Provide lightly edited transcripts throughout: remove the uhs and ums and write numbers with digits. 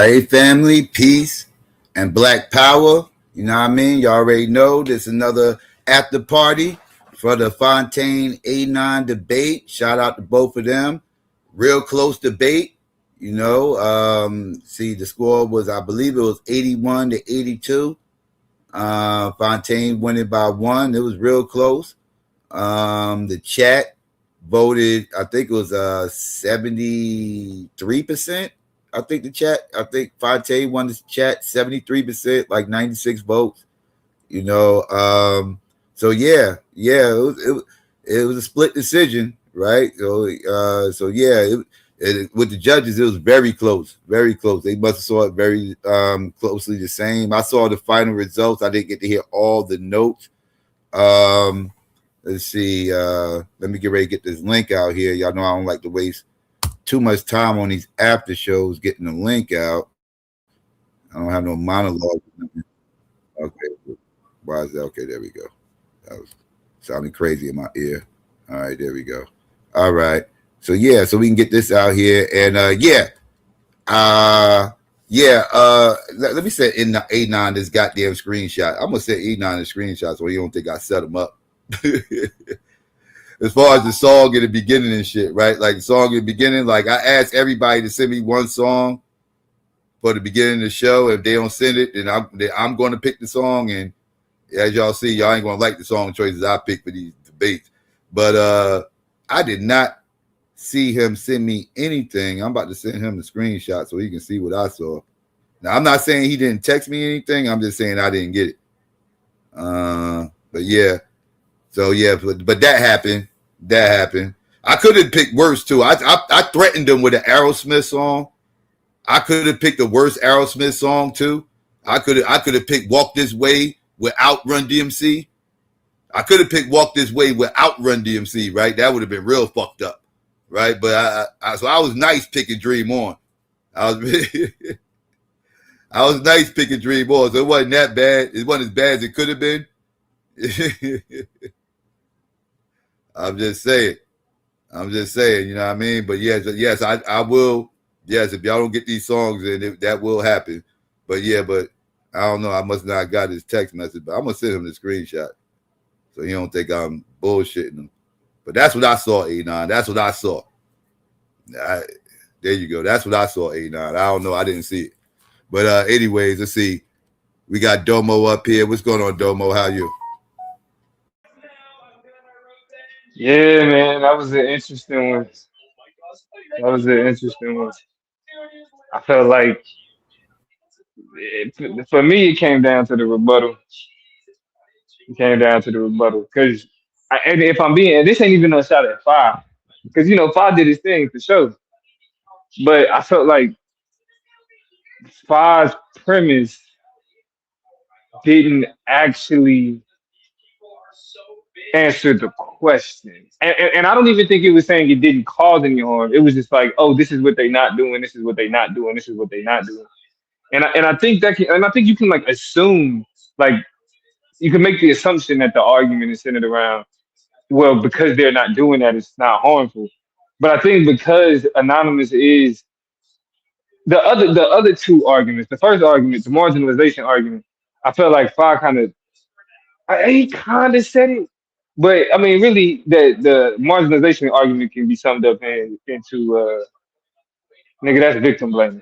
Hey, family, peace, and black power. You know what I mean? You already know this is another after party for the Fontaine Anon debate. Shout out to both of them. Real close debate. See, the score was, I believe it was 81 to 82. Fontaine winning by one. It was real close. The chat voted, I think it was 73%. I think Paty won the chat 73%, like 96 votes. So it was a split decision, right? With the judges, it was very close, very close. They must have saw it very closely the same. I saw the final results. I didn't get to hear all the notes. Let's see. Let me get ready to get this link out here. Y'all know I don't like to waste too much time on these after shows getting the link out. I don't have no monologue. Okay. Why is that? Okay, there we go. That was sounding crazy in my ear. All right, there we go. All right. So we can get this out here. And let me set in the Anon this goddamn screenshot. I'm gonna set Anon the screenshot so you don't think I set them up. As far as the song in the beginning and shit, right? Like the song in the beginning, like I asked everybody to send me one song for the beginning of the show. If they don't send it, then I'm going to pick the song. And as y'all see, y'all ain't going to like the song choices I pick for these debates. But I did not see him send me anything. I'm about to send him the screenshot so he can see what I saw. Now, I'm not saying he didn't text me anything. I'm just saying I didn't get it. But yeah. So yeah, but that happened. That happened. I could have picked worse too. I threatened them with an Aerosmith song. I could have picked the worst Aerosmith song too. I could have picked "Walk This Way" without Run DMC. I could have picked "Walk This Way" without Run DMC. Right, that would have been real fucked up. Right, but so I was nice picking Dream On. I was nice picking Dream On. So it wasn't that bad. It wasn't as bad as it could have been. I'm just saying, you know what I mean? But yes, I will. Yes, if y'all don't get these songs, then that will happen. But I don't know. I must not have got his text message, but I'm going to send him the screenshot so he don't think I'm bullshitting him. But that's what I saw, Anon. That's what I saw. There you go. That's what I saw, Anon. I don't know. I didn't see it. But anyways, let's see. We got Domo up here. What's going on, Domo? How you? Yeah, man, that was an interesting one. I felt like for me, it came down to the rebuttal. Because, and if I'm being, and this ain't even a shot at Five, because Five did his thing for sure. But I felt like Five's premise didn't actually answer the question. And I don't even think it was saying it didn't cause any harm. It was just like, oh, this is what they not doing. This is what they not doing. This is what they not doing. And I think I think you can like assume, like you can make the assumption that the argument is centered around, well, because they're not doing that, it's not harmful. But I think because Anonymous is the other two arguments, the first argument, the marginalization argument, I felt like Five he kind of said it, but I mean, really, the marginalization argument can be summed up into nigga, that's victim blaming.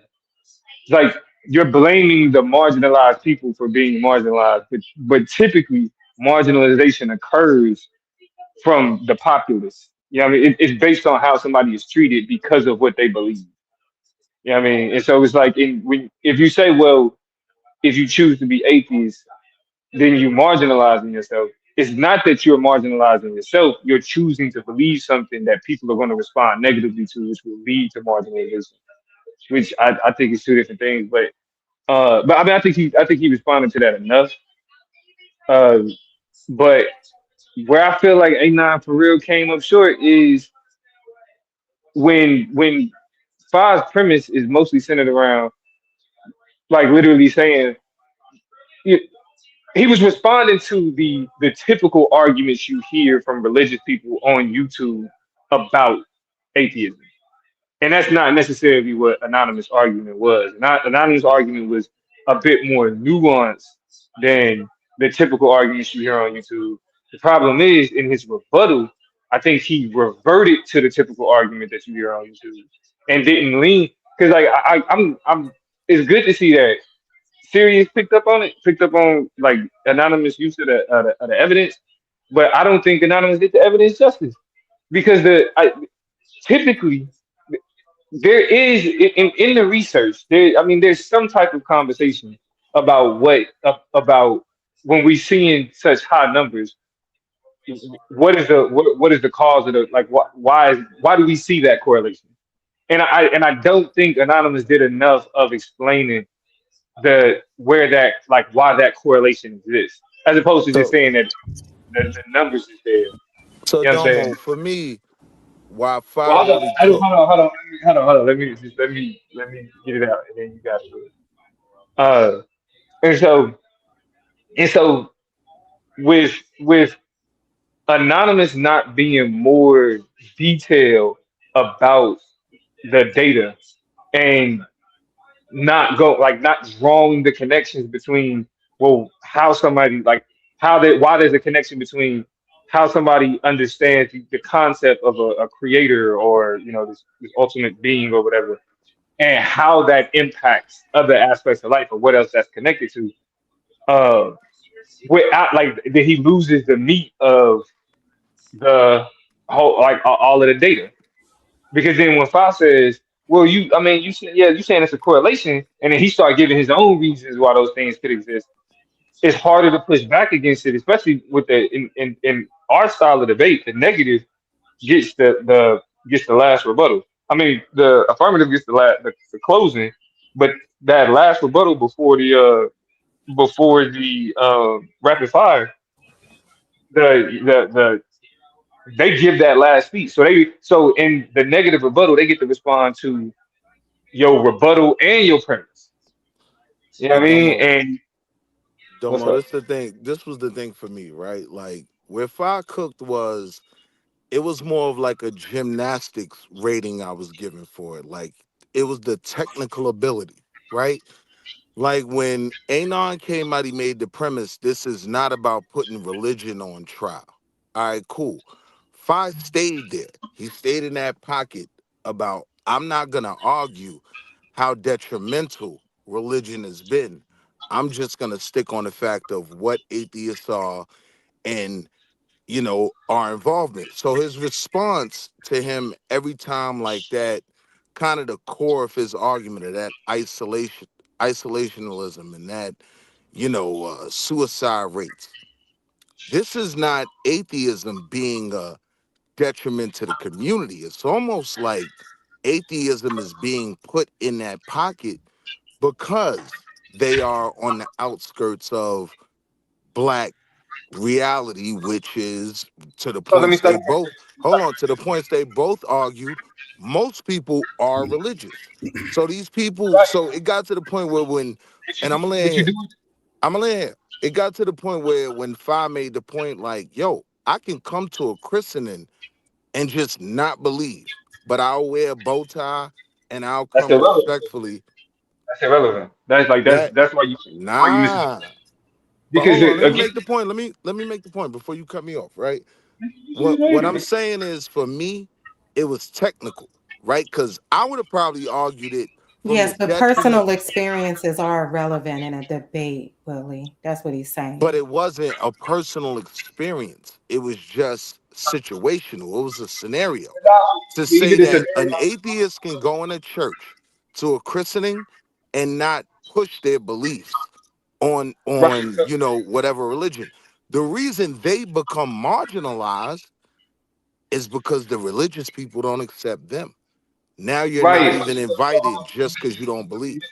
It's like you're blaming the marginalized people for being marginalized, but typically marginalization occurs from the populace. You know what I mean? It's based on how somebody is treated because of what they believe. You know what I mean? And so it's like if you say, well, if you choose to be atheist, then you marginalizing yourself. It's not that you're marginalizing yourself. You're choosing to believe something that people are going to respond negatively to, which will lead to marginalization. Which I think is two different things. But I mean, I think he responded to that enough. Uh, but where I feel like A9 for real came up short is when Five's premise is mostly centered around like literally saying he was responding to the typical arguments you hear from religious people on YouTube about atheism. And that's not necessarily what Anonymous' argument was. Anonymous' argument was a bit more nuanced than the typical arguments you hear on YouTube. The problem is, in his rebuttal, I think he reverted to the typical argument that you hear on YouTube and didn't lean. Because like I'm, it's good to see that Sirius picked up on it, picked up on like Anonymous use of the evidence, but I don't think Anonymous did the evidence justice because typically there is in the research there. I mean, there's some type of conversation about about when we seeing such high numbers. What is the cause of the like? Why do we see that correlation? And I don't think Anonymous did enough of explaining the where that like why that correlation exists, as opposed to just So saying that the numbers is there. You so know what I'm Domo, saying? for me, why Well, Five really cooked. hold on. Let me get it out, and then you got to do it. Uh, and so and so with Anonymous not being more detailed about the data and not drawing the connections between well how somebody like how they why there's a connection between how somebody understands the concept of a creator or this ultimate being or whatever and how that impacts other aspects of life or what else that's connected to uh without like that he loses the meat of the whole like all of the data because then when Fox says, "Well, I mean, you saying it's a correlation," and then he started giving his own reasons why those things could exist. It's harder to push back against it, especially with in our style of debate. The negative gets the last rebuttal. I mean, the affirmative gets the closing, but that last rebuttal before the rapid fire, the they give that last speech. So in the negative rebuttal, they get to respond to your rebuttal and your premise. You know So what I mean? Domo, And what's Domo, up? this the thing. This was the thing for me, right? Like where Five cooked was, it was more of like a gymnastics rating I was giving for it. Like it was the technical ability, right? Like when Anon came out, he made the premise, this is not about putting religion on trial. All right, cool. Five stayed there. He stayed in that pocket about, I'm not going to argue how detrimental religion has been. I'm just going to stick on the fact of what atheists are and, our involvement. So his response to him every time like that, kind of the core of his argument of that isolationalism and that, suicide rates. This is not atheism being a detriment to the community. It's almost like atheism is being put in that pocket because they are on the outskirts of black reality, which is to the So let me points stop. they both hold on to the points they both argued. Most people are religious. So these people, Right. so it got to the point where and I'm gonna lay But you here, do. I'm gonna lay here. It got to the point where when Fi made the point, like, yo, I can come to a christening and just not believe, but I'll wear a bow tie and I'll That's come irrelevant. respectfully. That's irrelevant. That's like That that's why you miss it nah. But because hold on, let me again. make the point. Let me make the point before you cut me off, right? You What made I'm it. saying is, for me, it was technical, right? Because I would have probably argued it from the Yes, but detriment, personal experiences are relevant in a debate, Willie. That's what he's but saying. it wasn't a personal experience. It was just situational. It was a scenario. To Either say this or that an atheist can go in a church to a christening and not push their beliefs right. on whatever religion. The reason they become marginalized is because the religious people don't accept them. Now you're not Right. even invited just because you don't believe.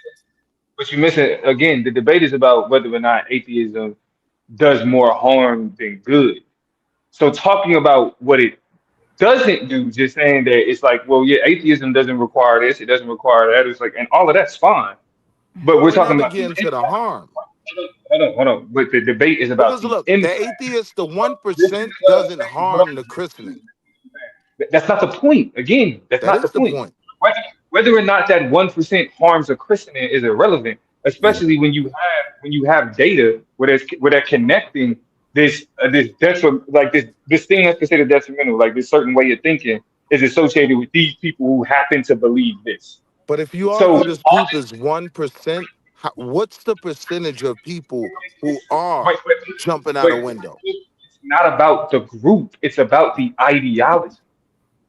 But you miss it again. The debate is about whether or not atheism does more harm than good. So talking about what it doesn't do, just saying that it's like, well, yeah, atheism doesn't require this, it doesn't require that. It's like, and all of that's fine. But But we're we talking never about get into the harm. hold on. But the debate is about Because the look, the impact. atheist, the This 1% is doesn't harm the christening. that's not the point. Again, that's That not the is the point. point. whether or not that 1% harms a Christian is irrelevant, Yeah. especially when you have data where they're connecting this like this thing that's considered detrimental, like this certain way of thinking is associated with these people who happen to believe this. But if you So argue this group is 1%, what's the percentage of people who are but, but, jumping out but a window? it's not about the group, it's about the ideology.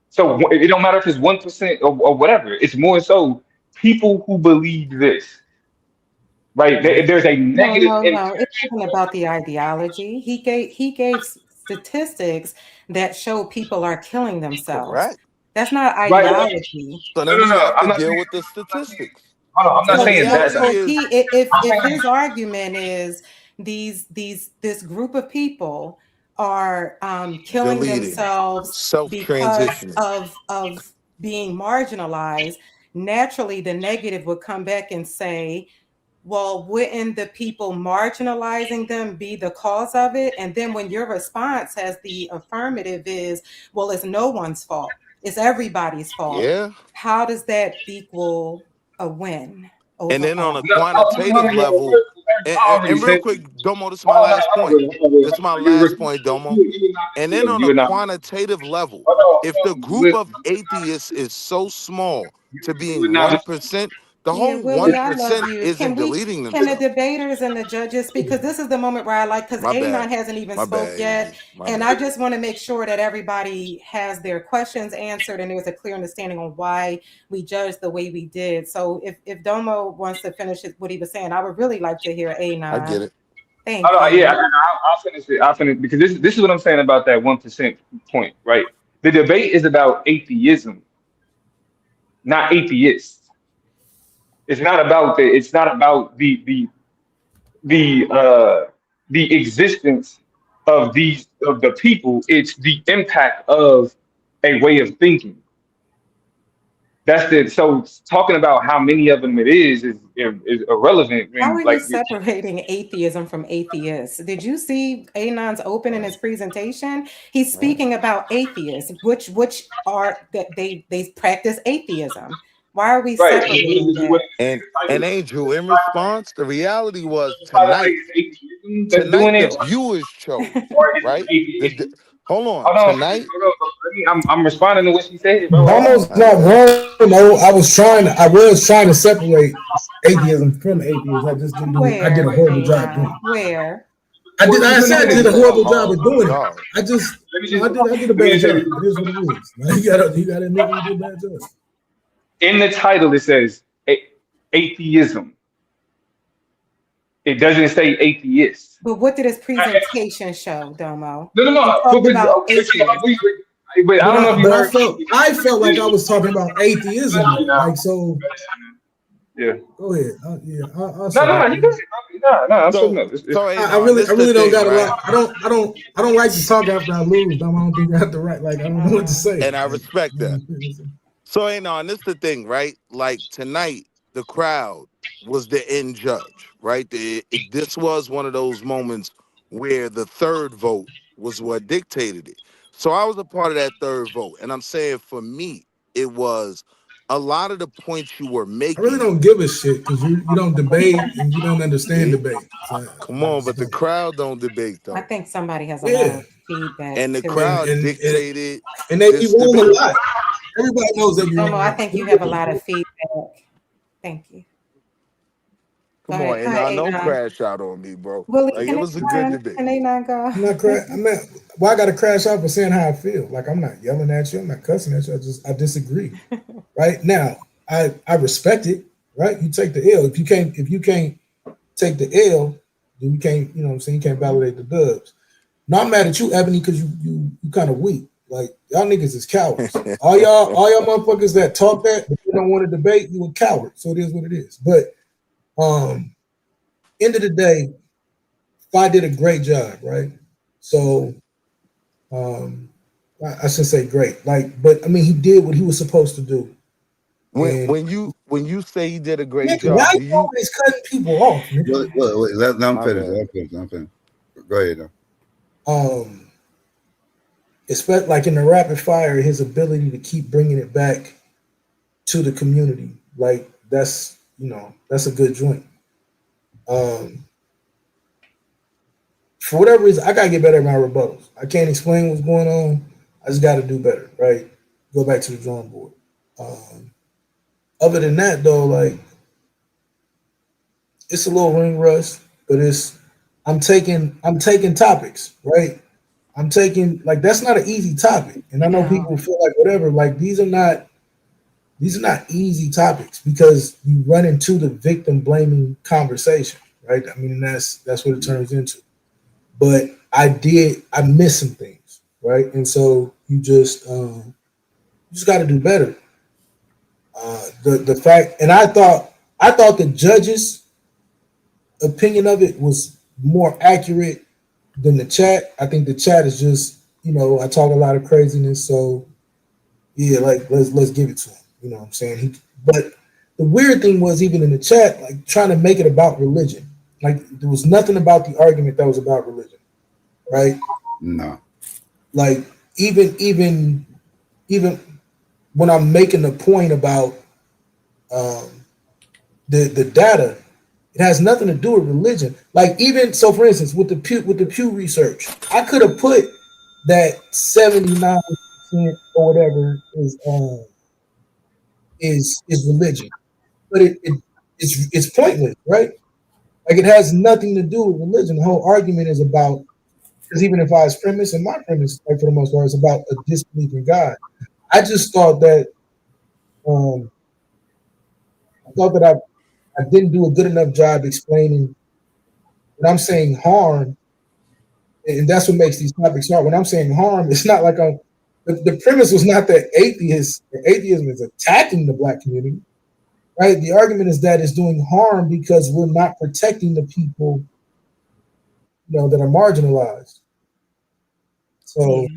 So it don't matter if it's 1% or whatever. It's more so people who believe this, right? There's a No, negative no, no. impact. It wasn't about the ideology. He gave statistics that show people are killing themselves. Correct. That's not Right? ideology. So No, then no, we no. have I'm to not deal saying. with the statistics. Hold on, I'm not And the saying that. reality So is, I'm if saying his argument is this group of people are killing deleting, themselves because self-transitioning. of being marginalized, naturally the negative would come back and say, well, wouldn't the people marginalizing them be the cause of it? And then when your response as the affirmative is, well, it's no one's fault, it's everybody's fault. Yeah. How does that equal a win And then on overall? a no. quantitative level, I already and real said. quick, Domo, this is my Hold on, last point. This is my last point, Domo. you're not And then still. on a You're not. quantitative level, Hold on, if the hold on. group of atheists is so small to You would being not. 1%, the Yeah, whole Willie, I love 1% you. isn't deleting Can the themselves. debaters and the judges speak? Because this is the moment where I like, because My Anon bad. hasn't even My spoke bad, yet. AG. My And bad. I just want to make sure that everybody has their questions answered and there's a clear understanding on why we judged the way we did. So if Domo wants to finish what he was saying, I would really like to hear I get Anon. it. Thank Yeah, you. I'll finish it. I'll finish because this is what I'm saying about that 1% point, right? The debate is about atheism, not atheists. It's not about the. It's not about the the existence of the people. It's the impact of a way of thinking. That's the so talking about how many of them it is irrelevant How when are you like separating atheism from atheists? Did you see Anon's open in his presentation? He's Right. speaking about atheists, which are that they practice atheism. Why are we right. separating that? And Angel, in response, the reality was It's trying to say tonight. it's atheism that's doing Tonight, the it, viewers chose, or is right? it atheism? Hold on. Hold on, Tonight, hold on. I'm responding to what she said, bro. Hold on. Almost not wrong. No, I was trying to separate atheism from atheism. I just didn't do. I did Where, a horrible job doing Anon? it. Where? I said I did a horrible job oh of my doing it. God. I just, Let me no, just I did a let me bad just say job. this. It is what it is. Like, you gotta admit when you did a bad job. In the title, it says atheism. It doesn't say atheist. But what did his presentation show, Domo? No, no, He no. talked about atheists. But I don't know if you heard. I felt like I was talking about atheism though. Like so. Yeah. Go ahead. I'll No, shut no, up. no. You good? No, I'm So, shutting up. so I Anon, this the really don't thing, got a right? lot. I don't like to talk after I lose. I don't think I have to write. Like I don't know what to say. And I Like, respect that. So, Anon, this the thing, right? Like tonight, the crowd was the end judge, right? This was one of those moments where the third vote was what dictated it. So I was a part of that third vote. And I'm saying for me, it was a lot of the points you were I really making. don't give a shit because you don't debate and you don't understand See? debate. So Come I on, just but the don't. crowd don't debate I though. think somebody has a lot Yeah, of feedback And the too. crowd and dictated they be this wrong a debate. lot. Everybody knows they be wrong Domo, a I lot. think you have a lot of feedback. Thank you. Go Come ahead. on, Go ahead, Anon, don't Anon. crash out on me, bro. Willie, Like it can was a good debate. They not go? I'm not crash. Why I got to crash out for saying how I feel? Like I'm not yelling at you. I'm not cussing at you. I disagree. Right now, I respect it. Right, you take the L. If you can't take the L, then you can't. You know what I'm saying? You can't validate the dubs. No, I'm mad at you, Ebony, because you kind of weak. Like y'all niggas is cowards. All y'all motherfuckers that talk that but you don't want to debate, you a coward. So it is what it is. But end of the day, Fi did a great job, right? So I should say great. Like, but I mean, he did what he was supposed to do. And When you say he did a great nigga, why job, do you you? always cutting people off, nigga? Wait, let I'm My finished. bad. I'm finished. Go ahead now. Especially like in the rapid fire, his ability to keep bringing it back to the community. Like that's that's a good joint. For whatever reason, I gotta get better at my rebuttals. I can't explain what's going on. I just gotta do better, right? Go back to the drawing board. Other than that, though, like it's a little ring rust, but I'm taking topics, right? I'm taking like that's not an easy topic, and I know people feel like whatever. Like these are not easy topics because you run into the victim blaming conversation, right? I mean, that's what it turns into. But I missed some things, right? And so you just got to do better. The fact, and I thought the judge's opinion of it was more accurate than the chat. I think the chat is just, I talk a lot of craziness, so yeah, like let's give it to him. You know what I'm saying? But the weird thing was even in the chat, like trying to make it about religion. Like there was nothing about the argument that was about religion, right? No. Like even when I'm making a point about the data, it has nothing to do with religion. Like even so, for instance, with the Pew Research, I could have put that 79% or whatever is religion, but it's pointless, right? Like it has nothing to do with religion. The whole argument is about, because even if I was premise, and my premise, like for the most part, is about a disbelief in God. I just thought that I didn't do a good enough job explaining when I'm saying harm, and that's what makes these topics hard. When I'm saying harm, it's not like the premise was not that atheism is attacking the Black community, right? The argument is that it's doing harm because we're not protecting the people, that are marginalized. So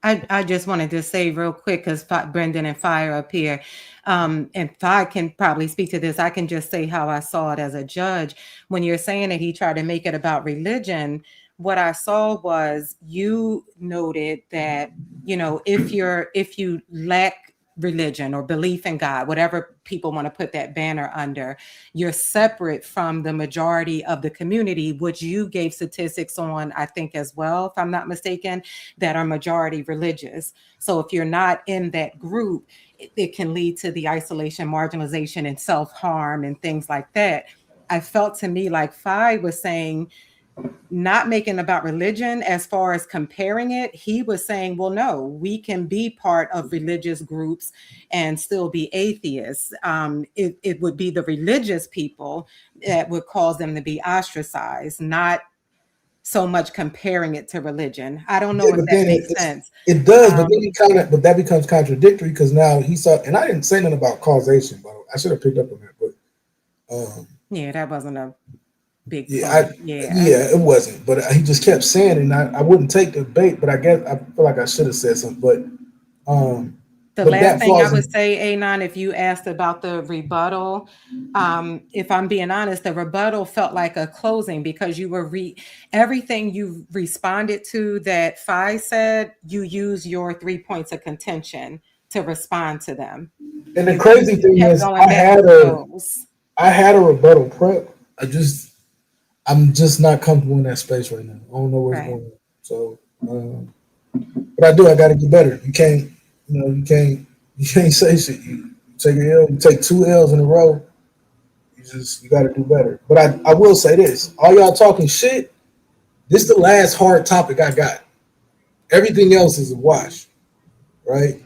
I just wanted to say real quick, because Brendan and Fire up here, and Fire can probably speak to this. I can just say how I saw it as a judge. When you're saying that he tried to make it about religion, what I saw was you noted that, if you lack religion or belief in God, whatever people want to put that banner under, you're separate from the majority of the community, which you gave statistics on, I think as well, if I'm not mistaken, that are majority religious. So if you're not in that group, it can lead to the isolation, marginalization, and self-harm and things like that. I felt to me like Phi was saying, not making about religion as far as comparing it. He was saying, well, no, we can be part of religious groups and still be atheists. It would be the religious people that would cause them to be ostracized, not so much comparing it to religion. I don't know if that makes sense. It does, but then but that becomes contradictory because now he saw, and I didn't say nothing about causation, but I should have picked up on that. But yeah, that wasn't a big it wasn't. But he just kept saying it, and I wouldn't take the bait. But I guess I feel like I should have said something. But the last thing I would say, Anon, if you asked about the rebuttal, if I'm being honest, the rebuttal felt like a closing because you were everything you responded to that Phi said, you use your 3 points of contention to respond to them. And the crazy thing is, I had a rebuttal prep. I'm just not comfortable in that space right now. I don't know what's going on. So, but I got to get better. You can't say shit. You take an L, you take 2 L's in a row. You got to do better. But I will say this: all y'all talking shit. This is the last hard topic I got. Everything else is a wash, right?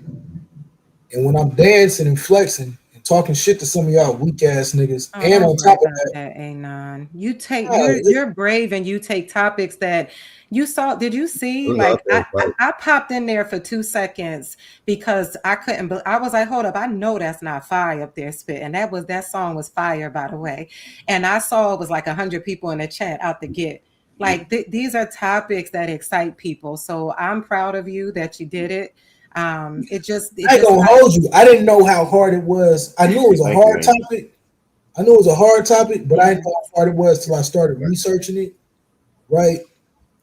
And when I'm dancing and flexing and talking shit to some of y'all weak ass niggas, and on top of that, Anon, you're brave and you take topics that you saw. Did you see? Like I popped in there for 2 seconds because I couldn't. I was like, hold up, I know that's not Fire up there spitting. That song was fire, by the way. And I saw it was like 100 people in the chat out the gate. Like these are topics that excite people. So I'm proud of you that you did it. I ain't gonna hold you. I didn't know how hard it was. I knew it was a hard topic. But I didn't know how hard it was till I started researching it, right?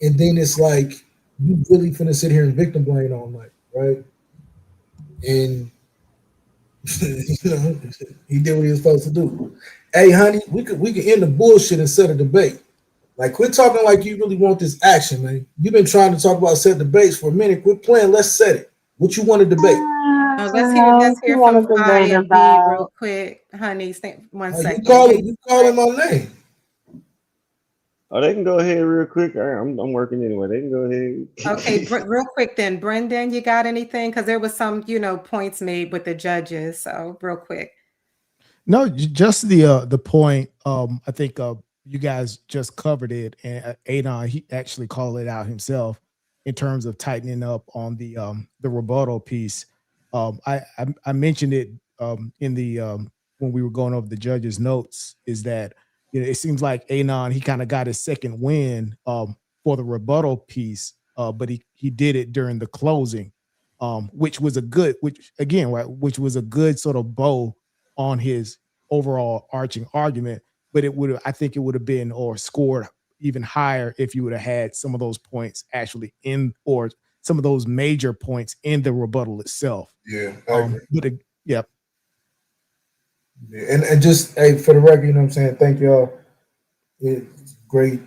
And then it's like you really finna sit here and victim blame all night, right? And You know, he did what he was supposed to do. Hey, honey, we can end the bullshit and set a debate. Like, quit talking like you really want this action, man. You've been trying to talk about set debates for a minute. Quit playing. Let's set it. What you want to debate? Let's You hear want from to Phi debate and B about? real quick, honey. One You second. you calling my name? Oh, they can go ahead real quick. I'm working anyway. They can go ahead. Okay, real quick then, Brendan, you got anything? Because there was some, points made with the judges. So real quick. No, just the point. I think you guys just covered it, and Anon, he actually called it out himself in terms of tightening up on the rebuttal piece. I mentioned it in the when we were going over the judges' notes. Is that it seems like Anon, he kind of got his second win for the rebuttal piece, but he did it during the closing, which was a good sort of bow on his overall arching argument, but I think it would have been or scored even higher if you would have had some of those points actually in, or some of those major points in the rebuttal itself. Yeah, I agree. Yeah. And just, hey, for the record, you know what I'm saying? Thank y'all. Great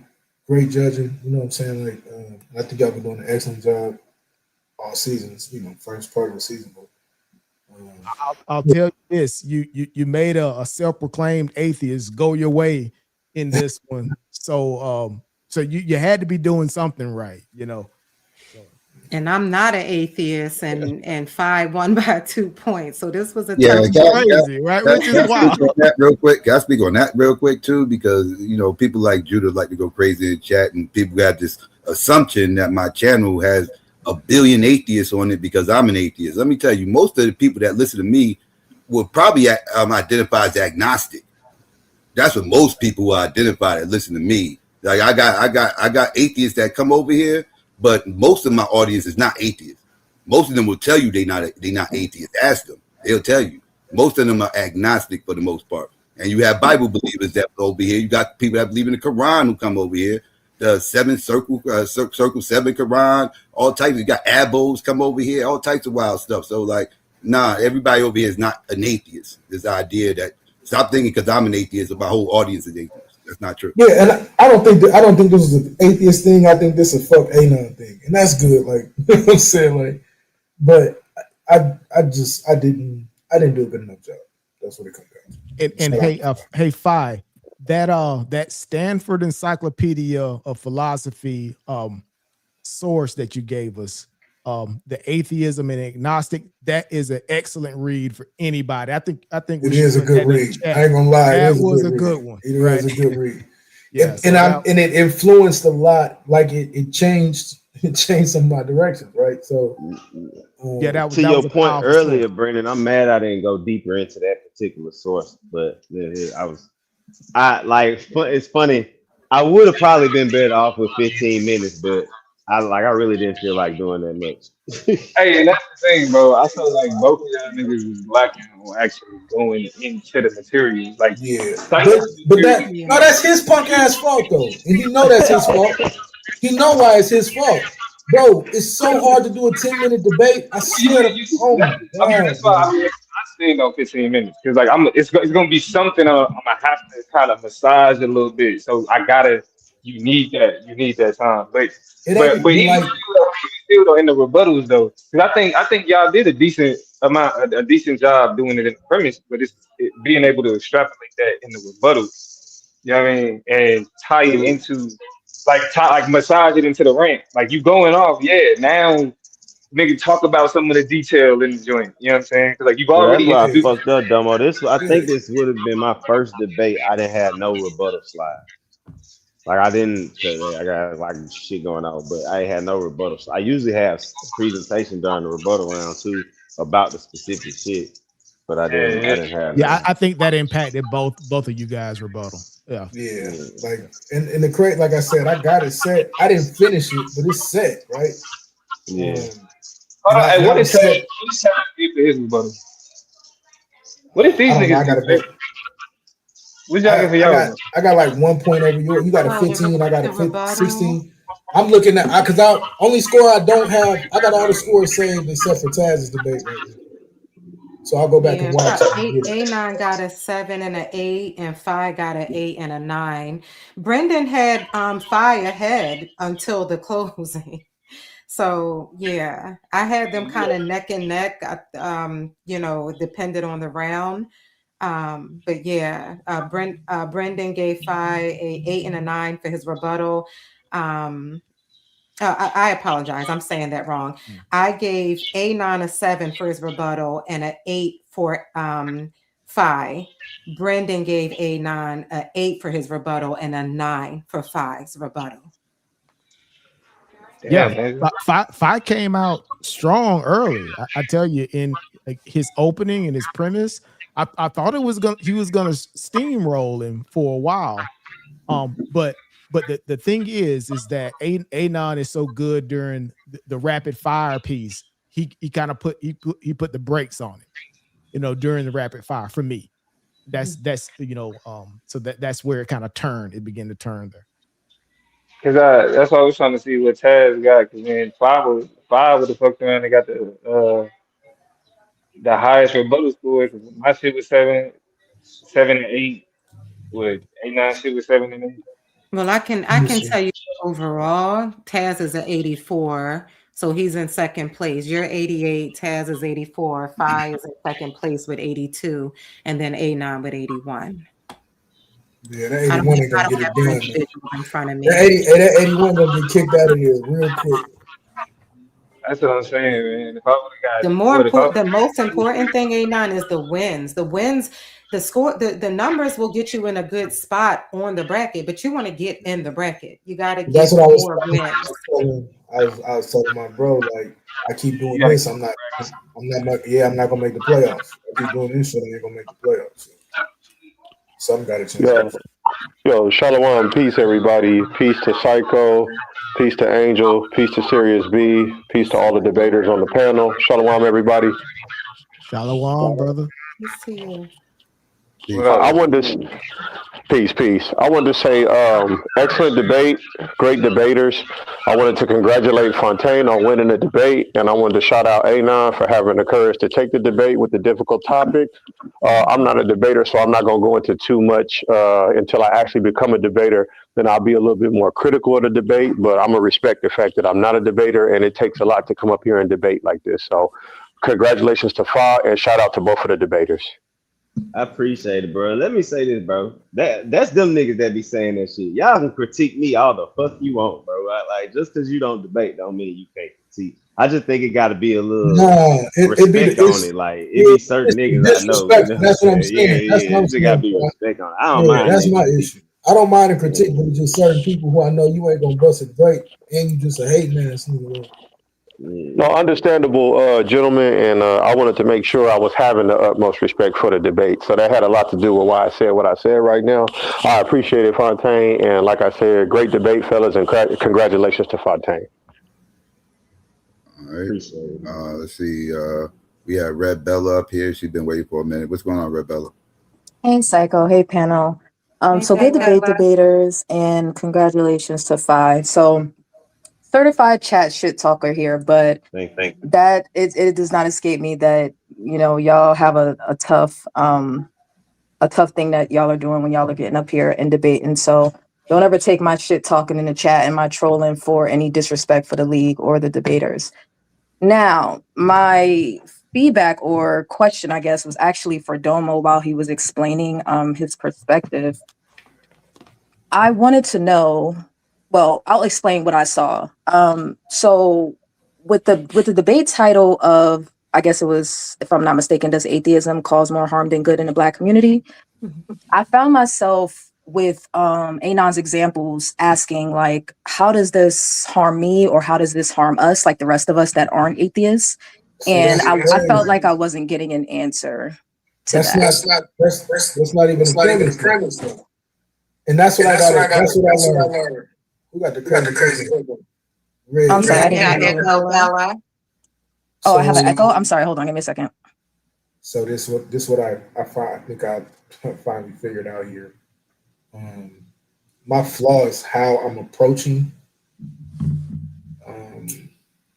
judging. You know what I'm saying? Like, I think y'all been doing an excellent job all seasons. First part of the season. I'll tell you this: you made a self-proclaimed atheist go your way in this one, so you had to be doing something right, So. And I'm not an atheist, and Phi won by 2 points. So this was a crazy, right? Which is wild. Real quick, can I speak on that real quick too? Because people like Judah like to go crazy in chat, and people got this assumption that my channel has a billion atheists on it because I'm an atheist. Let me tell you, most of the people that listen to me will probably identify as agnostic. That's what most people will identify that listen to me. Like I got atheists that come over here, but most of my audience is not atheists. Most of them will tell you they not atheists. Ask them, they'll tell you. Most of them are agnostic for the most part. And you have Bible believers that over here. You got people that believe in the Quran who come over here. The circle 7 Quran, all types. You got abos come over here, all types of wild stuff. So like, nah, everybody over here is not an atheist. This idea that stop thinking because I'm an atheist, my whole audience is atheist. That's not true. Yeah, and I don't think this is an atheist thing. I think this is a fuck Anon thing, and that's good. Like, you know what I'm saying, like, but I didn't do a good enough job. That's what it comes down to. And hey, Phi, that Stanford Encyclopedia of Philosophy source that you gave us, the atheism and agnostic, that is an excellent read for anybody. I think it is a good read. I ain't gonna lie, that was a good one. It was a good read. Yeah, and it influenced a lot. Like it changed some of my directions, right? So that your point earlier, source. Brendan. I'm mad I didn't go deeper into that particular source, but it's funny. I would have probably been better off with 15 minutes, but I really didn't feel like doing that much. Hey, and that's the thing, bro. I feel like both of y'all niggas was lacking on actually going into the material. Like, but that's his punk ass fault though, and he know that's his fault. He know why it's his fault, bro. It's so hard to do a 10-minute debate. I swear to oh my God, that's why I stayed on 15 minutes because like it's gonna be something I'm gonna have to kind of massage a little bit. So you need that time, but even still though in the rebuttals though, because I think y'all did a decent job doing it in the premise, but it's being able to extrapolate that in the rebuttal. You know what I mean? And tie it into like massage it into the rant. Like you going off, now nigga talk about some of the detail in the joint. You know what I'm saying? Because like you've already that's why I fucked up, Domo. I think this would have been my first debate. I didn't have no rebuttal slide. Like I got like shit going on, but I had no rebuttal. So I usually have presentation during the rebuttal round too about the specific shit, but I didn't have. Yeah, I think that impacted both of you guys' rebuttal. Yeah. Like in the crate, like I said, I got it set. I didn't finish it, but it's set, right? Yeah. What is that? His rebuttal? What if these niggas? What y'all get for y'all? I got like 1 point over you. You got a 15. I got a 16. I'm looking at because only score I don't have. I got all the scores saved except for Taz's debate right now. So I'll go back Yeah, and watch it. Anon got a 7 and an 8, and Phi got an 8 and a 9. Brendan had Phi ahead until the closing. So yeah, I had them kind of neck and neck. You know, it depended on the round. But yeah, Brendan gave Phi a 8 and a 9 for his rebuttal. I apologize. I'm saying that wrong. I gave Anon a 7 for his rebuttal and an 8 for Phi. Brendan gave Anon an 8 for his rebuttal and a 9 for Phi's rebuttal. Yeah, Damn, Fi came out strong early. I tell you, in like, his opening and his premise, I thought he was gonna steamroll him for a while. But the thing is that Anon is so good during the rapid fire piece. He kind of put the brakes on it, you know, during the rapid fire for me. That's you know, so that's where it kind of turned. It began to turn there. because that's why I was trying to see what Taz got. Because then five would have fucked around and got the highest rebuttal score. Because my shit was 7 and 8. With 8 9 shit was 7 and 8. Well, I can tell you overall, Taz is at 84, so he's in second place. You're 88, Taz is 84, Phi is in second place with 82, and then Anon with 81. Yeah, that 81 ain't gonna get it done. Visuals in front of me. That 81 gonna get kicked out of here real quick. That's what I'm saying, man. If I would have The most important thing, Anon, is the wins. The wins, the score, the numbers will get you in a good spot on the bracket, but you want to get in the bracket. You got to get more wins. I was telling my bro, like, I keep doing this. I'm not gonna make the playoffs. I keep doing this, so I ain't gonna make the playoffs. Something got to change. Yo, Shalom, peace, everybody. Peace to Psycho, peace to Angel, peace to Sirius B, peace to all the debaters on the panel. Shalom, everybody. Shalom, brother. Peace to you. I wanted to peace. I wanted to say excellent debate, great debaters. I wanted to congratulate Fontaine on winning the debate, and I wanted to shout out Anon for having the courage to take the debate with the difficult topic. I'm not a debater, so I'm not going to go into too much until I actually become a debater. Then I'll be a little bit more critical of the debate, but I'm going to respect the fact that I'm not a debater, and it takes a lot to come up here and debate like this. So congratulations to Fa, and shout out to both of the debaters. I appreciate it, bro. Let me say this, bro. That's them niggas that be saying that shit. Y'all can critique me all the fuck you want, bro. Like, just because you don't debate don't mean you can't critique. I just think it got to be a little respect on it. Like, it be certain niggas I know. You know that's what I'm saying. That's what I'm saying. Got to be respect on it. I don't mind. That's my issue. I don't mind a critique, but it's just certain people who I know you ain't gonna bust a break, and you just a hating ass nigga. No, understandable, gentlemen, and I wanted to make sure I was having the utmost respect for the debate. So that had a lot to do with why I said what I said right now. I appreciate it, Fontaine, and like I said, great debate, fellas, and congratulations to Fontaine. All right. Let's see. We have Red Bella up here. She's been waiting for a minute. What's going on, Red Bella? Hey, Psycho. Hey, panel. So good debate, debaters, and congratulations to Phi. So certified chat shit talker here, but that it does not escape me that, you know, y'all have a tough thing that y'all are doing when y'all are getting up here and debating. So don't ever take my shit talking in the chat and my trolling for any disrespect for the league or the debaters. Now, my feedback or question, I guess, was actually for Domo while he was explaining his perspective. I wanted to know, well, I'll explain what I saw. So with the debate title of, I guess it was, if I'm not mistaken, does atheism cause more harm than good in the Black community? I found myself with Anon's examples asking, like, how does this harm me, or how does this harm us, like the rest of us that aren't atheists? And I felt like I wasn't getting an answer to that. That's not even the premise. And that's what I learned. Who got the crazy? I'm sorry, I didn't hear you. Oh, I have an echo? I'm sorry, hold on, give me a second. So this what I think I finally figured out here. My flaw is how I'm approaching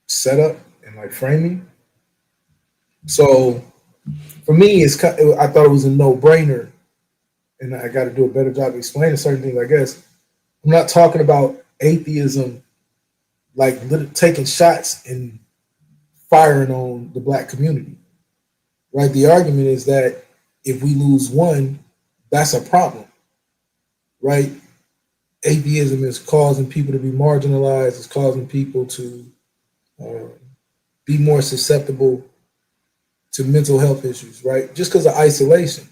setup and like framing. So For me, I thought it was a no-brainer, and I got to do a better job explaining certain things. I guess I'm not talking about atheism like taking shots and firing on the black community, right? The argument is that if we lose one, that's a problem, right? Atheism is causing people to be marginalized. It's causing people to be more susceptible to mental health issues, right? Just because of isolation.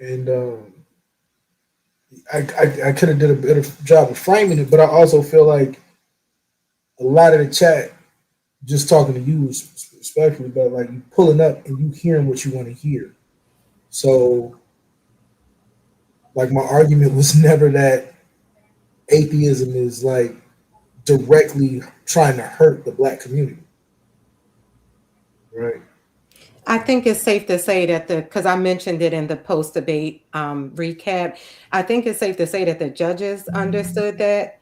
And I could have did a better job of framing it, but I also feel like a lot of the chat, just talking to you respectfully, but like you pulling up and you hearing what you want to hear. So, like my argument was never that atheism is like directly trying to hurt the black community, right? I think it's safe to say that because I mentioned it in the post-debate recap, I think it's safe to say that the judges understood that.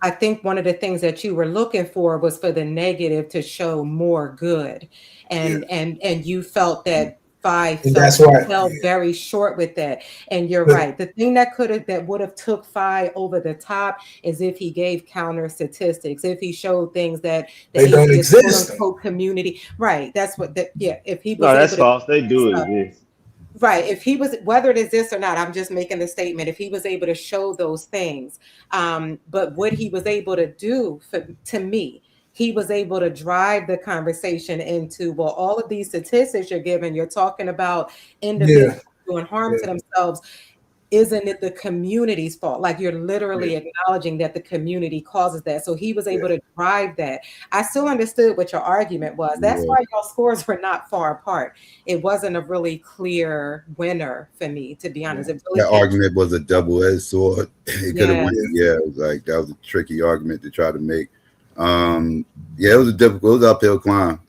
I think one of the things that you were looking for was for the negative to show more good, and you felt that fell very short with that. And you're right. The thing that would have took Phi over the top is if he gave counter statistics, if he showed things that the atheist quote unquote community, right? That's what if he was no, that's false. They do exist. Right. If he was, whether it is this or not, I'm just making the statement. If he was able to show those things, but what he was able to do to me, he was able to drive the conversation into, well, all of these statistics you're giving, you're talking about individuals doing harm to themselves. Isn't it the community's fault? Like you're literally acknowledging that the community causes that. So he was able to drive that. I still understood what your argument was. That's why your scores were not far apart. It wasn't a really clear winner for me, to be honest. That argument was a double-edged sword. It could have went. It was like that was a tricky argument to try to make. It was it was uphill climb.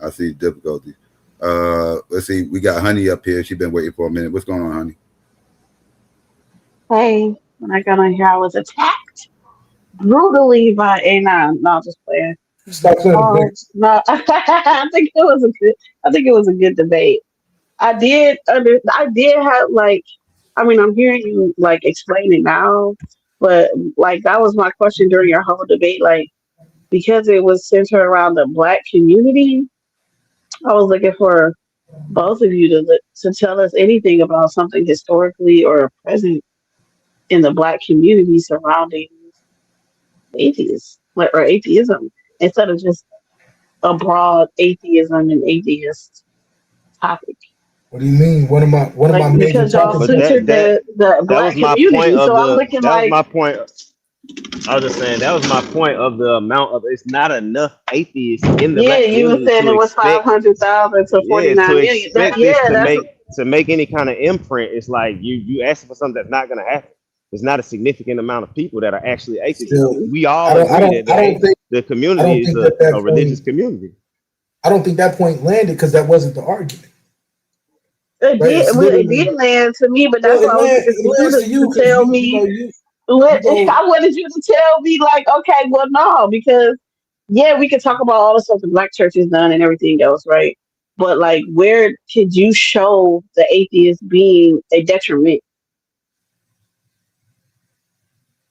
I see difficulties. Let's see. We got Honey up here. She's been waiting for a minute. What's going on, Honey? Hey, when I got on here, I was attacked brutally by Anon. No, just playing. No, I think it was a good debate. I did have like, I mean, I'm hearing you like explain it now, but like that was my question during your whole debate, like because it was centered around the black community. I was looking for both of you to tell us anything about something historically or present in the black community surrounding atheists, or atheism, instead of just a broad atheism and atheist topic. What do you mean? One of my because y'all centered the black community. So I'm looking like my point. I was just saying that was my point of the amount of it's not enough atheists in the black community. Yeah, you were saying it was 500,000 to 49 million. To make any kind of imprint, it's like you asking for something that's not going to happen. It's not a significant amount of people that are actually atheists. We all agree that the community is a religious community. I don't think that point landed because that wasn't the argument. It did land to me, but that's why I was looking to tell me. I wanted you to tell me, like, okay, well, no, because we could talk about all the stuff the black church has done and everything else, right? But like, where could you show the atheist being a detriment?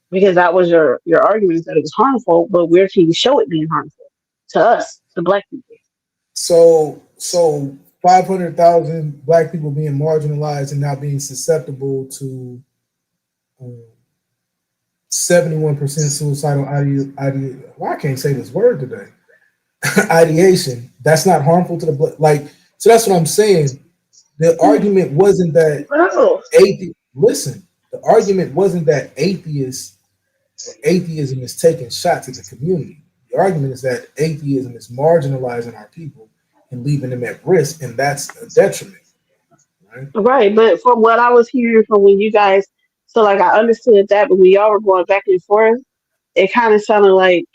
Because that was your argument, that it was harmful, but where can you show it being harmful to us, the black people? So 500,000 black people being marginalized and not being susceptible to 71% suicidal I can't say this word today. Ideation. That's not harmful to the black. Like, so that's what I'm saying. The argument wasn't that the argument wasn't that atheism is taking shots at the community. The argument is that atheism is marginalizing our people and leaving them at risk, and that's a detriment. Right, but from what I was hearing from when you guys, so like I understood that, but when y'all were going back and forth, it kind of sounded like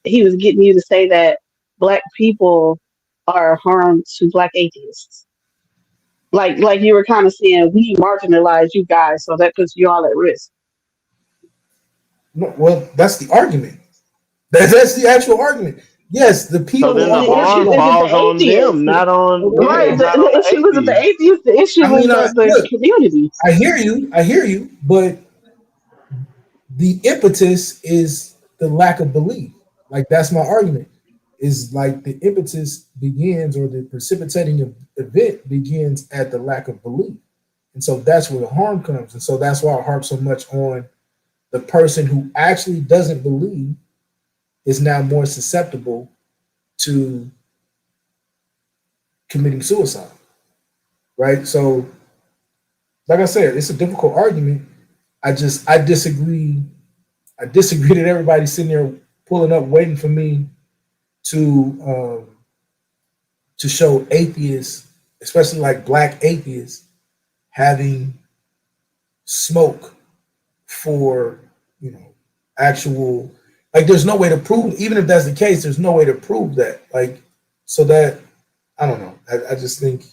he was getting you to say that black people are harm to black atheists. Like you were kind of saying, we marginalize you guys, so that puts you all at risk. Well, that's the argument. That's the actual argument. Yes, the people. So then the The issue harm isn't falls the on atheists. them, not on Right. not on The the issue isn't the atheists. atheists. The issue I mean, is the look, community. I hear you, but the impetus is the lack of belief. Like that's my argument. Is like the impetus begins, or the precipitating event begins at the lack of belief, and so that's where the harm comes. And so that's why I harp so much on the person who actually doesn't believe is now more susceptible to committing suicide, right? So, like I said, it's a difficult argument. I disagree. I disagree that everybody's sitting there pulling up, waiting for me to show atheists, especially like black atheists, having smoke for actual, like there's no way to prove, even if that's the case, there's no way to prove that. Like, so that I don't know. I just think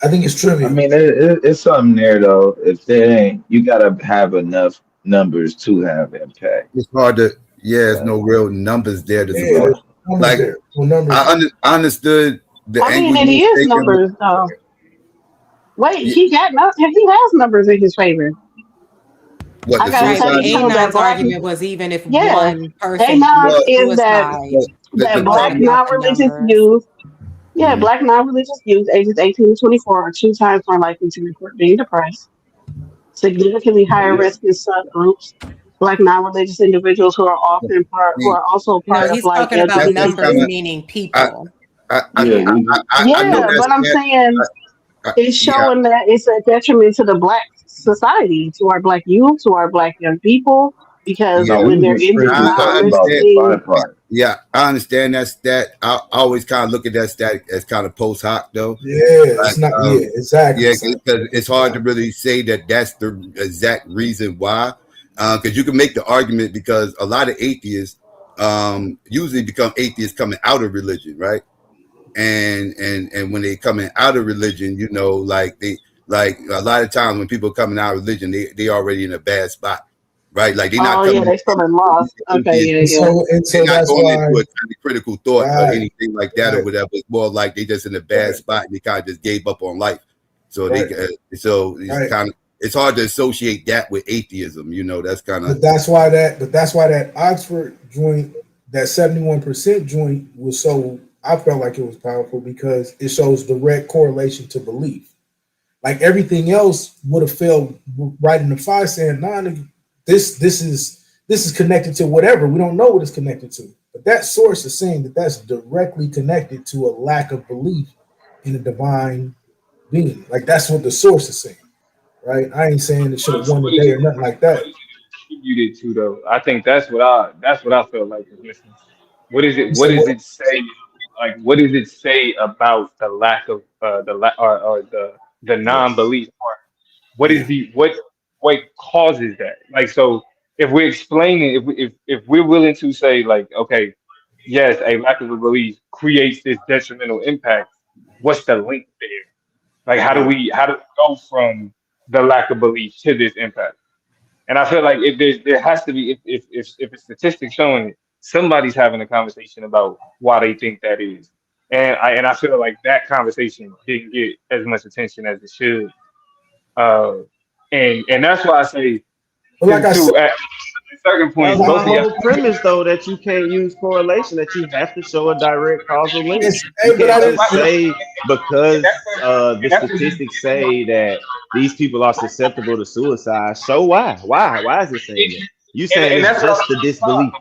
it's trivial. I mean, it's something there though. If there ain't, you gotta have enough numbers to have impact. It's hard to, there's no So real numbers there to Yeah, support. there's numbers Like there. No numbers. I understood the I mean, angle it you is were taking. numbers though. Wait, Yeah, he has numbers in his favor. what I the got Right, but suicide studies rate? show that Anon's black. argument was even if Yeah, one person Anon Well, commits is suicide, that the it black wasn't argument. about the non-religious numbers. youth. Yeah, Mhm. black non-religious youth ages 18 to 24 are 2 times more likely to report being depressed. Significantly higher yeah, risk in subgroups. Black non-religious individuals who See, are also No, part of he's like talking about that's numbers, kind LGBTQ. of meaning I people. yeah. I know Yeah, but I'm that's saying it's yeah. showing that it's a detriment to the black society, to our black youth, to our black young people, because Yeah, No, we when was they're just in these strictly I talking about understand. the fun non-resisting, part. Yeah, I understand that stat. I always kind of look at that stat as kind of post hoc, though. Yeah, Like, it's not. Yeah, exactly. yeah, So because it's hard to really say that that's the exact reason why. Because you can make the argument because a lot of atheists usually become atheists coming out of religion, right? And when they coming out of religion, like like a lot of times when people coming out of religion, they already in a bad spot, right? Like they're not oh yeah, coming they feeling lost. Okay, atheist. yeah, and yeah. so and They're so not that's going why. into a kind of critical thought or Right, anything like that or right, whatever. It's more like they just in a bad right, spot and they kind of just gave up on life. So right, it's right. kind of it's hard to associate that with atheism. That's kind of But that's why that Oxford joint, that 71% joint was so. I felt like it was powerful because it shows direct correlation to belief. Like everything else would have failed right in the five, saying, "Nah, nigga, this is connected to whatever. We don't know what it's connected to." But that source is saying that that's directly connected to a lack of belief in a divine being. Like that's what the source is saying, right? I ain't saying it should have So won the what is day it? or nothing like What that. is it attributed to though? I think that's what I felt like was missing. What is it? You What said does what? it say? Like, what does it say about the lack of or the Yes. non-belief part? What is Yeah. the what causes that? Like, so if we're explaining, if we're willing to say like, okay, yes, a lack of a belief creates this detrimental impact. What's the link there? Like, how do we go from the lack of belief to this impact? And I feel like if there has to be if it's statistics showing it, somebody's having a conversation about why they think that is. And I feel like that conversation didn't get as much attention as it should. Uh, and that's why I say But like I said, at certain That points, was like, my both of y'all. whole premise, though, that you can't use correlation, that you have to show a direct causal link. it's, You hey, but I can't didn't. just say And because that's the and that's what statistics say that these people are susceptible to suicide. Show why. Why is it saying that? You saying and it's that's what just the disbelief.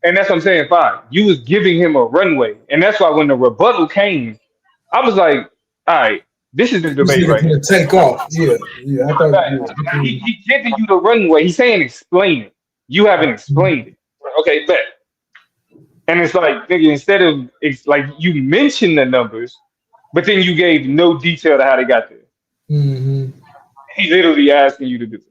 and that's what I'm saying. Fine, you was giving him a runway, and that's why when the rebuttal came, I was like, all right, this is the This debate nigga right gonna here. take off. Yeah, yeah. I thought. Right. Yeah. He giving you the runway. He's saying explain it. You haven't explained it. Okay, bet. And it's like, nigga, instead of it's like you mentioned the numbers, but then you gave no detail to how they got there. Mm-hmm. He's literally asking you to do it.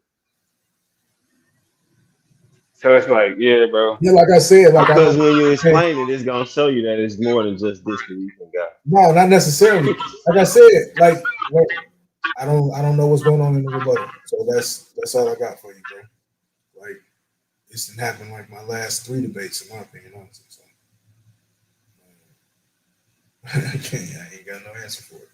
So it's like, yeah, bro. Yeah, like I said, like I Because don't. when you Okay, explain it, it's going to show you that it's more than just disbelief in God. no, not necessarily. Like I said, like what I don't know what's going on in the rebuttal. So that's all I got for you, bro. Like this didn't happen like my last three debates, in my opinion, honestly. So I ain't got no answer for it.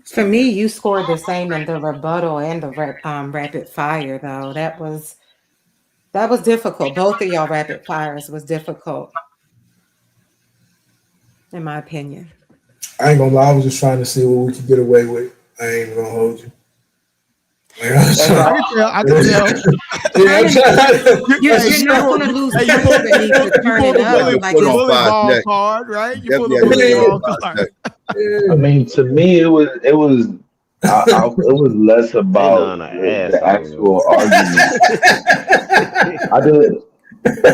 For me, you scored the same in the rebuttal and the rapid fire, though. That was difficult. Both of y'all rapid fires was difficult, in my opinion. I ain't gonna lie, I was just trying to see what we could get away with. I ain't even gonna hold you. Like, I can tell. You're not going to lose pressure with me to turn it up. Like you bully ball card, right? You pull a bully ball card. I mean, to me, it was it was less about the actual argument.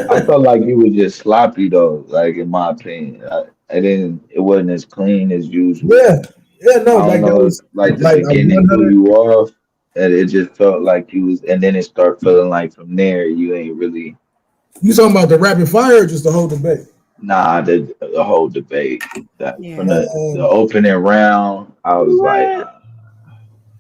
I felt like you were just sloppy though, like in my opinion. It wasn't as clean as usual. No, I don't like that know, was like the like a beginning threw 100. you off, and it just felt like you was, and then it started feeling like from there you ain't really. You talking about the rapid fire or just the whole debate? Nah, the whole debate that Yeah. from the opening round, I was like,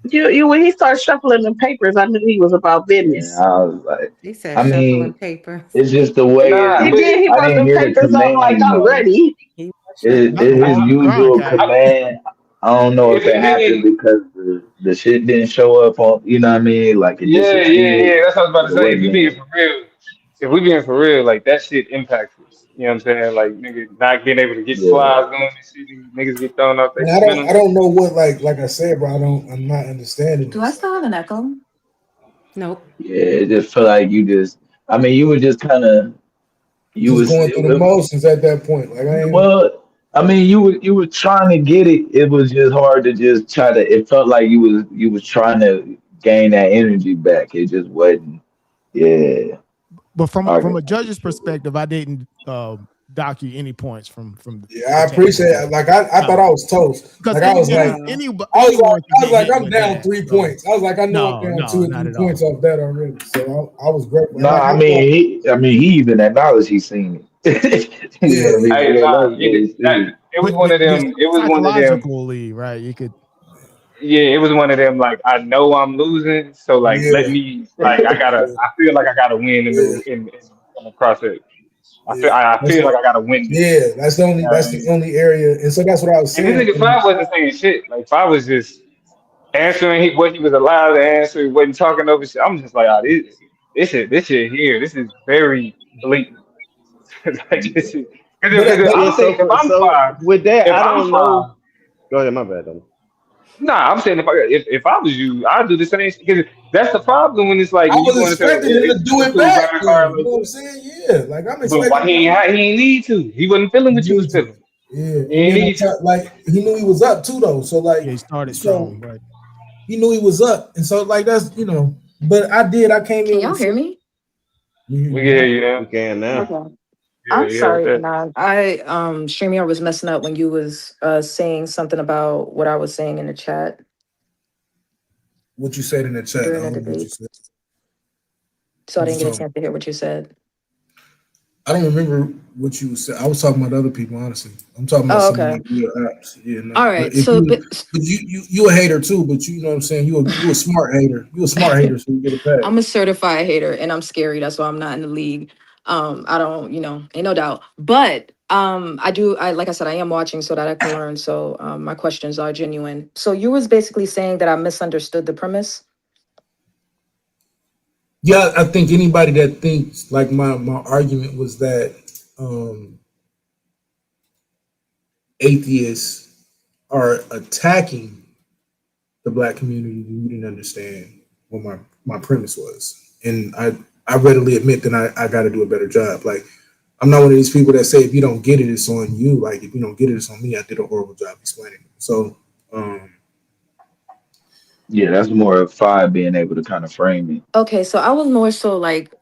You when he started shuffling the papers, I knew he was about business. I was like, He said I shuffling mean, paper. it's just the way Nah, He but did. He I brought didn't the hear the papers up like command I'm though. ready. He was shuffling His papers. usual command. I don't know if it's it happened been, because the shit didn't show up on, you know what I mean? Like it disappeared, yeah. That's what I was about but to it say. If wasn't we being there. for real, if we being for real, like that shit impacts us. You know what I'm saying? Like niggas not being able to get Yeah, slides going and shit, niggas get thrown off their And I momentum. don't know what like I said, bro. I'm not understanding Do I this. still have an echo? Nope. yeah. It just felt like you just. I mean, you were just kind of. You Just was going through the motions at that point. Like I ain't. well. I mean, you were trying to get it. It was just hard to just try to. It felt like you was trying to gain that energy back. It just wasn't. Yeah. But from Okay. a judge's perspective, I didn't dock you any points from Yeah, I appreciate it. Like I thought I was toast. because Like I was like, I'm down 3 points. I was like, I know I'm down 2 or 3 points off that already. So I was grateful. No, Like I mean, he even acknowledged he's seen it. You know what I mean? Hey, Yeah, nah, that's what he's seen. it was one of them. It was one of them. Psychologically, right? You could. Yeah, it was one of them. Like I know I'm losing, so like let me. Like I gotta. I feel like I gotta win in the process. I feel like I gotta win this. That's the only You know what I mean? area. And so that's what I was And this saying. nigga Five wasn't saying shit. Like Five was just answering what he was allowed to answer. He wasn't talking over shit. I'm just like, oh, this shit here. This is very blatant. Like this is because if Yeah, I'm saying if I'm so five, with that, if I I'm don't know. five, Go ahead, my bad. Though. nah, I'm saying if I was you, I'd do the same shit. Because that's the problem when it's like I when you was go into expecting him to do it into back rapid then. fire You like know what I'm this. saying? Yeah. Like I'm But why expecting he ain't need to. He wasn't feeling what you was feeling. Yeah. He And ain't then need to. like he knew he was up too though. So like Yeah, he started strong, right? he knew he was up. And so like that's but I came Can in y'all with hear me? We can hear you We now. can now. Okay. Yeah, I'm yeah, with sorry, that. Anon. I StreamYard was messing up when you was saying something about what I was saying in the chat what you said in the chat. I during the don't know what you debate. said. So I What you didn't get a talking chance to hear what you said. I don't remember what you said. I was talking about other people, honestly. I'm talking about Oh, some of okay. my real apps. Yeah, no. All But right. if So but you a hater too, but you know what I'm saying? You a smart hater. You a smart hater, so you get a pass. I'm a certified hater and I'm scary. That's why I'm not in the league. I don't, ain't no doubt. But I like I said, I am watching so that I can learn. So my questions are genuine. So you was basically saying that I misunderstood the premise. Yeah, I think anybody that thinks like my argument was that atheists are attacking the black community, you didn't understand what my premise was. And I readily admit that I got to do a better job. Like, I'm not one of these people that say, if you don't get it, it's on you. Like, if you don't get it, it's on me. I did a horrible job explaining it. So, Yeah, that's more of Five being able to kind of frame it. Okay, so I was more so like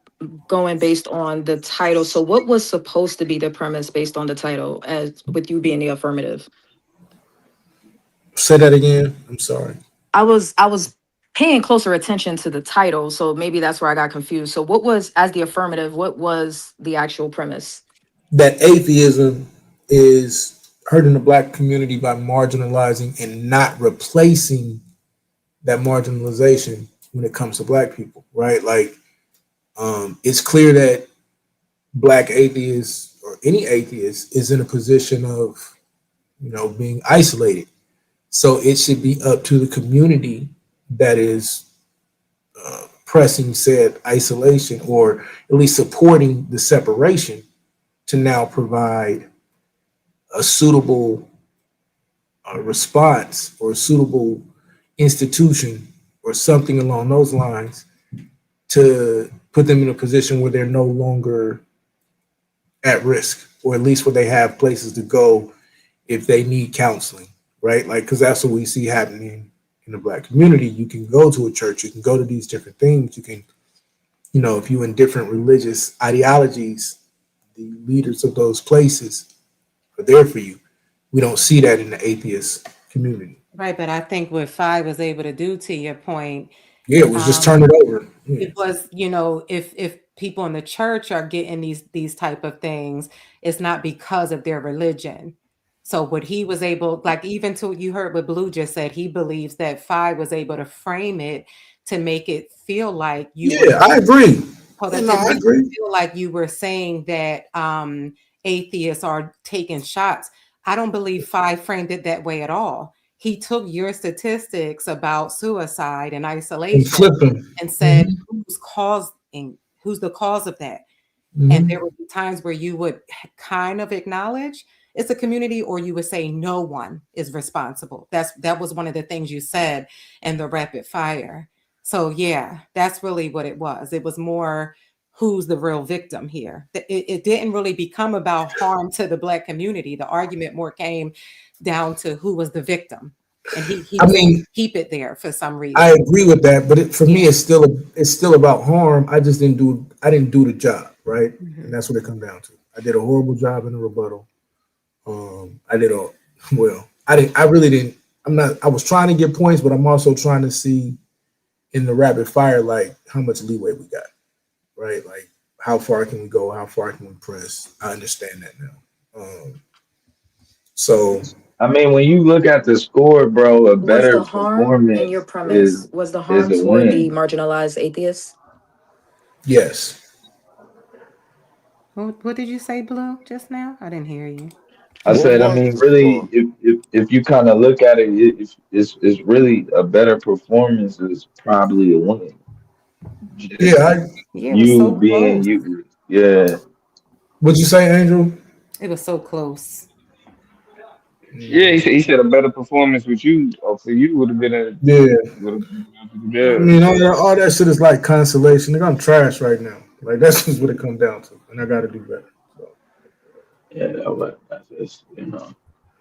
going based on the title. So what was supposed to be the premise based on the title as with you being the affirmative? say that again. I'm sorry. I was paying closer attention to the title, so maybe that's where I got confused. So what was as the affirmative, what was the actual premise? That atheism is hurting the black community by marginalizing and not replacing that marginalization when it comes to black people, right? Like, it's clear that black atheists or any atheist is in a position of, being isolated. So it should be up to the community that is pressing said isolation, or at least supporting the separation, to now provide a suitable response or a suitable institution or something along those lines to put them in a position where they're no longer at risk, or at least where they have places to go if they need counseling, right? Like, because that's what we see happening in the Black community. You can go to a church, you can go to these different things, you can, if you're in different religious ideologies, the leaders of those places are there for you. We don't see that in the atheist community. Right, but I think what Phi was able to do, to your point, yeah, it was just turn it over. It was, if people in the church are getting these type of things, it's not because of their religion. So what he was able, like, even to, you heard what Blue just said, he believes that Phi was able to frame it to make it feel like you were. I agree. I agree. Feel like you were saying that atheists are taking shots. I don't believe Phi framed it that way at all. He took your statistics about suicide and isolation and said, who's the cause of that? And there would be times where you would kind of acknowledge it's a community, or you would say no one is responsible. That was one of the things you said in the rapid fire. So yeah, that's really what it was. It was more, who's the real victim here? It didn't really become about harm to the Black community. The argument more came down to who was the victim, and he keep it there for some reason. I agree with that, but for me, it's still about harm. I just didn't do the job, right? And that's what it comes down to. I did a horrible job in the rebuttal. I really didn't. I was trying to get points, but I'm also trying to see in the rapid fire, like, how much leeway we got, right? Like, how far can we go? How far can we press? I understand that now. So, I mean, when you look at the score, bro, a better was the harm in your premise? Was the harm for the marginalized atheists? Yes. What did you say, Blue, just now? I didn't hear you. I said, I mean, really, if you kind of look at it, it's really a better performance is probably a win. You being you, yeah. What'd you say, Angel? It was so close. Yeah, he said a better performance with you, or for you, would have been a I mean, all that shit is like consolation. Nigga, I'm trash right now. Like, that's just what it comes down to, and I got to do better. So. Yeah, that's just,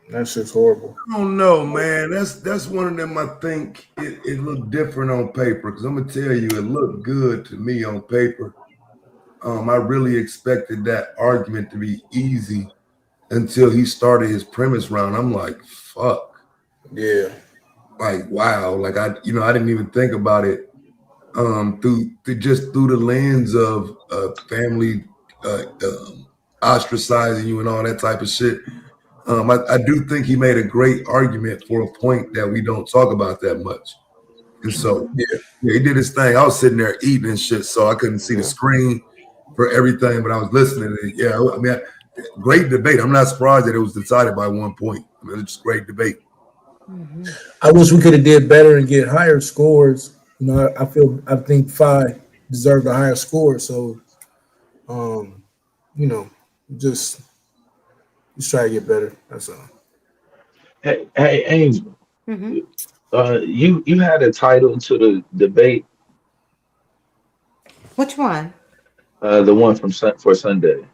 that shit's horrible. I don't know, man. That's one of them. I think it looked different on paper, because I'm gonna tell you, it looked good to me on paper. I really expected that argument to be easy until he started his premise round. I'm like, fuck. Yeah. Like, wow. Like, I didn't even think about it through the lens of family ostracizing you and all that type of shit. I do think he made a great argument for a point that we don't talk about that much. And so, yeah, he did his thing. I was sitting there eating and shit, so I couldn't see the screen for everything, but I was listening. And yeah, I mean, great debate. I'm not surprised that it was decided by 1 point. I mean, it's just great debate. I wish we could have did better and get higher scores. I think Phi deserved a higher score. So, just try to get better. That's all. Hey, Angel. You had a title to the debate. Which one? The one for Sunday.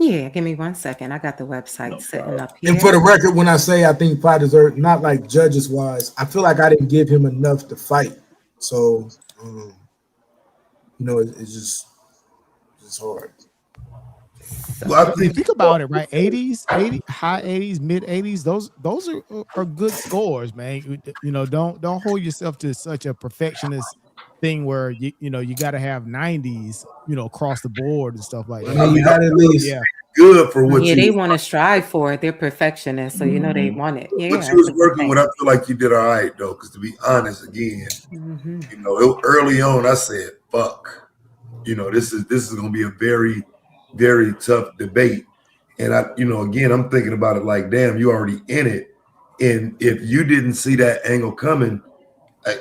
Yeah, give me 1 second. I got the website sitting up here. And for the record, when I say I think Phi deserved, not like judges wise, I feel like I didn't give him enough to fight. So, it's just hard. Well, think about it, right? 80s, high 80s, mid 80s. Those are good scores, man. Don't hold yourself to such a perfectionist thing where you got to have 90s, across the board and stuff like that. I mean, you got at least good for what they want to strive for it. They're perfectionists, so they want it. Yeah, what you was working with, I feel like you did all right though. Because to be honest, again, early on, I said, "Fuck," this is going to be a very, very tough debate. And again, I'm thinking about it like, damn, you already in it. And if you didn't see that angle coming,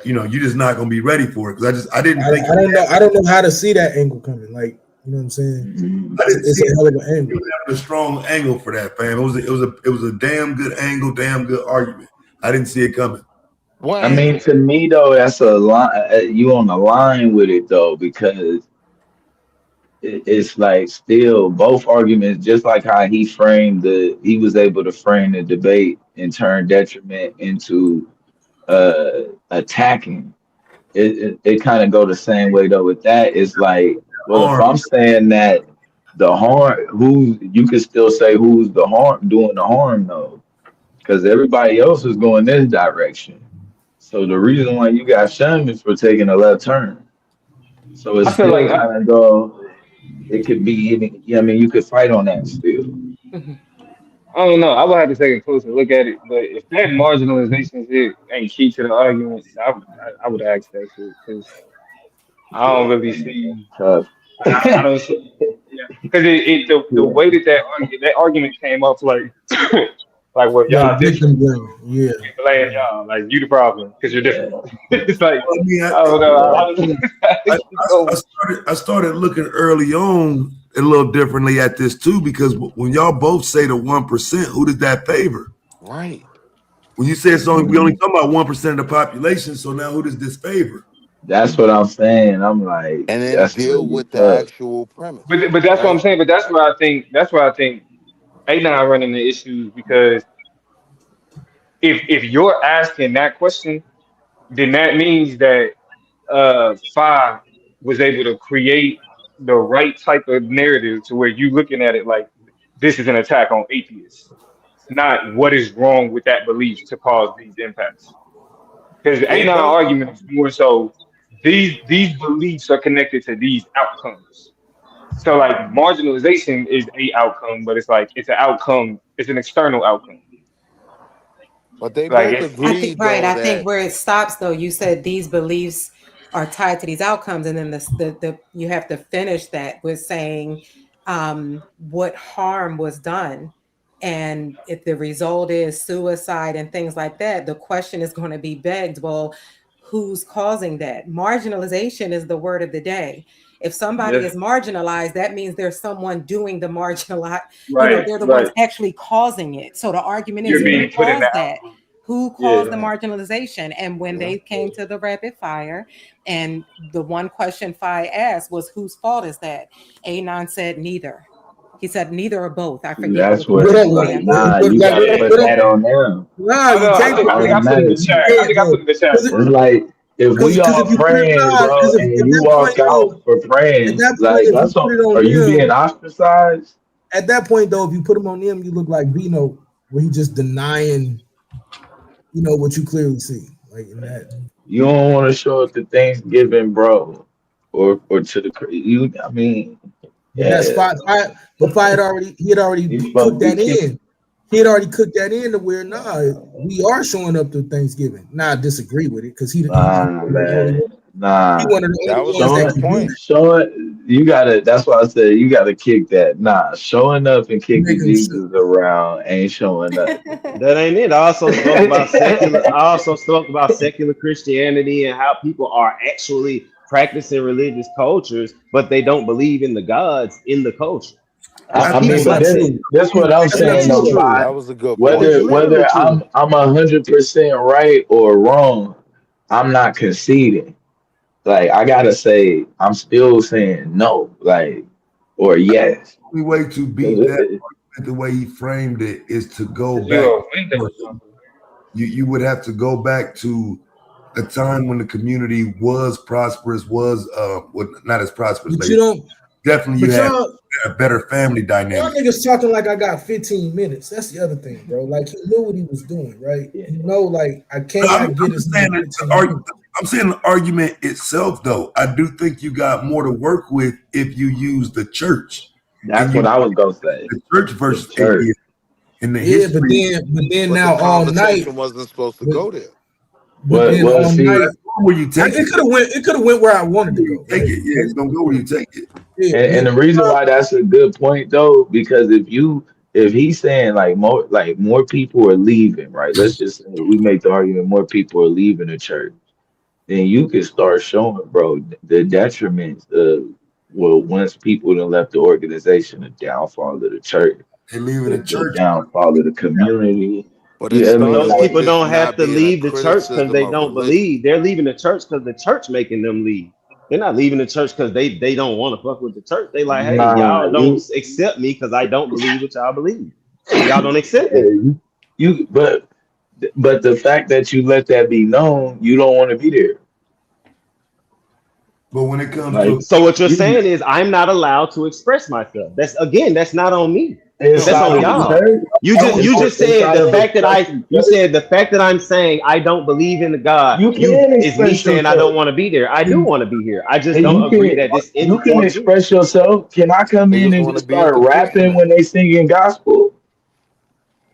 you're just not gonna be ready for it. Because I didn't think. I don't know how to see that angle coming. Like, you know what I'm saying? It's a hell of an angle. You have a strong angle for that, fam. It was a damn good angle, damn good argument. I didn't see it coming. What I mean, to me though, that's a line. You on the line with it though, because it's like still both arguments. Just like how he was able to frame the debate and turn detriment into attacking. It kind of go the same way though. With that, it's like, well, if I'm saying that the harm, you could still say who's the harm doing the harm though, because everybody else is going this direction. So the reason why you got shunned is for taking a left turn. So it's still like kind of go. It could be any. Yeah, I mean, you could fight on that still. I don't know. I would have to take a closer look at it. But if that marginalization shit ain't key to the argument, I would ask that shit because I don't really see. I don't see. Because the way that argument came up like like well y'all different. Yeah. Blame y'all like you the problem because you're different. It's like I don't know. I started looking early on a little differently at this too, because when y'all both say the 1%, who does that favor? Right. When you say we only talking about 1% of the population, so now who does this favor? That's what I'm saying. I'm like, and then deal with the actual premise. But that's what I'm saying. But that's where I think Anon running the issues, because if you're asking that question, then that means that Phi was able to create the right type of narrative to where you looking at it like this is an attack on atheists, not what is wrong with that belief to cause these impacts. Because the Anon argument is more so these beliefs are connected to these outcomes. So like marginalization is a outcome, but it's like it's an outcome, it's an external outcome. But they both agreed. I think where it stops though, you said these beliefs are tied to these outcomes, and then the you have to finish that with saying what harm was done. And if the result is suicide and things like that, the question is going to be begged, well, who's causing that? Marginalization is the word of the day. If somebody is marginalized, that means there's someone doing the marginalized. Right, they're the ones actually causing it. So the argument is who caused that? Who caused the marginalization? And when they came to the rapid fire, and the one question Phi asked was, whose fault is that? Anon said neither. He said neither or both. I forget. That's what it's like. Nah, you gotta put that on them. Nah, you can't. I think I put it in the chat. It's like if we all praying, bro, and you walk out for praying, like that's all. Are you being ostracized? At that point, though, if you put them on them, you look like Vino, where he just denying, what you clearly see, like in that. You don't want to show up to Thanksgiving, bro, or to the you. I mean. Yeah. That's fine. But Phi had already cooked that in. He had already cooked that in to where we are showing up to Thanksgiving. Now I disagree with it because he man. Nah. He wanted to show it. You gotta. That's why I said you gotta kick that. Nah, showing up and kicking Jesus around ain't showing up. That ain't it. I also spoke about secular Christianity and how people are actually practicing religious cultures, but they don't believe in the gods in the culture. I mean, but that's what I'm saying. That was a good point. Whether I'm 100% right or wrong, I'm not conceding. Like I gotta say, I'm still saying no, like or yes. The way to beat that, the way he framed it, is to go back. You would have to go back to a time when the community was prosperous, not as prosperous. But you had a better family dynamic. Y'all niggas talking like I got 15 minutes. That's the other thing, bro. Like he knew what he was doing, right? Like I cannot get his. I'm saying the argument itself, though. I do think you got more to work with if you use the church. That's what I was gonna say. The church versus atheism in the history. But then now all night wasn't supposed to go there. But see, where you take it. It could have went where I wanted to go. Take it, it's gonna go where you take it. And the reason why that's a good point, though, because if you if he's saying more people are leaving, right? Let's just say we make the argument more people are leaving the church, then you can start showing, bro, the detriments of once people done left the organization, the downfall of the church, They leaving the the church. downfall of the community. But it You know what I But mean? started those Like, with people this don't have not to being a leave the church because criticism they of don't religion. believe. They're leaving the church because the church making them leave. They're not leaving the church because they don't want to fuck with the church. They like, hey, nah, y'all don't accept me because I don't believe what y'all believe. So y'all don't accept yeah, me. but the fact that you let that be known, you don't want to be there. But when it comes Like, to So what you're you, saying is I'm not allowed to express myself. That's not on me. That's inside on of the y'all. church, You just said inside the of a fact that Christian you church, said the fact that I'm saying I don't believe in the God you you can is me express saying I don't yourself. want to be there. I do And want to be here. I just and don't agree that this you can entity is here. express yourself. Can I come They in just and want to just be at start the rapping christening. when they singing gospel?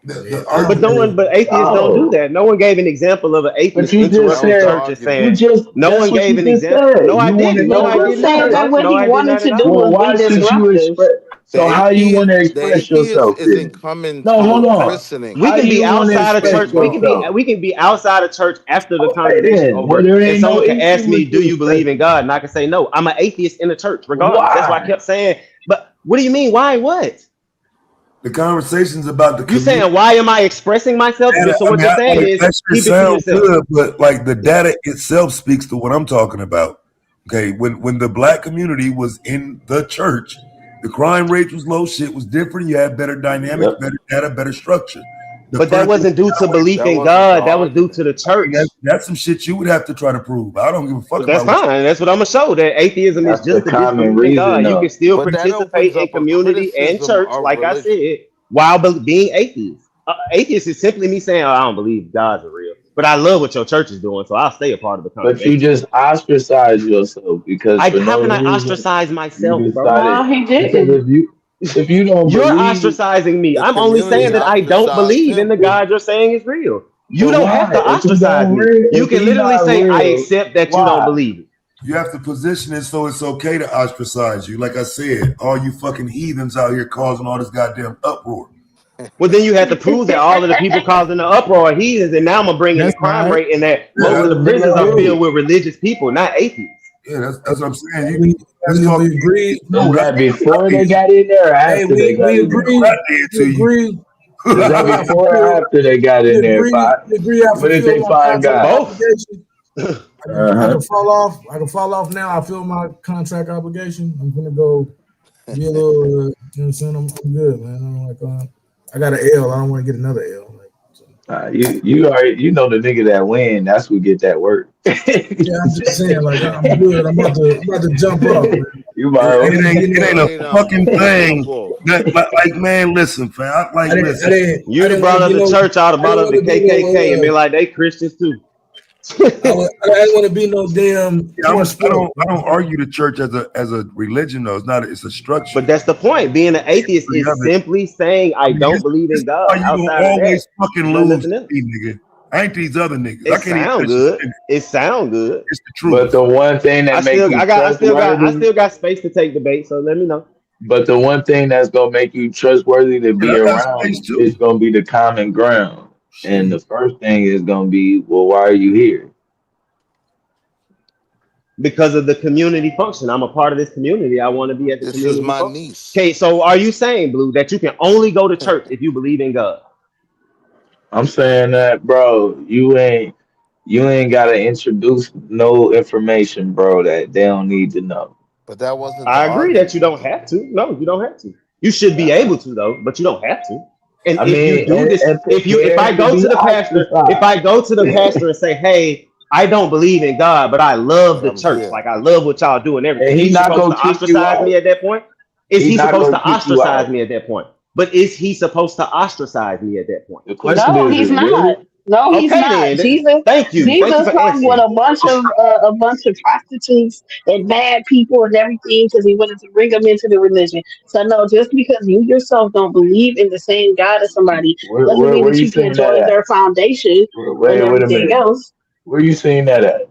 the I But don't argument, know. atheists don't do No. that. No one gave an example of an But atheist you just That interrupting was the said church and argument. saying no that's one what gave you an just example. said. No, I You want to didn't. No, He I was did express saying not, that yourself. bro. what No, he I did wanted not at to do all. Well, was be why should you disruptive. express? The So how you want to the express atheist yourself isn't then? coming No, to the hold on. christening We How can be you want to to outside of say, express church. bro, yourself? We can be outside of church after the Okay, congregation then. Well, over, there and ain't no someone can ask issue me, with "Do you you believe in expressing. God?" And I can say, "No, I'm an atheist in the church, regardless." That's why I Why? kept saying. But what do you mean? Why? What? the conversations about the You community. saying why am I expressing myself? Data, So I what mean, you're saying like is that shit keep it to sound yourself. good, but like the data itself speaks to what I'm talking about. Okay, when the black community was in the church, the crime rate was low, shit was different. You had better dynamics, Yep. better data, better structure. The But that further wasn't due to belief that in wasn't the God. That was due argument. to the I mean, church. that's some shit you would have to try to prove. I don't give a fuck But that's about what fine. That's what I'm gonna show. That atheism is That's the just the common disbelief in reason, God. You can though. still But that participate opens in up a community and criticism church, of like I religion. said, while being atheist. Atheist is simply me saying, "Oh, I don't believe God's real, but I love what your church is doing, so I'll stay a part of the But you congregation." just ostracize yourself because for How no can I reason ostracize you myself, bro? decided. No, he Because didn't. if you don't You're believe, ostracizing me. The I'm only saying community that I don't ostracized believe in him. the God you're saying is real. You but don't have why? to ostracize me. You If can he literally not say, "I real, accept that you don't why? believe it." you have to position it so it's okay to ostracize you. Like I said, all you fucking heathens out here causing all this goddamn uproar. Well, then you have to prove that all of the people causing the uproar are heathens, and now I'm gonna bring in the That's crime right. rate, and that Yeah, most Well, of the then prisons are do filled with religious people, not atheists. that's what I'm saying. You We, guys talk. we agree. is No, that's that what before I they did. got in there or Hey, after they got we in there? agree. What I did We to you. agree. Is that I before or fulfill. after they got We in there, agree. Pop? We agree. I What did fulfill they my find contract God? Both. obligation. Uh I huh. can fall off. I can fall off now. I feel my contract obligation. I'm gonna go be a little. You know what I'm saying? I'm good, man. I'm like, I got an L. I don't want to get another L. Like, so. You already know the nigga that win. That's who get that work. Yeah, I'm just saying, like, I'm good. I'm about to jump off, man. You It, might. I ain't it gonna ain't get it no. ain't a Hey, now, fucking jump thing. off. That like man, listen, fam. I Listen. didn't. I You'd have didn't want brought to up be the no. church, I'd have I brought didn't up want the to be KKK and no. be like, they Christians too. I didn't want to be no damn Yeah, poor sport. I don't argue the church as a religion though. It's a structure. But that's the point. Being an atheist The is other, simply saying I I mean, don't believe this in is why God. you gonna Outside of that, always fucking there's lose nothing to else. me, nigga. I ain't these other niggas. I It can't even sound finish a good. sentence. It sound good. It's the But truth. the one thing that make you I trustworthy, still got space to take debate. So let me know. but the one thing that's gonna make you trustworthy to Yeah, be I got space around too. is gonna be the common ground. And Shit. the first thing is gonna be, well, why are you here? Because of the community function. I'm a part of this community. I want to be at the This is community my function. niece. Okay, so are you saying, Blue, that you can only go to church if you believe in God? I'm saying that, bro, you ain't gotta introduce no information, bro, that they don't need to know. But that wasn't the I agree that you argument, don't though. have to. No, you don't have to. You should be able to though, but you don't have to. And I if you mean, do this, and if I prepare to go be to the pastor, if I ostracized. go to the pastor and say, "Hey, I don't believe in God, but I love But the I'm church. here. Like I love what y'all do and And everything," he he's not supposed gonna to kick you ostracize me out. at that point. Is He he not supposed to gonna kick you ostracize out. me at that point? But is he supposed to ostracize me at that point? The question No, is he's it really? not. No, he's Okay, not. then. Jesus, Thank you. Thank you Jesus for hung with answering. a bunch of prostitutes and bad people and everything because he wanted to bring them into the religion. So no, just because you yourself don't believe in the same God as somebody doesn't mean Where that you you can seeing that join at? their foundation and Wait a everything minute. else Where you seeing that at?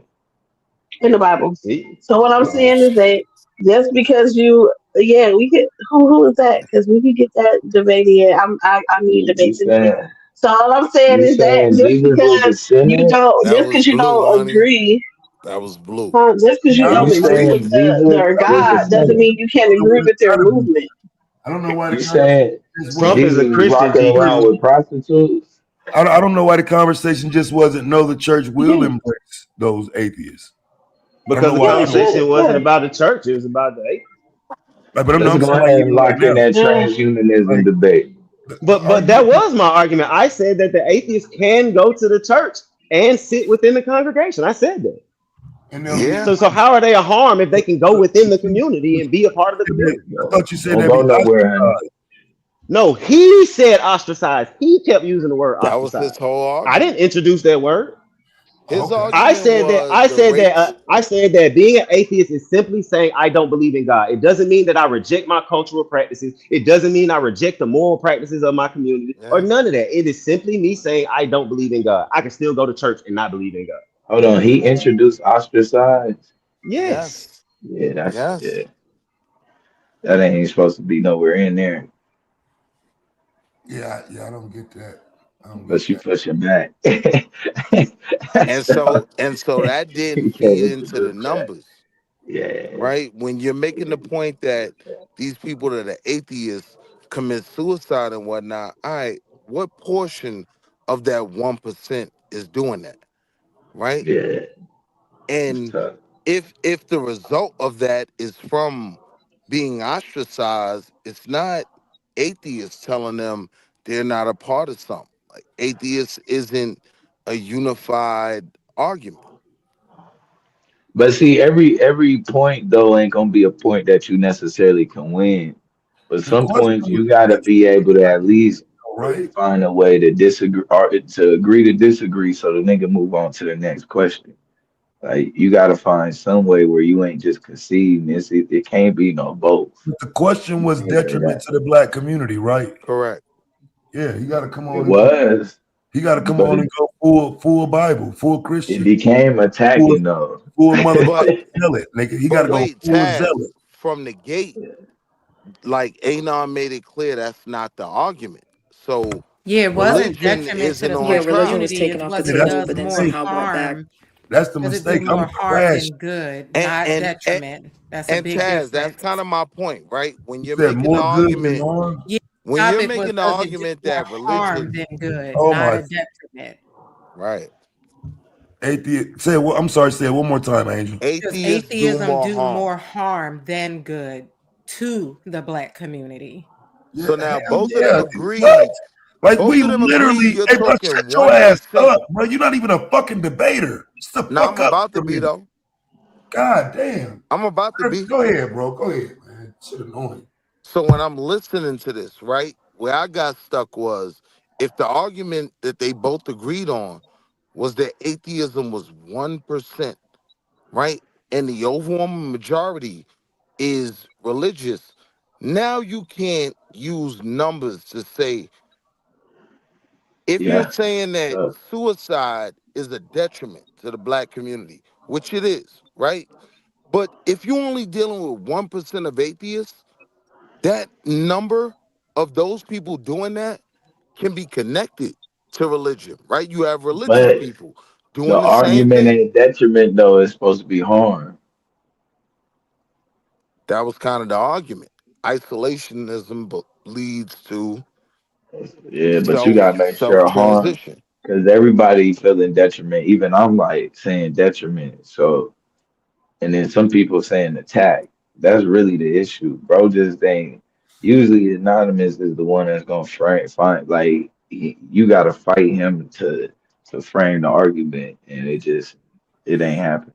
in the Bible. See? So what I'm Oh saying is shit. that just because you Yeah, we could. Who is that? Because we could get that debate in. I need You debate saying tonight. So all I'm saying you is that saying Jesus was a sinner? That just was because you blue, don't honey. agree, That was blue. just because you I You don't don't know agree what with saying Jesus their I was a God doesn't sinner? mean you can't don't know agree what it's with their gotta be. movement. I don't know why the You conversation saying just Trump wasn't. is a Jesus was Christian, walking around GQ. with prostitutes? I don't know why the conversation just wasn't. No, the church will embrace those atheists. I don't Because know the why. Yeah, conversation wasn't yeah, about the church; it was about the atheist. Let's I'm go saying ahead like and even right lock in now, that yeah. transhumanism like debate. the But that argument. was my argument. I said that the atheists can go to the church and sit within the congregation. I said that. And they'll be Yeah. So how are they a harm if they can go within the community and be a part of the community? I thought you said Don't they'd go be nowhere, honey. ostracized. No, he said ostracized. He kept using the word That was his ostracized. whole I didn't argument. introduce that word. Oh, His okay. argument was the rates. I said that being an atheist is simply saying I don't believe in God. It doesn't mean that I reject my cultural practices. It doesn't mean I reject the moral practices of my community or Yeah. none of that. It is simply me saying I don't believe in God. I can still go to church and not believe in God. Hold on, he introduced ostracized. Yes. Yes. Yeah, Yes. that ain't supposed to be nowhere in there. Yeah, I don't get that. I don't get But you that. pushing back. And So so that then you can't feed into the introduce that. numbers, Yeah. right? When you're making the point that these people that are atheists commit suicide and whatnot, all right, what portion of that 1% is doing that, right? Yeah. It's And tough. if the result of that is from being ostracized, it's not atheists telling them they're not a part of something. Like atheist isn't a unified argument. But see, every point though ain't gonna be a point that you necessarily can win. But The some question points was you gotta be able to at least right. find a way to disagree or to agree to disagree so the nigga move on to the next question. Like you gotta find some way where you ain't just conceding. It can't be no both. But the question You was can't say detriment that. to the black community, right? Correct. Yeah, he got to come It on and go. was, He got to come but on and go full Bible, full it Christian, became full attacking though. full But motherfucking zealot, nigga. He got but to go wait, full Taz, zealot. from the gate, like Anon made it clear that's not the argument. So Yeah, it was a religion detriment to isn't the on Yeah, black religion trial. was community. taken It's off the what Yeah, it that's table, does but the then more mistake. somehow went back. harm. That's the Does it do mistake. I'm more harm trash. than good? And Not and and, detriment. That's a and big Taz, that's difference. kind of my point, right? When He you're said making the more good than argument, harm. Yeah, when you're topic was making the does it do argument more that harm religion, than good, Oh not my a detriment. right? atheist. Say what? I'm sorry. Say it one more time, Angel. Does Atheists do atheism more do harm. more harm than good to the black community? Yeah, So now hell both of them yeah. What? agreed. Like Both we of them agreed literally, you're hey bro, shut talking your ass 1%. up, bro. You're not even a fucking debater. Shut the Now fuck I'm up about for to a be minute. though. God damn. I'm about to be. Go ahead, bro. Go ahead, man. Shit annoying. So when I'm listening to this, right, where I got stuck was if the argument that they both agreed on was that atheism was 1%, right? And the overwhelming majority is religious. Now you can't use numbers to say, if you're Yeah. saying that So, suicide is a detriment to the black community, which it is, right? But if you're only dealing with 1% of atheists, that number of those people doing that can be connected to religion, right? You have religious but people the doing the same argument thing. ain't detriment though. It's supposed to be harm. That was kind of the argument. Isolationism leads to Yeah, but you self gotta make self sure harm transition. because everybody feeling detriment. Even I'm like saying detriment. So and then some people saying attack. That's really the issue, bro. Just ain't. Usually, anonymous is the one that's gonna find like you gotta fight him to frame the argument, and it ain't happening.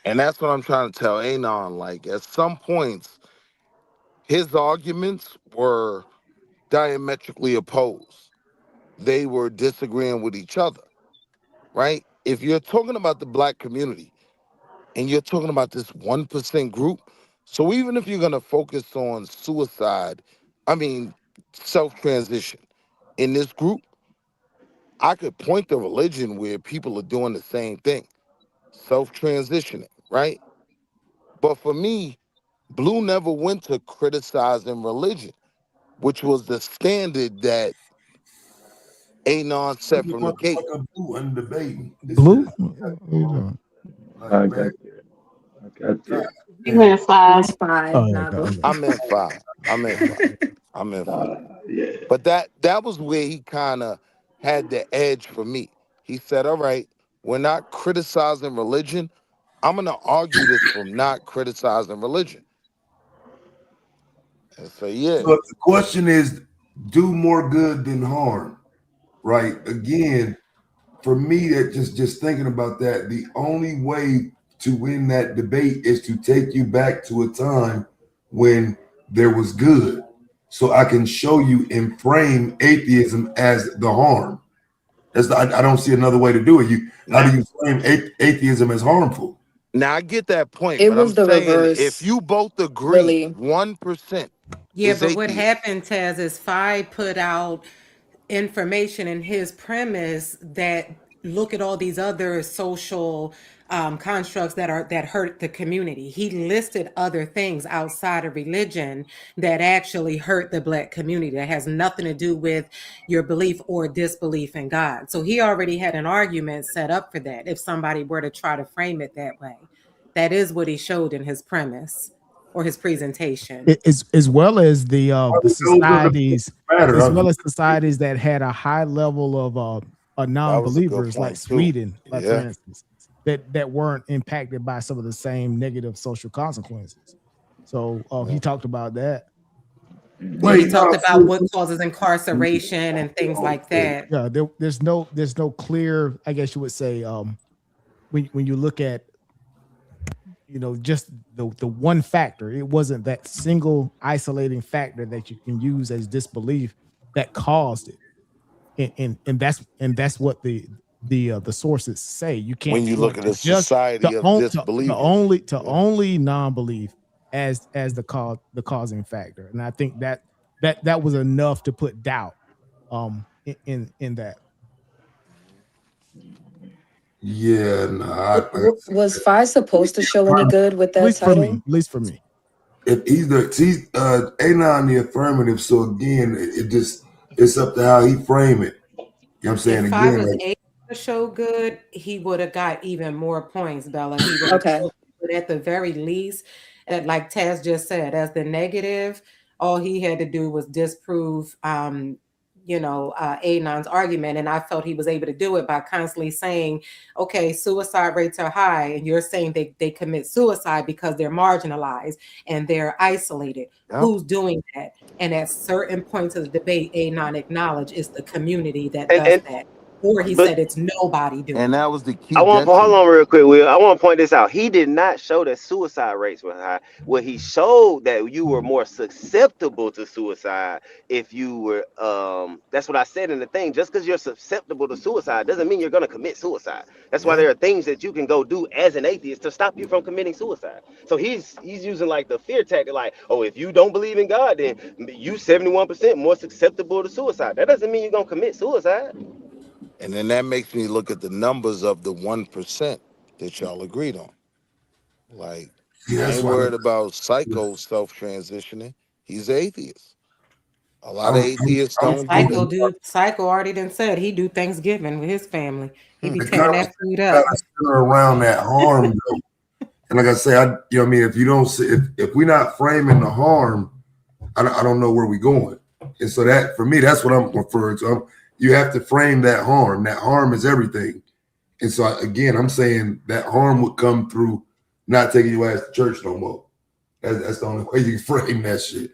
And that's what I'm trying to tell Anon. Like at some points, his arguments were diametrically opposed. They were disagreeing with each other, right? If you're talking about the black community and you're talking about this 1% group, so even if you're going to focus on suicide, I mean, self transition in this group, I could point to religion where people are doing the same thing, self transitioning, right? But for me, Blue never went to criticizing religion, which was the standard that Anon set from the gate. Blue and debating. Blue? What are you doing? I got you. I got you. You meant It five. was 5, Oh, yeah, not Blue. okay. I'm in 5. I'm in 5. I'm in 5. Yeah. But that was where he kind of had the edge for me. He said, all right, we're not criticizing religion. I'm going to argue this from not criticizing religion. And so, yeah. But the question is, do more good than harm, right? Again, for me, that just thinking about that, the only way to win that debate is to take you back to a time when there was good. So I can show you and frame atheism as the harm. I don't see another way to do it. How do you frame atheism as harmful? Now, I get that point, It but I'm was the saying if reverse, you both agree really. 1% Yeah, is but what atheist. happened, Taz, is Phi put out information in his premise that look at all these other social constructs that hurt the community. He listed other things outside of religion that actually hurt the Black community that has nothing to do with your belief or disbelief in God. So he already had an argument set up for that if somebody were to try to frame it that way. That is what he showed in his premise or his presentation. As well as the societies, as well as Matter. societies that had a high level of That was a good non-believers, like point, too. Sweden, like for Yeah. instance, that weren't impacted by some of the same negative social consequences. So he talked about that. Yeah, he talked about what causes incarceration and things like that. Yeah, there's no clear, I guess you would say, when you look at, just the one factor, it wasn't that single isolating factor that you can use as disbelief that caused it, and that's what the sources say. You can't When you look point at to a just society of disbelievers. only non-belief as the causing factor, and I think that was enough to put doubt in that. Yeah, Was Phi supposed to show any good with that title? At least for me. If he's Anon the affirmative, so again, it's up to how he frame it. You know what I'm saying? If Phi Again, was like, able to show good, he would have got even more points, Bella. He would have Okay. but at the very least, like Taz just said, as the negative, all he had to do was disprove Anon's argument. And I felt he was able to do it by constantly saying, okay, suicide rates are high, and you're saying they commit suicide because they're marginalized and they're isolated. Yep. Who's doing that? And at certain points of the debate, Anon acknowledged it's the community that does that. Or he said it's nobody doing it. And that was the key. I want hold on real quick, Will. I want to point this out. He did not show that suicide rates were high. What he showed that you were more susceptible to suicide if you were. That's what I said in the thing. Just because you're susceptible to suicide doesn't mean you're going to commit suicide. That's why there are things that you can go do as an atheist to stop you from committing suicide. So he's using like the fear tactic, like, oh, if you don't believe in God, then you 71% more susceptible to suicide. That doesn't mean you're going to commit suicide. And then that makes me look at the numbers of the 1% that y'all agreed on. Like, I ain't worried about Psycho self-transitioning. He's an athist. A lot of atheists don't do that. Psycho already done said he do Thanksgiving with his family. He be the tearing that food conversation up. center around that harm, though. And like I say, you know what I mean? If you don't see, if we're not framing the harm, I don't know where we're going. And so that, for me, that's what I'm referring to. You have to frame that harm. That harm is everything. And so, again, I'm saying that harm would come through not taking your ass to church no more. That's the only way you can frame that shit.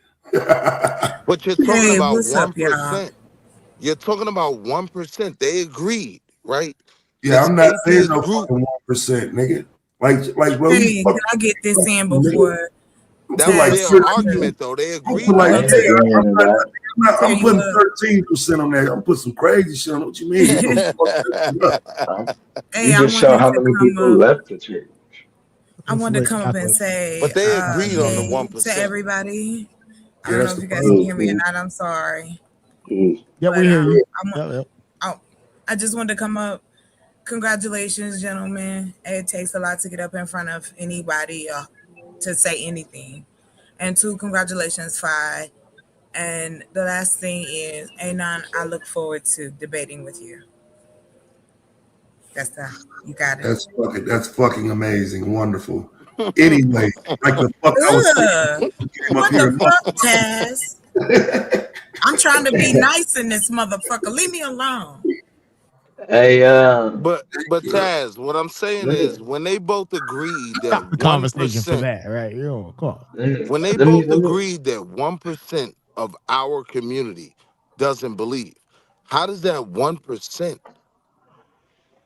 But you're talking about 1%. You're talking about 1%. They agreed, right? Yeah, I'm not saying no fucking 1%, nigga. Like, bro. Hey, can I get this in before? That was their argument, though. They agreed. I'm putting 13% on that. I'm putting some crazy shit on. What you mean? You just show how many people left the church. I wanted to come up and say, but they agreed on the 1% to everybody. I don't know if you guys can hear me or not. I'm sorry. Yeah, we hear you. I just wanted to come up. Congratulations, gentlemen. It takes a lot to get up in front of anybody to say anything. And 2, congratulations, Phi. And the last thing is, Anon, I look forward to debating with you. You got it. That's fucking amazing. Wonderful. Anyway, like the fuck I was saying, what the fuck, Taz? I'm trying to be nice in this motherfucker. Leave me alone. Hey, But Taz, what I'm saying is when they both agreed that Stop the conversation for that, right? Yo, come on. When they both agreed that 1% of our community doesn't believe, how does that 1%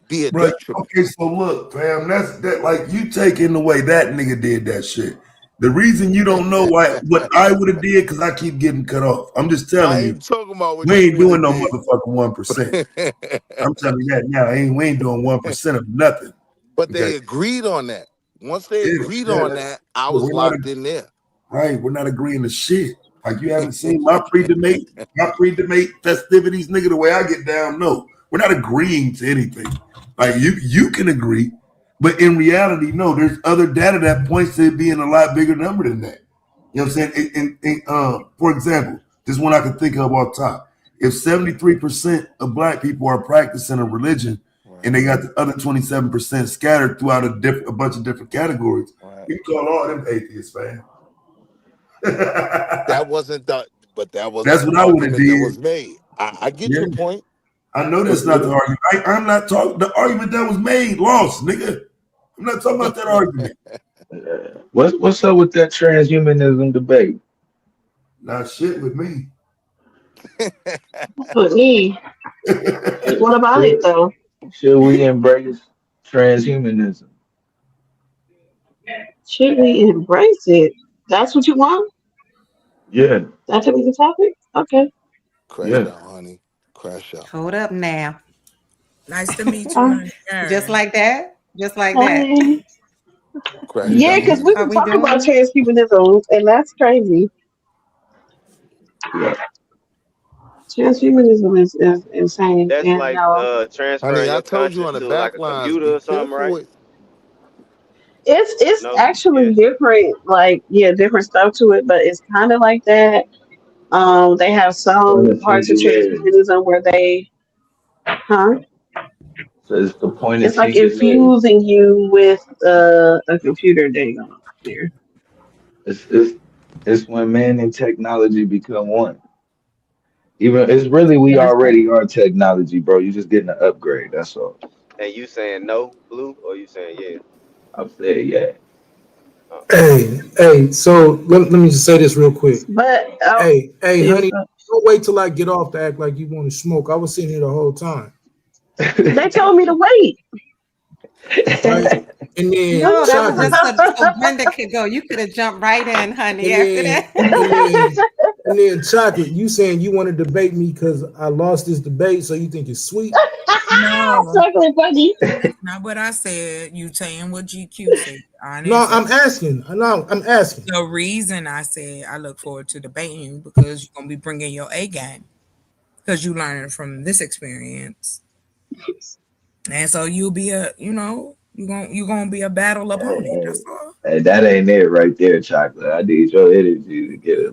be a Right. detriment? Okay, so look, fam, that's that like you taking the way that nigga did that shit. The reason you don't know what I would have did because I keep getting cut off. I'm just telling I you, ain't talking about what we you ain't would doing have no did. motherfucking 1%. I'm telling you that now. We ain't doing 1% of nothing. But Okay. they agreed on that. Once they agreed on that, I But was locked in there. Right, we're not agreeing to shit. Like you haven't seen my pre-debate festivities, nigga. The way I get down, no, we're not agreeing to anything. Like you can agree, but in reality, no. There's other data that points to it being a lot bigger number than that. You know what I'm saying? For example, just one I can think of off top. If 73% of black people are practicing a religion, and they got the other 27% scattered throughout a bunch of different categories, you can call all them atheists, man. That wasn't the, but that wasn't That's the what I would have argument that did. was made. I get your point. I know that's not the argument. I'm not talking the argument that was made, lost, nigga. I'm not talking about that argument. What's up with that transhumanism debate? Not shit with me. With me. What about it though? Should we embrace transhumanism? Should we embrace it? That's what you want? Yeah. That could be the topic? Okay. Crash out, honey. Crash out. Hold up now. Nice to meet you. Just like that? Just like that? Hey. Crash Yeah, out, because honey. we've been talking about transhumanism, and that's crazy. Yeah. Transhumanism is insane. That's And like transferring Honey, I your told you on conscience the to back like a lines, computer be or something, careful right? with. it's No, actually different, like different stuff to it, but it's kind of like that. They have some Pointed parts of singularity. transhumanism where they, huh? So it's the point of It's like singularity. infusing you with a computer data there. It's when man and technology become one. Even it's really we That's crazy. already are technology, bro. You just getting an upgrade. That's all. and you saying no, blue, or you saying yeah? I'm saying, yeah. Hey, so let me just say this real quick. But Hey, yeah, honey, don't wait till I get off to act like you want to smoke. I was sitting here the whole time. they told me to wait. Right? And then No, that was chocolate. just so Brenda could go. You could have jumped right in, honey, after that. And then chocolate, you saying you want to debate me because I lost this debate, so you think it's sweet? No, Chocolate buddy. that's not what I said. You saying what GQ said. No, I'm asking. No, I'm asking. The reason I said I look forward to debating you because you're gonna be bringing your A game because you learning from this experience, and so you'll be you're gonna be a battle opponent. That's all. Hey, that ain't it right there, chocolate. I need your energy to get it.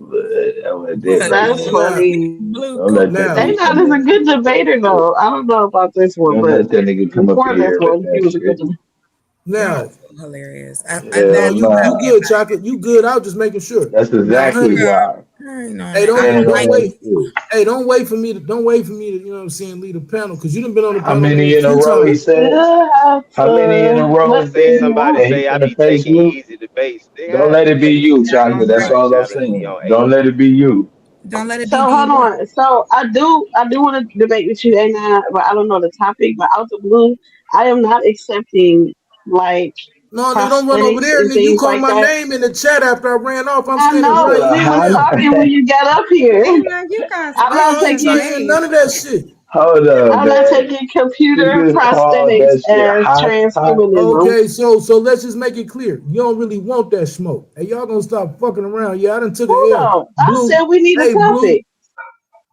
That's funny. Don't let that nigga Anon come is a in. good debater, though. I don't know about this one, Don't but let that nigga come up in before this here with one, he that was a good shit. debater. Now, hilarious. No, you good, chocolate. You good. I was just making sure. That's exactly why. Hey, don't wait for me to you know what I'm saying, lead the panel, because you done been on the How panel many a in a few row he times. said? How many in a row is there? Somebody And he say I finna be face taking you? easy debates. Don't let it be you, chocolate. That's Everybody all I'm gotta be saying. on Don't let it be you. Don't let it So be hold D1. on. So I do want to debate with you, Anon, but I don't know the topic. But out the blue, I am not accepting like No, nigga, don't run over prosthetics there, and nigga. You things called like my that. name in the chat after I ran off. I'm I standing know right we here was now. talking when you got up here. Anon, you got I'm not I ain't taking saying none of that shit. Hold up, I'm not man. taking You computer just called prosthetics that shit as hot pot. transhumanism. Okay, so let's just make it clear. You don't really want that smoke. Hey, y'all gonna stop fucking around. Yeah, I done took an Hold L. on. I Blue. said we need a Hey, Blue. topic.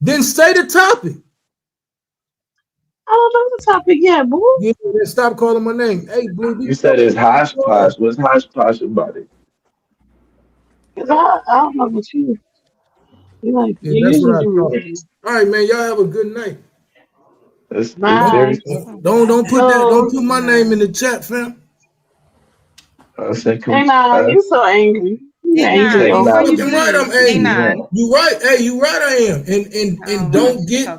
Then say the topic. I don't know the topic yet, boo. Yeah, then stop calling my name. Hey, Blue. You said it's hodgepodge. What's hodgepodge about it? Cause I don't know what you like. Yeah, You that's what usually I do thought. religion. All right, man. Y'all have a good night. It's Bye. very Don't put that. Don't So, put my name in the chat, fam. hey, nah, you so angry. You angry Anon, You old before you person. fucking right. I'm leave, angry. Anon. You right. Hey, you right. I am. Oh, And I'm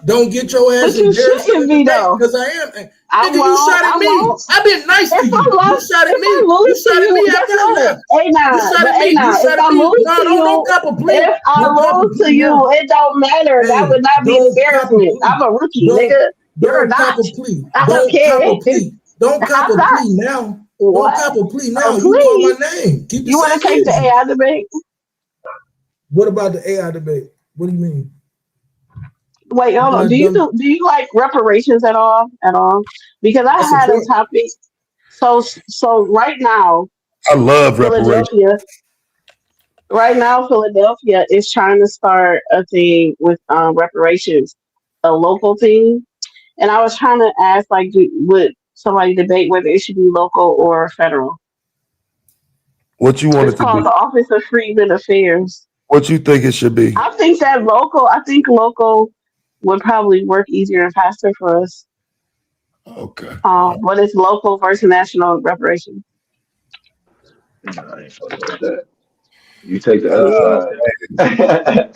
don't get your ass But you embarrassed in the shouldn't be debate though. because I am. I Nigga, you won't. shot at I me. won't. I've been nice to you. You shot at If I me. You lose to shot at you, me guess after I what? left. Hey You nah, shot but at hey me. You nah, if shot at I me. lose No, to don't you, cop a plea. if I Don't cop a lose to plea you, now. it don't matter. That Hey, would not be don't cop a embarrassment. plea. I'm a rookie, Don't nigga. You're don't cop not. a plea. I don't Don't cop a care. plea. Don't cop I'm a not. plea now. Don't What? cop a plea now. Oh You call my please. name. Keep the You want same to take the energy. AI debate? What about the AI debate? What do you mean? Wait, hold on. Do you like reparations at all? At all? Because I I had a support. topic. So right now, I love reparations. Philadelphia is trying to start a thing with reparations, a local thing. And I was trying to ask, like, would somebody debate whether it should be local or federal? What you want It's it to called be? the Office of Freedmen Affairs. What you think it should be? I think local would probably work easier and faster for us. Okay. But it's local versus national reparations. I ain't fucking with that. You take the Yeah. upside.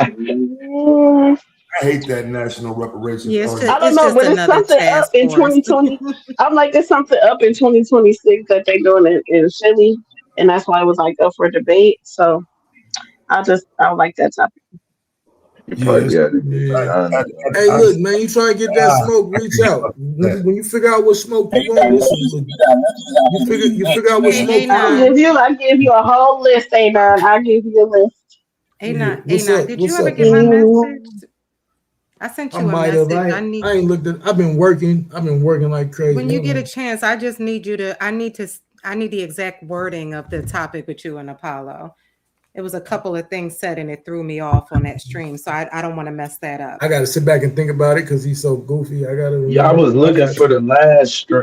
I hate that national reparations Yeah, I argument. don't it's know, just but it's another something up task in force. 2020. I'm like, there's something up in 2026 that they're doing in Philly, and that's why it was like up for debate. So I like that topic. You probably Yes. got to get Yeah. behind Hey, I look, man, you try to get that smoke, I reach can't out. fuck with that. When you figure out what smoke you want, listen, look, you figure out what Hey, smoke you want. Anon. I give you a whole list, Anon. I'll give you a list. Yeah. Anon, What's Anon, up? did you What's ever up, get my man? Mhm. message? I sent I you a might have. message. I I need, ain't looked at. I've been working. Like crazy. when you Hold get a on. chance, I need the exact wording of the topic with you and Apollo. It was a couple of things said and it threw me off on that stream. So I don't want to mess that up. I got to sit back and think about it because he's so goofy. I got to Yeah, I remember. was I looking got for you.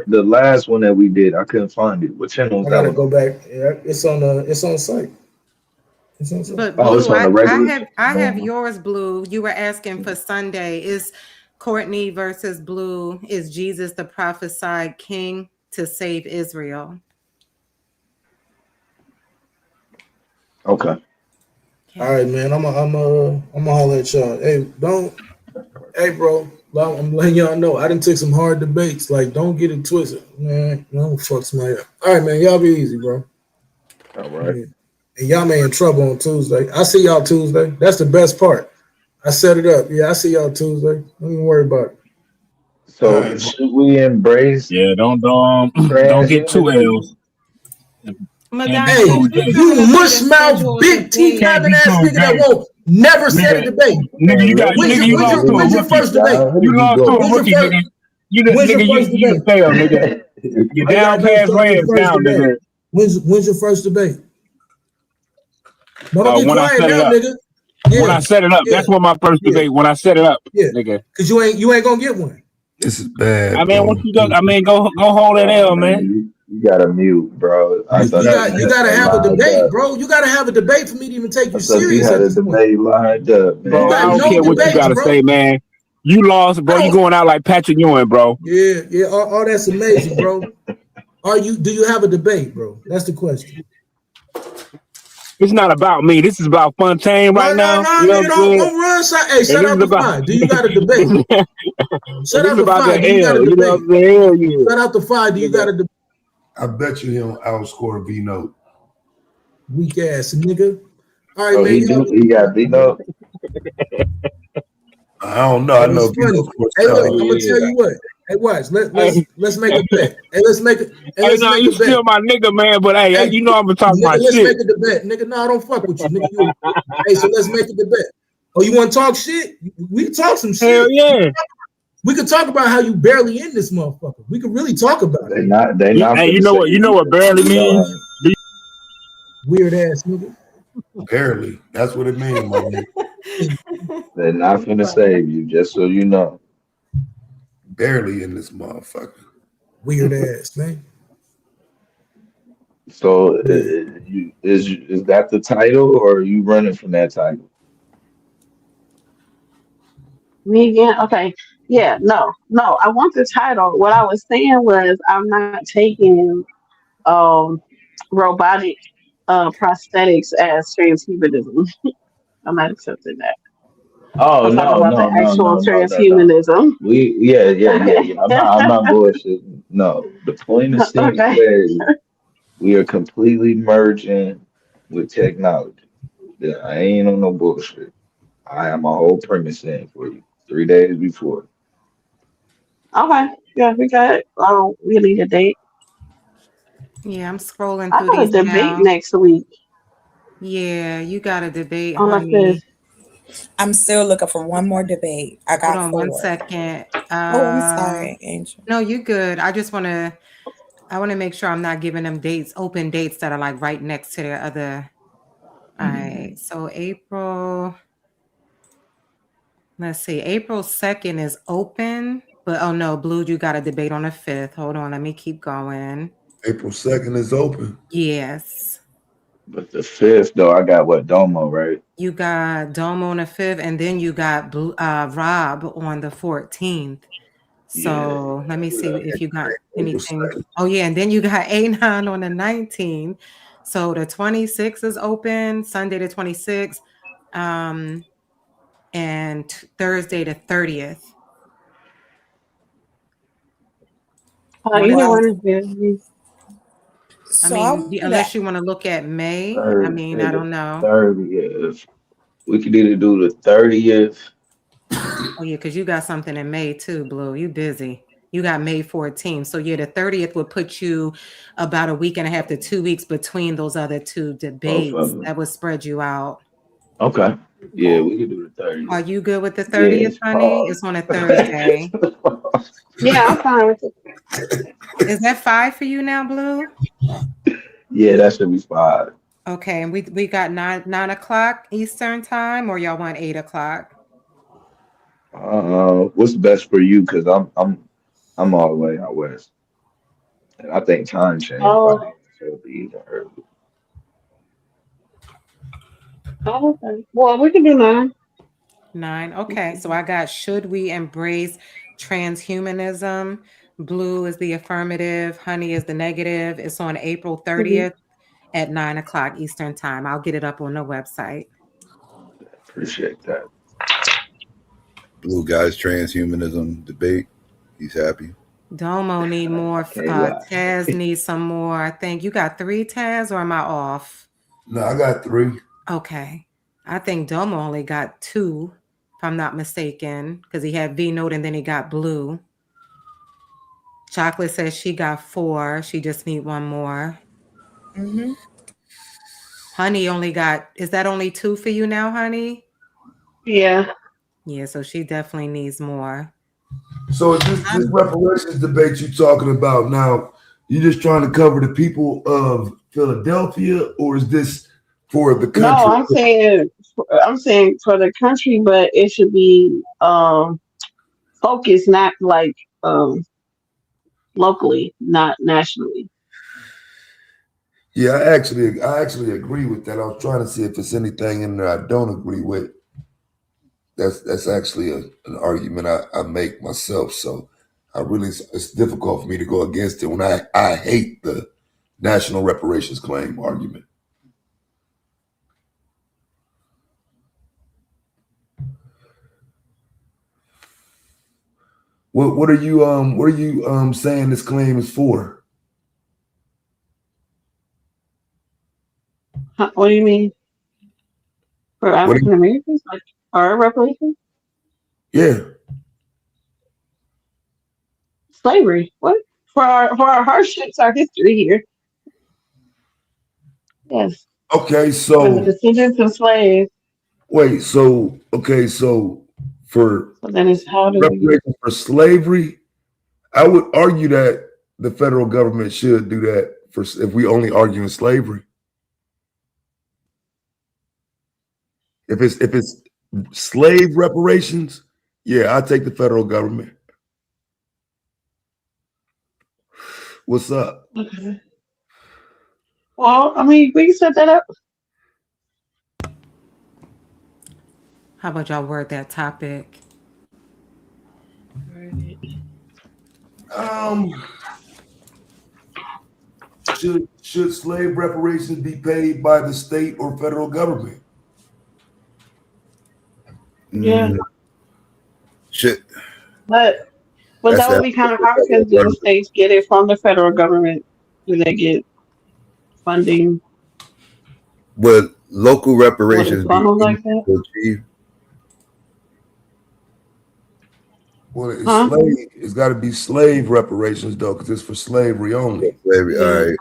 the last one that we did. I couldn't find it. What channel was I that got to one go on? back. Yeah, it's on site. It's on site. But Oh, it's Blue, on the regular. I have yours, Blue. You were asking for Sunday. Is Courtney versus Blue? Is Jesus the prophesied king to save Israel? Okay. All right, man. I'm gonna holler at y'all. Hey, bro. I'm letting y'all know. I done took some hard debates. Like, don't get it twisted, man. Don't fuck somebody up. All right, man. Y'all be easy, bro. All right. Yeah. And y'all may in trouble on Tuesday. I see y'all Tuesday. That's the best part. I set it up. Yeah, I see y'all Tuesday. Don't even worry about it. All So right. should we embrace Don't get two transhumanists? L's. Can't be Hey, Madonna, is two you J's. you telling me to mush mouth, schedule a big teeth debate? Can't having be ass two nigga that J's. won't never set a Nigga, debate. nigga, you got Let's nigga, you let's lost to a When's your rookie. first debate? Let You it be lost to a When's your rookie, first? nigga. When's your Nigga, first you debate? failed, nigga. You How y'all down know past start your Rams first now, debate? nigga. When's your first debate? No, don't get When I quiet set it now, up. nigga. When Yeah, I set it up, yeah, that's when my first yeah, debate. When I set it up, yeah. nigga. Cause you ain't gonna get one. This is bad, I mean, once bro. you go, I mean, go hold that Oh L, man. man, you gotta mute, bro. I You thought you got you had gotta that have a lined debate, up. bro. You gotta have a debate for me to even take I you thought you serious had at a this point. debate lined up, You Bro, man. I got don't no care what you debates, gotta bro. say, man. You lost, I bro. You don't. going out like Patrick Ewing, bro. Yeah. All that's amazing, bro. Do you have a debate, bro? That's the question. It's not about me. This is about Fontaine No, right now. You know what nigga, I'm don't saying? run. Hey, And shut this out is the about five. Do you got a debate? and Shut this out is the about five. that Do you got a L. You know what debate? I'm saying? Hell yeah. Shut out the five. Do you got a debate? I bet you he'll outscore V Note. Weak ass nigga. All right, Oh, man. he got beat up. I don't know. I That know was V funny. Note scores Hey, look, I'm gonna touchdowns. tell you what. Hey, watch. Hey, Let's make a bet. Hey, let's make it. Hey, hey, let's no, make you a bet. still my nigga, man. But hey, Hey, you know I'm gonna talk my nigga, let's shit. make a debate. Nigga, no, I don't fuck with you. Nigga, hey, so let's make a debate. Oh, you want to talk shit? We can talk some Hell shit. yeah. We could talk about how you barely in this motherfucker. We could really talk about it. They not Hey, finna say you know what barely you means? know Weird ass nigga. Barely. That's what it means, my nigga. they're not finna save you, just so you know. Barely in this motherfucker. Weird ass, man. So Yeah. is that the title, or are you running from that title? Me again? Okay. Yeah, no. I want the title. What I was saying was I'm not taking um robotic prosthetics as transhumanism. I'm not accepting that. Oh I'm talking no, about the no, no, actual no, no, no, no. transhumanism. Yeah. I'm not bullshitting. No, the point of Okay. singularity, we are completely merging with technology. Yeah, I ain't on no bullshit. I have my whole premise in for you 3 days before. Okay. Yeah, we got it. We need a date. Yeah, I'm scrolling I through got a these debate now. next week Yeah, you got a debate, on the honey. 5th. I'm still looking for one more debate. I Hold got on one 4. second. Oh, I'm sorry, Angel. No, you good. I want to make sure I'm not giving them dates, open dates that are like right next to their other. All right. So April, let's see. April 2nd is open, but oh no, Blue, you got a debate on the 5th. Hold on, let me keep going. April 2nd is open. Yes. But the 5th, though, I got what, Domo, right? You got Dome on the 5th, and then you got Rob on the 14th. Yeah. So let me see if you got April anything. 2nd. Oh, yeah. And then you got Anon on the 19th. So the 26th is open, Sunday the 26th, and Thursday the 30th. Either Well, one is good. I so I mean, wanted to. unless you want to look at May. I mean, Thursday I the don't know. 30th. We could either do the 30th. Oh, yeah, because you got something in May too, Blue. You busy. You got May 14th. So, yeah, the 30th would put you about a week and a half to 2 weeks between those other two Both of debates. them. That would spread you out. Okay. Yeah, we could do the Are 30th. you good with the 30th, Yes, honey? pause. It's on a Thursday. Yeah, I'm fine with it. Is that 5 for you now, Blue? Yeah, that should be fine. Okay, and we got 9 o'clock Eastern time, or y'all want 8 o'clock? What's best for you? Because I'm all the way out west, and I think time changed by Oh, then, so it'll be even earlier. okay. Well, we can do 9. 9. Okay, so I got should we embrace transhumanism? Blue is the affirmative, honey is the negative. It's on April Mhm. 30th at 9 o'clock Eastern time. I'll get it up on the website. Appreciate that. Blue guys transhumanism debate. He's happy. Domo need more. I can't lie. Taz needs some more. I think you got 3 Taz, or am I off? No, I got 3. Okay. I think Domo only got 2, if I'm not mistaken, because he had V Note and then he got Blue. Chocolate says she got 4. She just need one more. Mm-hmm. Honey only got, is that only 2 for you now, honey? Yeah. Yeah, so she definitely needs more. So is this reparations debate you talking about now, you just trying to cover the people of Philadelphia, or is this for the No, country? I'm saying for the country, but it should be focused not like locally, not nationally. Yeah, I actually agree with that. I was trying to see if there's anything in there I don't agree with. That's actually an argument I make myself. So it's difficult for me to go against it when I hate the national reparations claim argument. What are you saying this claim is for? What do you mean for What? African Americans? Like our reparations? Yeah. Slavery. What? For our hardships, our history here. Yes. Okay. We're the So descendants of slaves. wait. So okay. So for So then it's how do we reparations for slavery, I would argue that the federal government should do that for if we only argue in slavery. If it's slave reparations, yeah, I take the federal government. What's up? okay. Well, I mean, we can set that up. How about y'all word that topic? Should slave reparations be paid by the state or federal government? Yeah. Shit. But that would be kind of hard because do the states get it from the federal government? Do they get funding? Would local reparations be funneled like that? to achieve? Well, it's got to be slave reparations though, because it's for slavery only. Slavery, Yeah. all right.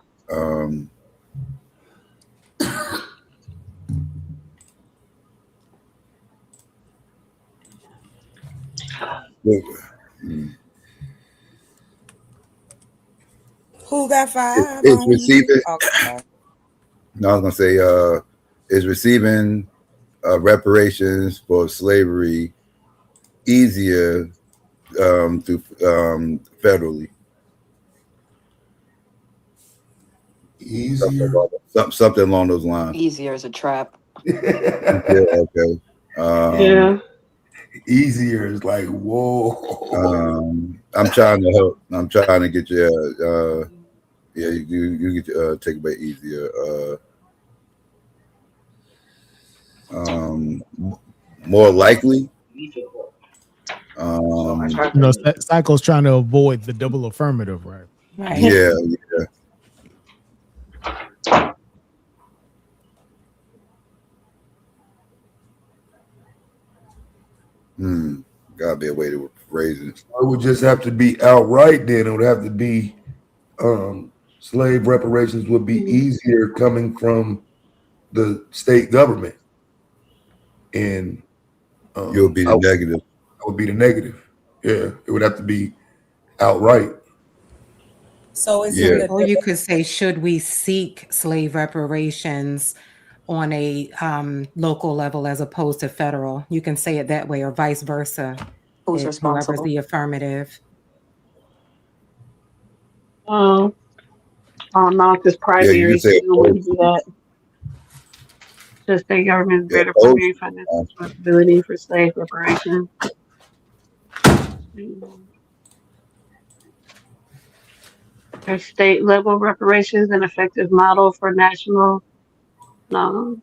Who got 5? It's receiving. Okay. No, I was gonna say, is receiving reparations for slavery easier through federally? Easier. Something along those lines. Easier as a trap. Yeah, okay. Yeah. Easier is like, whoa. I'm trying to help. I'm trying to get you. Yeah, you get take away easier. More likely. Psycho's trying to avoid the double affirmative, right? Right. Yeah. Gotta be a way to phrase it. It would just have to be outright. Then it would have to be slave reparations would be easier coming from the state government, and you'll be the negative. That would be the negative. Yeah, it would have to be outright. So is or you could say, should we seek slave reparations on a local level as opposed to federal? You can say it that way, or vice versa. Who's responsible? Whoever's the affirmative. Oh no, because primary still wouldn't do that. The state government better primary financial responsibility for slave reparations. Are state level reparations an effective model for national? No.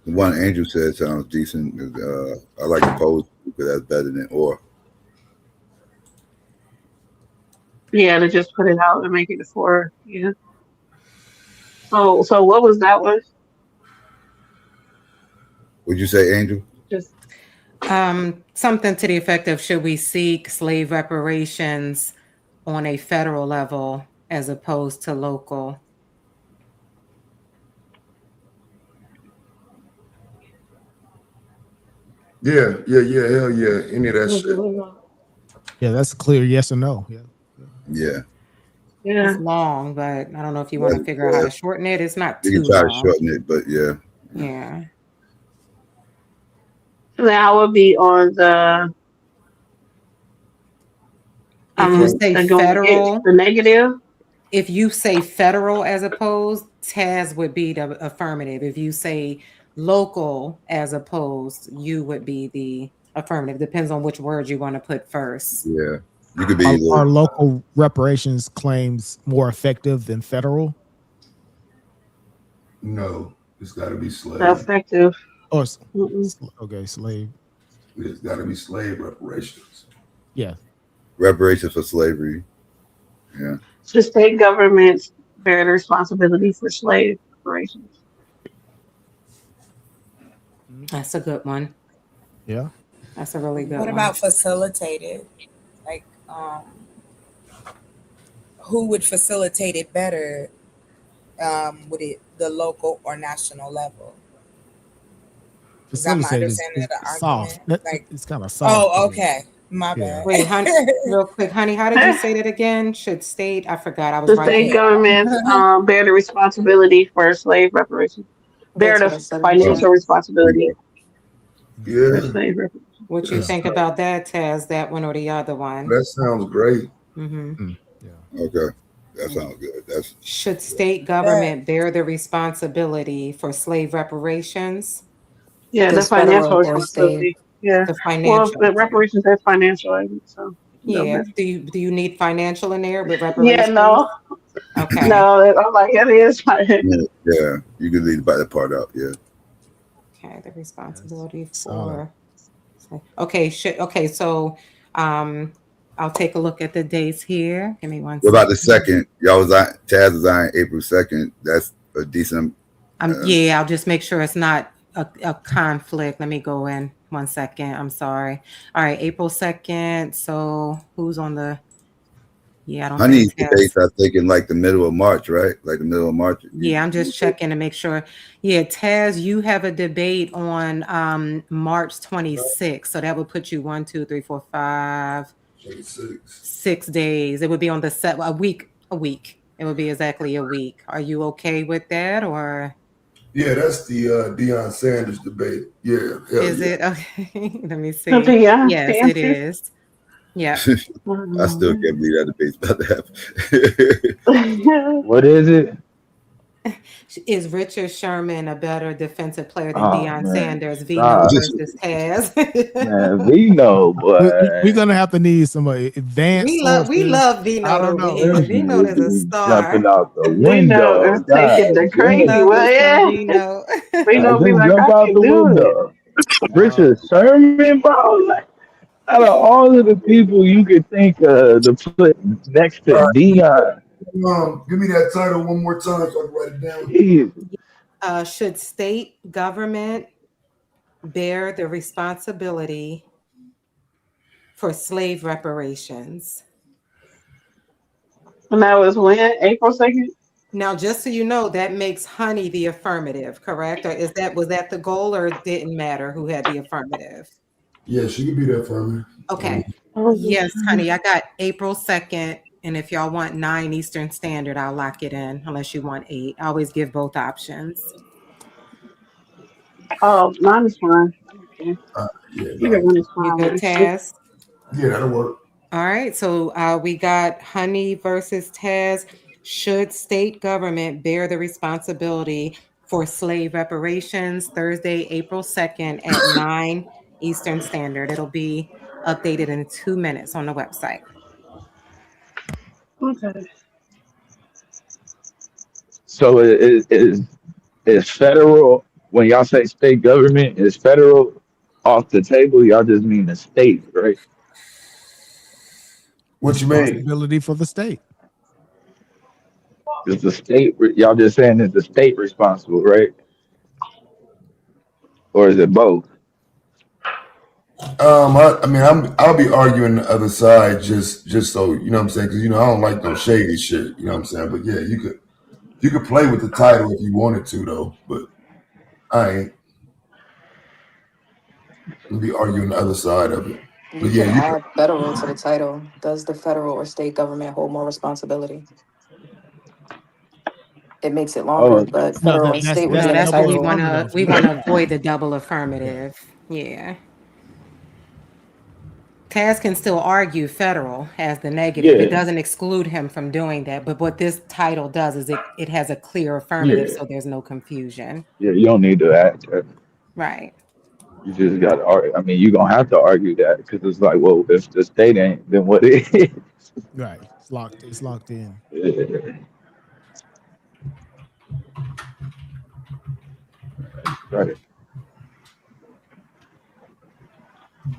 The one Angel said sounds decent. I like the pose because that's better than or. Yeah, to just put it out and make it a 4. Yeah. So what was that one? Would you say, Angel? Just something to the effect of, should we seek slave reparations on a federal level as opposed to local? Yeah, hell yeah, any of that shit. Yeah, that's a clear yes or no. Yeah. It's long, but I don't know if you want to figure out how to shorten it. It's not too long. You can try to shorten it, but yeah. Yeah. That would be on the. If you say federal, the negative. If you say federal as opposed, Taz would be the affirmative. If you say local as opposed, you would be the affirmative. Depends on which word you want to put first. Yeah. You could be are local reparations claims more effective than federal? No, it's got to be slave. Effective. Oh, okay, slave. It's got to be slave reparations. Yeah. Reparations for slavery. Yeah. The state governments bear the responsibility for slave reparations. That's a good one. Yeah. That's a really good one. What about facilitated? Like, who would facilitate it better? Would it the local or national level? Is that my understanding of the soft. argument? Like, it's kind of soft. Oh, okay. My bad. Wait, honey, real quick, honey, how did you say that again? Should state? I forgot. I was the right state there. governments bear the responsibility for slave reparations. Bear the financial responsibility. Yeah. What you think about that, Taz? That one or the other one? That sounds great. Mm-hmm. Okay, that sounds good. That's should state government bear the responsibility for slave reparations? Yeah, the Does financial federal or state? responsibility. Yeah. The Well, financial. the reparations has financial, I think, so no Yeah. matter. Do you need financial in there with Yeah, reparations? no. Okay. No, I'm like, it is fine. yeah. You can leave that part out. Yeah. Okay. The responsibility Solid. for. Okay. Okay. So, I'll take a look at the dates here. Give me one What about the second. second? Y'all was on Taz was on April 2nd. That's a decent. Yeah. I'll just make sure it's not a conflict. Let me go in 1 second. I'm sorry. All right. April 2nd. So who's on the? Yeah, I don't think Honey's Taz. debates, I think, in like the middle of March, right? Like the middle of March. Yeah, I'm just checking to make sure. Yeah, Taz, you have a debate on March 26th. So that would put you 1, 2, 3, 4, 5, 6 days. It would be on the a week. It would be exactly a week. Are you okay with that, or Yeah, that's the Deion Sanders debate. Yeah, hell is yeah. it okay? Let me see. Okay, yeah, Yes, it is. Yeah. I still can't believe that debate's about to happen. What is it? Is Richard Sherman a better defensive player than Oh Deion man, Sanders? Vino stop. versus Taz. Man, we know, boy. We're gonna have to need some advanced we sources. love Vino I don't over know. here. This Vino is a is jumping star. out the Vino window. is taking the We crazy love well, us some yeah. Vino. Vino be Just like, jump I out can the do it. window. Richard Sherman, bro. Like, out of all of the people you could think of to put next to All Dion, right. Give me that title one more time so I can write it down. Should state government bear the responsibility for slave reparations? And that was when? April 2nd? Now, just so you know, that makes Honey the affirmative, correct? Or was that the goal, or it didn't matter who had the affirmative? Yeah, she could be there for me. Okay. Yes, Honey, I got April 2nd. And if y'all want 9 Eastern Standard, I'll lock it in, unless you want 8. I always give both options. Oh, 9 is fine. Okay. Either one is You fine. good, Taz? Yeah, that'll work. All right. So we got Honey versus Taz. Should state government bear the responsibility for slave reparations? Thursday, April 2nd at 9 Eastern Standard. It'll be updated in 2 minutes on the website. Okay. so is federal, when y'all say state government, is federal off the table? Y'all just mean the state, right? What you mean? Responsibility for the state. Is the state, y'all just saying is the state responsible, right? Or is it both? I'll be arguing the other side just so you know what I'm saying, because I don't like no shady shit. You know what I'm saying, but yeah, you could play with the title if you wanted to though, but I ain't. I'll be arguing the other side of it. You But can yeah, add federal to the title. Does the federal or state government hold more responsibility? It makes it longer, but No, federal and that's state would be in the That's what we title. want to avoid the double affirmative. Yeah. Taz can still argue federal as the negative. Yeah. It doesn't exclude him from doing that. But what this title does is it has a clear affirmative, Yeah. so there's no confusion. Yeah, you don't need to add that. Right. You just got to argue. I mean, you're going to have to argue that because it's like, well, if the state ain't, then what is? Right. It's locked in. Yeah. Right.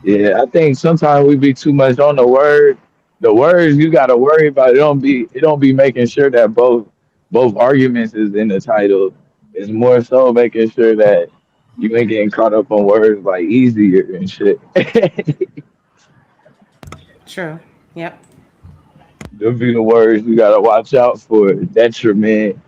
Yeah, I think sometimes we be too much on the word. The words you got to worry about. It don't be making sure that both arguments is in the title. It's more so making sure that you ain't getting caught up on words like easier and shit. True. Yep. Those be the words you gotta watch out for. Detriment.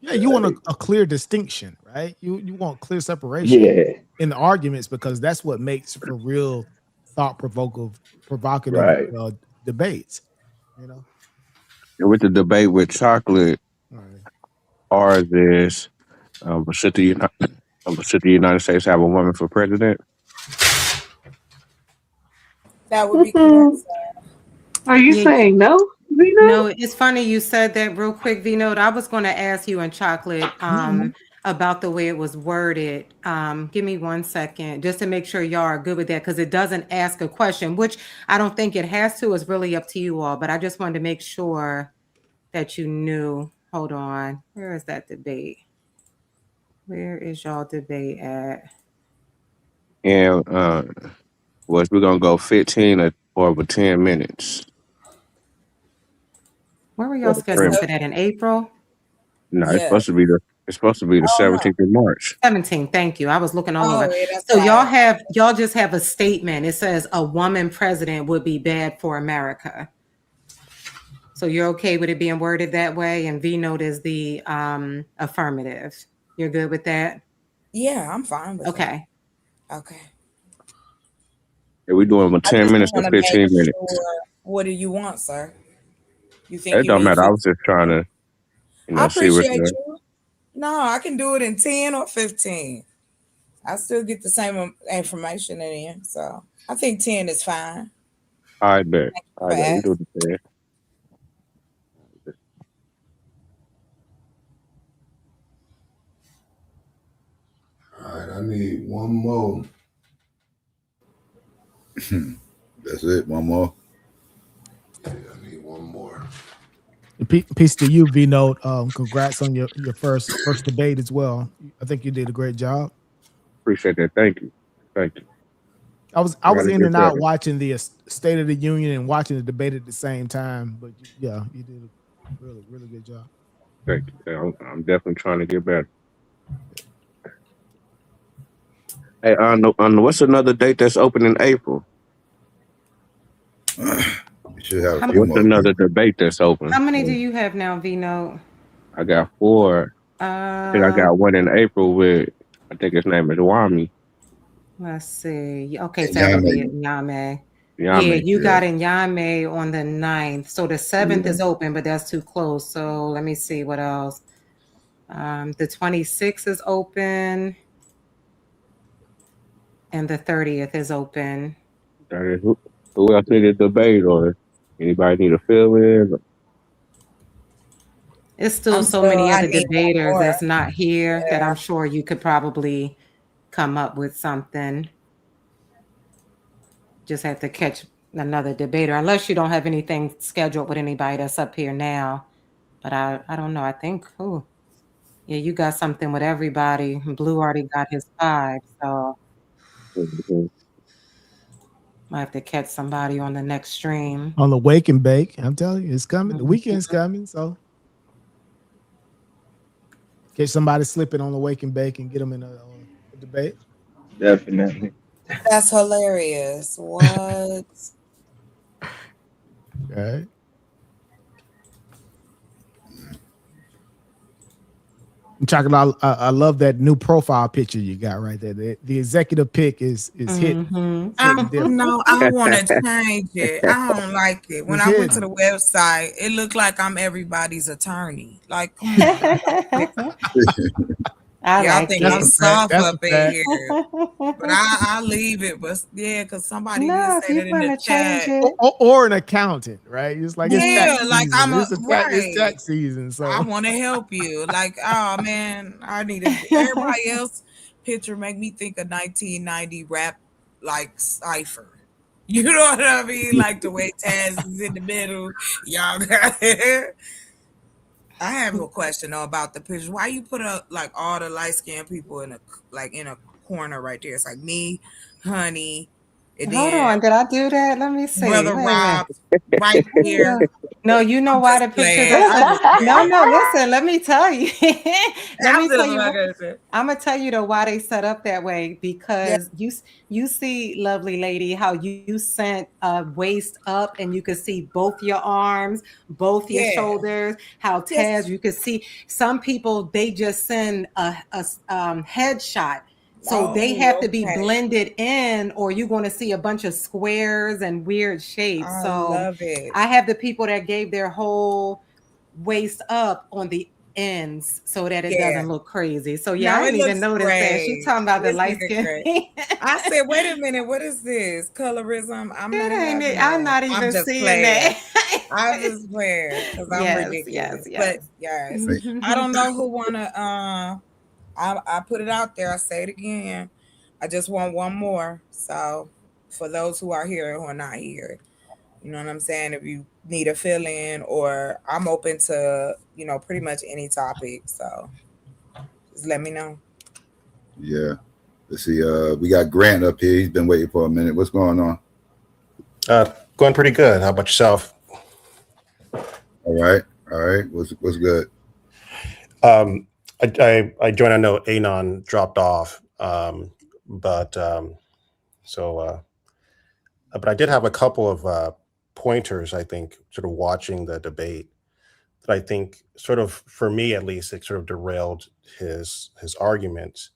Yeah, you want a clear distinction, right? You want clear separation Yeah. in the arguments, because that's what makes for real provocative Right. debates. With the debate with chocolate, ours is should the Should the United States have a woman for president? That would be correct. Are you saying no, Vino? No, it's funny you said that real quick, V-Note. I was going to ask you and Chocolate about the way it was worded. Give me 1 second just to make sure y'all are good with that, because it doesn't ask a question, which I don't think it has to. It's really up to you all, but I just wanted to make sure that you knew. Hold on. Where is that debate? Where is y'all debate at? And was we gonna go 15 or over 10 minutes? Where were y'all scheduled for that, in April? No, Yeah. it's supposed to be the 17th of March. 17. Thank you. I was looking all over. yeah, that's So right. y'all just have a statement. It says a woman president would be bad for America. So you're okay with it being worded that way, and V-Note is the affirmative. You're good with that? Yeah, I'm fine with Okay. Okay. Are we doing I 10 just minutes or want to 15 make minutes? sure. What do you want, sir? You think It you don't need matter. I 15? was just trying to, I see what's appreciate good. you. No, I can do it in 10 or 15. I still get the same information in, so I think 10 is fine. I bet. I bet. We do the 10. All right, I need one more. That's it. One more. Yeah, I need one more. Peace to you, V-Note. Congrats on your first debate as well. I think you did a great job. Appreciate that. Thank you. I was in and out watching the State of the Union and watching the debate at the same time. But yeah, you did a really, really good job. Thank you. I'm definitely trying to get better. Hey, what's another date that's open in April? We should have a few What's more. another debate that's open? How many do you have now, V-Note? I got 4. I think I got one in April with, I think his name is Wami. Let's see. Okay, so that'll be at Nyame. Yeah, Yame. you got in Nyame on the 9th. So the 7th is open, but that's too close. So let me see what else. The 26th is open. And the 30th is open. Who else need a debate, or anybody need a fill in? It's still so many other debaters that's not here that I'm sure you could probably come up with something. Just have to catch another debater, unless you don't have anything scheduled with anybody that's up here now. But I don't know. I think, yeah, you got something with everybody. Blue already got his 5, so might have to catch somebody on the next stream. On the Wake and Bake, I'm telling you, it's coming. The weekend's coming, so catch somebody slipping on the Wake and Bake and get them in a debate. Definitely. That's hilarious. What? Right. Chocolate, I love that new profile picture you got right there. The executive pick is hit. No, I want to change it. I don't like it. When I went to the website, it looked like I'm everybody's attorney. Like, come on. Y'all think I'm soft up in here, but I leave it. But yeah, because somebody did say that in the chat, or an accountant, right? It's like it's tax like season. it's tax season. So I want to help you. Like, oh man, I need everybody else picture make me think of 1990 rap like cipher. You know what I mean? Like the way Taz is in the middle. Y'all got it. I have a question though about the picture. Why you put up like all the light skinned people in a corner right there? It's like me, Honey. And Hold on, did I do that? Let me see. Brother Rob right here. No, you know why the pictures are no, listen, let me tell you. I'm gonna tell you though why they set up that way, because you see, lovely lady, how you sent waist up and you could see both your arms, both your shoulders, how Taz, you could see some people, they just send a headshot. So they have to be blended in, or you're going to see a bunch of squares and weird shapes. I so love it. I have the people that gave their whole waist up on the ends so that it Yeah. doesn't look crazy. So yeah, No, I it didn't even looks notice that. She great. talking about the It's light looking skin. great. I said, wait a minute, what is this? Colorism? I'm not having that. I'm not even I'm just seeing playing. that. I'm just playing because I'm Yes, ridiculous. yes, But yes. yes, I don't know who wanna I put it out there, I say it again. I just want one more. So for those who are here who are not here, you know what I'm saying? If you need a fill-in, or I'm open to, you know, pretty much any topic. So just let me know. Yeah. Let's see. We got Grant up here. He's been waiting for a minute. What's going on? Going pretty good. How about yourself? All right. All right. What's good? I joined. I know Anon dropped off, but I did have a couple of pointers. I think sort of watching the debate that I think sort of, for me at least, it sort of derailed his arguments.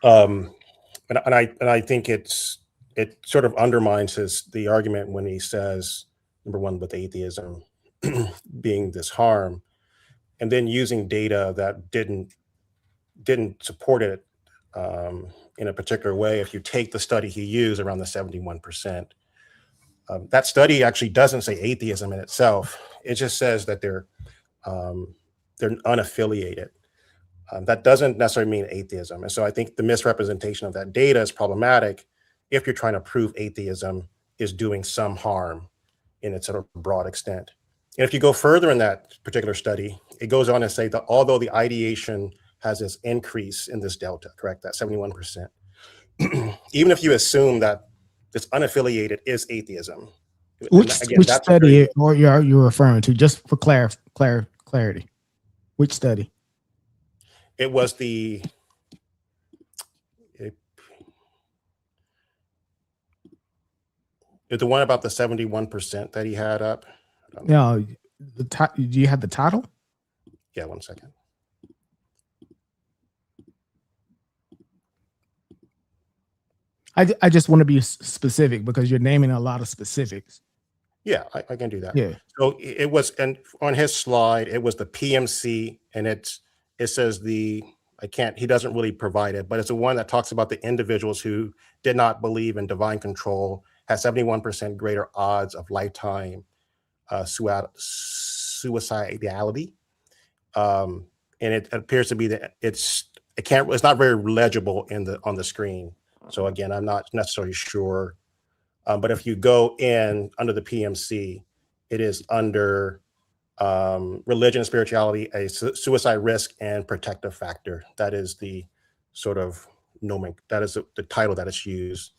And I think it sort of undermines the argument when he says, number one, with atheism being this harm, and then using data that didn't support it in a particular way. If you take the study he used around the 71%, that study actually doesn't say atheism in itself. It just says that they're unaffiliated. That doesn't necessarily mean atheism. And so I think the misrepresentation of that data is problematic if you're trying to prove atheism is doing some harm in its sort of broad extent. And if you go further in that particular study, it goes on to say that although the ideation has this increase in this delta, correct, that 71%, even if you assume that this unaffiliated is atheism. Which study or you're referring to, just for clarity? Which study? It was the one about the 71% that he had up. No, do you have the title? Yeah, 1 second. I just want to be specific because you're naming a lot of specifics. Yeah, I can do that. Yeah. So it was, and on his slide, it was the PMC, and it says he doesn't really provide it, but it's the one that talks about the individuals who did not believe in divine control had 71% greater odds of lifetime suicidality. And it appears to be that it's not very legible on the screen. So again, I'm not necessarily sure. But if you go in under the PMC, it is under religion and spirituality, a suicide risk and protective factor. That is the sort of that is the title that is used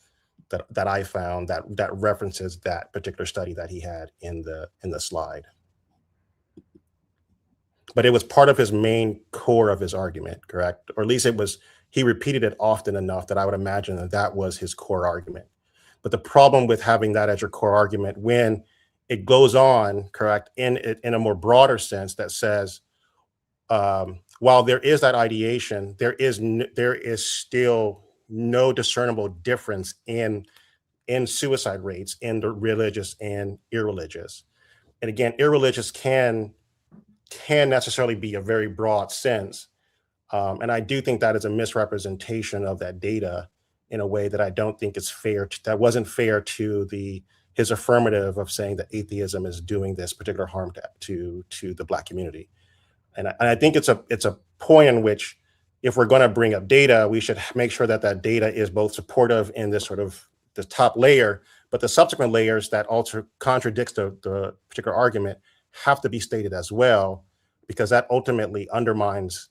that I found that references that particular study that he had in the slide. But it was part of his main core of his argument, correct? Or at least he repeated it often enough that I would imagine that was his core argument. But the problem with having that as your core argument, when it goes on, correct, in a more broader sense that says, while there is that ideation, there is still no discernible difference in suicide rates in the religious and irreligious. And again, irreligious can necessarily be a very broad sense. And I do think that is a misrepresentation of that data in a way that I don't think is fair. That wasn't fair to his affirmative of saying that atheism is doing this particular harm to the Black community. And I think it's a point in which, if we're going to bring up data, we should make sure that data is both supportive in this sort of the top layer, but the subsequent layers that also contradicts the particular argument have to be stated as well, because that ultimately undermines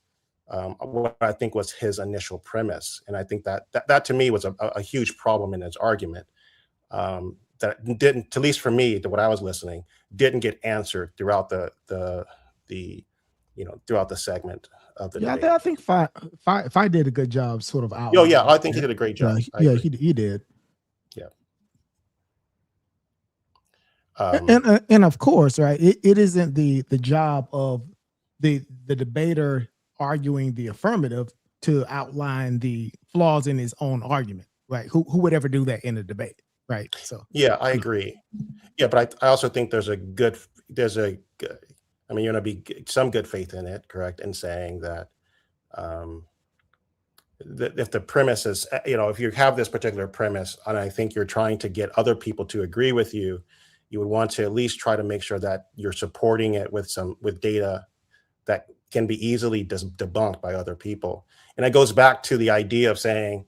what I think was his initial premise. And I think that to me was a huge problem in his argument that didn't, at least for me, to what I was listening, didn't get answered throughout the throughout the segment of the debate. I think Fi did a good job sort of out. Oh yeah, I think he did a great job. He did. Yeah. And of course, right, it isn't the job of the debater arguing the affirmative to outline the flaws in his own argument, right? Who would ever do that in a debate, right? So yeah, I agree. Yeah, but I also think there's a I mean, you're going to be some good faith in it, correct? And saying that if the premise is, if you have this particular premise, and I think you're trying to get other people to agree with you, you would want to at least try to make sure that you're supporting it with data that can be easily debunked by other people. And it goes back to the idea of saying,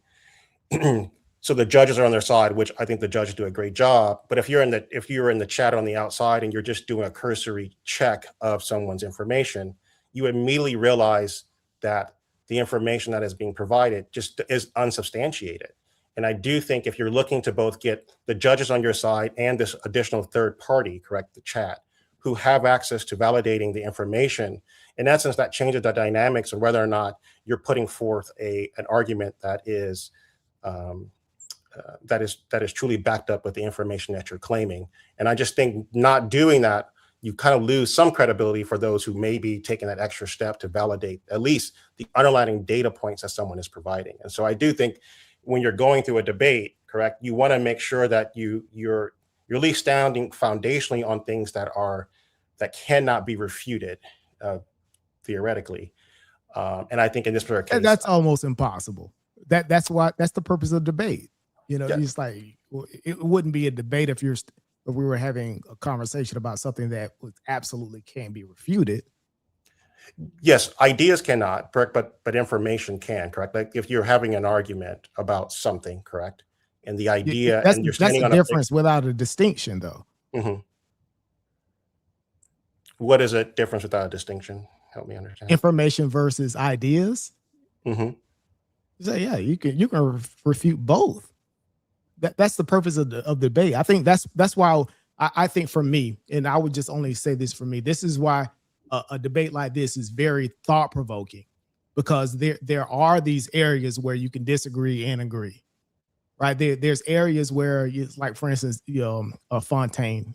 so the judges are on their side, which I think the judges do a great job. But if you're in the chat on the outside and you're just doing a cursory check of someone's information, you immediately realize that the information that is being provided just is unsubstantiated. And I do think if you're looking to both get the judges on your side and this additional third party, correct, the chat, who have access to validating the information, in essence, that changes the dynamics of whether or not you're putting forth an argument that is truly backed up with the information that you're claiming. And I just think not doing that, you kind of lose some credibility for those who may be taking that extra step to validate at least the underlying data points that someone is providing. And so I do think when you're going through a debate, correct, you want to make sure that you're at least standing foundationally on things that cannot be refuted theoretically. And I think in this particular case, that's almost impossible. That's the purpose of debate. It's like, it wouldn't be a debate if we were having a conversation about something that absolutely can't be refuted. Yes, ideas cannot, correct, but information can, correct? Like if you're having an argument about something, correct, and the idea, that's, and you're that's standing a on difference without a distinction, though. Mm-hmm. What is a difference without a distinction? Help me understand. Information versus ideas. Mm-hmm. So yeah, you can refute both. That's the purpose of the debate. I think that's why I think for me, and I would just only say this for me, this is why a debate like this is very thought provoking, because there are these areas where you can disagree and agree, right? There's areas where it's like, for instance, Fontaine,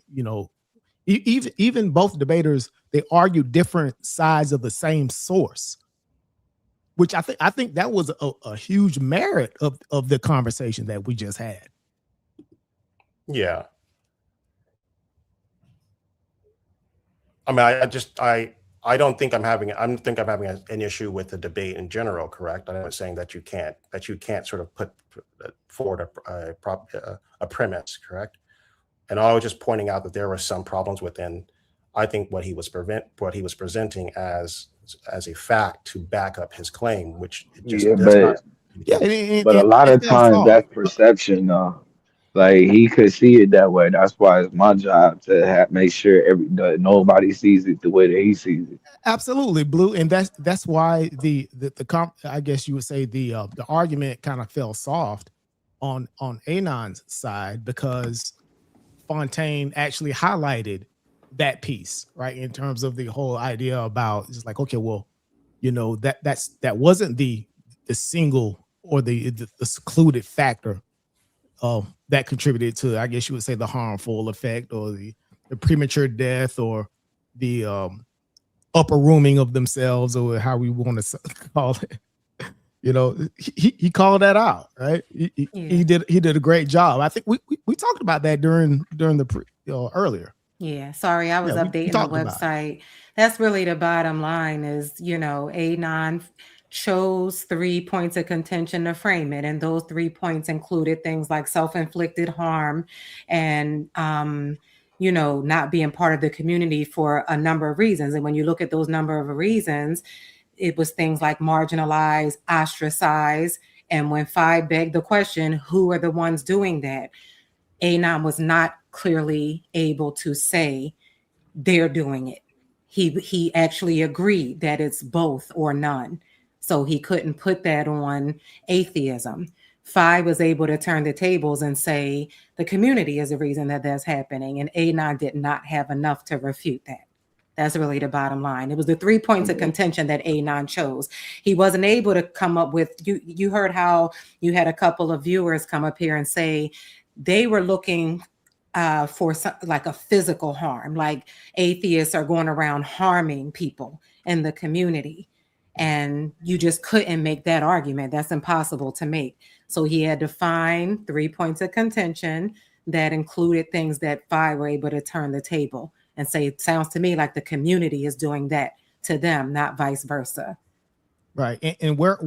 even both debaters, they argue different sides of the same source, which I think that was a huge merit of the conversation that we just had. Yeah. I mean, I don't think I'm having an issue with the debate in general, correct? I'm not saying that you can't sort of put forward a premise, correct? And I was just pointing out that there were some problems within, I think, what he was presenting as a fact to back up his claim, which just does not. But a lot of times that's perception, like he could see it that way. That's why it's my job to make sure that nobody sees it the way that he sees it. Absolutely, Blue, and that's why the I guess you would say the argument kind of fell soft on Anon's side, because Fontaine actually highlighted that piece, right, in terms of the whole idea about just like, okay, well, that wasn't the single or the secluded factor that contributed to, I guess you would say, the harmful effect or the premature death or the upper rooming of themselves, or how we want to call it. He called that out, right? He did a great job. I think we talked about that during the earlier. Yeah, sorry, I was updating the website. That's really the bottom line is, Anon chose 3 points of contention to frame it. And those 3 points included things like self-inflicted harm and, not being part of the community for a number of reasons. And when you look at those number of reasons, it was things like marginalized, ostracized. And when Phi begged the question, who are the ones doing that? Anon was not clearly able to say they're doing it. He actually agreed that it's both or none. So he couldn't put that on atheism. Phi was able to turn the tables and say the community is the reason that that's happening. And Anon did not have enough to refute that. That's really the bottom line. It was the 3 points of contention that Anon chose. He wasn't able to come up with, you heard how you had a couple of viewers come up here and say they were looking for like a physical harm, like atheists are going around harming people in the community. And you just couldn't make that argument. That's impossible to make. So he had to find 3 points of contention that included things that Phi were able to turn the table and say, it sounds to me like the community is doing that to them, not vice versa. Right. And where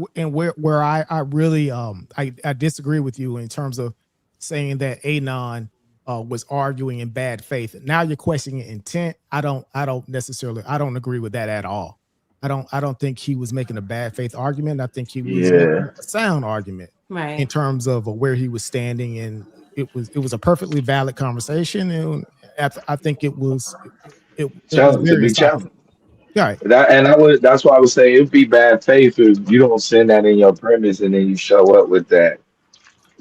I really I disagree with you in terms of saying that Anon was arguing in bad faith. Now you're questioning intent. I don't agree with that at all. I don't think he was making a bad faith argument. I think he was making a sound argument in terms of where he was standing, and it was a perfectly valid conversation, and I think it was to very be insightful. challenged. Right. That's why I would say it'd be bad faith if you don't send that in your premise and then you show up with that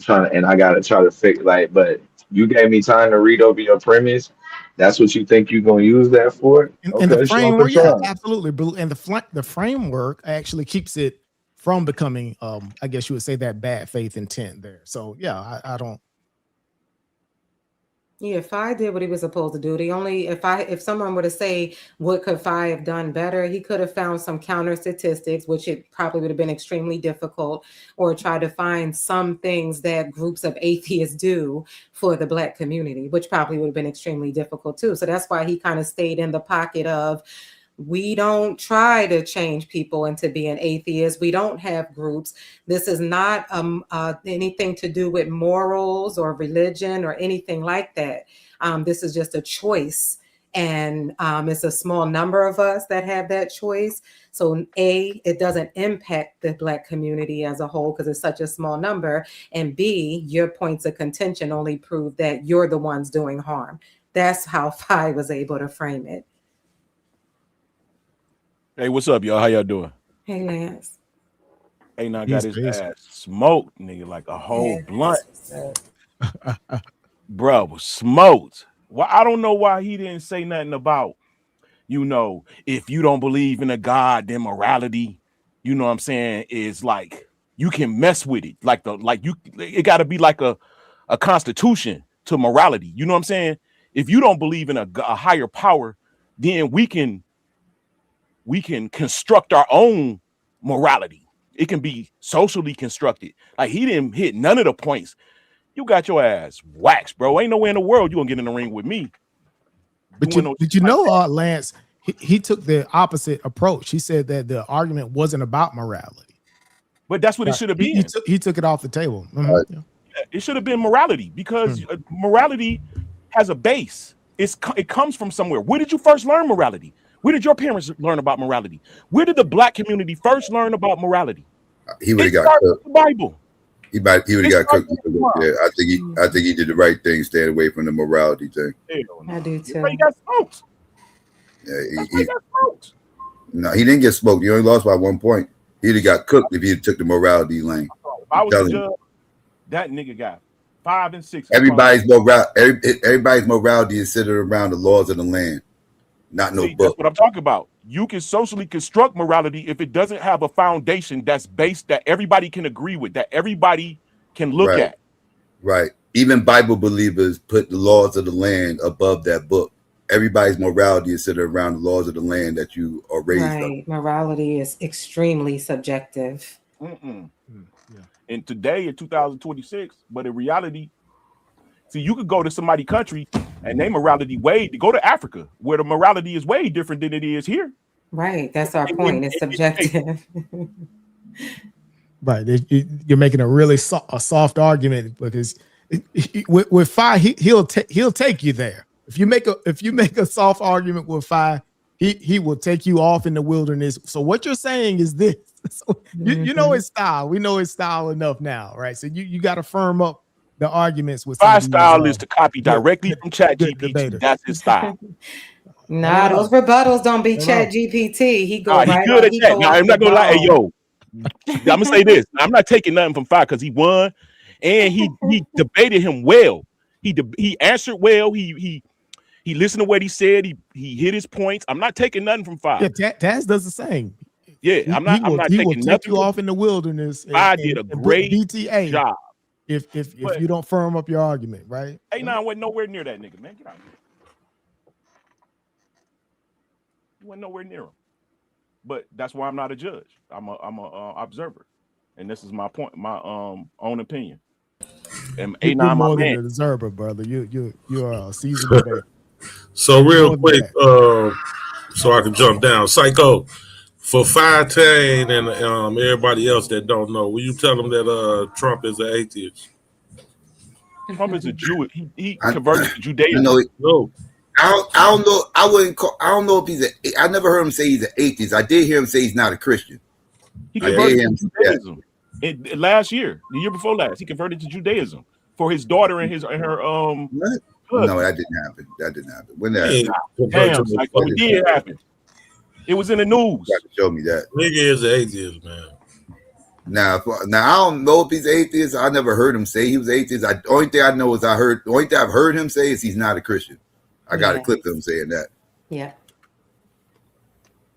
and I gotta try to fix but you gave me time to read over your premise. That's what you think you're gonna use that for? And the Show framework, yeah, control. absolutely. And the framework actually keeps it from becoming, I guess you would say, that bad faith intent there. So yeah, I don't. Yeah, Phi did what he was supposed to do. The only if someone were to say what could Phi have done better, he could have found some counter statistics, which it probably would have been extremely difficult, or try to find some things that groups of atheists do for the Black community, which probably would have been extremely difficult too. So that's why he kind of stayed in the pocket of, we don't try to change people into being atheists. We don't have groups. This is not anything to do with morals or religion or anything like that. This is just a choice. And it's a small number of us that have that choice. So A, it doesn't impact the Black community as a whole because it's such a small number. And B, your points of contention only prove that you're the ones doing harm. That's how Phi was able to frame it. Hey, what's up, y'all? How y'all doing? Hey, Lance. Hey, now got his ass smoked, nigga, like a whole blunt. Bro, was smoked. Well, I don't know why he didn't say nothing about, if you don't believe in a God, then morality, you know what I'm saying, is like, you can mess with it. It got to be like a constitution to morality. You know what I'm saying? If you don't believe in a higher power, then we can construct our own morality. It can be socially constructed. Like, he didn't hit none of the points. You got your ass waxed, bro. Ain't nowhere in the world you gonna get in the ring with me. But Lance, he took the opposite approach. He said that the argument wasn't about morality. But that's what it should have been. He took it off the table. Yeah, it should have been morality, because morality has a base. It comes from somewhere. Where did you first learn morality? Where did your parents learn about morality? Where did the Black community first learn about morality? He would have got cooked. The Bible. He would have got cooked. Yeah, I think he did the right thing, staying away from the morality thing. I do too. He got smoked. Yeah, he got smoked. No, he didn't get smoked. He only lost by 1 point. He'd have got cooked if he took the morality lane. If I was the judge, that nigga got 5 and 6. Everybody's morality is centered around the laws of the land, not no book. That's what I'm talking about. You can socially construct morality if it doesn't have a foundation that's based, that everybody can agree with, that everybody can look at. Right. Even Bible believers put the laws of the land above that book. Everybody's morality is centered around the laws of the land that you are raised up. Morality is extremely subjective. And today in 2026, but in reality, see, you could go to somebody's country and their morality go to Africa, where the morality is way different than it is here. Right. That's our point. It's subjective. Right. You're making a really soft argument, because with Phi, he'll take you there. If you make a soft argument with Phi, he will take you off in the wilderness. So what you're saying is this. So you know his style. We know his style enough now, right? So you got to firm up the arguments with Phi style is to copy directly from ChatGPT. That's his style. Nah, those rebuttals don't be ChatGPT. He go right. He good at that. Now, I'm not gonna lie. Hey, yo, I'm gonna say this. I'm not taking nothing from Phi because he won, and he debated him well. He answered well. He listened to what he said. He hit his points. I'm not taking nothing from Phi. Yeah, Taz does the same. Yeah, I'm not taking nothing. You off in the wilderness. Phi did a great BTA job. If you don't firm up your argument, right? Hey, I wasn't nowhere near that nigga, man. Get out of here. You wasn't nowhere near him. But that's why I'm not a judge. I'm a observer, and this is my point, my own opinion. And You're more than an observer, brother. You're a seasoned debater. So real quick, so I can jump down. Psycho, for Fontaine and everybody else that don't know, will you tell them that Trump is an atheist? Trump is a Jew. He I converted to know Judaism. it. No. I don't know. I wouldn't call. I don't know if he's a. I never heard him say he's an atheist. I did hear him say he's not a Christian. He I did converted hear to him say that. Judaism. Last year, the year before last, he converted to Judaism for his daughter and her What? husband. No, that didn't happen. That didn't happen. When that He ain't happened? convert Damn, to the Psycho, it did happen. It was in the news. You got to show me that. Nigga is an atheist, man. Now I don't know if he's atheist. I never heard him say he was atheist. The only thing I know is the only thing I've heard him say is he's not a Christian. I got a clip of him saying that. Yeah.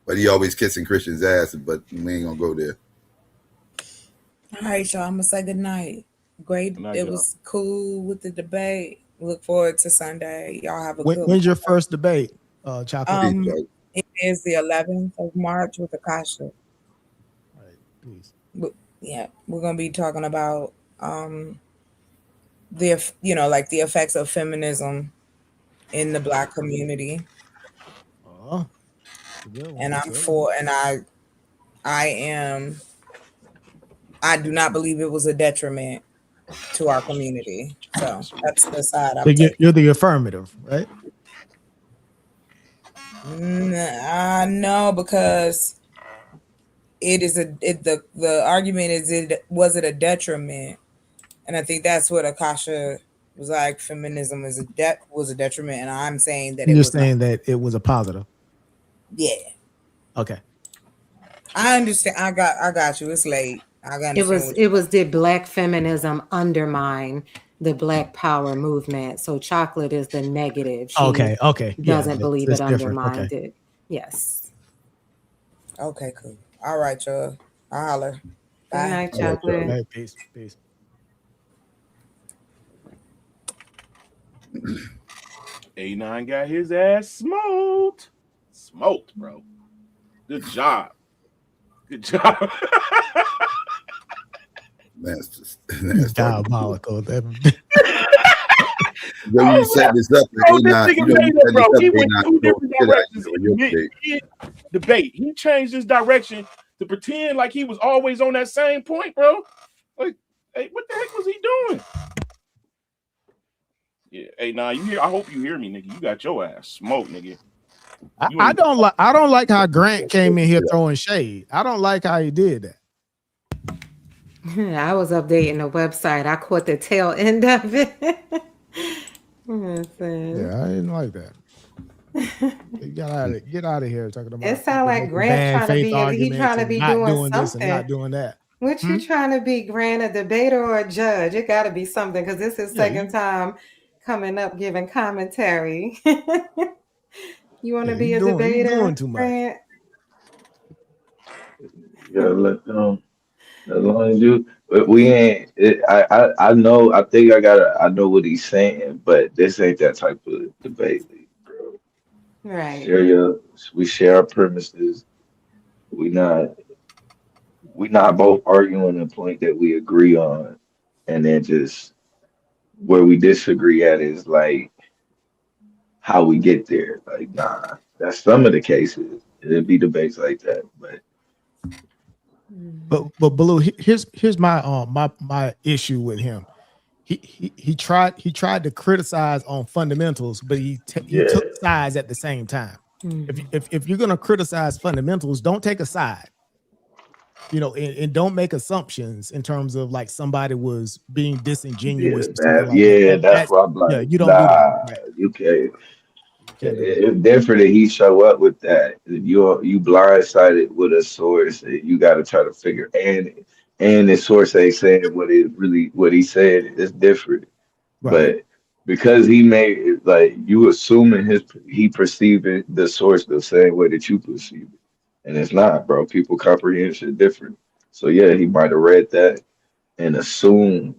But he always kissing Christians' ass. But we ain't gonna go there. All right, y'all. I'm gonna say good night. Great. Good night, It y'all. was cool with the debate. Look forward to Sunday. Y'all have a good When's your first debate, Chocolate? It is the 11th of March with Akasha. All right, peace. Yeah, we're gonna be talking about the effects of feminism in the Black community. Oh, and I'm for, and I do not believe it was a detriment to our community. So that's the side I'm taking. You're the affirmative, right? No, because the argument is was it a detriment, and I think that's what Akasha was like. Feminism was a detriment, and I'm saying that You're saying that it was a positive. Yeah. Okay. I understand. I got you. It's late. It was did Black feminism undermine the Black Power movement? So Chocolate is the negative. She Okay. doesn't believe it undermined it. Yes. Okay, cool. All right, y'all. I'll holler. Bye. Good night, Chocolate. Right, peace. A9 got his ass smoked. Smoked, bro. Good job. Good job. That's diabolical. When you set this up, Bro, this nigga made it, bro. He went two different directions in debate. He changed his direction to pretend like he was always on that same point, bro. Like, hey, what the heck was he doing? Yeah, hey, nah, you hear? I hope you hear me, nigga. You got your ass smoked, nigga. I don't like how Grant came in here throwing shade. I don't like how he did that. I was updating the website. I caught the tail end of it. Yeah, I didn't like that. Get out of here talking about. It sounds like Grant trying to be doing something. Not doing that. What you trying to be, Grant, a debater or a judge? It got to be something because this is second time coming up giving commentary. You want to be a debater, doing too much. Grant? You gotta let them. As long as you, but we ain't. I know. I think I know what he's saying, but this ain't that type of debate, bro. Right. We share our premises. We not both arguing a point that we agree on, and then just where we disagree at is like how we get there. Like, nah, that's some of the cases. It'd be debates like that, but Blue, here's my issue with him. He tried to criticize on fundamentals, but he took sides at the same time. If you're gonna criticize fundamentals, don't take a side. And don't make assumptions in terms of like somebody was being disingenuous. That's why I'm like, you don't do that. Right. You can't. It's different that he show up with that. You blindsided with a source. You got to try to figure and the source ain't saying what he said. It's different. Right. But because he made it like you assuming he perceiving the source the same way that you perceive it, and it's not, bro. People comprehension different. So yeah, he might have read that and assumed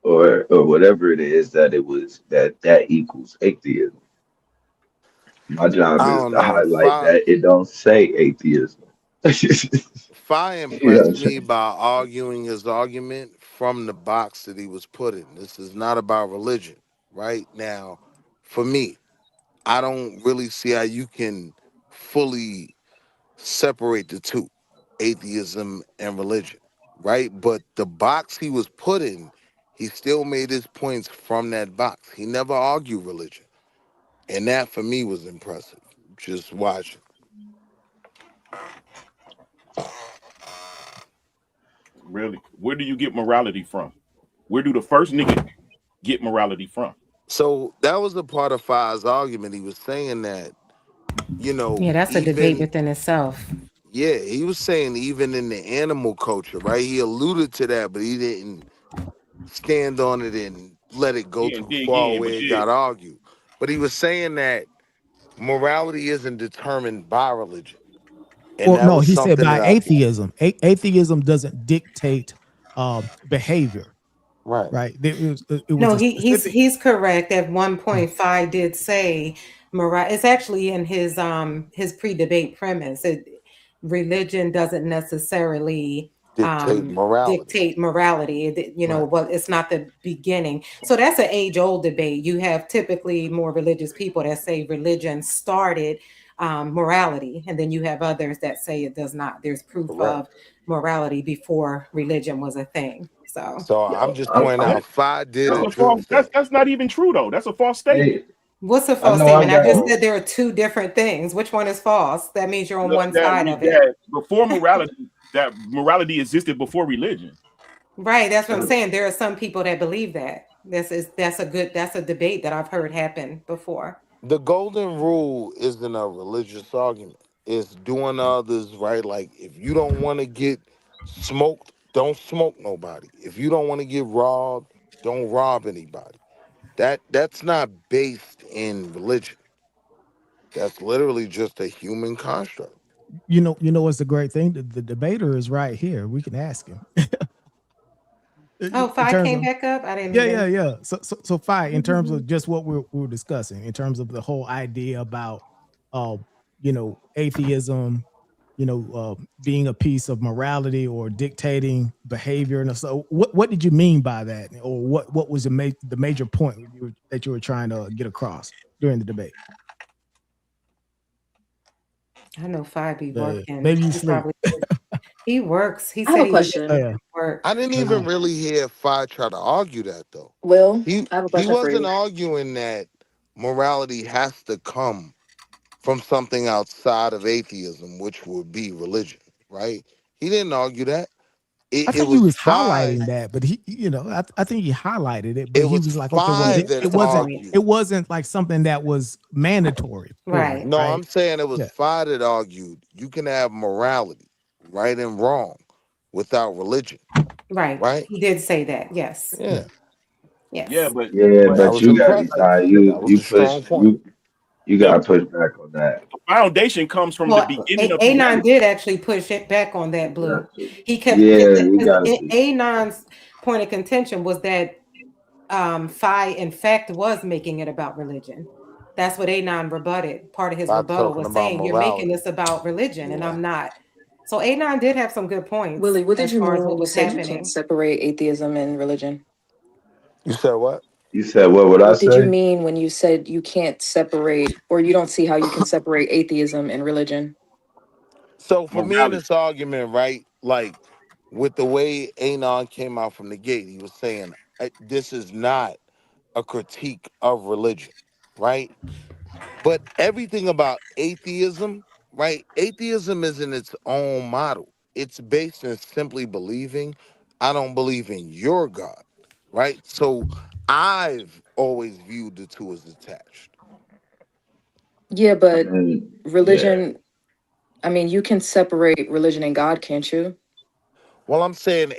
or whatever it is that it was that equals atheism. My job is to highlight that it don't say atheism. Fi impressed me by arguing his argument from the box that he was put in. This is not about religion, right? Now, for me, I don't really see how you can fully separate the two, atheism and religion, right? But the box he was put in, he still made his points from that box. He never argued religion. And that for me was impressive. Just watching. Really? Where do you get morality from? Where do the first nigga get morality from? So that was a part of Fi's argument. He was saying that, Yeah, that's a debate even, within itself. yeah, he was saying even in the animal culture, right? He alluded to that, but he didn't stand on it and let it go Yeah, and too dig far in, where but it yeah. got argued. But he was saying that morality isn't determined by religion. And Well, that no, was he said something by that atheism. Atheism doesn't dictate behavior, right. right? It was No, a specific. he's correct. At one point, Phi did say it's actually in his pre-debate premise. Religion doesn't necessarily Dictate morality. dictate morality. Right. Well, it's not the beginning. So that's an age-old debate. You have typically more religious people that say religion started morality, and then you have others that say it does not. There's proof Correct. of morality before religion was a thing. So So I'm just pointing out Phi did That's a address false. that. That's not even true though. That's a false statement. Hey, what's a I false know I statement? I just got. said there are two different things. Which one is false? That means you're on one side of it. That before morality, that morality existed before religion. Right. That's what I'm saying. There are some people that believe that. That's a debate that I've heard happen before. The golden rule isn't a religious argument. It's doing others right. Like if you don't want to get smoked, don't smoke nobody. If you don't want to get robbed, don't rob anybody. That's not based in religion. That's literally just a human construct. What's the great thing? The debater is right here. We can ask him. Oh, In Phi terms came of back up. I didn't yeah. even. So Fi, in terms of just what we're discussing, in terms of the whole idea about uh, atheism, being a piece of morality or dictating behavior, and so what did you mean by that, or what was the major point that you were trying to get across during the debate? I know Phi be working. Maybe you He sleep. probably he works. He I have said a he question. work. I didn't even really hear Phi try to argue that though. Will, He I have a he question for wasn't you. arguing that morality has to come from something outside of atheism, which would be religion, right? He didn't argue that. I It think he was was Phi. highlighting that, but I think he highlighted it, but It he was was like, okay, well, Phi it that wasn't argued. like something that was mandatory for it, Right. No, right? I'm saying it was Yeah. Phi that argued you can have morality, right and wrong, without religion, Right. right? He did say that. Yes. Yeah, Yeah, Yes. Yeah, but that but was you got impressive. you That was you a strong push point. you the got to push back on that. foundation comes from the Well, beginning of Anon humanity. did actually push it back on that, You Blue. got to. He kept Yeah, you got because to. Anon's point of contention was that Phi in fact was making it about religion. That's what Anon rebutted. Part of his By rebuttal talking was about saying, "You're making morality. this about religion, and Yeah. I'm not." So Anon did have some good points Willie, what did as you far as mean what when you was said you can't happening. separate atheism and religion? You said what? You said what would I What did you say? mean when you said you can't separate, or you don't see how you can separate atheism and religion? So for me in Morality. this argument, right, like with the way Anon came out from the gate, he was saying this is not a critique of religion, right? But everything about atheism, right? Atheism is in its own model. It's based in simply believing, I don't believe in your God, right? So I've always viewed the two as attached. Yeah, but And yeah, religion, I mean, you can separate religion and God, can't you? Well, I'm saying,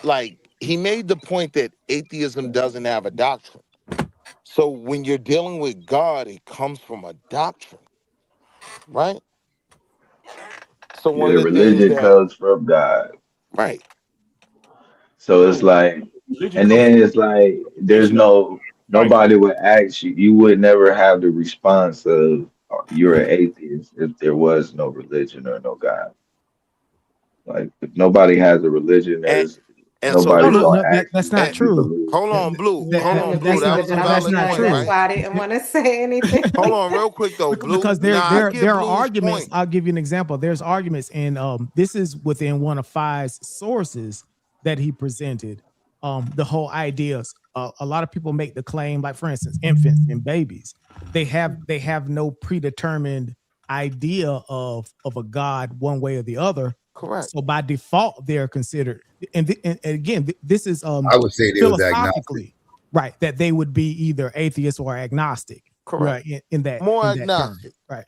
like, he made the point that atheism doesn't have a doctrine. So when you're dealing with God, it comes from a doctrine, right? So one yeah, of the things religion that, comes from God. right. So it's No, like, religion and comes then from it's like, there's nation of Christ. nobody would ask you. You would never have the response of you're an atheist if there was no religion or no God. Like if nobody has a religion, And there's And so Nobody's Blue, gonna ask that's you not what you true. believe. hold on, Blue. Hold on, Blue. That's That not was a that's valid not point, true. That's right? why I didn't want to say anything. Hold on, real quick though, Blue. Because Nah, I get there are Blue's arguments. point. I'll give you an example. There's arguments, and this is within one of Phi's sources that he presented. The whole ideas. A lot of people make the claim, like for instance, infants and babies, they have no predetermined idea of a God one way or the other. Correct. So by default, they're considered. And again, this is I would say they was agnostic. philosophically right, that they would be either atheist or agnostic. Correct. Right, in that More in that term, agnostic. right?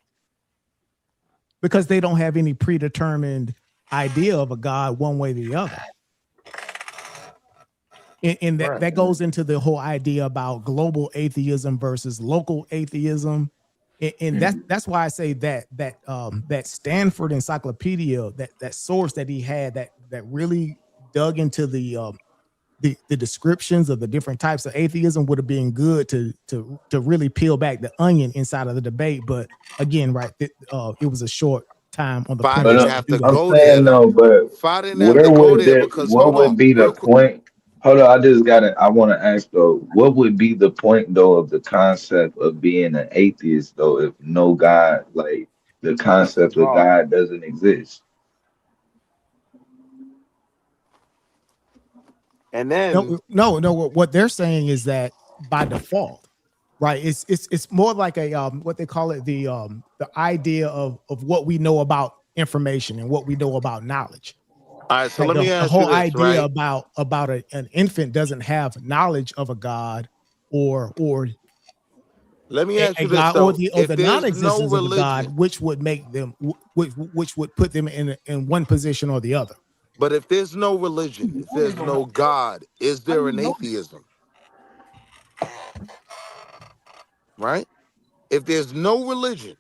Because they don't have any predetermined idea of a God one way or the other. And that, Right. that goes into the whole idea about global atheism versus local atheism. And that's why I say that Stanford encyclopedia, that source that he had that really dug into the descriptions of the different types of atheism would have been good to really peel back the onion inside of the debate. But again, right, it was a short time on the If I planet didn't to have do to that. I'm go there saying though. no, but If I didn't have where to go would there there? because What hold would on, be the real quick. point? Hold on, I just gotta. I want to ask though, what would be the point though of the concept of being an atheist though, if no God, like the concept of God. God doesn't exist? And then No. What they're saying is that by default, right? It's more like a what they call it, the idea of what we know about information and what we know about knowledge. all right, so Right? let me The ask you whole this, idea right? about an infant doesn't have knowledge of a God or Let me ask a you this God or though. the If there's no non-existence of a religion, God, which would make them which would put them in one position or the other. but if there's no religion, if there's no God, is there an atheism? Right? If there's no religion,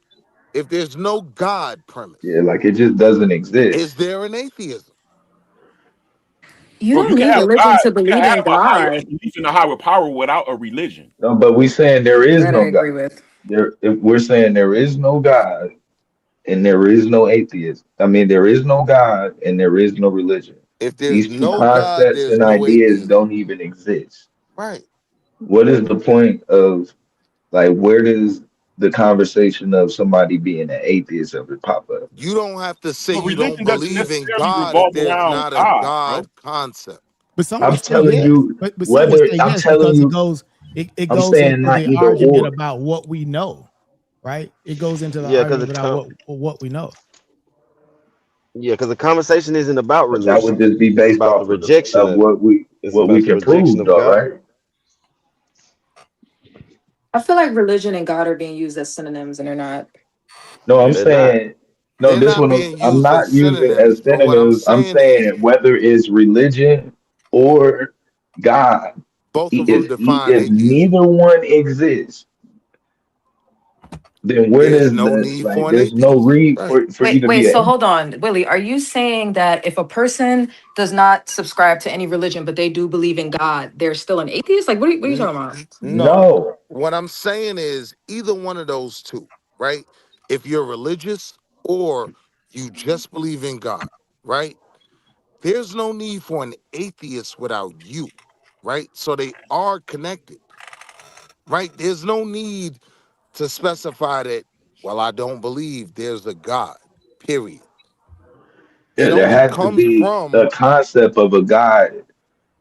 if there's no God Yeah, premise, like it just doesn't is exist. there an atheism? You Bro, don't you can need have religion God, to you can believe have in a higher God. belief in a higher power without a religion. No, but we saying there is That I no agree God. with. There, if we're saying there is no God and there is no atheist. I mean, there is no God and there is no religion. If there's These two no God, concepts there's and no ideas atheism. don't even exist. Right. What is the point of like where does the conversation of somebody being an atheist ever pop up? You don't have to say But you don't religion doesn't believe in necessarily God if revolve there's around not a God, bro. God concept. But some I'm would say telling yes. you But some would whether say I'm yes telling because you it I'm goes saying into not the either argument or. about what we know, right? It goes into the Yeah, because argument about what we know. the conversation isn't about But that would religion. just be It's based about the off rejection of of it's what we about the can rejection prove of though, God. right? I feel like religion and God are being used as synonyms and they're not. No, I'm Yeah. They're not. saying no, They're this not one being I'm used as not using synonyms, as but what I'm synonyms. I'm saying is saying whether it's religion or God. both of them define If atheism. neither one exists, then where There's does no the need like for an there's no atheist. read Right. for you to Wait, be so an hold on, Willie. Are you saying that if a person does not subscribe to any religion, but they do believe in God, they're still an atheist? Like, what are you N- talking about? No. no. What I'm saying is either one of those two, right? If you're religious or you just believe in God, right? There's no need for an atheist without you, right? So they are connected, right? There's no need to specify that, well, I don't believe there's a God, period. Yeah, It there only has to comes be from a concept of a God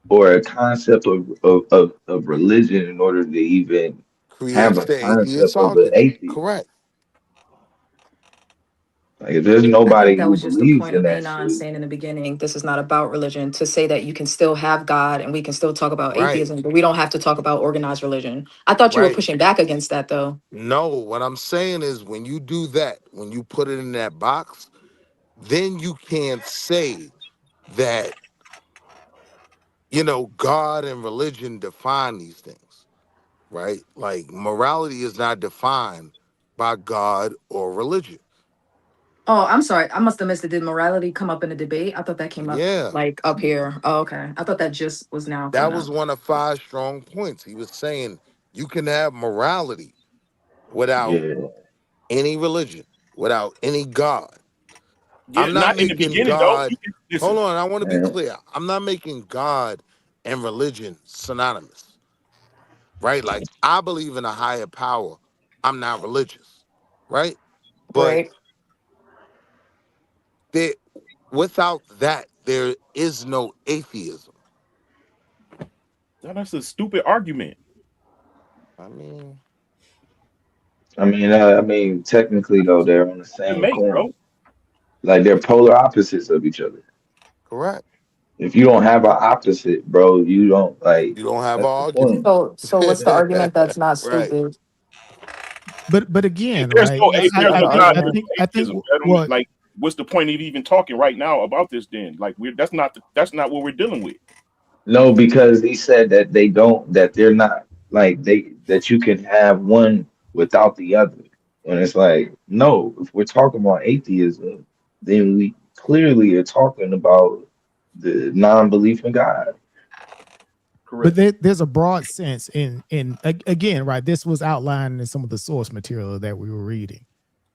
or a concept of religion in order to even have creates a the atheist concept of an argument. atheist. Correct. Like if there's I think nobody that who was just the believes point in of that Anon shit, saying in the beginning, this is not about religion, to say that you can still have God and we can still talk about Right. atheism, but we don't have to talk about organized religion. I thought you were Right. pushing back against that though. No, what I'm saying is when you do that, when you put it in that box, then you can't say that, God and religion define these things, right? Like morality is not defined by God or religion. Oh, I'm sorry. I must have missed it. Did morality come up in the debate? I thought that came up Yeah. like up here. Oh, okay. I thought that just was now That coming was up. one of five strong points. He was saying you can have morality without yeah. any religion, without any God. Yeah, I'm not in the making beginning though. God. Hold on, I want to be clear. I'm not making God and religion synonymous, right? Like I believe in a higher power. I'm not religious, right? But Right. there, without that, there is no atheism. That's a stupid argument. I mean, technically though, they're on the same Make, coin. bro. Like they're polar opposites of each other. correct. If you don't have an opposite, bro, you don't like. You don't have an That's the argument, point. So what's the argument that's not right? stupid? But again, There's right? no That's there's not no the God, I there's argument. think no I think atheism. That don't, what like, what's the point of even talking right now about this? Then, like, that's not what we're dealing with. No, because he said that they don't, that they're not like that you can have one without the other. And it's like, no, if we're talking about atheism, then we clearly are talking about the non-belief in God. but Correct. there's a broad sense again, right? This was outlined in some of the source material that we were reading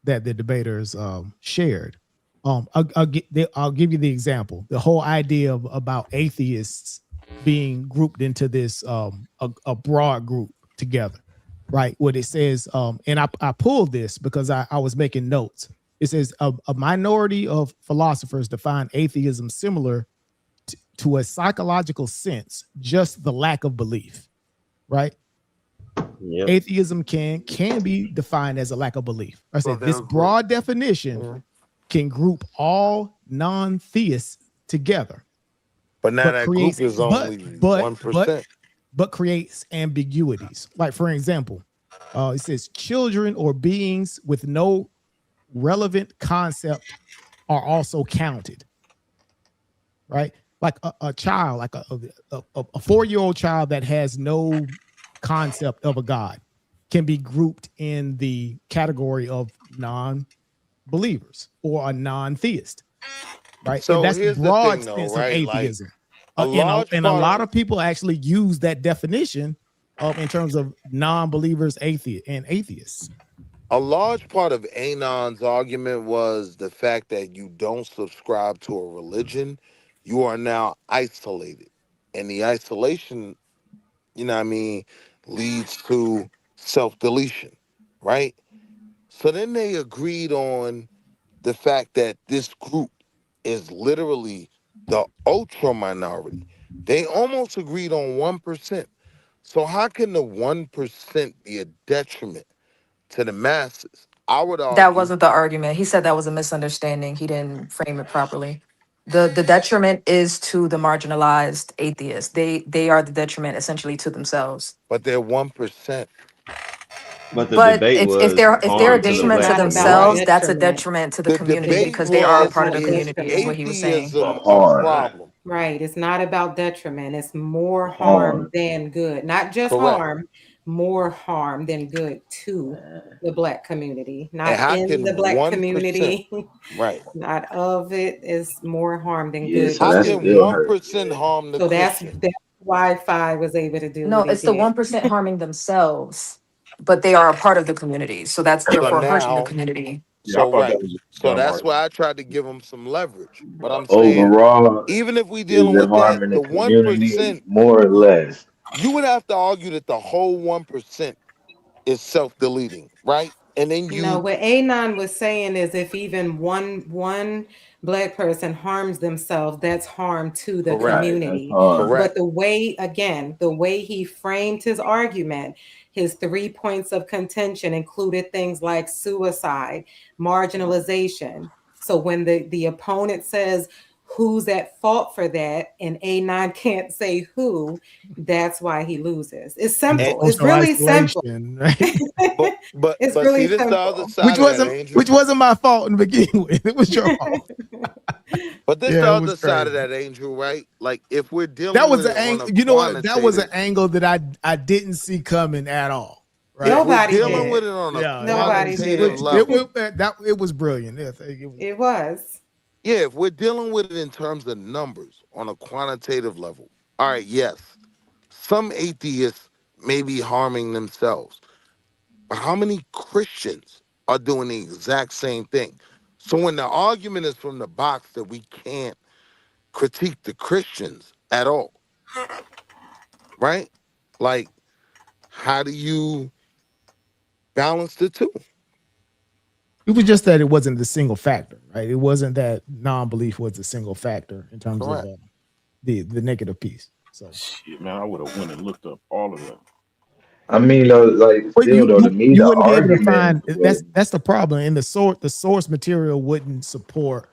that the debaters shared. I'll give you the example. The whole idea of about atheists being grouped into this a broad group together, right? What it says, and I pulled this because I was making notes. It says a minority of philosophers define atheism similar to a psychological sense, just the lack of belief, right? Yep. Atheism can be defined as a lack of belief. I So said they're this a group. broad definition can group all non-theists together, But now but that group creates is only 1%. but creates ambiguities. Like for example, it says children or beings with no relevant concept are also counted, right? Like a child, like a 4-year-old child that has no concept of a God can be grouped in the category of non-believers or a non-theist, right? And So that's the here's the broad thing, though, sense of right? Like atheism. a large And a part lot of of people actually use that definition in terms of non-believers, atheists. a large part of Anon's argument was the fact that you don't subscribe to a religion, you are now isolated. And the isolation, you know what I mean, leads to self-deletion, right? So then they agreed on the fact that this group is literally the ultra minority. They almost agreed on 1%. So how can the 1% be a detriment to the masses? I would That argue. wasn't the argument. He said that was a misunderstanding. He didn't frame it properly. The detriment is to the marginalized atheists. They are the detriment essentially to themselves. But they're 1%. But the But debate if was they're a harm to the Debate's detriment black to not about community. themselves, that's a detriment. detriment to the The community debate because they are a was, part of About the is community, is what detriment. he was saying. atheism a Harm, problem? Right. It's not about detriment. It's more harm harm. than good. Not just Correct. harm, more harm than good to the Black community. And Not how in the can Black 1%, community, right? not of it. Is more harm than Yeah, good so How that can to. still hurt. 1% harm the So Christian? that's why Phi was able to do No, what he it's the did. 1% harming themselves, but they are a part of the community. So that's So therefore hurting the now, community. Yeah, I so thought that right. was a So dumb that's argument. why I tried to give them some leverage. But I'm saying, Overall, even if we is dealing it with that, harming the the community 1%, more or less? you would have to argue that the whole 1% is self-deleting, right? And then No, you what Anon was saying is if even one Black person harms themselves, that's harm to the correct, Right, that's community. harm. But correct. the way he framed his argument, his 3 points of contention included things like suicide, marginalization. So when the opponent says who's at fault for that, and Anon can't say who, that's why he loses. It's And And simple. It's social really simple. isolation, right? It's but see really this the other simple. side of that, Angel. Which wasn't my fault in the beginning with. It was your fault. But this the Yeah, it was other side of crazy. that, Angel, right? Like if we're That dealing was with the it on a you know what? That was an quantitative, angle that I didn't see coming at all. if Right? we're Nobody dealing did. with it on a Yeah, Nobody quantitative did. level, it was brilliant. Yeah, It was. yeah, if we're dealing with it in terms of numbers on a quantitative level, all right, yes, some atheists may be harming themselves, but how many Christians are doing the exact same thing? So when the argument is from the box that we can't critique the Christians at all, right? Like, how do you balance the two? It was just that it wasn't the single factor, right? It wasn't that non-belief was the single factor in terms of the negative piece. So shit, man, I would have went and looked up all of that. I mean, like but still though, to me you the wouldn't be able to argument find was that's the problem. In the source material wouldn't support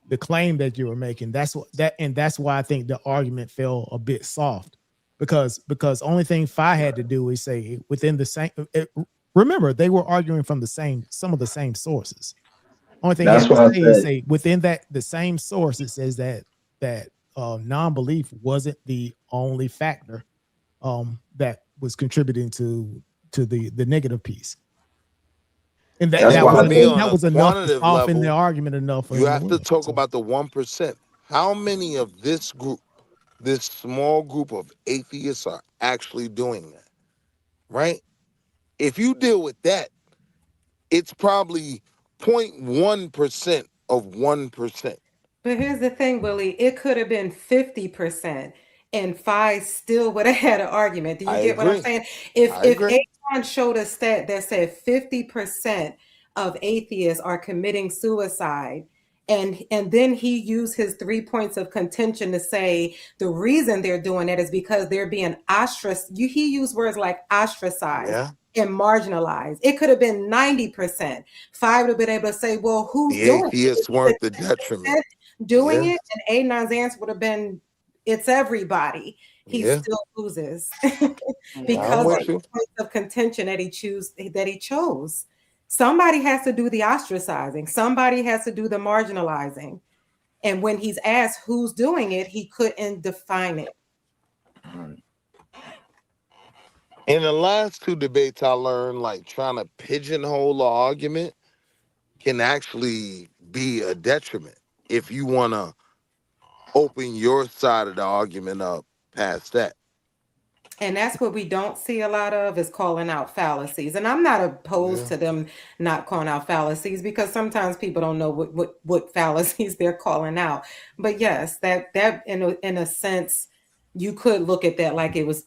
the claim that you were making. That's why I think the argument fell a bit soft because only thing Phi had to do is say within the same. Remember, they were arguing from some of the same sources. Only thing he that's had to why I say is said say within the same source, it says that non-belief wasn't the only factor that was contributing to the negative piece. And that's And why I for me, said on that a was enough to quantitative soften the level, argument enough for you him to have to win. talk So about the 1%. How many of this group, this small group of atheists, are actually doing that, right? If you deal with that, it's probably 0.1% of 1%. But here's the thing, Willie. It could have been 50%, and Phi still would have had an argument. Do you I get what I'm agree. saying? If I agree. Anon showed a stat that said 50% of atheists are committing suicide, and then he used his 3 points of contention to say the reason they're doing that is because they're being ostracized. He used words like ostracized. Yeah. And marginalized. It could have been 90%. Phi would have been able to say, well, who's The doing atheists weren't the it? detriment. Doing Yeah. it, and Anon's answer would have been, it's everybody. He Yeah. still loses I'm because of with the you. points of contention that he chose. Somebody has to do the ostracizing. Somebody has to do the marginalizing. And when he's asked who's doing it, he couldn't define it. In the last two debates, I learned like trying to pigeonhole the argument can actually be a detriment if you want to open your side of the argument up past that. And that's what we don't see a lot of is calling out fallacies. And I'm not opposed to them not calling out fallacies because sometimes people don't know what fallacies they're calling out. But yes, that in a sense, you could look at that like he was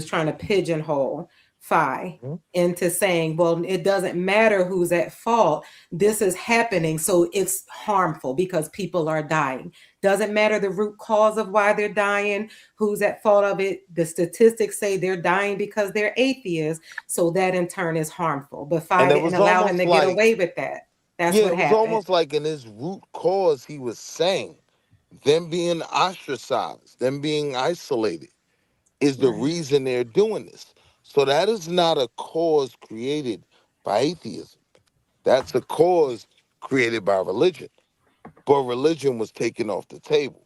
trying to pigeonhole Phi into saying, well, it doesn't matter who's at fault. This is happening, so it's harmful because people are dying. Doesn't matter the root cause of why they're dying, who's at fault of it. The statistics say they're dying because they're atheists, so that in turn is harmful. But Phi didn't allow him to get away with that. That's what it was happened. almost like in his root cause, he was saying them being ostracized, them being isolated is the reason they're doing this. So that is not a cause created by atheism. That's a cause created by religion. But religion was taken off the table.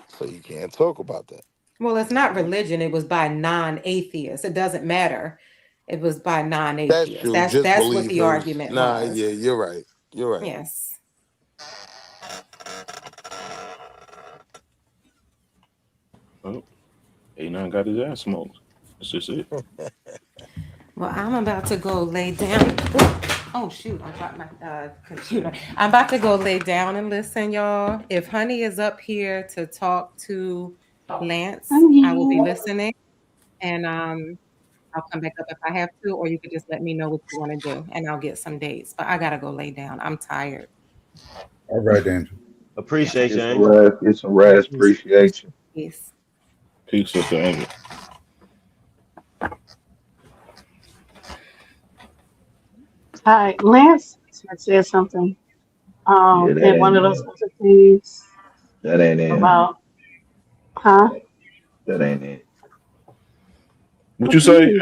So you can't talk about that. Well, it's not religion. It was by non-atheists. It doesn't matter. It was by That's non-atheists. true. Just That's what the believers. argument Nah, was. yeah, you're right. You're right. Yes. Oh, Anon got his ass smoked. That's just it. Well, I'm about to go lay down. Oh shoot, I dropped my computer. I'm about to go lay down and listen, y'all. If Honey is up here to talk to Lance, I will be listening. And I'll come back up if I have to, or you could just let me know what you want to do and I'll get some dates. But I gotta go lay down. I'm tired. All right, Andrew. Appreciate you, it's some Angel. rest, it's some rest, appreciation. Peace. Peace, Sister Angel. Hi, Lance said something. Yeah, that In one ain't of those it. other things That ain't it. about, huh? That ain't it. What What you you say? mean?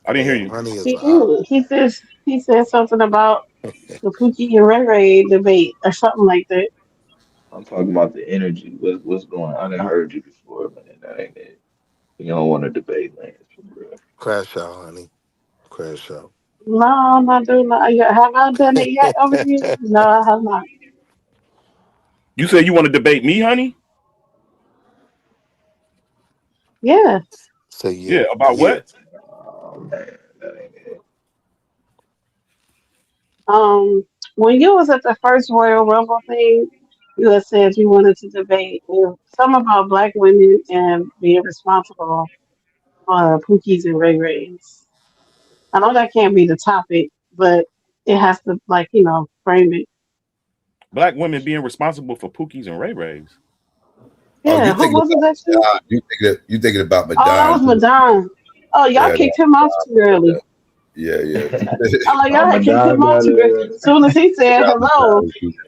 I didn't hear Yeah, you. Honey is He a op. did. He said something about the Pookie and Ray Ray debate or something like that. I'm talking about the energy. What's going on? I done heard you before, man. That ain't it. You don't want to debate, Lance, for real. Crash out, Honey. Crash out. No, I'm not doing that yet. Have I done it yet over here? No, I have not. You said you want to debate me, honey? Yeah. So Yeah, yeah, about yeah. what? Oh man, that ain't it. When you was at the first Royal Rumble thing, you had said you wanted to debate something about black women and being responsible for Pookies and Ray Rays. I know that can't be the topic, but it has to, like, frame it. Black women being responsible for Pookies and Ray Rays. Oh, Yeah, who wasn't that you? You thinking about Oh, that Madonna? was Madonna. Oh, y'all Yeah, kicked him off too early. yeah. Oh, y'all had kicked Madonna him off too early. As soon as he said hello,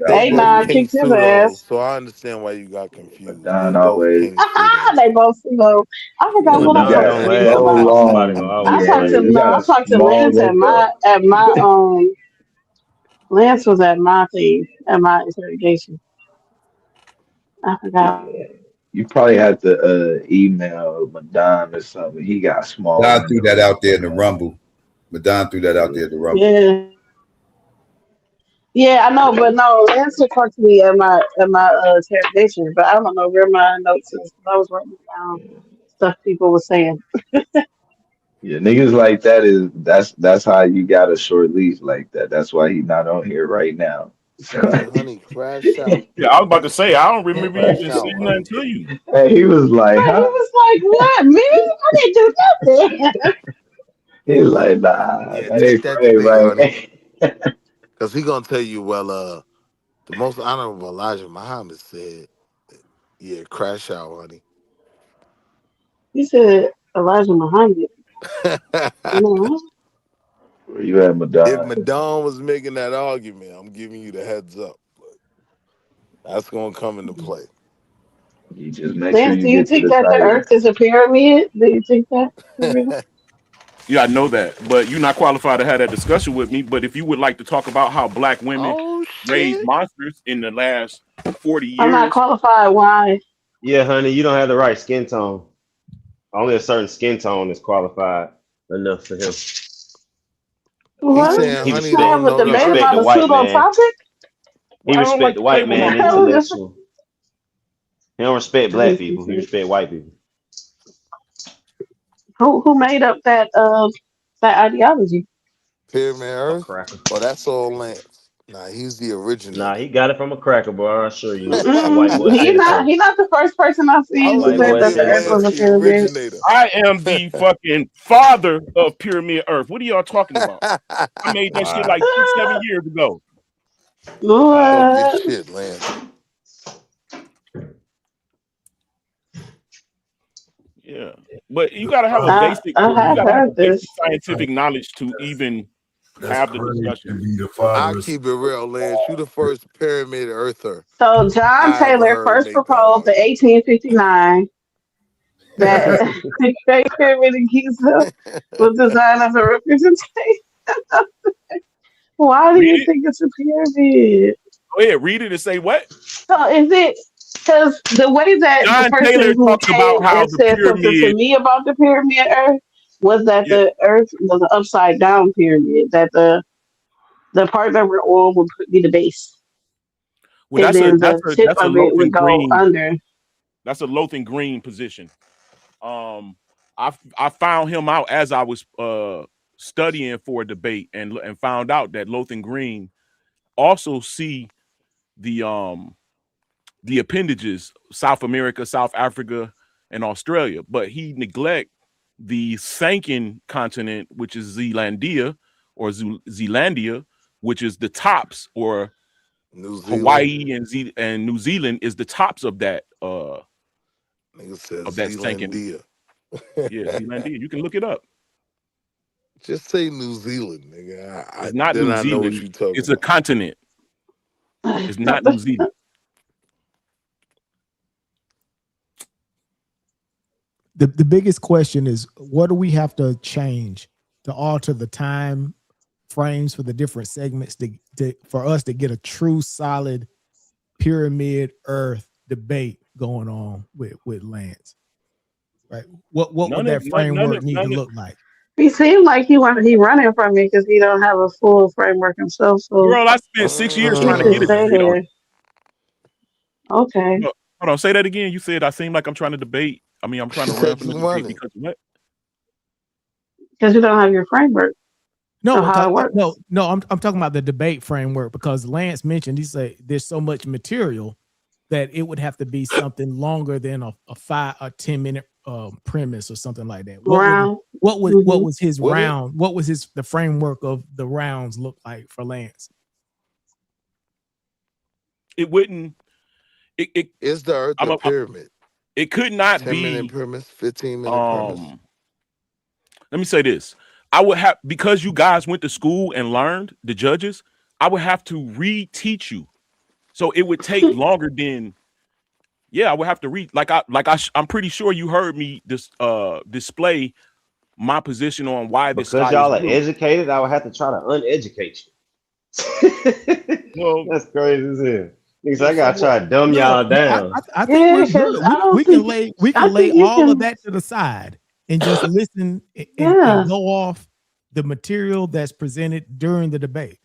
They they both not King kicked his Pseudo, ass. so I understand why you got confused. They Madonna both always. King Pseudo. They both slow. I forgot what I Madonna talked don't to Lance last about. long. Somebody gonna I always talked say to it. no, I talked to Lance at my Lance was at my thing at my interrogation. I forgot. Yeah. You probably have to email Madonna or something. He got small Don threw that windows. out there in the Rumble. Madonna threw that out there in the Rumble. Yeah. Yeah, I know, but no, Lance talked to me at my interrogation, but I don't know where my notes is. I was writing down stuff people were saying. Yeah, niggas like that's how you got a short leash like that. That's why he not on here right now. Hey, honey, crash out. Yeah, I was about to say I don't remember Crash even out, saying nothing honey. to you. And he was like, But he huh? was like, "What, me? I didn't do nothing." He's like, nah, Yeah, that take ain't that right, debate, honey. right? Because he gonna tell you, well, the most honorable Elijah Muhammad said, yeah, crash out, honey. He said Elijah Muhammad. No. Where you at, If Madonna? Madonna was making that argument, I'm giving you the heads up. That's gonna come into play. You just make sure Lance, you do you get to think the that the title. Earth is a pyramid? Do you think that for real? Yeah, I know that, but you're not qualified to have that discussion with me. But if you would like to talk about how black women Oh raised shit! monsters in the last 40 I'm not years, qualified. Why? Yeah, honey, you don't have the right skin tone. Only a certain skin tone is qualified enough for him. He's What? saying He honey I respect have don't a know he the debate respect earth. the about a white pseudo man. topic? He well, I don't respect like the to play white with my man feelings. intellectual. He don't respect black people. He respect white people. Who made up that ideology? Pyramid A Earth? cracker. Oh, that's all Lance. Nah, he's the Nah, originator. he got it from a cracker, bro. I assure you. A white Mm-mm. boy said it He first. not the first person I've I A seen was who white gonna said boy that the give said it Earth was Lance a first. the pyramid. originator. I am the fucking father of Pyramid Earth. What are y'all talking about? I made that shit All like 6, 7 years ago. Talk your What? shit, Lance. Yeah, but you gotta have a I basic. I You have gotta have a heard basic this. scientific knowledge to even That's have the crazy discussion. to be the I father of. keep it real, Lance. You the first pyramid earther So John I ever Taylor heard first make that proposed in argument. 1859 that the Great Pyramid in Giza was designed as a representation. Why do Read you it. think it's a pyramid? Go ahead, read it and say what. So is it because the way that the John person Taylor who talks came about how and the said something to pyramid. me about the pyramid Earth was that Yeah, the Earth was an upside down pyramid, that the part that we're on would be the base, well, and that's a then that's the a tip that's a of it would Lothan go Green. under. That's a Lothan Green position. I found him out as I was studying for a debate and found out that Lothan Green also see the appendages, South America, South Africa, and Australia, but he neglect the sunken continent, which is Zealandia or Zealandia, which is the tops, or New Zealand. Hawaii and New Zealand is the tops of that Nigga said sunken. Zealandia. Yeah, Zealandia. You can look it up. Just say New Zealand, nigga. It's not Then New I know what Zealand. you talking It's a about. continent. It's not New Zealand. The biggest question is, what do we have to change to alter the time frames for the different segments for us to get a true solid pyramid Earth debate going on with Lance? Right? What would that framework need to look like? He seemed like he running from me because he don't have a full framework himself. So Girl, I spent 6 years he trying to should get it stay straight on. there. Okay. Hold on, say that again. You said I seem like I'm trying to debate. I mean, I'm trying She to run said from you the debate running. because of what? Because you don't have your framework. No, how it works. no. I'm talking about the debate framework because Lance mentioned he said there's so much material that it would have to be something longer than a 10-minute premise or something like that. What was his round? What was the framework of the rounds look like for Lance? It wouldn't. Is the Earth a pyramid? It could not 10-minute premise, 15-minute premise. Let me say this. I would have, because you guys went to school and learned, the judges, I would have to reteach you. So it would take longer than, I would have to read. I'm pretty sure you heard me display my position on why this because sky y'all is are blue. educated, I would have to try to uneducate you. Well, that's crazy as hell. Niggas, I gotta try to dumb y'all down. I think we're good. We can lay all of that to the side and just listen and go off the material that's presented during the debate.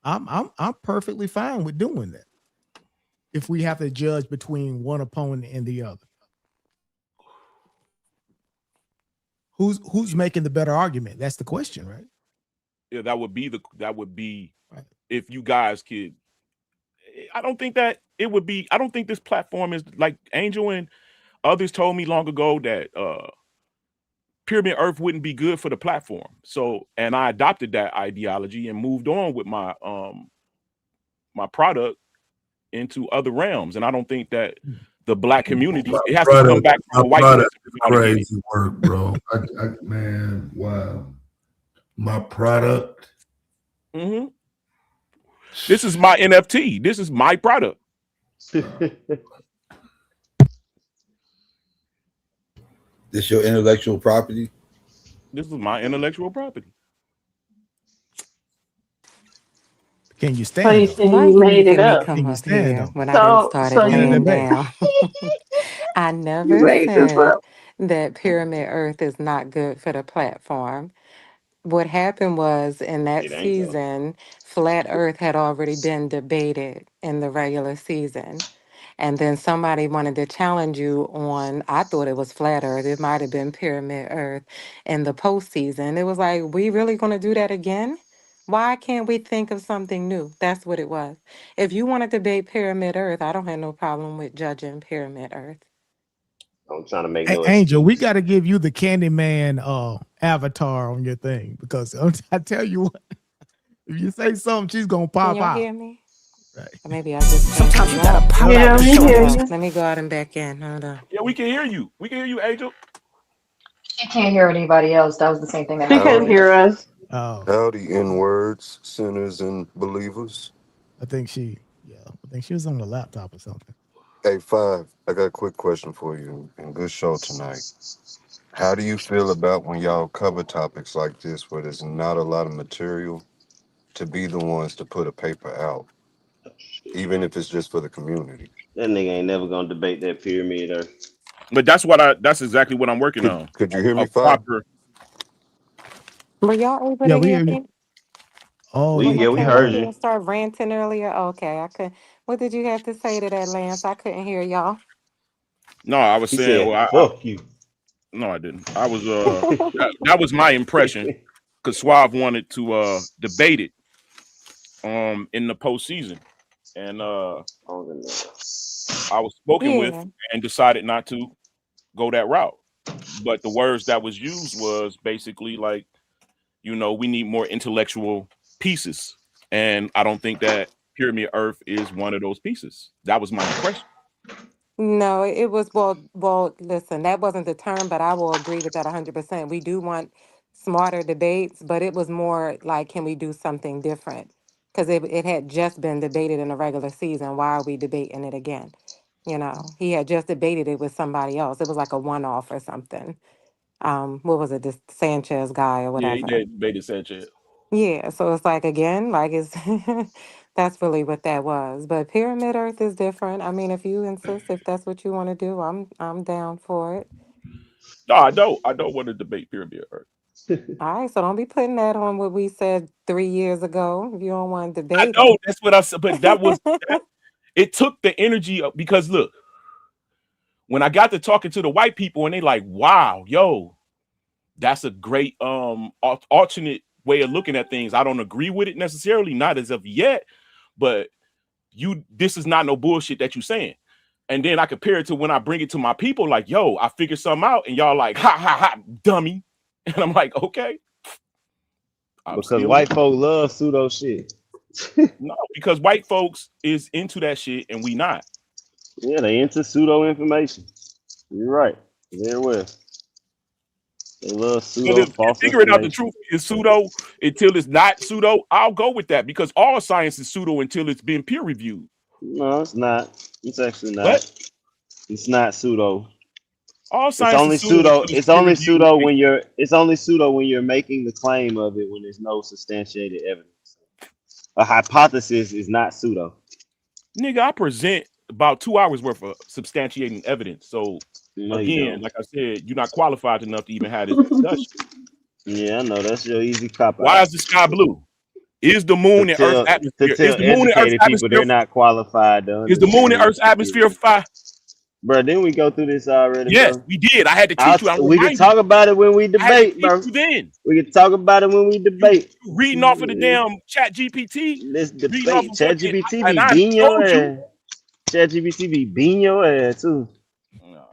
I'm perfectly fine with doing that. If we have to judge between one opponent and the other, who's making the better argument? That's the question, right? Yeah, that would be right. If you guys could. I don't think that it would be. I don't think this platform is like Angel and others told me long ago that Pyramid Earth wouldn't be good for the platform. So, and I adopted that ideology and moved on with my my product into other realms. And I don't think that the Black community, it has to come back from a white person. Crazy work, bro. Man, wow. My product. Mm-hmm. This is my NFT. This is my product. This your intellectual property? This is my intellectual property. Can you stand? So you made it up. Come up here when I didn't start laying down. I never said that Pyramid Earth is not good for the platform. What happened was in that season, Flat Earth had already been debated in the regular season. And then somebody wanted to challenge you on, I thought it was Flat Earth. It might have been Pyramid Earth in the postseason. It was like, we really going to do that again? Why can't we think of something new? That's what it was. If you want to debate Pyramid Earth, I don't have no problem with judging Pyramid Earth. I'm trying to make no Angel, excuse. we got to give you the Candyman avatar on your thing because I tell you what, if you say something, she's gonna pop out. Can you hear me? Right. Or maybe I just sometimes you gotta pop out. Yeah, Let me go out and back in. Hold on. Yeah, we can hear you. We can hear you, Angel. She can't hear anybody else. That was the same thing that She couldn't hear us. Oh. Howdy, N-words, sinners and believers. I think she was on the laptop or something. Hey, Five, I got a quick question for you, and good show tonight. How do you feel about when y'all cover topics like this where there's not a lot of material to be the ones to put a paper out, even if it's just for the community? That nigga ain't never gonna debate that Pyramid Earth. But that's exactly what I'm working on. Could you hear me, Five? Were y'all able to hear me? Oh, we heard you. Start ranting earlier. Okay, I could. What did you have to say to that, Lance? I couldn't hear y'all. No, I was saying, fuck you. No, I didn't. I was that was my impression because Suave wanted to debate it in the postseason, and I was spoken with and decided not to go that route. But the words that was used was basically like, we need more intellectual pieces, and I don't think that Pyramid Earth is one of those pieces. That was my impression. No, it was well, listen, that wasn't the term, but I will agree with that 100%. We do want smarter debates, but it was more like, can we do something different? Because it had just been debated in the regular season. Why are we debating it again? He had just debated it with somebody else. It was like a one-off or something. What was it, this Sanchez guy or whatever? Yeah, he debated Sanchez. Yeah, so it's like, again, like it's that's really what that was. But Pyramid Earth is different. I mean, if you insist, if that's what you want to do, I'm down for it. No, I don't want to debate Pyramid Earth. All right, so don't be putting that on what we said 3 years ago. If you don't want to debate I know that's what I said, but that was it took the energy up because look, when I got to talking to the white people and they like, wow, yo, that's a great alternate way of looking at things. I don't agree with it necessarily, not as of yet, but this is not no bullshit that you saying. And then I compare it to when I bring it to my people, like, yo, I figured something out, and y'all like, ha ha ha, dummy. And I'm like, okay. Because white folk love pseudo shit. No, because white folks is into that shit and we not. Yeah, they into pseudo information. You're right. Very well. They love pseudo But if false figuring out the information. truth is pseudo until it's not pseudo, I'll go with that because all science is pseudo until it's been peer reviewed. No, it's not. It's actually not. What? It's not pseudo. All It's science only is pseudo. It's only pseudo when you're. It's only pseudo when you're making the claim of it when there's no substantiated evidence. A hypothesis is not pseudo. Nigga, I present about 2 hours worth of substantiating evidence. So No, again, like I said, you're not qualified enough to even have this discussion. Yeah, I know that's your easy cop out. Why is the sky blue? Is the moon and Earth's atmosphere? Is the moon and Earth's atmosphere? They're not qualified. Is the moon and Earth's atmosphere fire? Bro, didn't we go through this already? Yes, bro? We did. I had to teach you. We can talk about it when we debate, bro. We can talk about it when we debate. You reading off of the damn Chat GPT. Let's debate. Chat GPT be beating your ass. Chat GPT be beating your ass too.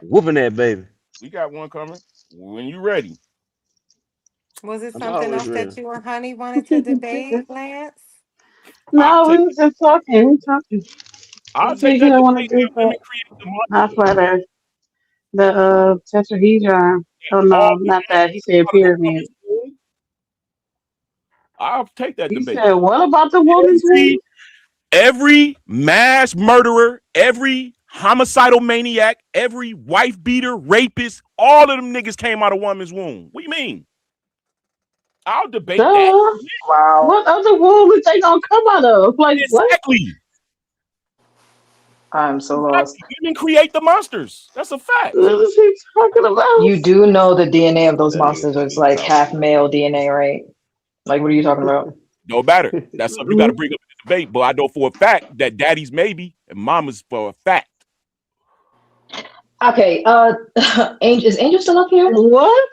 Whooping that baby. We got one coming when you ready. Was it something else that you and Honey wanted to debate, Lance? No, we were just talking. I'll take that. You don't want to do that. Not for the tetrahedron. Oh no, not that. He said pyramid. I'll take that debate. He said, what about the woman's womb? Every mass murderer, every homicidal maniac, every wife beater, rapist, all of them niggas came out of woman's womb. What do you mean? I'll debate that. Wow. What other womb is they gonna come out of? Like exactly. What? I'm so lost. Women create the monsters. That's a fact. What is he talking about? You do know the DNA of those monsters is like half male DNA, right? Like, what are you talking about? No matter. That's something you got to bring up in the debate. But I know for a fact that daddy's maybe and mama's for a fact. Okay. Is Angel still up here? What?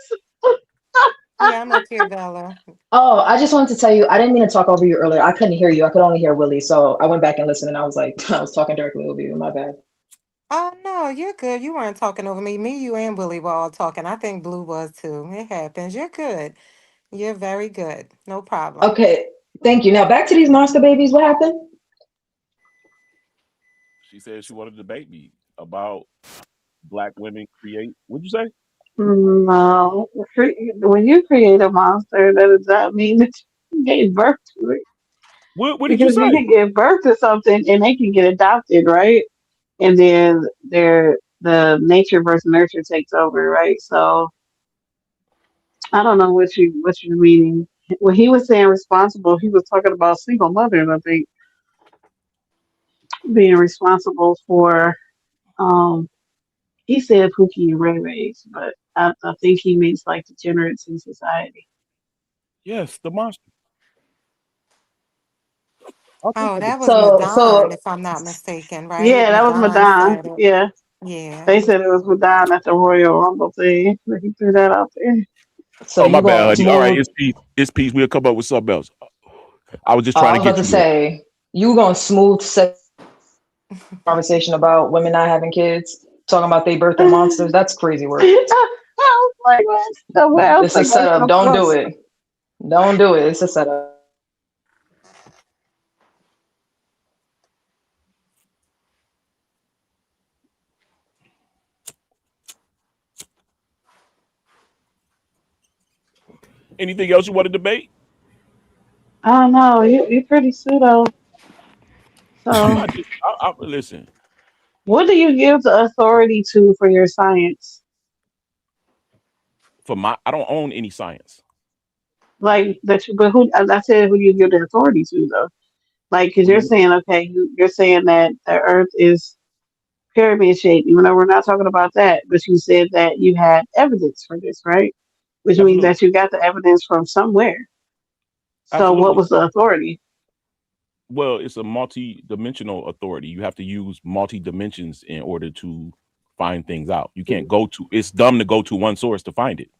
Yeah, I'm up here, Bella. Oh, I just wanted to tell you, I didn't mean to talk over you earlier. I couldn't hear you. I could only hear Willie. So I went back and listened and I was like, I was talking directly over you. My bad. Oh, no, you're good. You weren't talking over me. Me, you, and Willie were all talking. I think Blue was too. It happens. You're good. You're very good. No problem. Okay. Thank you. Now back to these monster babies. What happened? She said she wanted to debate me about black women create. What'd you say? No. When you create a monster, that does not mean that you gave birth to it. What did you say? Because you can give birth to something and they can get adopted, right? And then the nature versus nurture takes over, right? So I don't know what you're meaning. When he was saying responsible, he was talking about single mothers, I think, being responsible for he said Pookie and Ray Rays, but I think he means like degenerates in society. Yes, the monster. Oh, that was Madon, if I'm not mistaken, right? Yeah, that was Madon. Yeah. Yeah. They said it was Madon at the Royal Rumble thing. He threw that out there. So my bad, honey. All right, it's peace. We'll come up with something else. I was just trying to get you. Say you gonna smooth conversation about women not having kids, talking about they birthing monsters. That's crazy work. It's a setup. Don't do it. Don't do it. It's a setup. Anything else you want to debate? I don't know. You're pretty pseudo. So I'm not just. Listen. What do you give the authority to for your science? I don't own any science. Like that, but I said who do you give the authority to though? Like, because you're saying, okay, you're saying that the Earth is pyramid shaped, even though we're not talking about that. But you said that you had evidence for this, right? Which means that you got the evidence from somewhere. So what was the authority? Well, it's a multi-dimensional authority. You have to use multi-dimensions in order to find things out. You can't it's dumb to go to one source to find it.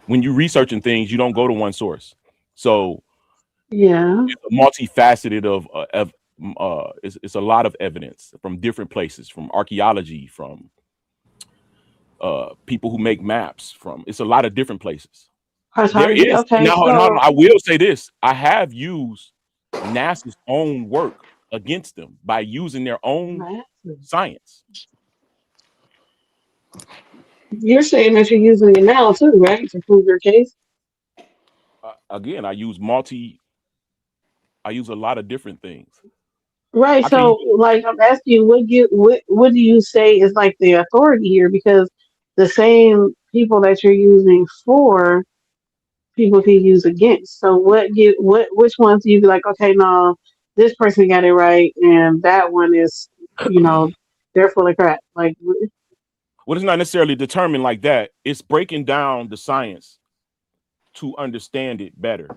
When you researching things, you don't go to one source. So Yeah. it's a multifaceted it's a lot of evidence from different places, from archaeology, from people who make maps, from it's a lot of different places. There Cartography. is Okay, now, so I will say this. I have used NASA's own work against them by using their own science. you're saying that you're using it now too, right, to prove your case? Again, I use a lot of different things. Right. I can So, like, I'm asking you, what do you say is like the authority here? Because the same people that you're using for, people can use against. So, which ones do you be like? Okay, no, this person got it right, and that one is, they're full of crap. Like, well, it's not necessarily determined like that. It's breaking down the science to understand it better.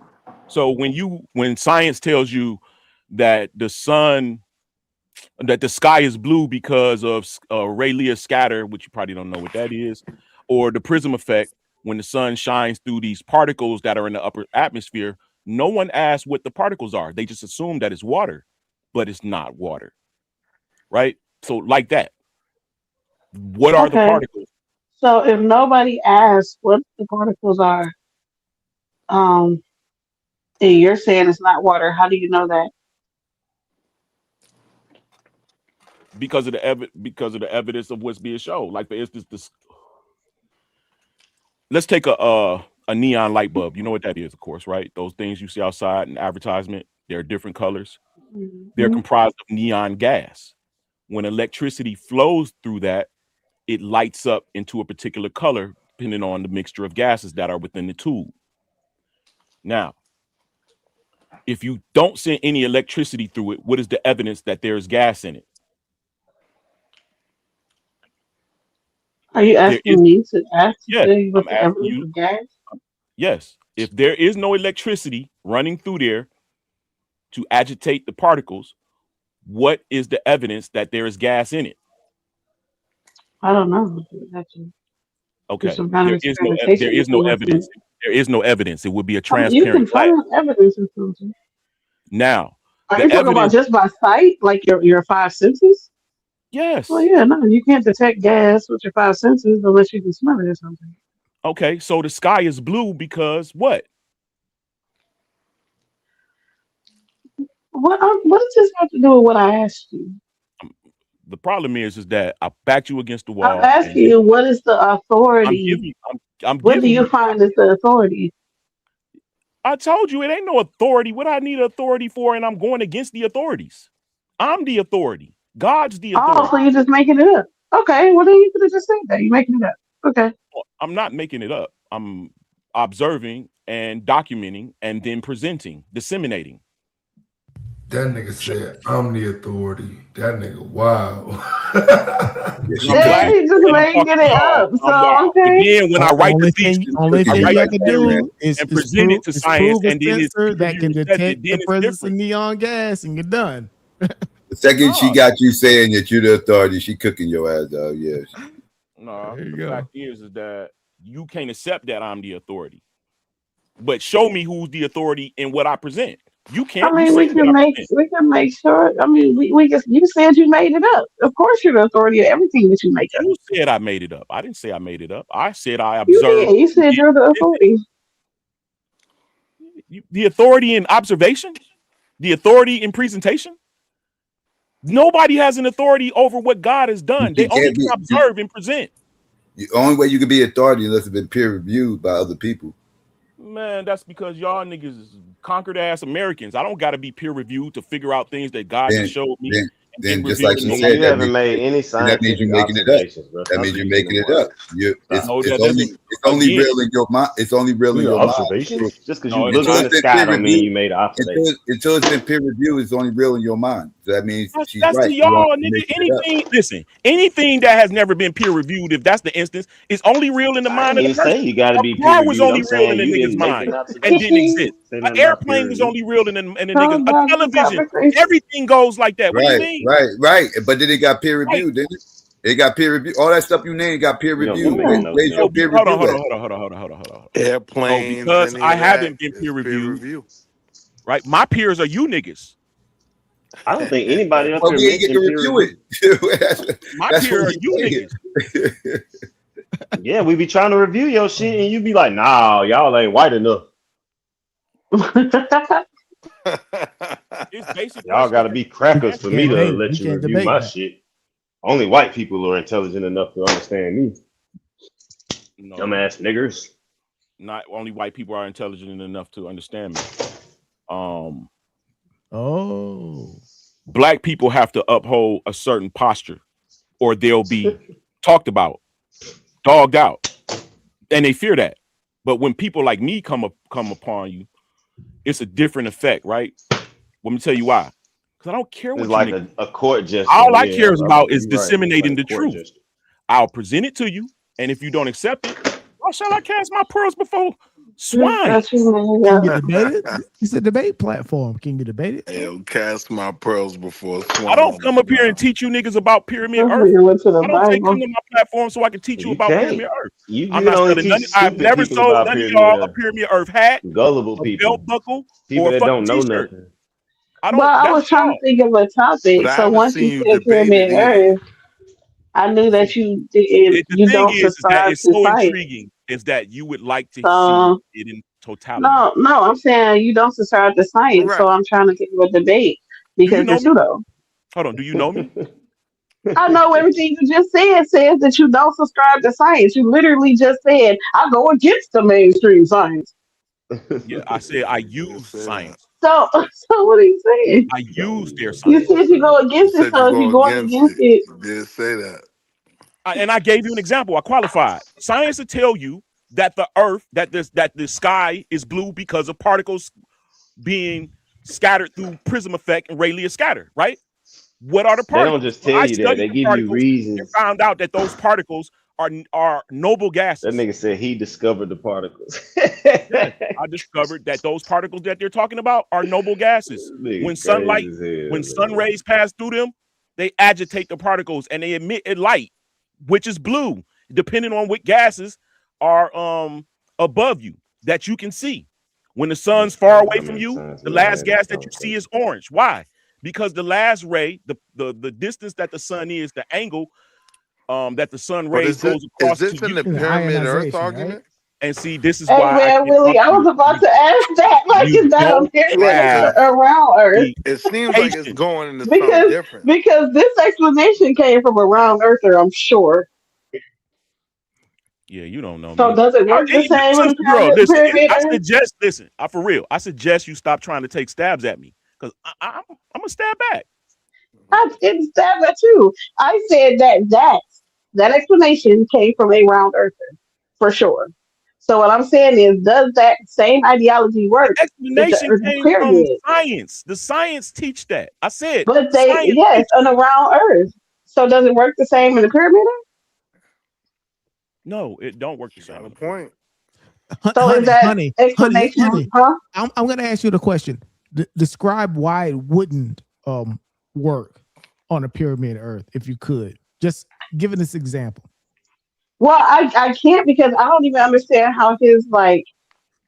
So when science tells you that the sky is blue because of Rayleigh scatter, which you probably don't know what that is, or the prism effect, when the sun shines through these particles that are in the upper atmosphere, no one asks what the particles are. They just assume that it's water, but it's not water, right? So like that. What are the okay. particles? So, if nobody asks what the particles are, um, and you're saying it's not water, how do you know that? Because of the evidence of what's being shown. Like for instance, let's take a neon light bulb. You know what that is, of course, right? Those things you see outside in advertisement, they're different colors. They're Mhm. comprised of neon gas. When electricity flows through that, it lights up into a particular color depending on the mixture of gases that are within the tube. Now, if you don't send any electricity through it, what is the evidence that there's gas in it? Are you There is, asking me to ask to yes, tell you what I'm the asking evidence you, of gas? yes. If there is no electricity running through there to agitate the particles, what is the evidence that there is gas in it? I don't know. Actually, there's Okay, some kind of there experimentation is with no them. evidence. There is no evidence. It would be a I mean, you transparent can glass. find evidence in something. Now, Are you the talking about evidence, just by sight, like your five senses? Well, yes. yeah, no, you can't detect gas with your five senses unless you can smell it or something. Okay, so the sky is blue because what? What does this have to do with what I asked you? The problem is that I backed you against the I'm wall, and asking you, what is the I'm authority? giving I'm What do giving you you. find is the authority? I told you it ain't no authority. What I need authority for, and I'm going against the authorities. I'm the authority. God's the Oh, so authority. you're just making it up? Okay, well then you could have just said that. You're making it up. Okay. I'm not making it up. I'm observing and documenting and then presenting, disseminating. That nigga said, I'm the authority. That nigga, wow. Yes, And you I'm could. Yeah, glad. he's just And I'm talking making to it y'all. up. I'm So wow. But okay. then when I write the Only thing, thesis, only I thing write you the have to theory do is and present it to science, prove a and then it's sensor peer that can reviewed tested. detect Then the it's presence of different. neon gas, and you're done. The second she No, got you saying that you're the authority, she cooking your ass out. Yes. no. There you The go. fact is that you can't accept that I'm the authority. But show me who's the authority in what I present. You I can't. You mean, say what I present. we can make sure. I mean, we just you said you made it up. Of course, you're the authority of everything that you make up. You said I made it up. I didn't say I made it up. I said I You observed. did. You said you're the authority. The authority in observation, the authority in presentation. Nobody has an authority over what God has done. They You only can't can be. observe and present. The only way you can be authority unless it's been peer reviewed by other people. Man, that's because y'all niggas is conquered ass Americans. I don't got to be peer reviewed to figure out things that God just Then, showed me then, and then, didn't just reveal like to she no Nigga, one said, you else. haven't made any that means scientific you're making it up. observations, bro. That Stop means you're repeating making them it up. words. Stop. No, that doesn't. It's only Again, real in your mind. It's only real in Nigga, your mind. observations? Just because you no, it's looked Until in not. it's the been sky peer don't mean reviewed, you made an observation. until it's been peer reviewed, it's only real in your mind. So that means she's That's right. to You are y'all, nigga. making it up. Anything, listen, anything that has never been peer reviewed, if that's the instance, is only real in the I mind ain't of the even person. saying you got to A be peer car was reviewed. only I'm real in saying the you nigga's didn't make mind an and observation. didn't exist. Say An nothing about peer airplane was review. only real in the niggas. So A back to television, conversation. everything goes like that. What do you Right, mean? right, right. But then it got peer Right. reviewed, didn't it? It got peer review. All that stuff you named got peer You don't review. be making no Where's your sense. peer Hold on, review hold on, at? hold on, hold on, hold on, hold on, hold on. So Airplanes, because any I of that haven't been is peer peer reviewed, review. right? My peers are you niggas. I don't think anybody up Well, here we ain't get to mentioned peer review review. it. My That's peer what are he's you saying. niggas. Yeah, we be trying to review your shit, and you be like, "Nah, y'all ain't white enough. It's basic Y'all questions got to that be you need to crackers answer. for me Can't to debate it. We let you can't review debate my that. shit. Only white people are intelligent enough to understand me. No, Dumbass niggers. not only white people are intelligent enough to understand me. Oh, Black people have to uphold a certain posture, or they'll be talked about, dogged out, and they fear that. But when people like me come upon you, it's a different effect, right? Let me tell you why. Because I don't care It's what you like niggas. a court gesture. All I Yeah, care about is you're right. It's like disseminating a the court truth. gesture. I'll present it to you, and if you don't accept it, why shall I cast my pearls before swine? can you debate it? It's a debate platform. Can you debate it? I'll cast my pearls before I don't swine. come up here and teach you niggas about Pyramid This Earth. nigga went to the I don't say come Bible. to my platform so I can teach you You about can't. Pyramid Earth. You I'm can not only selling teach none. I've stupid never people sold about none of pyramid y'all a earth. Pyramid Earth hat, Gullible a belt people. buckle, People or a that fucking don't know t-shirt. nothing. I Well, don't. I That's was trying to y'all. think of a But topic. I So haven't once seen you you said debate it pyramid either. Earth, I knew that you did. The You thing don't is that subscribe it's to so science. intriguing is that you would like to see So it in totality. no, I'm saying you don't subscribe to science. Right. So I'm trying to think of a debate Do you because the know me? pseudo. Hold on. Do you know me? I know everything you just said says that you don't subscribe to science. You literally just said I go against the mainstream science. Yeah, I said I You didn't use say that. science. So what are you saying? I use their You science. said you go You against it. said you So if you're go going against against it. it, You didn't say that. And I gave you an example. I qualified. Science will tell you that the Earth, that the sky is blue because of particles being scattered through prism effect and Rayleigh scatter. Right? What are the They don't particles? just Well, tell I you that. studied They the give you particles and reasons. found out that those particles are noble That gases. nigga said he discovered the particles. Yes, I discovered that those particles that they're talking about are noble gases. When Nigga sunlight, crazy as hell, when sun man. rays pass through them, they agitate the particles and they emit a light, which is blue, depending on what gases are above you that you can see. When the sun's That's far crazy away how from many you, times the we done last had this gas that you see conversation. is orange. Why? Because the last ray, the distance that the sun is, the angle that the sun But rays goes is across to this in the you. In the pyramid Earth ionization, right? argument? And see, this is hey why I man, can't talk Willie, I to you. was about to ask that. Like, You is that a don't pyramid have around Earth? the It seems like it's patience. going into something Because different. because this explanation came from a round earther, I'm sure. Yeah, you don't know So me. does it work the Hey, same in the sister girl, listen. pyramid I Earth? suggest, listen. For real, I suggest you stop trying to take stabs at me because I'm gonna stab back. I didn't stab at you. I said that explanation came from a round earther for sure. So what I'm saying is, does that same ideology The work with the explanation Earth came from pyramid? science. The science teach that. I said But they science yes, teach on that. a round Earth. So does it work the same in the pyramid? No, it don't work the She got same a in the pyramid. point. So is that explanation, Honey. huh? I'm going to ask you the question. Describe why it wouldn't work on a pyramid Earth, if you could. Just giving this example. Well, I can't because I don't even understand how his like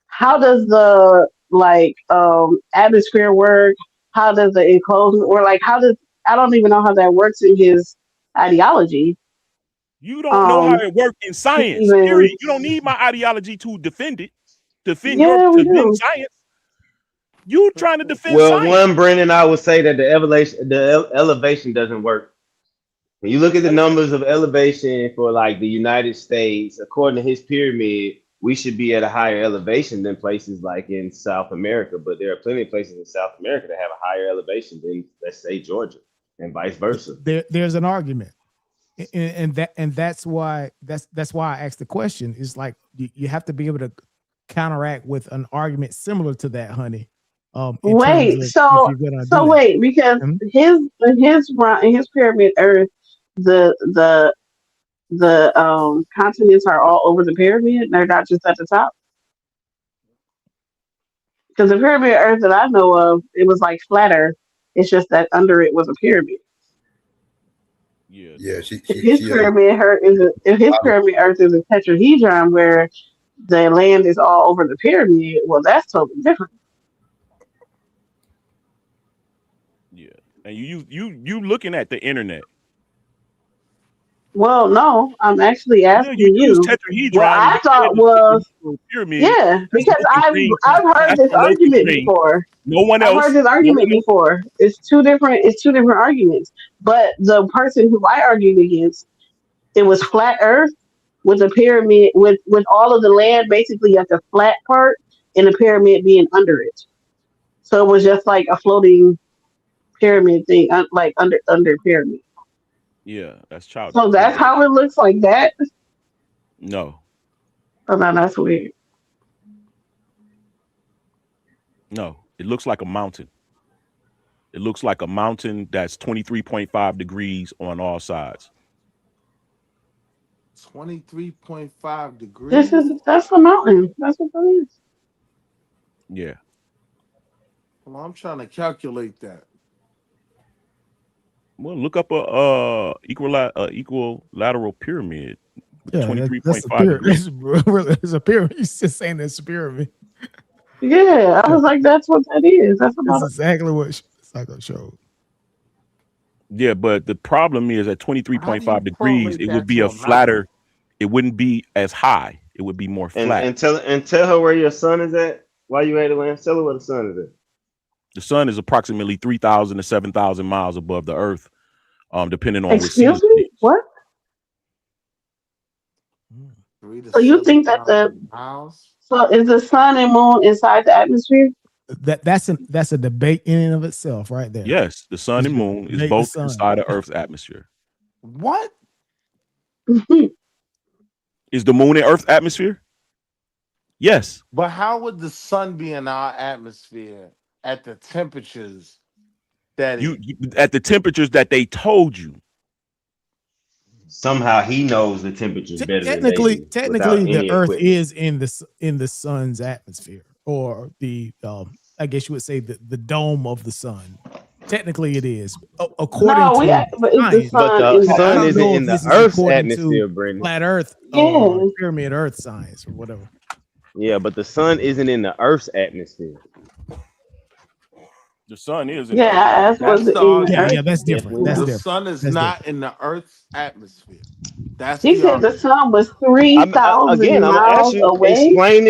how does the atmosphere work? How does the enclosement work? Like how does I don't even know how that works in his ideology. You don't know how Um it works in to science. even Period. You don't need my ideology to defend it. yeah, we To defend do. science. You trying to defend Well, science. one, Brennan, I would say that the elevation doesn't work. When you look at the numbers of elevation for like the United States, according to his pyramid, we should be at a higher elevation than places like in South America. But there are plenty of places in South America that have a higher elevation than, let's say, Georgia, and vice versa. There's an argument. And that's why I asked the question. It's like you have to be able to counteract with an argument similar to that, honey. In terms Wait, of if you're gonna do that. wait, because in his pyramid Earth, the the the continents are all over the pyramid. They're not just at the top. Because the pyramid Earth that I know of, it was like flat Earth. It's just that under it was a pyramid. Yeah. Yeah, If his pyramid Earth is a tetrahedron where the land is all over the pyramid, well, that's totally different. Yeah. And you looking at the internet. Well, no, I'm actually Yeah, you asking use you. What tetrahedron and I you said thought the was, pyramid yeah, as the because looking I've thing. I've heard That's this the locust argument thing. before. No one I've heard else. this No one argument else. before. It's two different arguments. But the person who I argued against, it was flat Earth with a pyramid with all of the land basically at the flat part and the pyramid being under it. So it was just like a floating pyramid thing, like under pyramid. Yeah, that's childish. So that's how it looks like that. No. Oh no, that's weird. No. It looks like a mountain. It looks like a mountain that's 23.5 degrees on all sides. 23.5 degrees. That's a mountain. That's what that is. Yeah. Well, I'm trying to calculate that. Well, look up a equilateral pyramid. Yeah, 23.5 degrees. It's a pyramid. He's just saying it's a pyramid. Yeah, I was like, that's what that is. That's That's about exactly what Psycho showed. Yeah, but the problem is at 23.5 degrees, correlate it would that be to a a mountain? flatter. It wouldn't be as high. It would be more flat. And tell her where your son is at. Why you ate land? Tell her where the sun is at. The sun is approximately 3,000 to 7,000 miles above the Earth, depending on which Excuse season it me? is. What? 3 to So you think that 7,000 miles? so is the sun and moon inside the atmosphere? That's a debate in and of itself, right there. Yes, the sun and moon is Debate the both sun. inside of Earth's atmosphere. What? Is the moon in Earth's atmosphere? Yes. But how would the sun be in our atmosphere at the temperatures that You at the temperatures that they told you. Somehow he knows the temperatures better than they do. Technically, without the any Earth equipment. is in the sun's atmosphere, or the I guess you would say the dome of the sun. Technically, it is according No, to but is the science. But sun the in the I sun don't isn't know in if the this is Earth's according atmosphere, to Brittany. flat Earth Yeah. or pyramid Earth science or whatever. Yeah, but the sun isn't in the Earth's atmosphere. The sun is in Yeah, Earth. I asked was That's it the in the argument. Yeah, that's Definitely different. not. That's The different. sun is That's not different. in the Earth's atmosphere. That's He the said the argument. sun was Again, 3,000 I'm gonna ask miles you. away. Explain an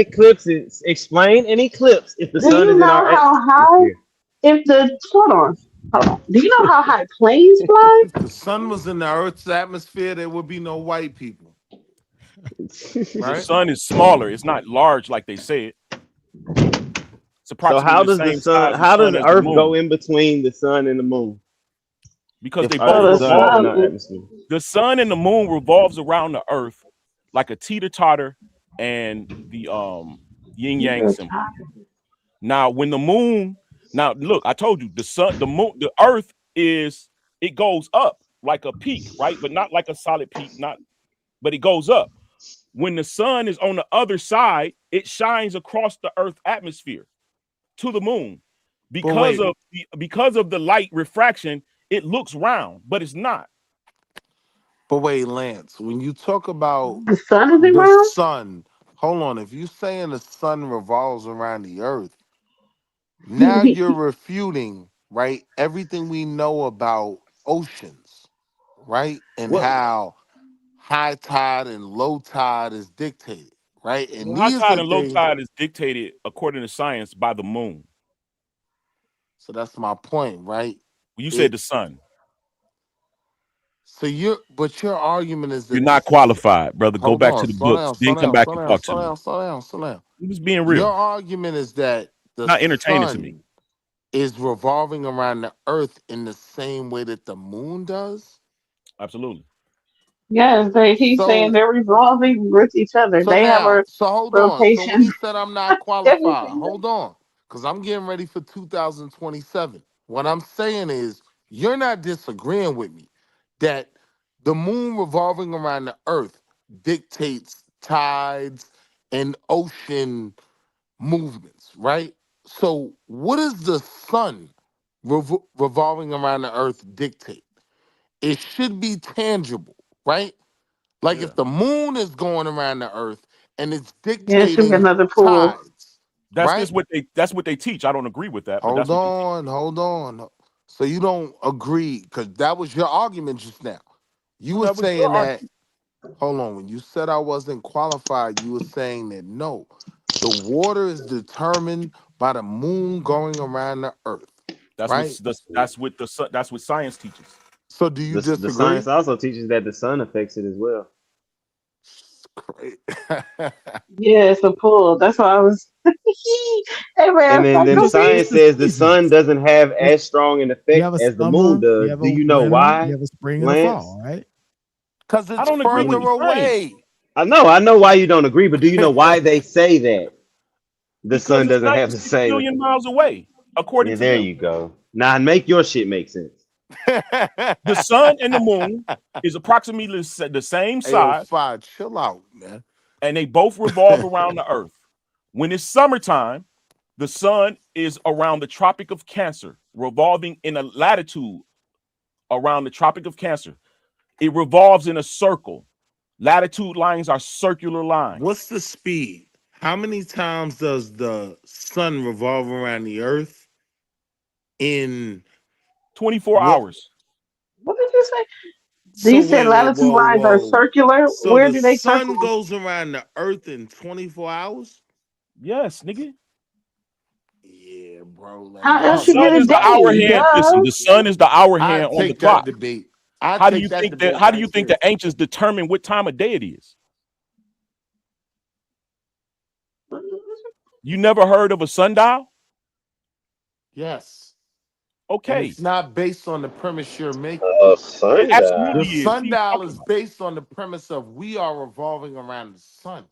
eclipse if the Do sun you is in know our how high? atmosphere. Hold on. Do you know how high planes fly? If the sun was in the Earth's atmosphere, there would be no white people. The Right? sun is smaller. It's not large like they said. It's So approximately how the does the same size sun? of the How sun does as the Earth go moon. in between the sun and the moon? Because If they the both sun is in revolve. our atmosphere. The sun and the moon revolves around the Earth like a teeter-totter and the yin-yang symbol. Now, when the moon, now look, I told you the sun, the moon, the Earth it goes up like a peak, right? But not like a solid peak, but it goes up. When the sun is on the other side, it shines across the Earth atmosphere to the moon. Because of the light refraction, it looks round, but it's not. But wait, Lance, when you talk about The sun is the around? sun, hold on. If you're saying the sun revolves around the Earth, now you're refuting, right, everything we know about oceans, right? And What? how high tide and low tide is dictated, right? And High these tide are and low things. tide is dictated, according to science, by the moon. So that's my point, right? You said the sun. So your argument is You're that not qualified, brother. Go hold back on, to the slow books. down, Then slow come down, back slow and down, talk to slow me. down, slow down, slow down. You just being Your real. argument is that the Not entertaining to me. sun is revolving around the Earth in the same way that the moon does. Absolutely. Yes, he's saying So they're revolving with each other. They have a so hold on. So when rotation. he said I'm not qualified, Everything. hold on, because I'm getting ready for 2027. What I'm saying is you're not disagreeing with me that the moon revolving around the Earth dictates tides and ocean movements, right? So what does the sun revolving around the Earth dictate? it should be tangible, right? Like Yeah. if the moon is going around the earth and it's Yeah, it should be dictating another pool. tides, That's right? just what they teach. I don't agree with that, but Hold that's what they teach. on, hold on. So you don't agree, because that was your argument just now. You No, were that was your saying that, argument. hold on, when you said I wasn't qualified, you were saying that no, the water is determined by the moon going around the earth, That's what right? that's what science teaches. So do you The science disagree? also teaches that the sun affects it as well. Great. Yeah, it's a pool. That's why I was. Hey And man, then It's Psycho. science the says the sun seasons. doesn't have It's, as strong an you effect have a as the moon summer, you does. have Do a you know winter, you why, have a spring and a Lance? fall, right? Because I it's don't agree further with When the science away. I know why you don't agree, but do you know why they say that the because sun it's doesn't have the 96 same? billion miles away, according Yeah, to there them. you go. Now make your shit make sense. The sun and the moon is approximately the same Hey, yo, size, Five, chill out, man. and they both revolve around the Earth. When it's summertime, the sun is around the Tropic of Cancer, revolving in a latitude around the Tropic of Cancer. It revolves in a circle. Latitude lines are circular What's lines. the speed? How many times does the sun revolve around the earth in 24 what? hours. What did you say? So These said wait, latitude whoa, lines are whoa. circular. So Where the do they sun circle? goes around the earth in 24 hours? Yes, nigga. Yeah, bro. Like How The y'all else you sun get a is making the that hour day? hand. shit up. Listen, Duh. the sun is the hour hand I'd on the take that clock. debate. I'd How do take you that think that? debate How do right you think there. the ancients determine what time of day it is? You never heard of a sundial? Yes. And Okay, it's not based on the premise you're making. it Sundial. The absolutely is. What are you sundial talking is about? based on the premise of we are revolving around the sun.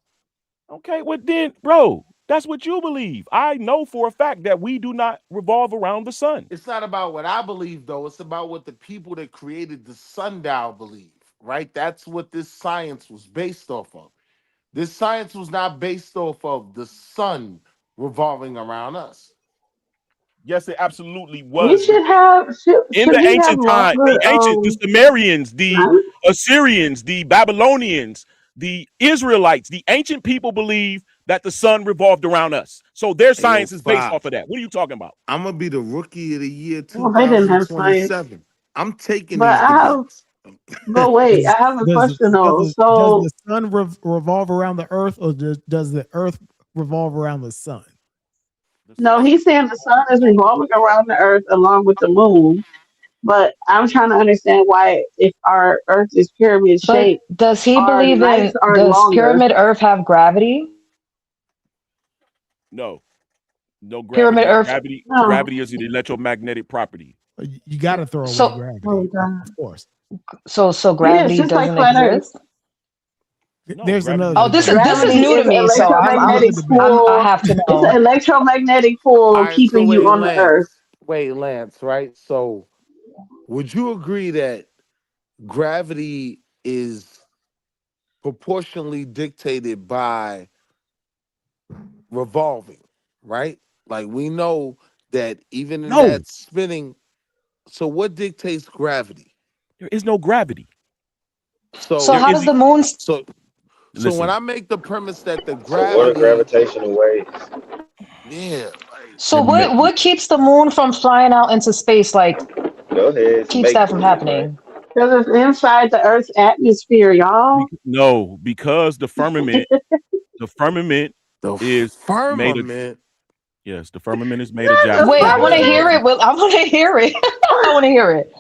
Okay, well then, bro, that's what you believe. I know for a fact that we do not revolve around the sun. It's not about what I believe, though. It's about what the people that created the sundial believe, right? That's what this science was based off of. This science was not based off of the sun revolving around us. Yes, it absolutely We was. should have. In Should the we have ancient time, longer? the Sumerians, the Time? Assyrians, the Babylonians, the Israelites, the ancient people believe that the sun revolved around us. So their Hey, yo, science is based five. off of that. What are you talking about? I'm gonna be the rookie of the year Well, they didn't have science. 2027. I'm taking But these I have. debates. But wait, I Does have a does question though. does So the sun revolve around the earth, or does the earth revolve around the sun? The no, sun he's saying the sun is revolving around the earth along with the moon. But I'm trying to understand why, if our Earth is pyramid But shaped, does he our believe nights in, are does longer. Pyramid Earth have gravity? no, no Pyramid gravity. Earth. No. Gravity is an electromagnetic property. You got to throw away So, Oh gravity, God. of course. so Yeah, it's gravity just like doesn't flat Earth. exist. No, There's gravity another Oh, doesn't debate. this exist. is Gravity new to is an me, so Another electromagnetic debate. I pull. have to It's an know. electromagnetic All pull right, so keeping you wait, on the Earth. Lance, right? So would you agree that gravity is proportionally dictated by revolving, right? Like we know that even in No, that spinning, so what dictates gravity? there is no gravity. So So There how is does the moon? so when listen. I make the premise that the So what are gravity, gravitational waves? yeah, like So what keeps the moon from flying out into space? Like Go ahead, keeps make that from believe, man. happening? Because it's inside the Earth's atmosphere, y'all. No, because the firmament the is made of firmament. yes, the firmament is made of Not the jasper, Wait, I want to ruby, hear firmament. it. Well, I want to hear it. I want to hear it.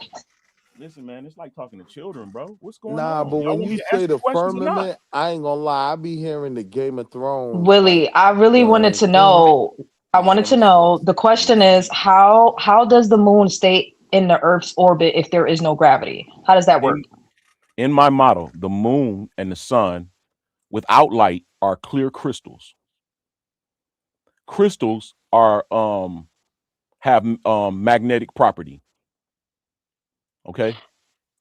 listen, man, it's like talking to children, bro. What's going Nah, on? but Y'all when want me you to say answer the questions or not? firmament, I ain't gonna lie, I be hearing the Game of Thrones, like Willie, I really wanted the to thing. know. I Nah, wanted let to me know. finish. The Let me question is finish. how does the moon stay in the Earth's orbit if there is no gravity? How does that work? In in my model, the moon and the sun without light are clear crystals. Crystals are have magnetic property. Okay,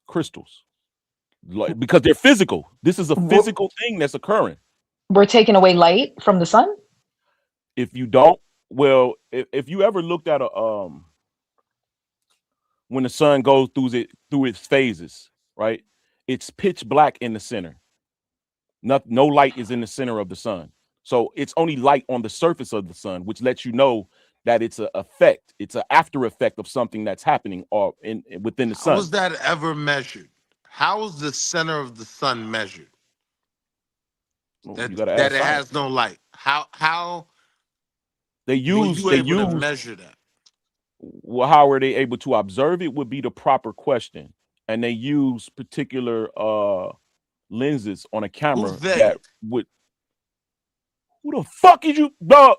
crystals because they're physical. This is a We're, physical thing that's occurring. we're taking away light from the sun. If you don't, well, if you ever looked at when the sun goes through its phases, right? It's pitch black in the center. No light is in the center of the sun. So it's only light on the surface of the sun, which lets you know that it's an effect. It's an after effect of something that's happening or within the sun. How was that ever measured? How is the center of the sun measured? Well, that it has no light. How were you able to measure that? Well, how are they able to observe it would be the proper question. And they use particular lenses on a camera that would. Who the fuck is you, dog?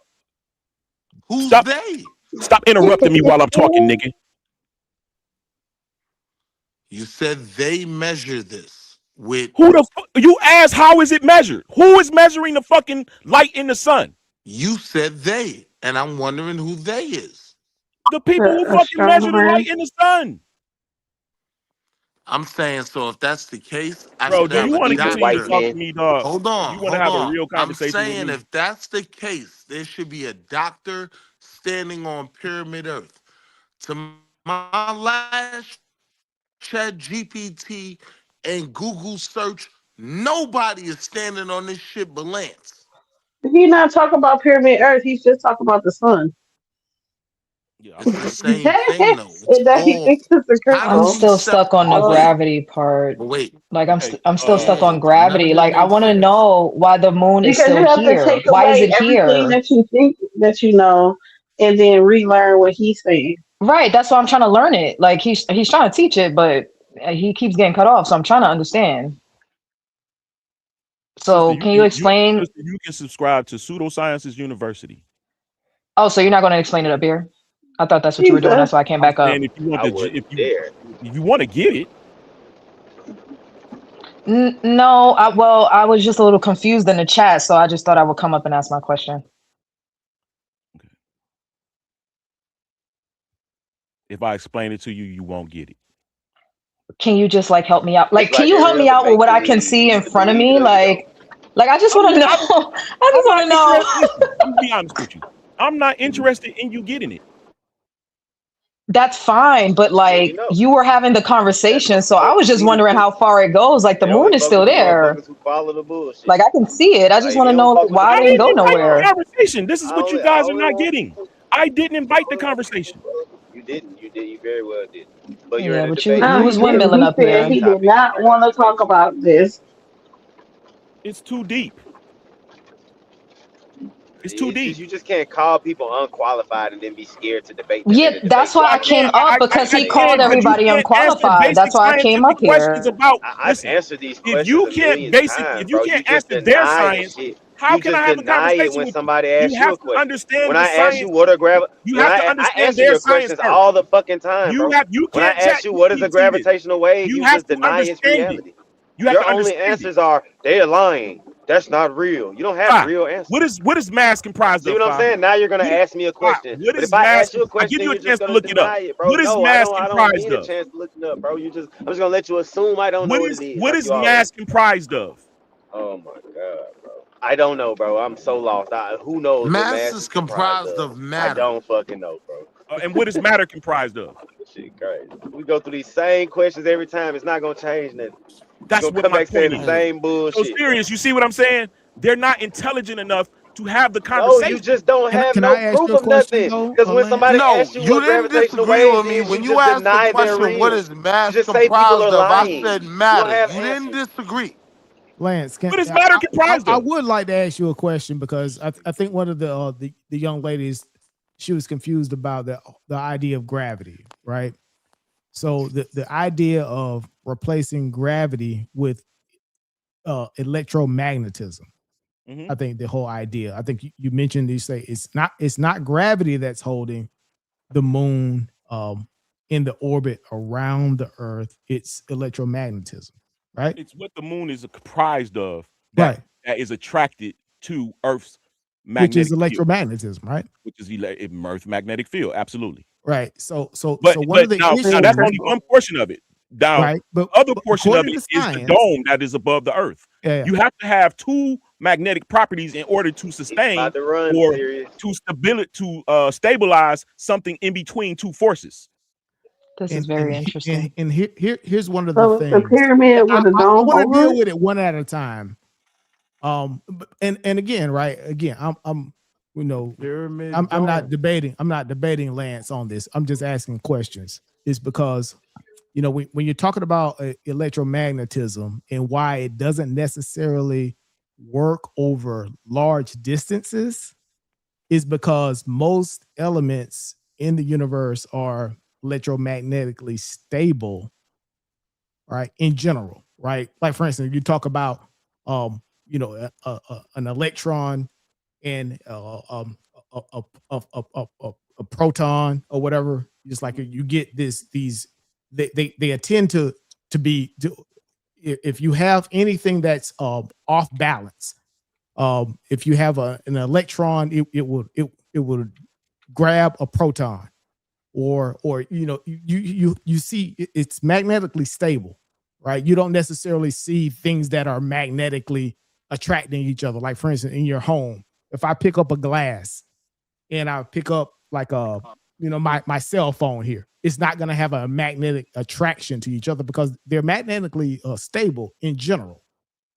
Who's Stop, they? Stop interrupting me while I'm talking, nigga. You said they measure this with who the fuck? You asked how is it measured? Who is measuring the fucking light in the sun? You said they, and I'm wondering who they is. The people who fucking measure the light in the sun. I'm saying, so if that's the case, I Bro, should do have you want a to continue to talk to me, dog? Hold on, You want to have a real conversation I'm saying with me? if that's the case, there should be a doctor standing on Pyramid Earth. To my last Chat GPT and Google search, nobody is standing on this shit but Lance. He's not talking about Pyramid Earth. He's just talking about the sun. Yeah, it's the same thing though. I'm still stuck on the gravity part. Wait, like I'm still stuck on gravity. Like I want to know why the moon is Because still you have here. to take Why is away it everything here? that you think that you know, and then relearn what he's saying. Right. That's why I'm trying to learn it. Like he's trying to teach it, but he keeps getting cut off. So I'm trying to understand. So Sister, can you explain? You can subscribe to Pseudosciences University. Oh, so you're not going to explain it up here? I thought that's what you were doing. That's why I came back up. If you want if you want to get it. No, I was just a little confused in the chat, so I just thought I would come up and ask my question. Okay. If I explain it to you, you won't get it. Can you just like help me out? Like, can you help me out with what I can see in front of me? Like I just want to know. I just want to know. Listen, I'm gonna be honest with you. I'm not interested in you getting it. That's fine, but like you were having the conversation, so I was just wondering how far it goes. Like the moon is still there. Like I can see it. I just want to know like, why it didn't go nowhere. Conversation. This is what you guys are not getting. I didn't invite the conversation. You didn't. You very well did. But you're Yeah, in a but debate. you was windmilling up here. He did not want to talk about this. It's too deep. It's too deep. You just can't call people unqualified and then be scared to debate. Yeah, that's why I came up because he called everybody unqualified. That's why I came up here. I've answered these questions. If you can't answer their science, how can I have a conversation when somebody asks you a question? Understand when I ask you what you have to understand I answer their your questions all the fucking time, bro. When I ask you what is a gravitational wave, you just deny its reality. Your only answers are they're lying. That's not real. You don't have real answers. What is mass comprised of? See what I'm saying? Now you're gonna ask me a question. But if I ask you a question, you're just gonna deny it, bro. What is mass comprised of? I don't need a chance to look it up, bro. I'm just gonna let you assume I don't know what it is. What is mass comprised of? Oh my god, bro. I don't know, bro. I'm so lost. Who knows? Mass is comprised of matter. I don't fucking know, bro. And what is matter comprised of? Shit, crazy. We go through these same questions every time. It's not gonna change nothing. That's what come my back saying point the same bullshit. So serious. You see what I'm saying? They're not intelligent enough to have the conversation. No, you just don't have no proof of nothing. Because when somebody asks you what gravitational wave is, when you you asked deny the question, what is mass comprised of? I said matter. You didn't disagree. Lance, what is matter comprised I of? would like to ask you a question because I think one of the young ladies, she was confused about the idea of gravity, right? So the idea of replacing gravity with electromagnetism. I think the whole idea. I think you mentioned you say it's not gravity that's holding the moon in the orbit around the Earth. It's electromagnetism, right? It's what the moon is comprised of. That is attracted to Earth's magnetic which is electromagnetism, field, right? Which is Earth's magnetic field. Absolutely. Right. So one of the issues, now that's only one portion of it. Now, right, but other portion of it is science, the dome that is above the Earth. Yeah. You have to have two magnetic properties in order to sustain or to stabilize something in between two forces. This is very interesting. And here's one of So the it's the things. pyramid with a I dome want to over deal it. with it one at a time. And again, right? Again, I'm you know, Pyramid I'm not dome. debating. I'm not debating Lance on this. I'm just asking questions. It's because you know when you're talking about electromagnetism and why it doesn't necessarily work over large distances, is because most elements in the universe are electromagnetically stable, right? In general, right? Like for instance, you talk about you know, an electron and a proton or whatever. Just like you get these they attend to be if you have anything that's off balance. If you have an electron, it would grab a proton, or you know you see it's magnetically stable, right? You don't necessarily see things that are magnetically attracting each other. Like for instance, in your home, if I pick up a glass and I pick up like a you know my cell phone here, it's not going to have a magnetic attraction to each other because they're magnetically stable in general,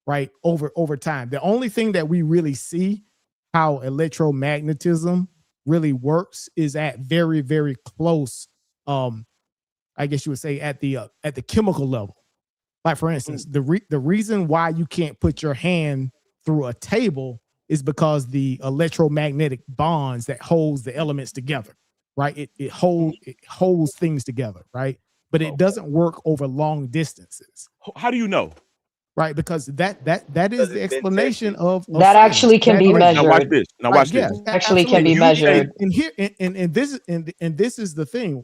right? Over time. The only thing that we really see how electromagnetism really works is at very, very close, I guess you would say at the chemical level. Like for instance, the reason why you can't put your hand through a table is because the electromagnetic bonds that holds the elements together, right? It holds things together, right? But it doesn't work over long distances. How do you know? Right, because that is the it's been explanation tested. of That science. actually can be Now watch measured. this. Now Right, watch yeah, this. Actually can absolutely. be measured. And here and this is the thing,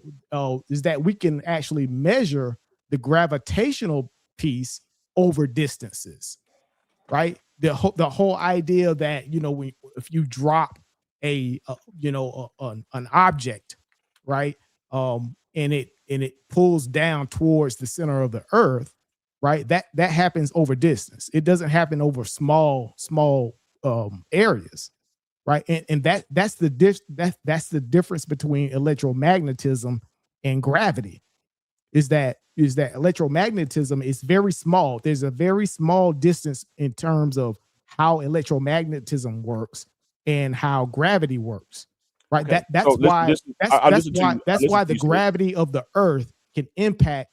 is that we can actually measure the gravitational piece over distances, right? The whole idea that you know if you drop an object, right, and it pulls down towards the center of the earth, right? That happens over distance. It doesn't happen over small areas, right? And that's the difference between electromagnetism and gravity. Is that electromagnetism is very small. There's a very small distance in terms of how electromagnetism works and how gravity works, right? Okay. That's So why I listen to you. I that's listen why to the you, sir. gravity of the Earth can impact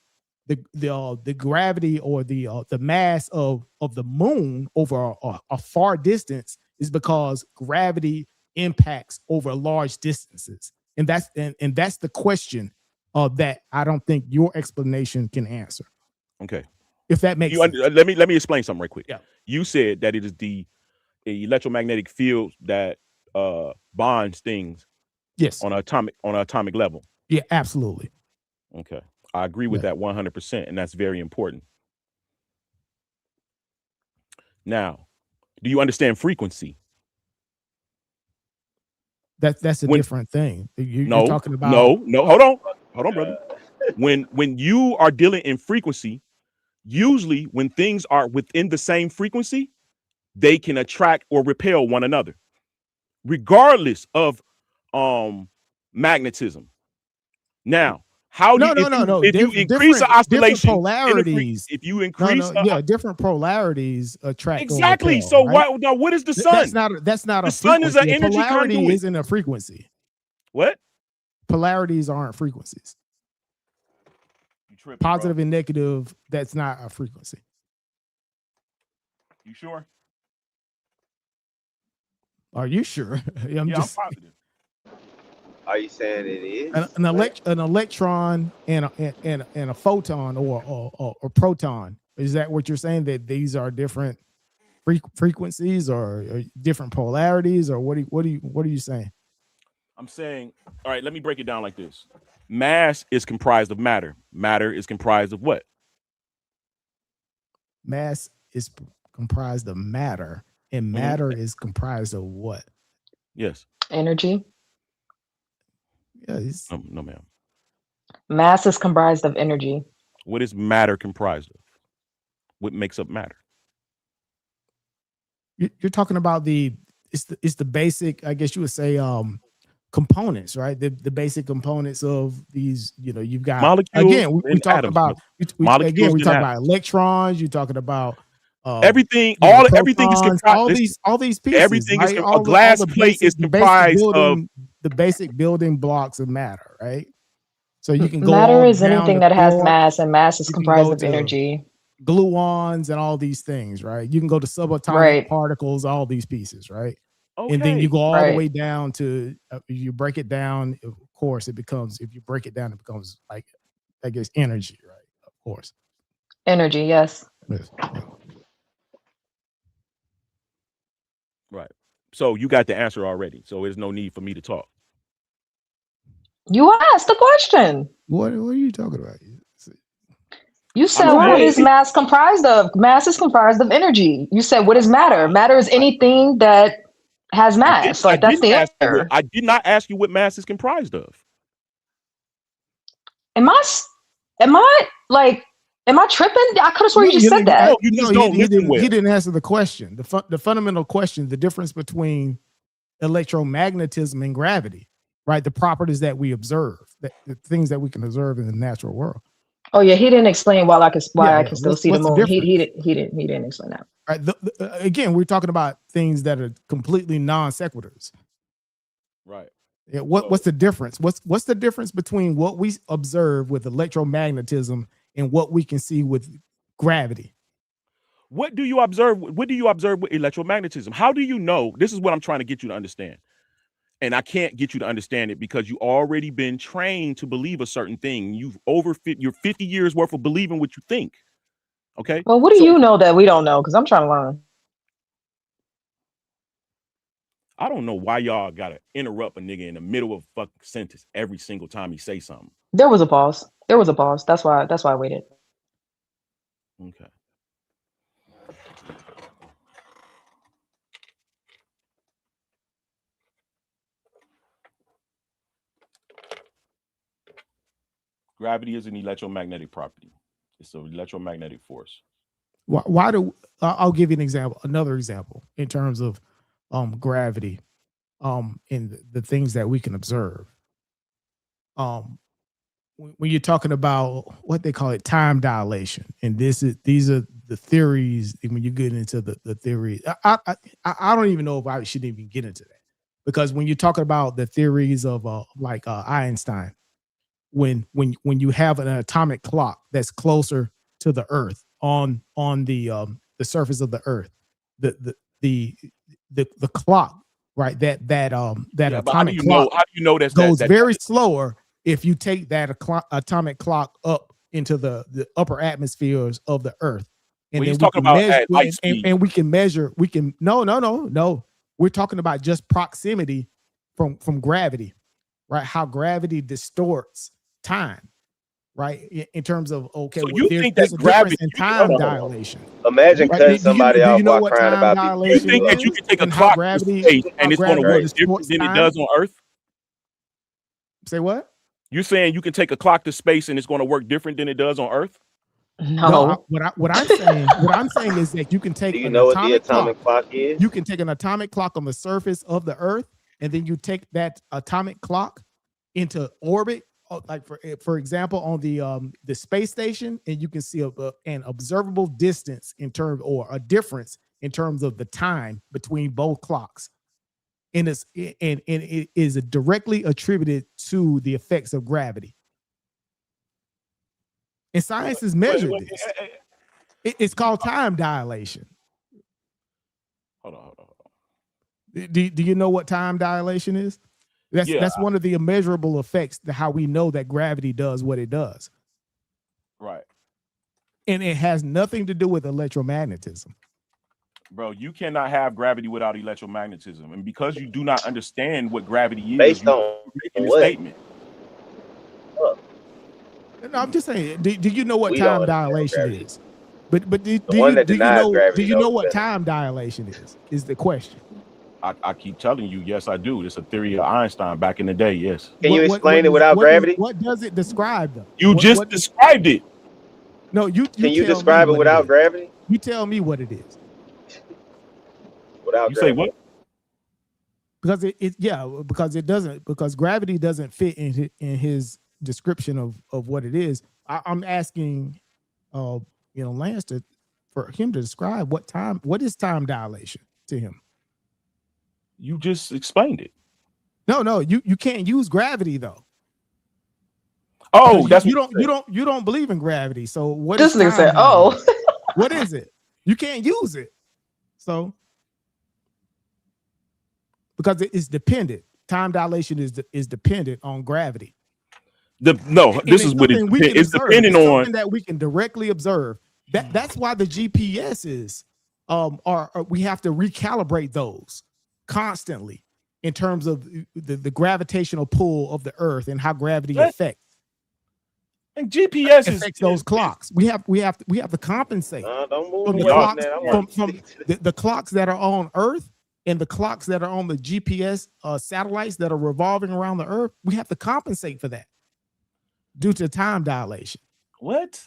the gravity or the mass of the moon over a far distance, is because gravity impacts over large distances, and that's the question that I don't think your explanation can answer. Okay. If that makes sense. Let me explain something right quick. Yeah. You said that it is the electromagnetic field that bonds things. Yes. On an atomic level. Yeah, absolutely. Okay. I agree with that 100%, and that's very important. Now, do you understand frequency? That's a different thing. You're talking about no. Hold on, brother. When you are dealing in frequency, usually when things are within the same frequency, they can attract or repel one another, regardless of magnetism. Now, how do if you increase the oscillation, polarities, if you increase different polarities attract exactly. or repel, So right? what is the sun? That's not the a sun frequency. is an energy polarity conduit. Isn't a frequency. What? Polarities aren't frequencies. Tripping, positive and negative, that's not a frequency. You sure? Are you sure? I'm positive. Are you saying it is? An electron and a photon or proton. Is that what you're saying? That these are different frequencies or different polarities, or what are you saying? I'm saying, all right, let me break it down like this. Mass is comprised of matter. Matter is comprised of what? Mass is comprised of matter, and matter is comprised of what? Yes. Energy. Yeah, no, ma'am. Mass is comprised of energy. What is matter comprised of? What makes up matter? You're talking about it's the basic, I guess you would say, components, right? The basic components of these, you've got molecules. Again, we talked about we talk about electrons. You're talking about everything. Everything is comprised. All these pieces. Everything right? is a glass plate is comprised of the basic building blocks of matter, right? So you can go matter is down anything that has mass, and mass is comprised of energy. Gluons and all these things, right? You can go to subatomic particles, all these pieces, right? Okay. And then you go all the way down to you break it down. Of course, if you break it down, it becomes like, I guess, energy, right? Of course, energy. Yes. Right. So you got the answer already. So there's no need for me to talk. You asked the question. What are you talking about? You said, what is mass comprised of? Mass is comprised of energy. You said, what is matter? Matter is anything that has mass. That's the answer. I did not ask you what mass is comprised of. Am I tripping? I could have sworn you just said that. No, you just don't listen well. He didn't answer the question. The fundamental question, the difference between electromagnetism and gravity, right? The properties that we observe, the things that we can observe in the natural world. Oh yeah, he didn't explain why I can still see the moon. He didn't explain that. Right. Again, we're talking about things that are completely non sequiturs. Right. Yeah, what's the difference? What's the difference between what we observe with electromagnetism and what we can see with gravity? What do you observe? What do you observe with electromagnetism? How do you know? This is what I'm trying to get you to understand. And I can't get you to understand it because you already been trained to believe a certain thing. You're 50 years worth of believing what you think. Okay. Well, what do you know that we don't know? Because I'm trying to learn. I don't know why y'all gotta interrupt a nigga in the middle of a fucking sentence every single time he say something. There was a pause. That's why I waited. Okay. Gravity is an electromagnetic property. It's an electromagnetic force. Why do I'll give you an example, another example in terms of gravity, in the things that we can observe. When you're talking about what they call it, time dilation, and these are the theories. When you get into the theory, I don't even know if I should even get into that, because when you're talking about the theories of Einstein, when you have an atomic clock that's closer to the Earth on the surface of the Earth, the clock, right? That atomic clock. How do you know that goes very slower if you take that atomic clock up into the upper atmospheres of the Earth, and when then he's talking about at light speed, and we can measure. No. We're talking about just proximity from gravity, right? How gravity distorts time, right? In terms of so you think that gravity in time dilation. Imagine cutting somebody off while crying about people. You think that you can take a clock to space and it's going to work different than it does on Earth? Say what? You're saying you can take a clock to space and it's going to work different than it does on Earth? No. What I'm saying is that you can take an atomic clock is? You can take an atomic clock on the surface of the Earth, and then you take that atomic clock into orbit, like for example, on the space station, and you can see an observable distance in terms, or a difference in terms of the time between both clocks. And it is directly attributed to the effects of gravity. And science has measured this. It's called time dilation. Hold on. Do you know what time dilation is? That's one of the immeasurable effects to how we know that gravity does what it does. Right. And it has nothing to do with electromagnetism. Bro, you cannot have gravity without electromagnetism. And because you do not understand what gravity is, based on making a statement. No, I'm just saying, do you know what time dilation is? But do you know what time dilation is the question. I keep telling you, yes, I do. It's a theory of Einstein back in the day, yes. Can you explain it without gravity? What does it describe, though? You just described it. No, you can you describe it without gravity? You tell me what it is. Without you gravity. Say what? because because gravity doesn't fit in his description of what it is. I'm asking, Lance for him to describe what is time dilation to him. You just explained it. No, you can't use gravity though. Oh, that's you don't believe in gravity. So what this is nigga said, oh, what is it? You can't use it. So because it is dependent. Time dilation is dependent on gravity. This is what it's depending on. Something that we can directly observe. That's why the GPSs are we have to recalibrate those constantly in terms of the gravitational pull of the Earth and how gravity affects. And GPS affects those clocks. We have to compensate don't move from the clocks that are on Earth and the clocks that are on the GPS satellites that are revolving around the Earth. We have to compensate for that due to time dilation. What?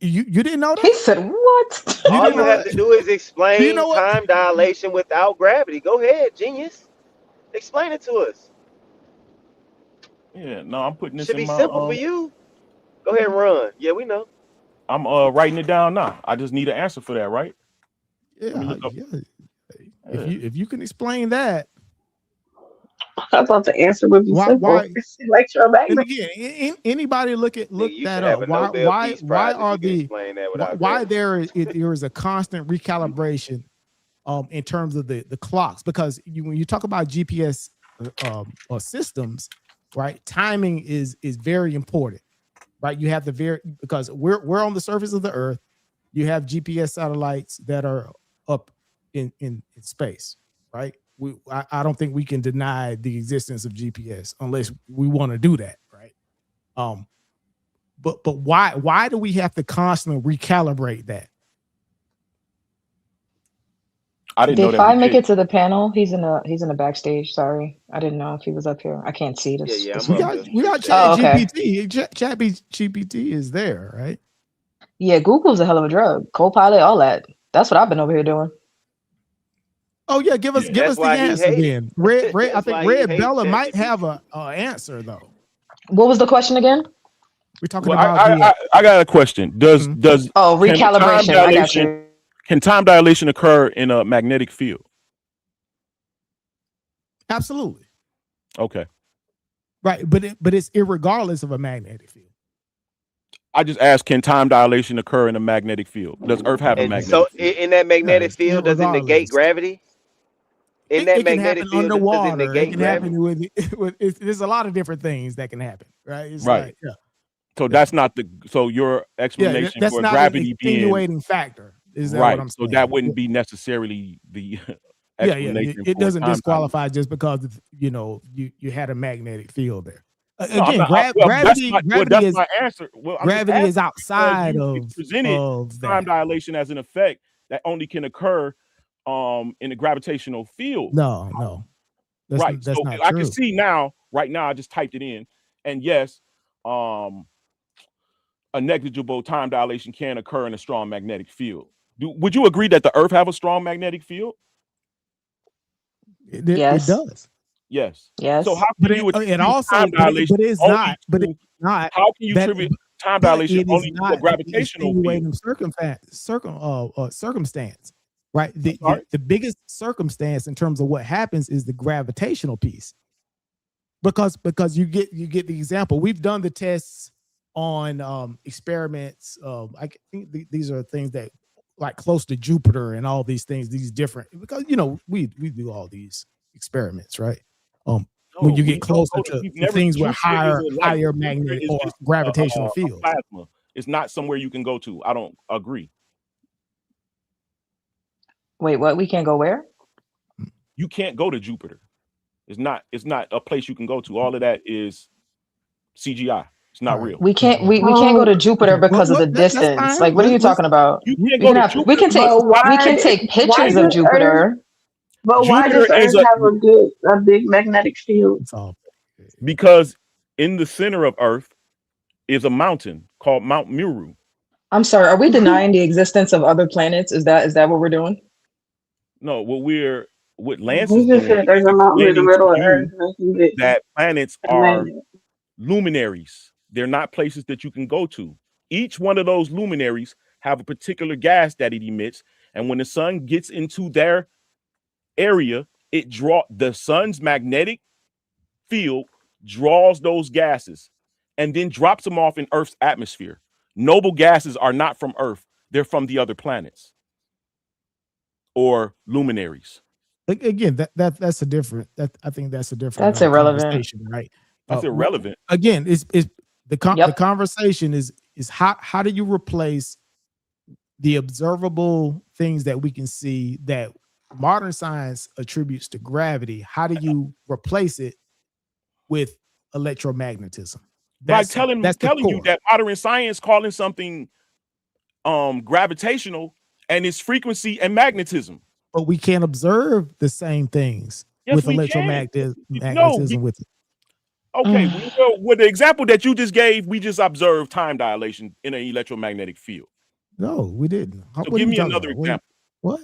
You didn't know that? He said what? All you have to do is explain time dilation without gravity. Go ahead, genius. Explain it to us. Yeah, no, I'm putting this Should in be my simple for you. Go ahead and run. Yeah, we know. I'm writing it down now. I just need an answer for that, right? Yeah. If you can explain that. I thought the answer would be simple. And again, anybody look that up. Why there is a constant recalibration in terms of the clocks? Because when you talk about GPS systems, right? Timing is very important, right? You have because we're on the surface of the Earth. You have GPS satellites that are up in space, right? I don't think we can deny the existence of GPS unless we want to do that, right? But why do we have to constantly recalibrate that? I didn't know that. Did Fi make it to the panel? He's in the backstage. Sorry, I didn't know if he was up here. I can't see this. Yeah, we got Chat GPT. Chat GPT is there, right? Yeah, Google's a hell of a drug. Copilot, all that. That's what I've been over here doing. Oh yeah, give us the answer then. Red, I think Red Bella might have a answer though. What was the question again? We're talking about. I got a question. Does recalibration? Can time dilation occur in a magnetic field? Absolutely. Okay. Right, but it's irregardless of a magnetic field. I just asked, can time dilation occur in a magnetic field? Does Earth have a magnetic field? In that magnetic field, does it negate gravity? It can happen underwater. It can happen with there's a lot of different things that can happen, right? It's right. So that's not so your explanation that's for not gravity an extenuating factor. Is that what I'm saying? So that wouldn't be necessarily the explanation. It doesn't disqualify just because you had a magnetic field there. Again, gravity that's my answer. Well, gravity is outside of time dilation as an effect that only can occur in a gravitational field. No. That's not true. I can see now, right now, I just typed it in, and yes, a negligible time dilation can occur in a strong magnetic field. Would you agree that the Earth have a strong magnetic field? Yes. It does. Yes. So how can you attribute time dilation? But it's not. How can you attribute time dilation only to a gravitational field? Circumstance, right? The biggest circumstance in terms of what happens is the gravitational piece. Because you get the example. We've done the tests on experiments. I think these are things that like close to Jupiter and all these things. These different because we do all these experiments, right? When you get closer to things with higher magnetic or gravitational fields. Plasma. It's not somewhere you can go to. I don't agree. Wait, what? We can't go where? You can't go to Jupiter. It's not a place you can go to. All of that is CGI. It's not real. We can't go to Jupiter because of the distance. Like, what are you talking about? You can't go to Jupiter. We can take pictures of Jupiter. But why does Earth have a big magnetic field? Because in the center of Earth is a mountain called Mount Meru. I'm sorry, are we denying the existence of other planets? Is that what we're doing? No, what we're what Lance He is just doing said is there's a mountain in the explaining to middle of Earth you and you get that planets a are magnet. luminaries. They're not places that you can go to. Each one of those luminaries have a particular gas that it emits, and when the sun gets into their area, the sun's magnetic field draws those gases and then drops them off in Earth's atmosphere. Noble gases are not from Earth; they're from the other planets or luminaries. Again, that's a different. I think that's a different That's irrelevant. conversation, right? That's irrelevant. Again, the Yep. conversation is how do you replace the observable things that we can see that modern science attributes to gravity? How do you replace it with electromagnetism? By That's telling the you core. that modern science calling something gravitational and its frequency and magnetism. But we can't observe the same things Yes, with we can. magnetism with it. Okay, well, with the example that you just gave, we just observed time dilation in an electromagnetic field. No, we didn't. So give me another example. What?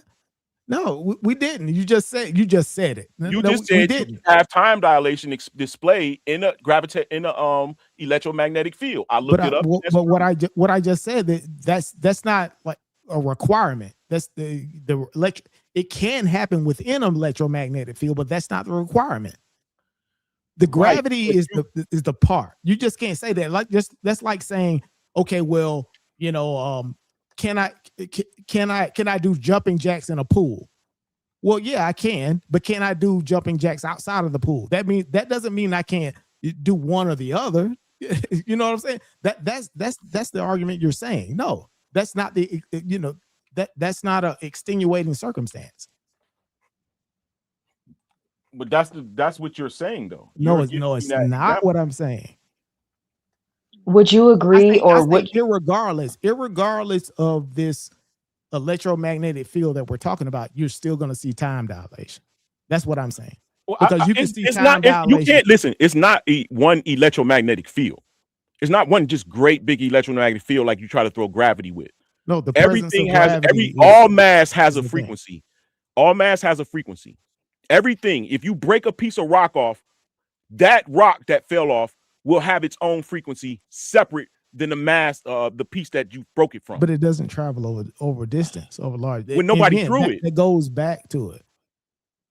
No, we didn't. You just said it. You just said you can have time dilation displayed in a electromagnetic field. I looked it up. But what I just said, that's not like a requirement. That's the it can happen within an electromagnetic field, but that's not the requirement. The gravity is the part. You just can't say that. That's like saying, okay, well, can I do jumping jacks in a pool? Well, yeah, I can, but can I do jumping jacks outside of the pool? That doesn't mean I can't do one or the other. You know what I'm saying? That's the argument you're saying. No, that's not that's not a extenuating circumstance. But that's what you're saying, though. No, it's not what I'm saying. Would you agree, irregardless of this electromagnetic field that we're talking about, you're still going to see time dilation. That's what I'm saying. Well, because you can see time dilation. You can't listen. It's not one electromagnetic field. It's not one just great big electromagnetic field like you try to throw gravity with. No, everything has all mass has a frequency. All mass has a frequency. Everything. If you break a piece of rock off, that rock that fell off will have its own frequency separate than the mass, the piece that you broke it from. But it doesn't travel over distance, over large. When nobody threw it. It goes back to it,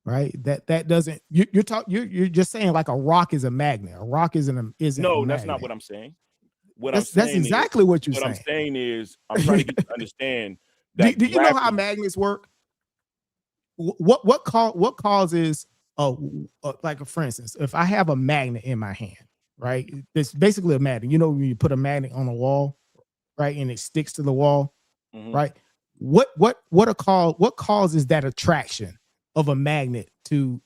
right? That doesn't. You're just saying like a rock is a magnet. A rock isn't. No, that's not what I'm saying. That's exactly what you're saying. What I'm saying is I'm trying to get you to understand that. Do you know how magnets work? What causes like for instance, if I have a magnet in my hand, right? It's basically a magnet. You know, when you put a magnet on a wall, right, and it sticks to the wall, right? What causes that attraction of a magnet to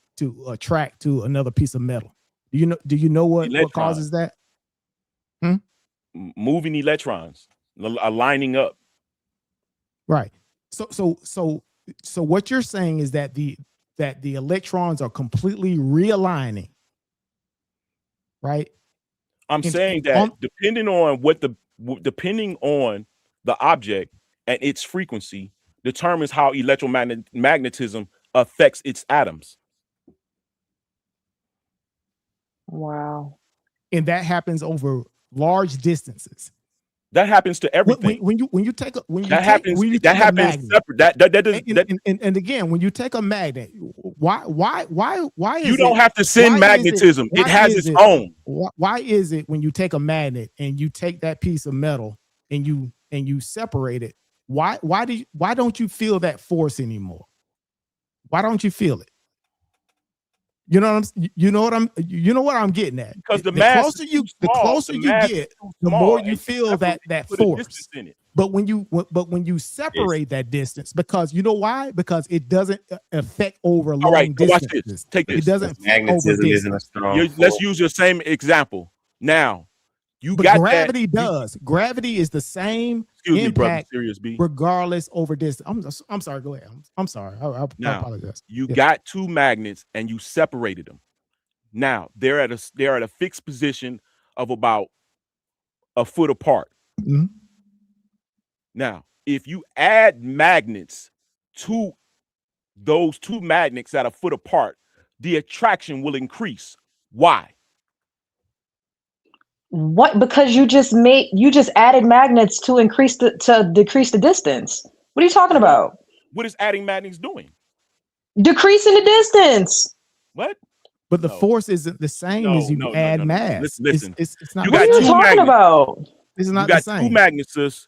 attract to another piece of metal? Do you know what causes that? Moving electrons aligning up. Right. So what you're saying is that the electrons are completely realigning, right? I'm saying that depending on the object and its frequency determines how electromagnetism affects its atoms. Wow. And that happens over large distances. That happens to everything. When you take a separate. And again, when you take a magnet, why is you don't have to send magnetism? It has its own. Why is it when you take a magnet and you take that piece of metal and you separate it? Why don't you feel that force anymore? Why don't you feel it? You know what I'm getting at. Because the closer you get, the more you feel that force. But when you separate that distance, because you know why? Because it doesn't affect over long distances. Watch this. Take this. It doesn't Magnetism isn't a strong. Let's use your same example. Now, gravity does. Gravity is the same impact, regardless over distance. I'm sorry. Go ahead. I'm sorry. I apologize. You got two magnets and you separated them. Now they're at a fixed position of about a foot apart. Mm-hmm. Now, if you add magnets to those two magnets that are foot apart, the attraction will increase. Why? What? Because you just added magnets to decrease the distance. What are you talking about? What is adding magnets doing? Decreasing the distance. What? But the force isn't the same as you add mass. Listen. It's not. You What got are you two talking magnets. about? It's not you got the same. two magnets, sis.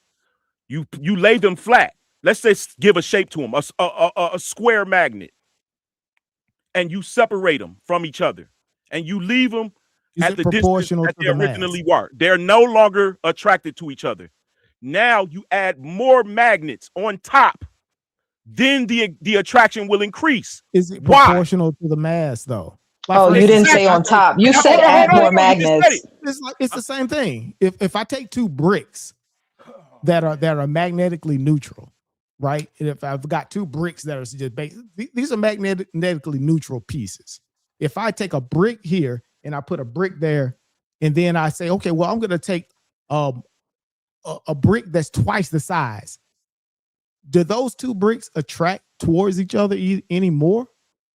You lay them flat. Let's say give a shape to them, a square magnet, and you separate them from each other, and you leave them at the distance that they originally were. They're no longer attracted to each other. Now you add more magnets on top, then the attraction will increase. Is it proportional to the mass though? Oh, you didn't say on top. You said add more magnets. It's the same thing. If I take two bricks that are magnetically neutral, right? And if I've got two bricks that are just these are magnetically neutral pieces. If I take a brick here and I put a brick there, and then I say, okay, well, I'm going to take a brick that's twice the size. Do those two bricks attract towards each other anymore?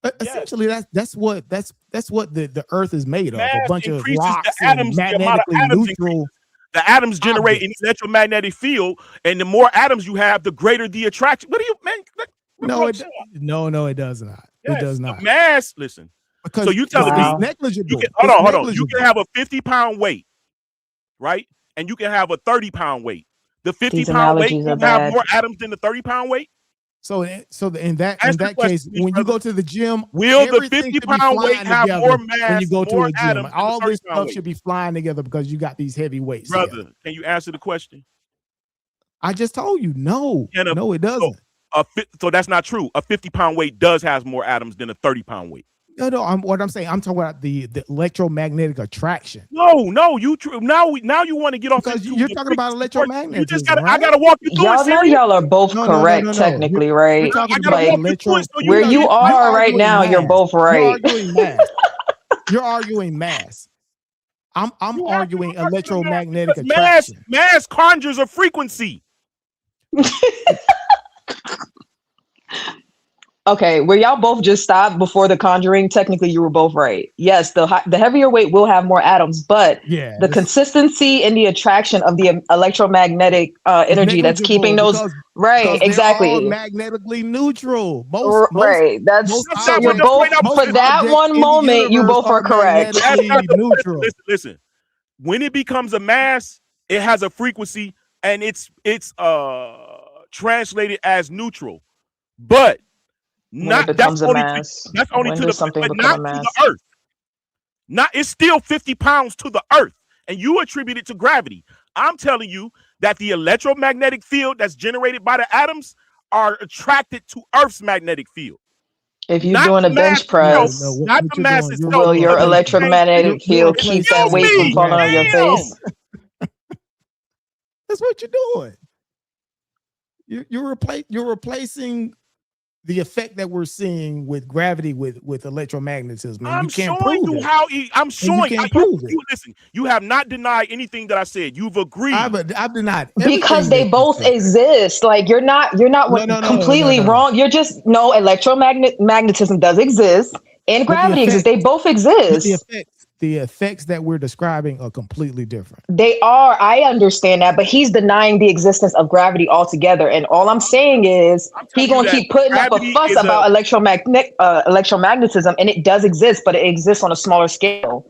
Yes. Essentially, that's what the Earth is made of. Mass a bunch of increases rocks the atoms, and magnetically neutral. The atoms generate an electromagnetic field, and the more atoms you have, the greater the attraction. What do you, man? No, it does not. Yes, it does not. The mass, listen. Because so you telling me negligible. You can, hold on. You can have a 50-pound weight, right? And you can have a 30-pound weight. The 50-pound weight will have more atoms than the 30-pound weight. So in that case, when you go to the gym, will the 50-pound weight have more mass when you go to a gym? Atoms all this stuff should be flying together because you got these heavy weights. Brother, together. Can you answer the question? I just told you no. No, it doesn't. So that's not true. A 50-pound weight does have more atoms than a 30-pound weight. No, what I'm saying, I'm talking about the electromagnetic attraction. No, now you want to get off because you're talking about electromagnetism. You just gotta, right? I gotta walk you through y'all it. know y'all are both correct technically, right? Like where you are right now, you're both right. You're arguing mass. You're arguing mass. I'm arguing electromagnetic attraction. Mass conjures a frequency. Okay, where y'all both just stopped before the conjuring, technically you were both right. Yes, the heavier weight will have more atoms, but the consistency and the attraction of the electromagnetic energy that's keeping those because exactly. They're all magnetically neutral. Right. That's so you're both for that one moment. You both are correct. Neutral. Listen. When it becomes a mass, it has a frequency, and it's translated as neutral, but. Not that's only to the Earth. It's still 50 pounds to the Earth, and you attribute it to gravity. I'm telling you that the electromagnetic field that's generated by the atoms are attracted to Earth's magnetic field. If you're doing a bench press, not the mass itself. Will your electromagnetic field keep that weight from falling on your face? That's what you're doing. You're replacing the effect that we're seeing with gravity with electromagnetism. I'm showing you how. I'm showing you. Listen, you have not denied anything that I said. You've agreed. I've denied because they both exist. Like you're not completely wrong. You're just electromagnetism does exist and gravity exists. They both exist. The effects that we're describing are completely different. They are. I understand that, but he's denying the existence of gravity altogether. And all I'm saying is he's gonna keep putting up a fuss about electromagnetism, and it does exist, but it exists on a smaller scale.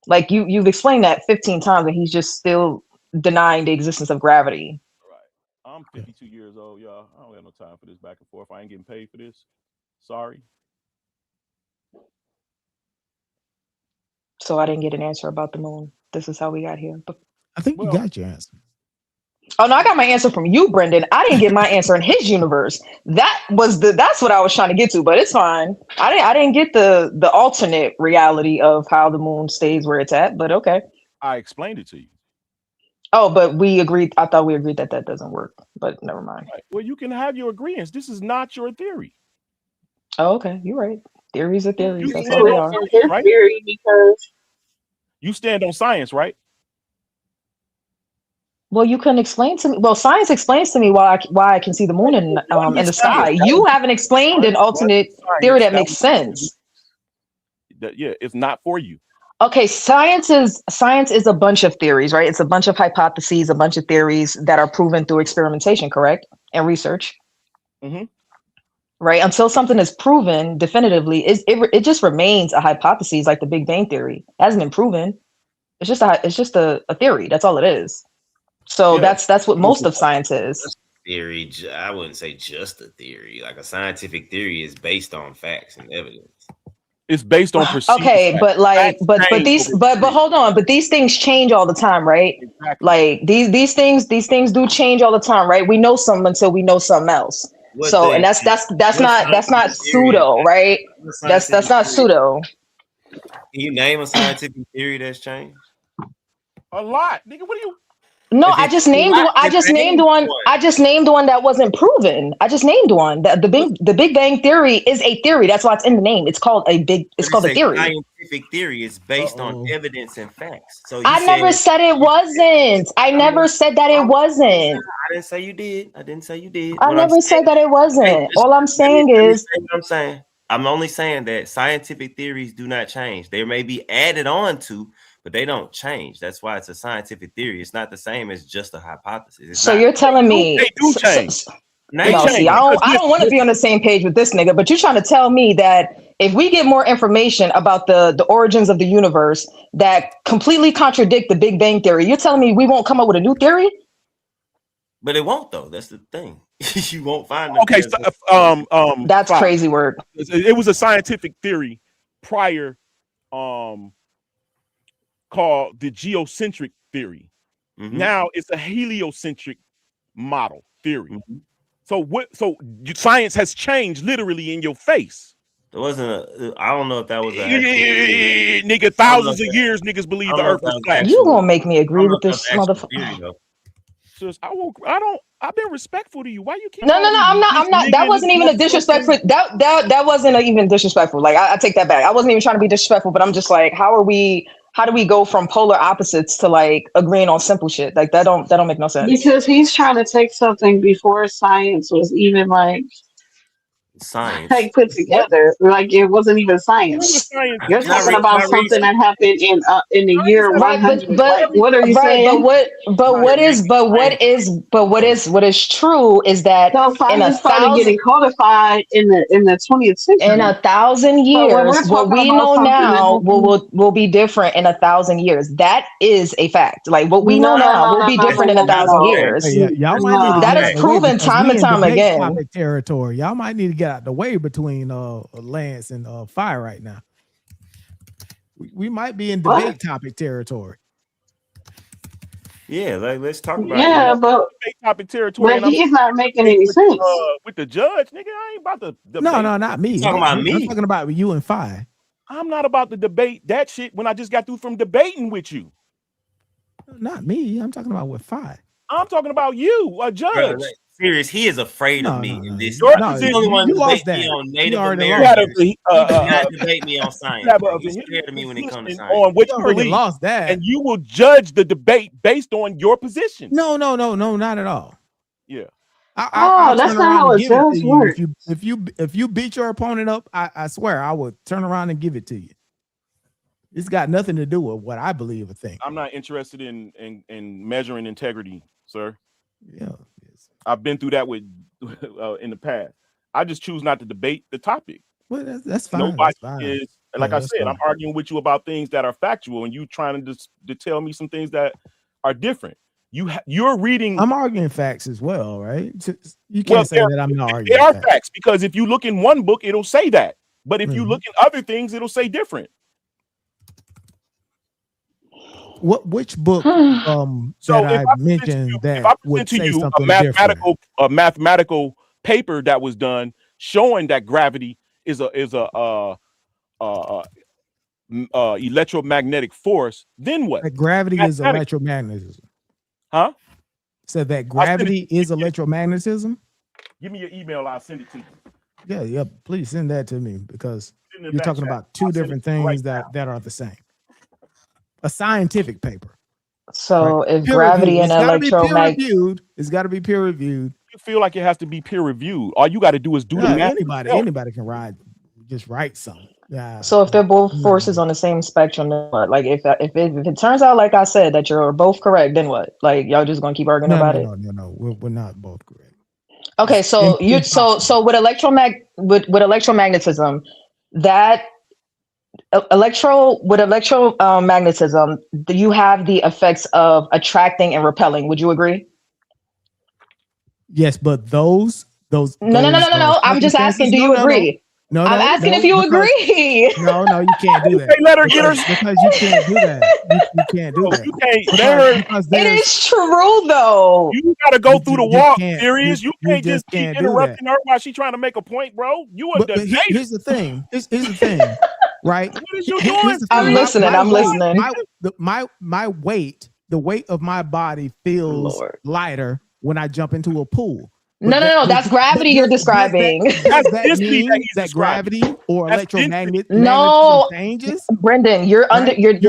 Like you've explained that 15 times, and he's just still denying the existence of gravity. Right. I'm 52 years old, y'all. I don't have no time for this back and forth. I ain't getting paid for this. Sorry. So I didn't get an answer about the moon. This is how we got here. But I think you got your answer. Oh no, I got my answer from you, Brendan. I didn't get my answer in his universe. That's what I was trying to get to, but it's fine. I didn't get the alternate reality of how the moon stays where it's at, but okay. I explained it to you. Oh, but we agreed. I thought we agreed that doesn't work, but never mind. Right. Well, you can have your agreements. This is not your theory. Oh, okay. You're right. Theories are theories. That's all they are. Right? Theory because you stand on science, right? Well, you couldn't explain to me. Well, science explains to me why I can see the moon in the sky. You haven't explained an alternate theory that makes sense. Yeah, it's not for you. Okay, science is a bunch of theories, right? It's a bunch of hypotheses, a bunch of theories that are proven through experimentation, correct? And research. Mm-hmm. Right? Until something is proven definitively, it just remains a hypothesis, like the Big Bang theory. It hasn't been proven. It's just a theory. That's all it is. So Yeah. that's what most of science is. Theory, I wouldn't say just a theory. Like a scientific theory is based on facts and evidence. It's based on perceived okay, facts. but like, Facts but change these, over but time. hold on, but these things change all the time, right? Exactly. Like these things do change all the time, right? We know something until we know something else. What So, thing? and that's not scientific theory pseudo, right? what That's scientific not theory- pseudo. Can you name a scientific theory that's changed? A lot, nigga. What are you? No, If I it's just a named lot, one. I then just named name one. I just named one that wasn't proven. I just named one. The Big Bang theory is a theory. That's why it's in the name. It's called a theory. Scientific theory is based on evidence and facts. So you I never said it wasn't. I never said that it wasn't. I didn't say you did. I didn't say you did. I never said that it wasn't. All I'm saying is, what I'm saying. I'm only saying that scientific theories do not change. They may be added on to, but they don't change. That's why it's a scientific theory. It's not the same as just a hypothesis. It's so not. you're telling me they do change. No, see, I don't want to be on the same page with this nigga, but you're trying to tell me that if we get more information about the origins of the universe that completely contradict the Big Bang theory, you're telling me we won't come up with a new theory? But it won't, though. That's the thing. You won't find. Okay, so, that's crazy word. It was a scientific theory prior, called the geocentric theory. Mm-hmm. Now it's a heliocentric model theory. Mm-hmm. So science has changed literally in your face. There wasn't I don't know if that was nigga, thousands of years niggas believe the earth was flat. You gonna make me agree with this motherfucker? I've been respectful to you. Why you keep No, I'm not. That wasn't even a disrespectful. That wasn't even disrespectful. Like I take that back. I wasn't even trying to be disrespectful, but I'm just like, how do we go from polar opposites to like agreeing on simple shit? Like that don't make no sense. Because he's trying to take something before science was even like science put together. Like it wasn't even science. You're talking about something that happened in the year 100. Like, what are you saying? But what is true is that so science started getting codified in the 20th century. In 1,000 years, what we know now will be different in 1,000 years. That is a fact. Like what we know now will be different in 1,000 years. Hey, y'all might need to that is proven time and time again. Topic territory. Y'all might need to get out the way between Lance and Fire right now. We might be in debate topic territory. Yeah, like let's talk about but debate topic territory. But he's not making any sense with the judge, nigga. I ain't about to debate. No, not me. I'm talking about me. I'm talking about you and Fire. I'm not about to debate that shit when I just got through from debating with you. Not me. I'm talking about with Fire. I'm talking about you, a judge. Bro, like, serious, he is afraid of me. No. He's You the only one to debate me on Native Americans. He cannot debate me on science. He's scared of me when it comes to science. On which you believe, lost that, and you will judge the debate based on your position. No, not at all. Yeah. I'll that's not how it does work. If you beat your opponent up, I swear I would turn around and give it to you. It's got nothing to do with what I believe or think. I'm not interested in measuring integrity, sir. Yeah, yes. I've been through that with in the past. I just choose not to debate the topic. Well, that's fine. Nobody that's fine. is, like I said, fine. I'm arguing with you about things that are factual, and you trying to tell me some things that are different. You're reading. I'm arguing facts as well, right? You can't say that I'm not arguing. They are facts because if you look in one book, it'll say that, but if you look in other things, it'll say different. Which book that I mentioned that would say something different? A mathematical paper that was done showing that gravity is a electromagnetic force. Then what? That gravity is electromagnetism. Huh? So that gravity is electromagnetism? Give me your email. I'll send it to you. Yeah. Please send that to me because you're talking about two different things that are the same. A scientific paper. So right? if Peer reviewed. gravity and It's got to be peer electromagnet, reviewed. It's got to be peer reviewed. You feel like it has to be peer reviewed. All you got to do is do the Yeah, math. anybody can just write something. Yeah. so if they're both forces on the same spectrum, then what? Like if it turns out, like I said, that you're both correct, then what? Like y'all just gonna keep arguing about it? No. We're not both correct. Okay, so so with electromagnetism, that electromagnetism, you have the effects of attracting and repelling. Would you agree? Yes, but those. No. I'm just asking. Do you agree? No, I'm asking if you agree. No, you can't do that. They let her get her because you can't do that. You can't do that. You can't let her. It is true though. You got to go through the walk, serious. You can't just keep can't do interrupting her while she's trying to make a point, bro. You are but here's the thing. Here's the thing, right? What is you doing? I'm listening. I'm listening. My weight, the weight of my body feels lighter when I jump into a pool. No. That's gravity you're describing. Does that mean that gravity or electromagnetism changes? Brendan, you're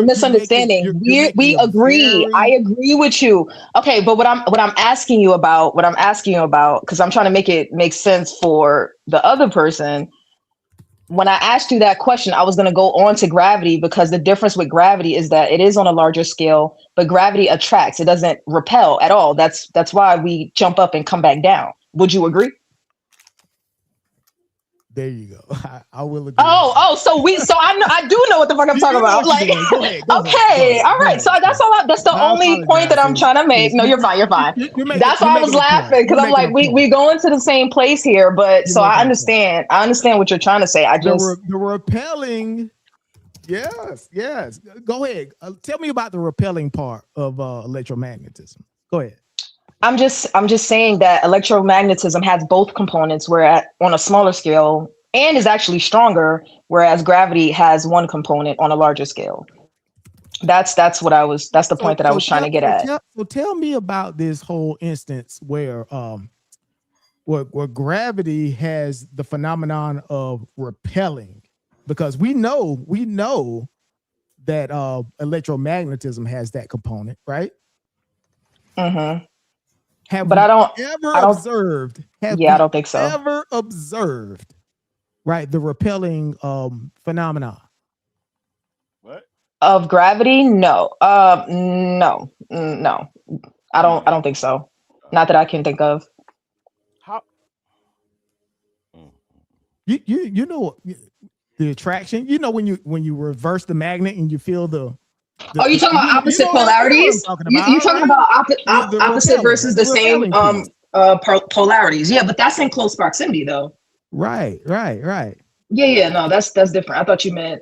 misunderstanding. We agree. I agree with you. Okay, but what I'm asking you about, because I'm trying to make it make sense for the other person. When I asked you that question, I was going to go on to gravity, because the difference with gravity is that it is on a larger scale, but gravity attracts. It doesn't repel at all. That's why we jump up and come back down. Would you agree? There you go. I will agree. So I do know what the fuck I'm talking about. Like, go ahead, all right. So that's all. That's the only point that I'm trying to make. No, you're fine. That's why I was laughing, because I'm like, we going to the same place here, but so I understand. I understand what you're trying to say. I just the repelling. Yes. Go ahead. Tell me about the repelling part of electromagnetism. Go ahead. I'm just saying that electromagnetism has both components, where on a smaller scale, and is actually stronger, whereas gravity has one component on a larger scale. That's the point that I was trying to get at. So tell me about this whole instance where gravity has the phenomenon of repelling, because we know that electromagnetism has that component, right? Mm-hmm. I don't think so. Ever observed, right, the repelling phenomenon? What? Of gravity? No. No. I don't think so. Not that I can think of. How? You know the attraction. You know when you reverse the magnet and you feel the. Oh, you talking about opposite polarities? You talking about opposite versus the same polarities? Yeah, but that's in close proximity, though. Right. Yeah. No, that's different. I thought you meant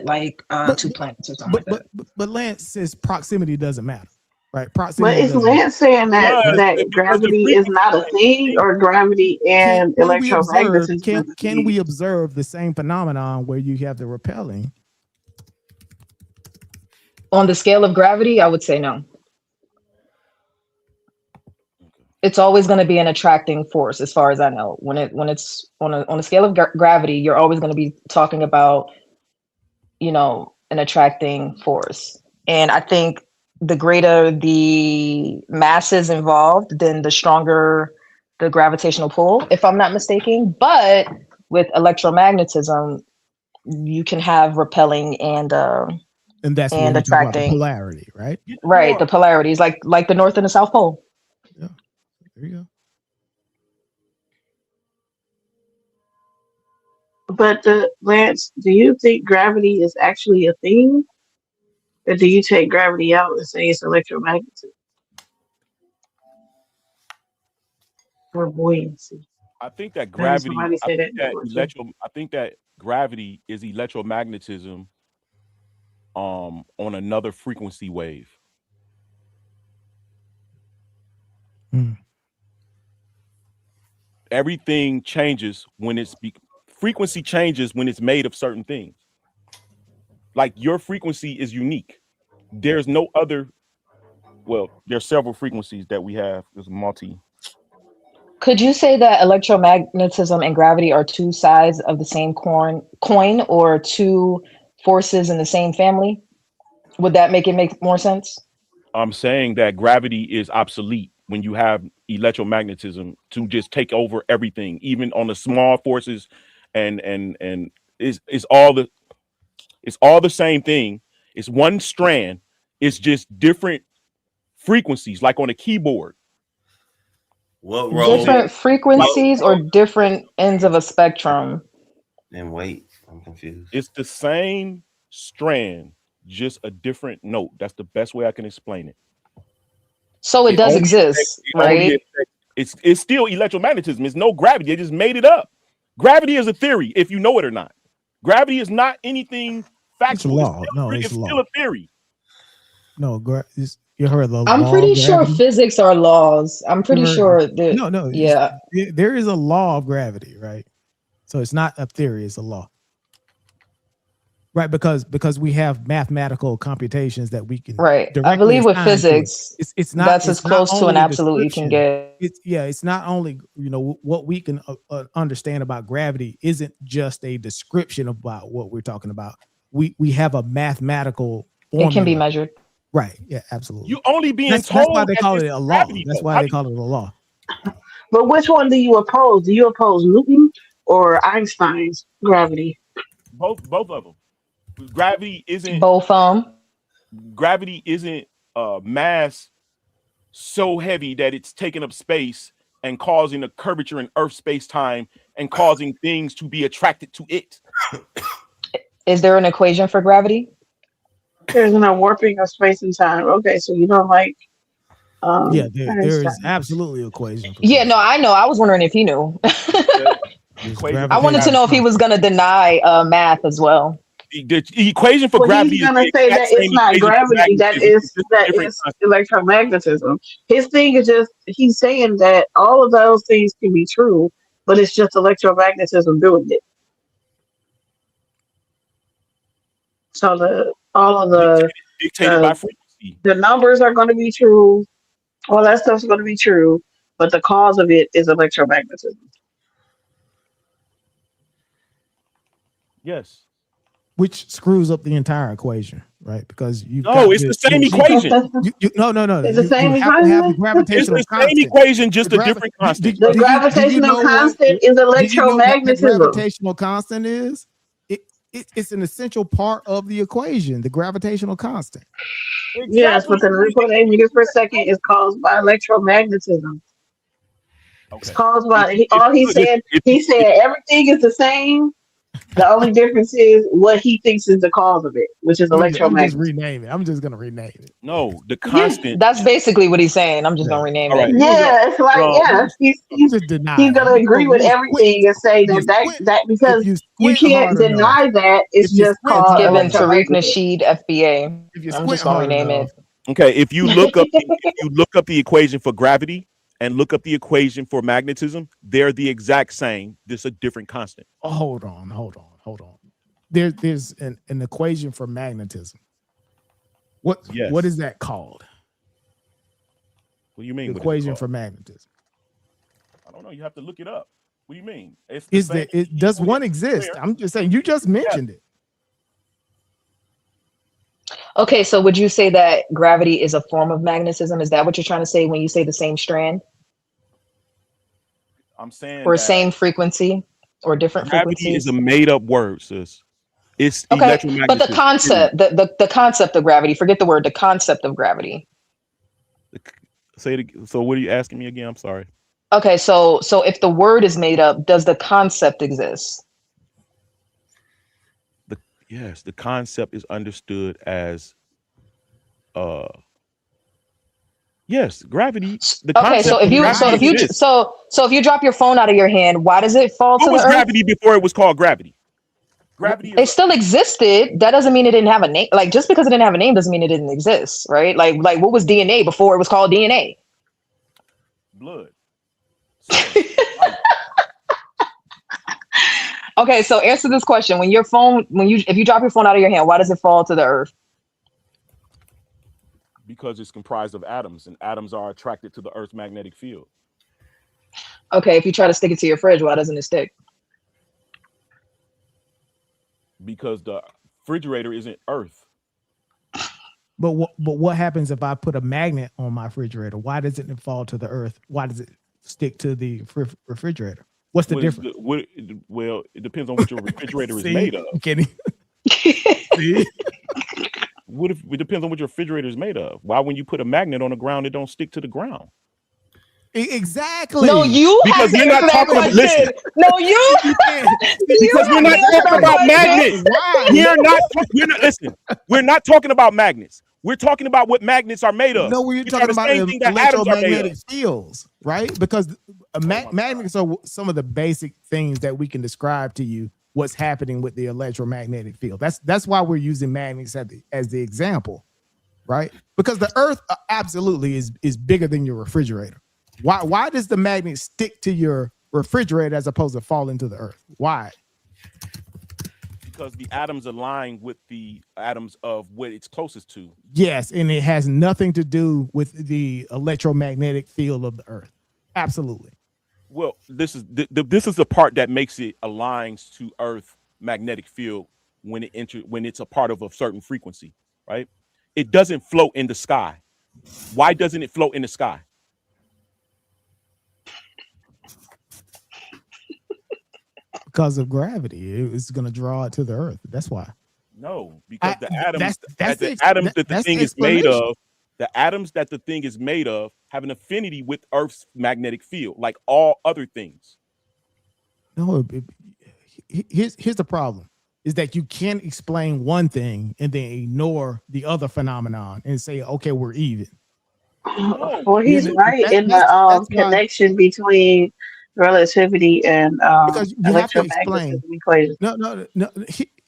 like 2 planets or something like that. But Lance says proximity doesn't matter, right? But is Lance saying that gravity is not a thing, or gravity and electromagnetism? Can we observe the same phenomenon where you have the repelling? On the scale of gravity, I would say no. It's always going to be an attracting force, as far as I know. When it's on a scale of gravity, you're always going to be talking about, an attracting force. And I think the greater the masses involved, then the stronger the gravitational pull, if I'm not mistaken. But with electromagnetism, you can have repelling and that's attracting polarity, right? Right, the polarities, like the North and the South Pole. Yeah, there you go. But Lance, do you think gravity is actually a thing, or do you take gravity out and say it's electromagnetism or buoyancy? I think that gravity. I think that gravity is electromagnetism. On another frequency wave. Everything changes when frequency changes when it's made of certain things. Like your frequency is unique. There's no other. Well, there's several frequencies that we have. There's multi. Could you say that electromagnetism and gravity are two sides of the same coin, or two forces in the same family? Would that make more sense? I'm saying that gravity is obsolete when you have electromagnetism to just take over everything, even on the small forces, and it's all the same thing. It's one strand. It's just different frequencies, like on a keyboard. What role? Different frequencies or different ends of a spectrum? And wait, I'm confused. It's the same strand, just a different note. That's the best way I can explain it. So it does exist, right? It's still electromagnetism. It's no gravity. They just made it up. Gravity is a theory, if you know it or not. Gravity is not anything factual. It's law. It's still a theory. No, you heard the I'm law pretty of sure gravity? physics are laws. I'm pretty sure that. No. Yeah. There is a law of gravity, right? So it's not a theory; it's a law, right? Because we have mathematical computations that we can. Right. I believe with physics, it's not. That's it's as close not to an only a absolute you can description. get. It's not only what we can understand about gravity isn't just a description about what we're talking about. We have a mathematical formula. It can be measured. Right. Yeah, absolutely. You only being that's told why they call it it's a law. gravity, That's though. why they call it a law. But which one do you oppose? Do you oppose Newton or Einstein's gravity? Both of them. Gravity isn't both Gravity isn't mass so heavy that it's taking up space and causing a curvature in Earth space-time and causing things to be attracted to it. Is there an equation for gravity? There's no warping of space and time. Okay, so you don't like yeah, there is absolutely equation. Yeah, no, I know. I was wondering if he knew. I wanted to know if he was going to deny math as well. The equation for gravity he's gonna say that it's not gravity, that is electromagnetism. His thing is just he's saying that all of those things can be true, but it's just electromagnetism doing it. So all of the numbers are going to be true, all that stuff's going to be true, but the cause of it is electromagnetism. Yes. Which screws up the entire equation, right? Because it's the same equation. No. It's the same equation. Have the gravitational it's the same equation, just a different constant. The gravitational constant is electromagnetism. The gravitational constant is it's an essential part of the equation. The gravitational constant. Exactly. Yes, but the 3.8 meters per second is caused by electromagnetism. Okay. It's caused by he said everything is the same. The only difference is what he thinks is the cause of it, which is electromagnetism. I'm just gonna rename it. No, the constant. Yeah, that's basically what he's saying. I'm just gonna rename it. Yeah, it's like he's gonna agree with everything and say that because you can't deny that it's just called given Tariq Nasheed FBA. I'm just gonna rename it. Okay, if you look up the equation for gravity and look up the equation for magnetism, they're the exact same. There's a different constant. Oh, hold on. There's an equation for magnetism. What is that called? What do you mean? The equation for magnetism. I don't know. You have to look it up. What do you mean? Does one exist? I'm just saying. You just mentioned it. Okay, so would you say that gravity is a form of magnetism? Is that what you're trying to say when you say the same strand? I'm saying or same frequency or different frequencies. Gravity is a made-up word, sis. It's okay, but the concept, the concept of gravity. Forget the word. The concept of gravity. Say it. So, what are you asking me again? I'm sorry. Okay, so if the word is made up, does the concept exist? Yes, the concept is understood as yes, gravity. Okay, so if you drop your phone out of your hand, why does it fall to the earth? Gravity before it was called gravity? Gravity. It still existed. That doesn't mean it didn't have a name. Like just because it didn't have a name doesn't mean it didn't exist, right? Like what was DNA before it was called DNA? Blood. Okay, so answer this question: if you drop your phone out of your hand, why does it fall to the earth? Because it's comprised of atoms, and atoms are attracted to the Earth's magnetic field. Okay, if you try to stick it to your fridge, why doesn't it stick? Because the refrigerator isn't Earth. But what happens if I put a magnet on my refrigerator? Why doesn't it fall to the earth? Why does it stick to the refrigerator? What's the difference? Well, it depends on what your refrigerator is made of. See? What if it depends on what your refrigerator is made of? Why, when you put a magnet on the ground, it don't stick to the ground? Exactly. No, you because have to we're not answer that talking about. question. Listen, No, you. because we're not talking about magnets. Why? We're not. Listen, we're not talking about magnets. We're talking about what magnets are made of. No, we're talking about electromagnetic fields, right? Because magnets are some of the basic things that we can describe to you what's happening with the electromagnetic field. That's why we're using magnets as the example, right? Because the earth absolutely is bigger than your refrigerator. Why does the magnet stick to your refrigerator as opposed to fall into the earth? Why? Because the atoms align with the atoms of what it's closest to. Yes, and it has nothing to do with the electromagnetic field of the earth. Absolutely. Well, this is the part that makes it aligns to Earth magnetic field when it's a part of a certain frequency, right? It doesn't float in the sky. Why doesn't it float in the sky? Because of gravity. It's going to draw it to the earth. That's why. No, because the atoms the atoms that the thing is made of have an affinity with Earth's magnetic field, like all other things. No, here's the problem: is that you can't explain one thing and then ignore the other phenomenon and say, "Okay, we're even." Well, he's right in the connection between relativity and because you have to explain equation. No.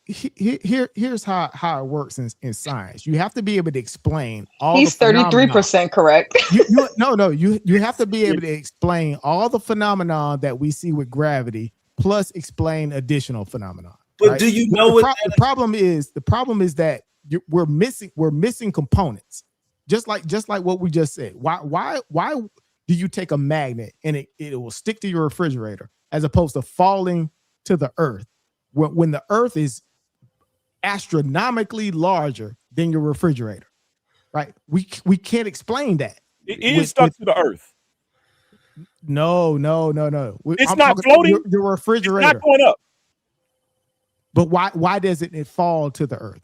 Here's how it works in science. You have to be able to explain all. He's 33% correct. You have to be able to explain all the phenomena that we see with gravity, plus explain additional phenomena. But right? do you know the problem is that we're missing components. Just like what we just said. Why do you take a magnet and it will stick to your refrigerator as opposed to falling to the earth when the earth is astronomically larger than your refrigerator, right? We can't explain that. It is stuck to the earth. No. It's not floating. Your refrigerator. It's not going up. But why doesn't it fall to the earth?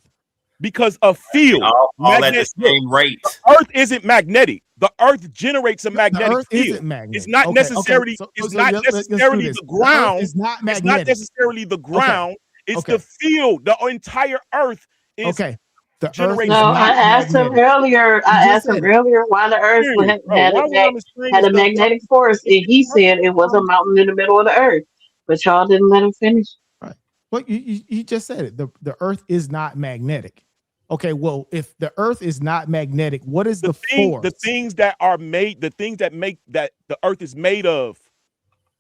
Because of field. All at the same rate. The earth isn't magnetic. The earth generates a magnetic field. Isn't magnetic. It's not necessarily. It's not necessarily the ground. It's not magnetic. It's not necessarily the ground. It's the field. The entire earth is okay. The earth I asked him earlier. Why the earth had a magnetic force, and he said it was a mountain in the middle of the earth. But y'all didn't let him finish. Right. Well, you just said it. The earth is not magnetic. Okay, well, if the earth is not magnetic, what is the force? The things that make that the earth is made of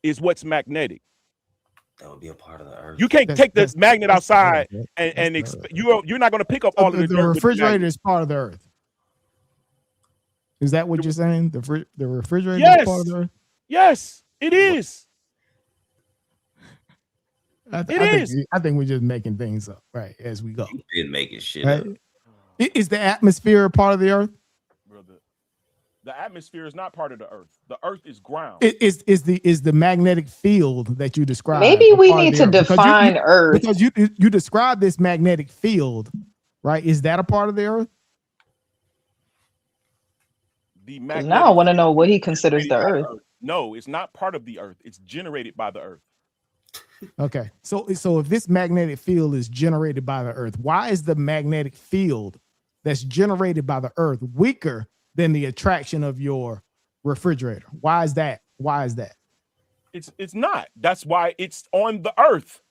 is what's magnetic. That would be a part of the earth. You can't take this magnet outside and you're not going to pick up all of the dirt. The refrigerator is part of the earth. Is that what you're saying? The refrigerator is part of the earth? Yes, it is. I think we're just making things up, right, as we go. You've been making shit right? up. Is the atmosphere a part of the earth? Brother, the atmosphere is not part of the earth. The earth is ground. Is the magnetic field that you described? Maybe we need to define earth. Because you describe this magnetic field, right? Is that a part of the earth? Now I want to know what he considers the earth. No, it's not part of the earth. It's generated by the earth. Okay, so if this magnetic field is generated by the earth, why is the magnetic field that's generated by the earth weaker than the attraction of your refrigerator? Why is that? It's not. That's why it's on the earth.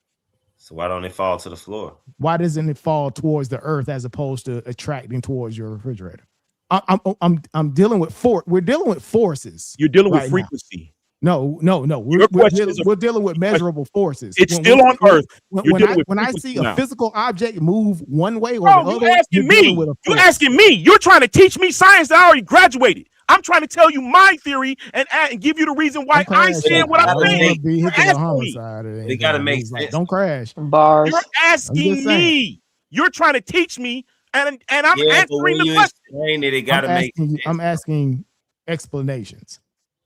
So why don't it fall to the floor? Why doesn't it fall towards the earth as opposed to attracting towards your refrigerator? I'm dealing with we're dealing with forces. You're dealing with frequency. No. We're dealing with measurable forces. It's still on Earth. When I see a physical object move one way or the other, you're asking me. You're trying to teach me science that I already graduated. I'm trying to tell you my theory and give you the reason why I said what I'm saying. They gotta make sense. Don't crash. Bars. You're asking me. You're trying to teach me And I'm answering the question. Explain it gotta make sense. I'm asking explanations.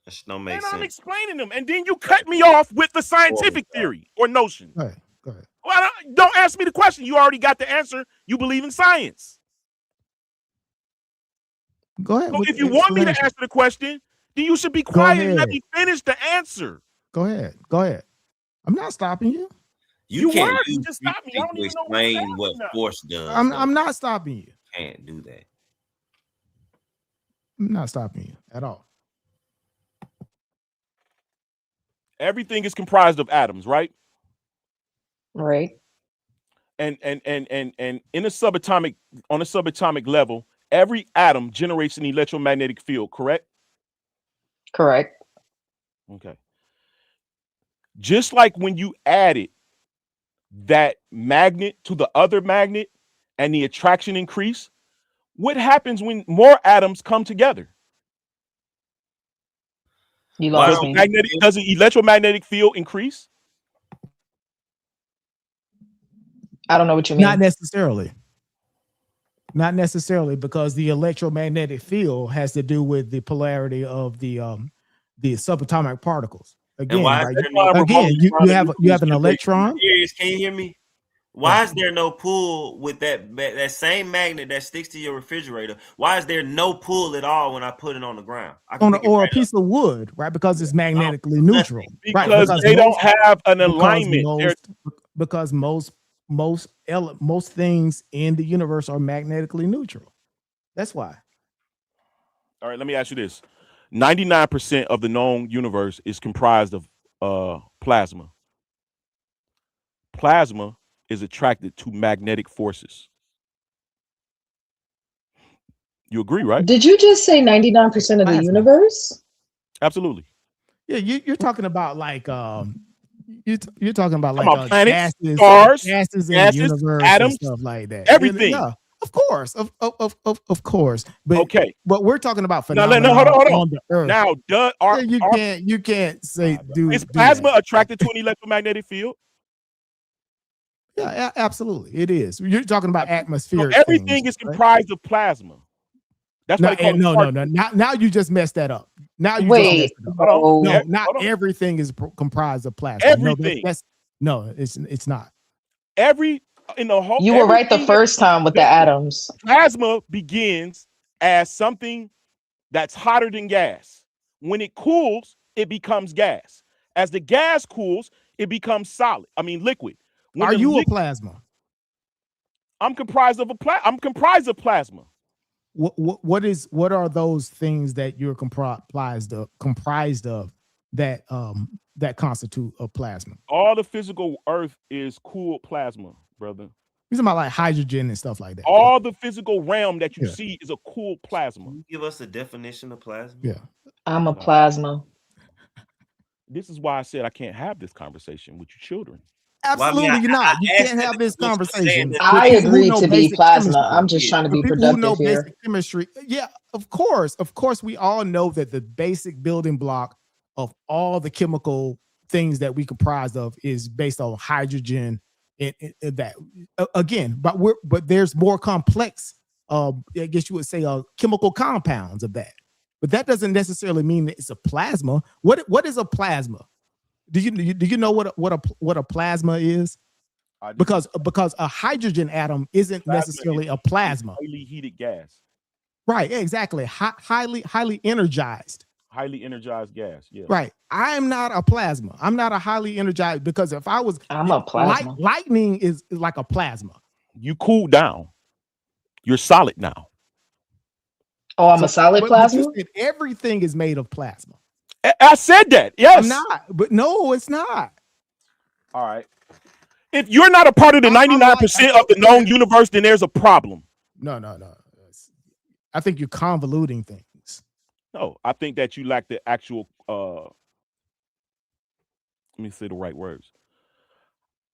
That don't make and sense. I'm explaining them, and then you cut me off with the scientific theory or notion. Go ahead. Well, don't ask me the question. You already got the answer. You believe in science. Go ahead. So if you want me to answer the question, then you should be quiet and let me finish the answer. Go ahead. I'm not stopping you. You can't just stop me. I don't even know explain what force does. I'm not stopping you. Can't do that. I'm not stopping you at all. Everything is comprised of atoms, right? Right. And in a subatomic level, every atom generates an electromagnetic field, correct? Correct. Okay. Just like when you added that magnet to the other magnet and the attraction increase, what happens when more atoms come together? You lost me. Does the electromagnetic field increase? I don't know what you mean. Not necessarily. Not necessarily, because the electromagnetic field has to do with the polarity of the subatomic particles. Again, right? You have an electron. Can you hear me? Why is there no pull with that same magnet that sticks to your refrigerator? Why is there no pull at all when I put it on the ground? Or a piece of wood, right? Because it's magnetically neutral. Because they don't have an alignment. Because most things in the universe are magnetically neutral. That's why. All right, let me ask you this. 99% of the known universe is comprised of plasma. Plasma is attracted to magnetic forces. You agree, right? Did you just say 99% of the universe? Absolutely. Yeah, you're talking about like you're talking about like planets, gases, stars, gases in the universe, atoms, and stuff like that. Everything. Yeah, of course, of course. But okay, but we're talking about phenomena hold on. On the Earth. Now, you can't say is plasma attracted to an electromagnetic field? Yeah, absolutely, it is. You're talking about atmospheric. So everything things, is comprised of plasma. That's why no. Now you just messed that up. Now you just messed it up. Hold on. No, not everything is comprised of plasma. Everything. It's not. In the whole. You were right the first time with the atoms. Plasma begins as something that's hotter than gas. When it cools, it becomes gas. As the gas cools, it becomes liquid. Are you a plasma? I'm comprised of plasma. What are those things that you're comprised of that constitute a plasma? All the physical Earth is cool plasma, brother. You're talking about like hydrogen and stuff like that. All the physical realm that you see is a cool plasma. Can you give us a definition of plasma? Yeah. I'm a plasma. This is why I said I can't have this conversation with your children. Absolutely, you're not. You can't have this conversation. I agree to be plasma. I'm just trying to be productive here. Basic chemistry. Yeah, of course. Of course, we all know that the basic building block of all the chemical things that we comprise of is based on hydrogen. That again, but there's more complex. I guess you would say chemical compounds of that. But that doesn't necessarily mean that it's a plasma. What is a plasma? Do you know what a plasma is? Because a hydrogen atom isn't necessarily a plasma. Highly heated gas. Right, exactly. Highly energized. Highly energized gas. Yeah. Right. I am not a plasma. I'm not a highly energized, because if I was, I'm a plasma. Lightning is like a plasma. You cool down. You're solid now. Oh, I'm a solid plasma. But everything is made of plasma. I said that. Yes. I'm not, but no, it's not. All right. If you're not a part of the 99% of the known universe, then there's a problem. No. I think you're convoluting things. No, I think that you lack the actual, let me say the right words.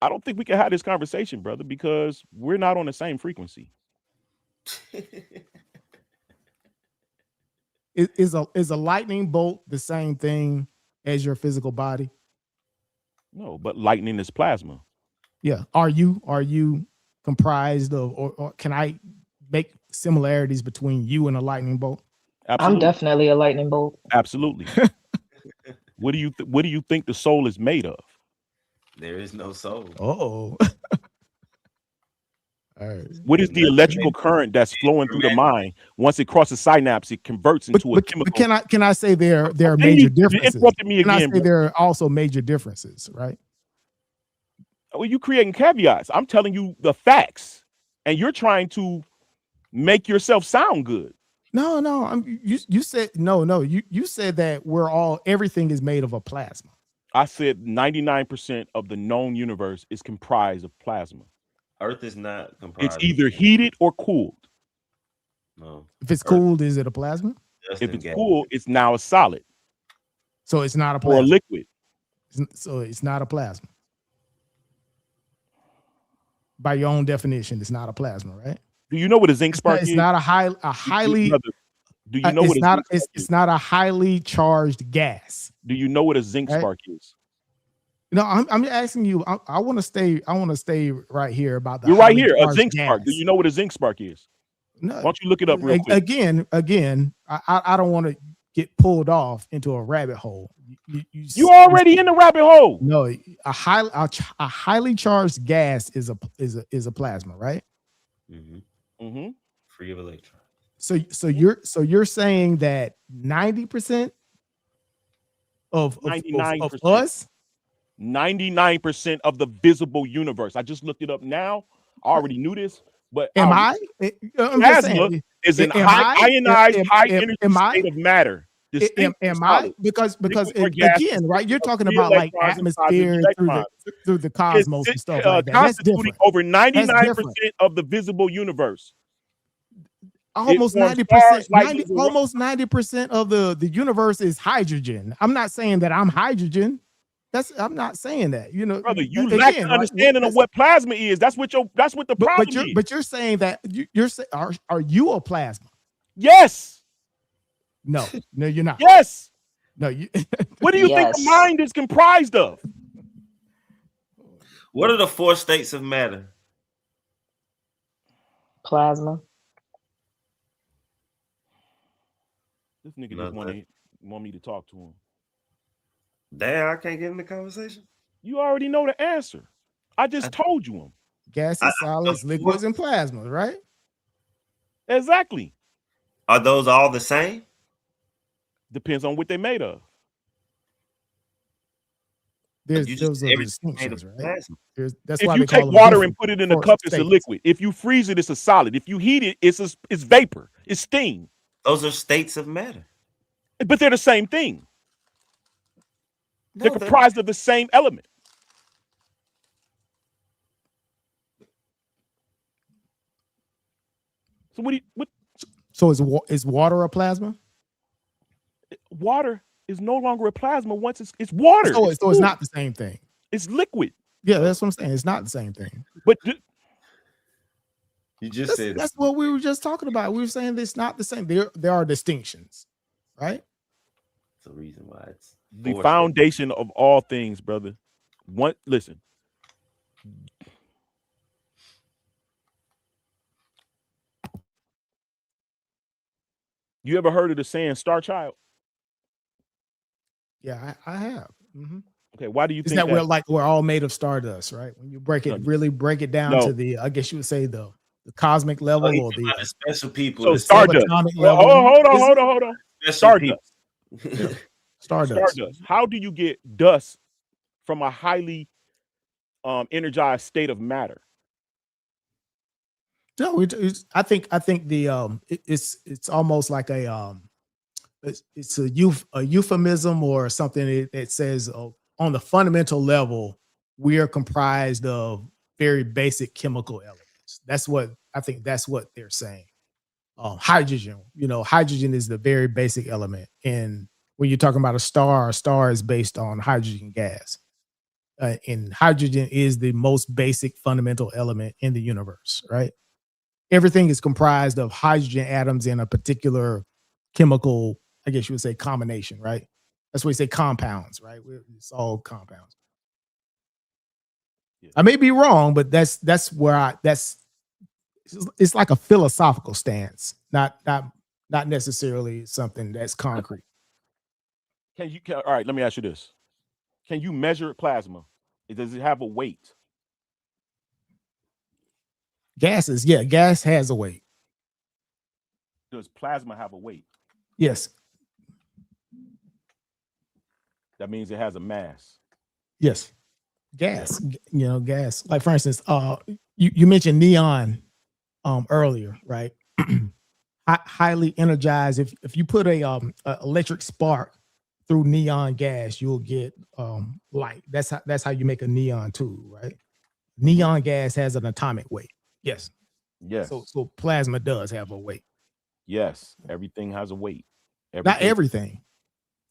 I don't think we can have this conversation, brother, because we're not on the same frequency. Is a lightning bolt the same thing as your physical body? No, but lightning is plasma. Yeah. Are you comprised of, or can I make similarities between you and a lightning bolt? Absolutely. I'm definitely a lightning bolt. Absolutely. What do you think the soul is made of? There is no soul. Oh. All right. What is the electrical current that's flowing through the mind? Once it crosses synapse, it converts into a chemical. But can I say there are major differences? Can I say there are also major differences, right? Well, you creating caveats. I'm telling you the facts, and you're trying to make yourself sound good. No. You said no. You said that everything is made of a plasma. I said 99% of the known universe is comprised of plasma. Earth is not comprised. It's either heated or cooled. No. If it's cooled, is it a plasma? If it's cool, it's now a solid. So it's not a plasma. Or a liquid. So it's not a plasma. By your own definition, it's not a plasma, right? Do you know what a zinc spark is? It's not a highly. Do you know what it's not a highly charged gas. Do you know what a zinc spark is? No, I'm asking you. I want to stay right here about the. You're right here. A zinc spark. Do you know what a zinc spark is? No. Why don't you look it up real quick? Again. I don't want to get pulled off into a rabbit hole. You already in the rabbit hole. No, a highly charged gas is a plasma, right? Mm-hmm. Mm-hmm. Free of electrons. So you're saying that 90% of us. 99% of the visible universe. I just looked it up now. I already knew this, but plasma is an ionized, high energy state of matter. Am I? Because again, right? You're talking about like atmosphere through the cosmos and stuff like that. That's different. Over 99% of the visible universe. Almost 90%. Almost 90% of the universe is hydrogen. I'm not saying that I'm hydrogen. I'm not saying that. You know, brother, you lack an understanding of what plasma is. That's what the problem is. But you're saying that you're saying, are you a plasma? Yes. No, you're not. Yes. No, you. What do you think the mind is comprised of? What are the 4 states of matter? Plasma. This nigga just want me to talk to him. Damn, I can't get in the conversation. You already know the answer. I just told you them. Gases, solids, liquids, and plasma, right? Exactly. Are those all the same? Depends on what they're made of. Those are distinctions, right? That's if why you they call take them water and put it in a cup, it's a states. liquid. If you freeze it, it's a solid. If you heat it, it's vapor. It's steam. Those are states of matter. But they're the same thing. They're comprised of the same element. So what? So is water a plasma? Water is no longer a plasma once it's water. So it's not the same thing. It's liquid. Yeah, that's what I'm saying. It's not the same thing. But you just said that's what we were just talking about. We were saying it's not the same. There are distinctions, right? That's the reason why it's the foundation of all things, brother. Listen. You ever heard of the saying "Star Child"? Yeah, I have. Mm-hmm. Okay, why do you think that we're all made of stardust, right? When you break it down to the, I guess you would say the cosmic level or the special people. So stardust. Hold on. Stardust. Yeah. Stardust. How do you get dust from a highly energized state of matter? No, I think the it's almost like it's a euphemism or something that says on the fundamental level we are comprised of very basic chemical elements. That's what they're saying. Hydrogen, hydrogen is the very basic element, and when you're talking about a star is based on hydrogen gas, and hydrogen is the most basic fundamental element in the universe, right? Everything is comprised of hydrogen atoms in a particular chemical, I guess you would say, combination, right? That's why you say compounds, right? It's all compounds. Yeah. I may be wrong, but that's it's like a philosophical stance, not necessarily something that's concrete. All right, let me ask you this. Can you measure plasma? Does it have a weight? Gas has a weight. Does plasma have a weight? Yes. That means it has a mass. Yes. Gas, gas. Like for instance, you mentioned neon earlier, right? Highly energized. If you put a electric spark through neon gas, you'll get light. That's how you make a neon tube, right? Neon gas has an atomic weight. Yes. Yes. So plasma does have a weight. Yes. Everything has a weight. Not everything.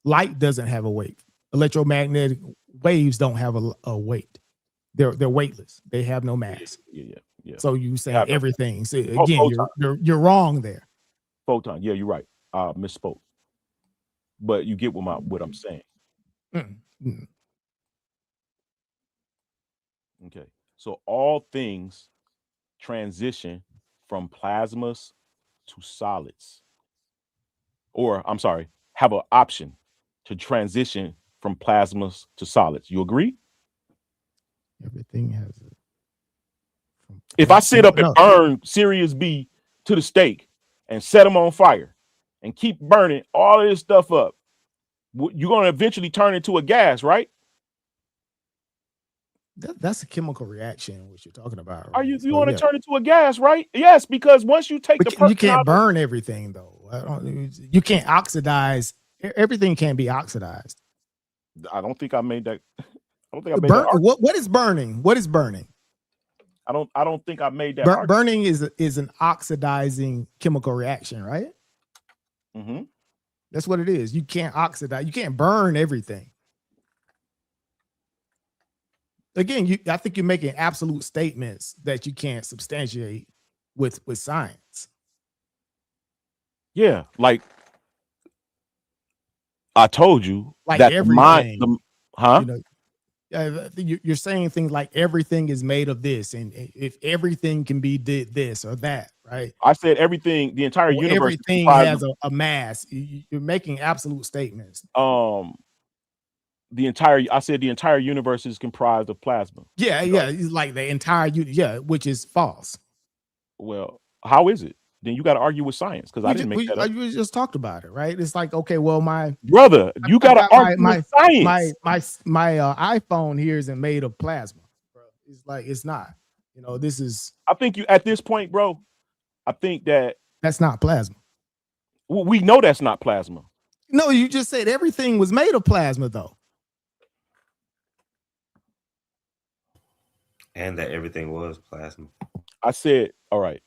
Light doesn't have a weight. Electromagnetic waves don't have a weight. They're weightless. They have no mass. Yeah. So you say everything. So again, photon. you're wrong there. Photon. Yeah, you're right. Misspoke. But you get what I'm saying. Mm-hmm. Okay. So all things transition from plasmas to solids. Or I'm sorry, have an option to transition from plasmas to solids. You agree? Everything has it. If I sit up and burn Sirius B to the stake and set them on fire and keep burning all of this stuff up, you're going to eventually turn into a gas, right? That's a chemical reaction, what you're talking about. Right? Are you want to turn into a gas, right? Yes, because once you take you can't burn everything though. You can't oxidize. Everything can't be oxidized. I don't think I made that. I don't think I made that. What is burning? What is burning? I don't think I made that. Burning is an oxidizing chemical reaction, right? Mm-hmm. That's what it is. You can't oxidize. You can't burn everything. Again, I think you're making absolute statements that you can't substantiate with science. Yeah, like I told you, like that everything. Huh? You're saying things like everything is made of this, and if everything can be this or that, right? I said everything, the entire universe. Everything has a mass. You're making absolute statements. I said the entire universe is comprised of plasma. Yeah, it's like the entire which is false. Well, how is it? Then you got to argue with science because I didn't make that up. You just talked about it, right? It's like, okay, well, brother, you got to argue with science. My iPhone here isn't made of plasma, bro. It's like it's not. This is. I think you at this point, bro. I think that's not plasma. Well, we know that's not plasma. No, you just said everything was made of plasma, though. And that everything was plasma. I said, all right.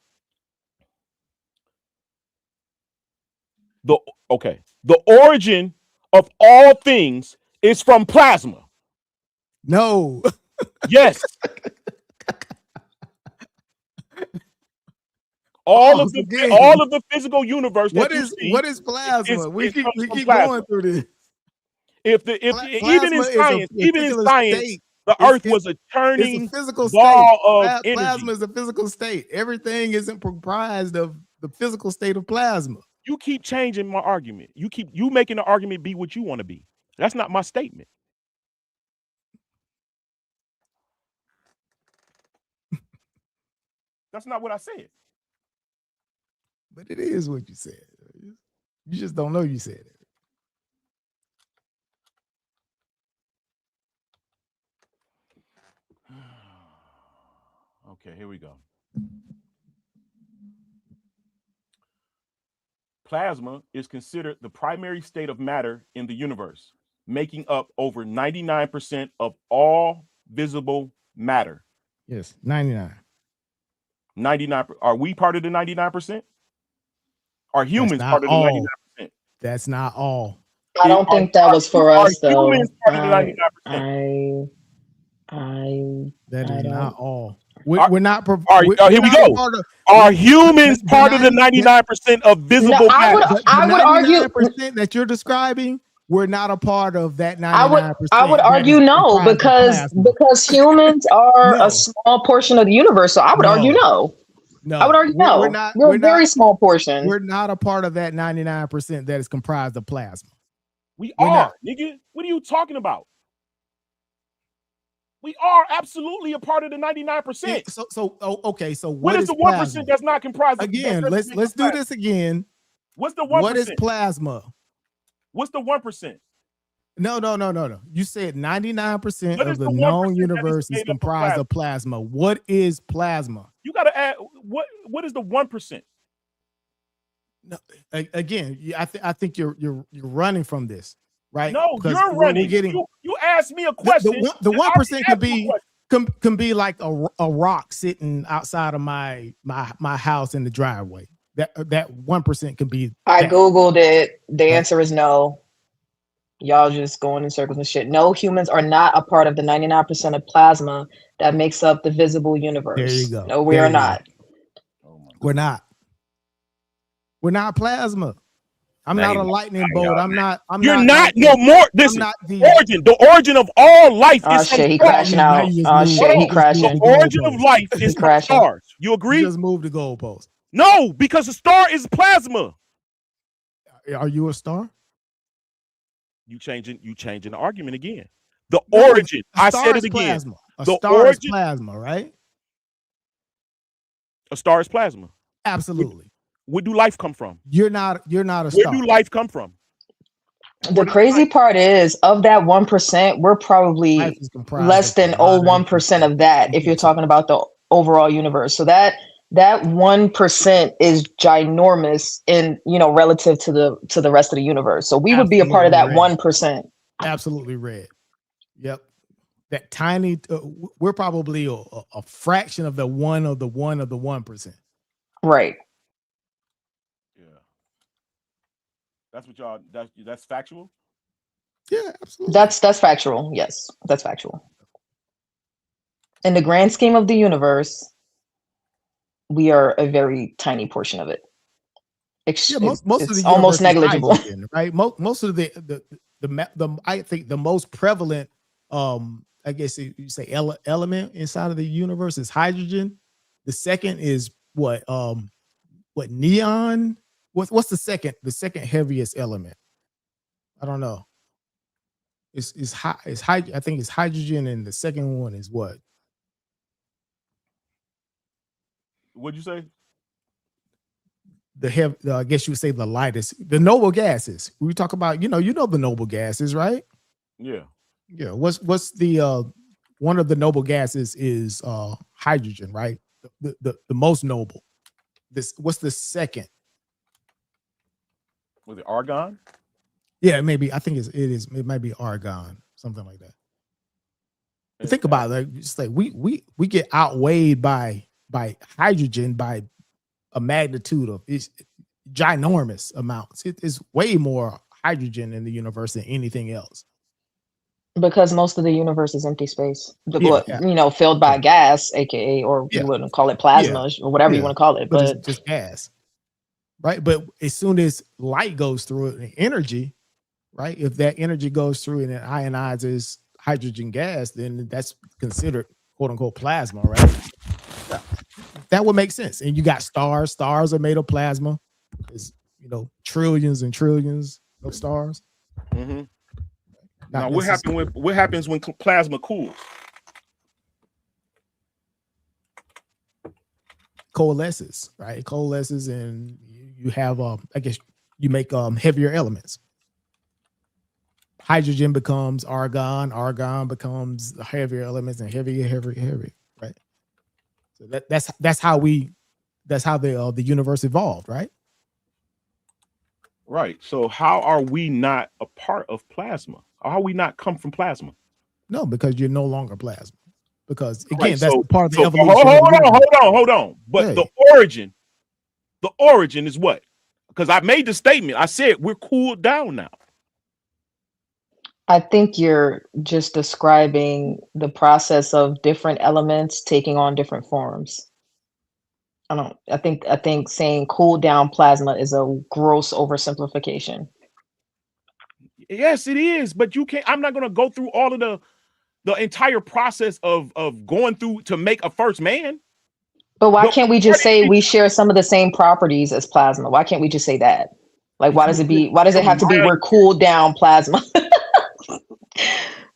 The origin of all things is from plasma. No. Yes. All of the physical universe. What is plasma? We keep going through this. Even in science, the Earth was a turning physical ball of energy. Plasma is a physical state. Everything isn't comprised of the physical state of plasma. You keep changing my argument. You making the argument be what you want to be. That's not my statement. That's not what I said. But it is what you said. You just don't know you said it. Okay, here we go. Plasma is considered the primary state of matter in the universe, making up over 99% of all visible matter. Yes, 99. 99. Are we part of the 99%? Are humans part of the 99%? That's not all. I don't think that was for us, though. Humans part of the 99%? That is not all. We're not. Here we go. Are humans part of the 99% of visible matter? I would argue that you're describing. We're not a part of that 99%. I would argue no, because humans are a small portion of the universe. So I would argue no. No, I would argue no. We're not. We're a very small portion. We're not a part of that 99% that is comprised of plasma. We're are, nigga. What are you talking about? We are absolutely a part of the 99%. Okay. So what is the 1% that's not comprised of? Again, let's do this again. What's the 1%? What is plasma? What's the 1%? No. You said 99% of the known universe is comprised of plasma. What is plasma? You gotta add what is the 1%? No, again, I think you're running from this, right? No, you're running. You asked me a question. The 1% can be like a rock sitting outside of my house in the driveway. That 1% can be. I googled it. The answer is no. Y'all just going in circles and shit. No, humans are not a part of the 99% of plasma that makes up the visible universe. There you go. No, we are not. We're not. We're not plasma. I'm not a lightning bolt. You're not no more. Listen, the origin of all life is from he crashing out. Oh shit, he crashing. The origin of life is from stars. You agree? You just moved the goalpost. No, because a star is plasma. Are you a star? You changing the argument again. The origin. I said it again. Plasma. A star is plasma, right? A star is plasma. Absolutely. Where do life come from? You're not a star. Where do life come from? The crazy part is, of that 1%, we're probably less than 0.1% of that if you're talking about the overall universe. So that 1% is ginormous in, relative to the rest of the universe. So we would be a part of that 1%. Absolutely red. Yep. That tiny, we're probably a fraction of the 1%. Right. Yeah. That's what y'all, that's factual? Yeah, absolutely. That's factual. Yes, that's factual. In the grand scheme of the universe, we are a very tiny portion of it. Most of the almost negligible, right? Most of the I think the most prevalent, I guess you say element inside of the universe is hydrogen. The second is what neon? What's the second heaviest element? I don't know. It's I think it's hydrogen, and the second one is what? What'd you say? I guess you would say the lightest, the noble gases. We talk about, the noble gases, right? Yeah. Yeah. What's the one of the noble gases is hydrogen, right? The most noble. What's the second? Was it argon? Yeah, maybe. I think it might be argon, something like that. Think about it. It's like we get outweighed by hydrogen by a magnitude of it's ginormous amounts. It is way more hydrogen in the universe than anything else. Because most of the universe is empty space, filled by gas, aka, or you wouldn't call it plasma or whatever you want to call it, but it's just gas, right? But as soon as light goes through it, and energy, right? If that energy goes through and it ionizes hydrogen gas, then that's considered quote unquote plasma, right? That would make sense. And you got stars. Stars are made of plasma. There's trillions and trillions of stars. Mm-hmm. Now, what happens when plasma cools? Coalesces, right? It coalesces, and you have I guess you make heavier elements. Hydrogen becomes argon. Argon becomes the heavier elements, and heavier, right? So that's how the universe evolved, right? Right. So how are we not a part of plasma? How are we not come from plasma? No, because you're no longer plasma. Because again, that's part of the evolution. Hold on. But the origin is what? Because I made the statement. I said we're cooled down now. I think you're just describing the process of different elements taking on different forms. I think saying cool down plasma is a gross oversimplification. Yes, it is, but you can't. I'm not going to go through all of the entire process of going through to make a first man. But why can't we just say we share some of the same properties as plasma? Why can't we just say that? Like, why does it have to be we're cooled down plasma?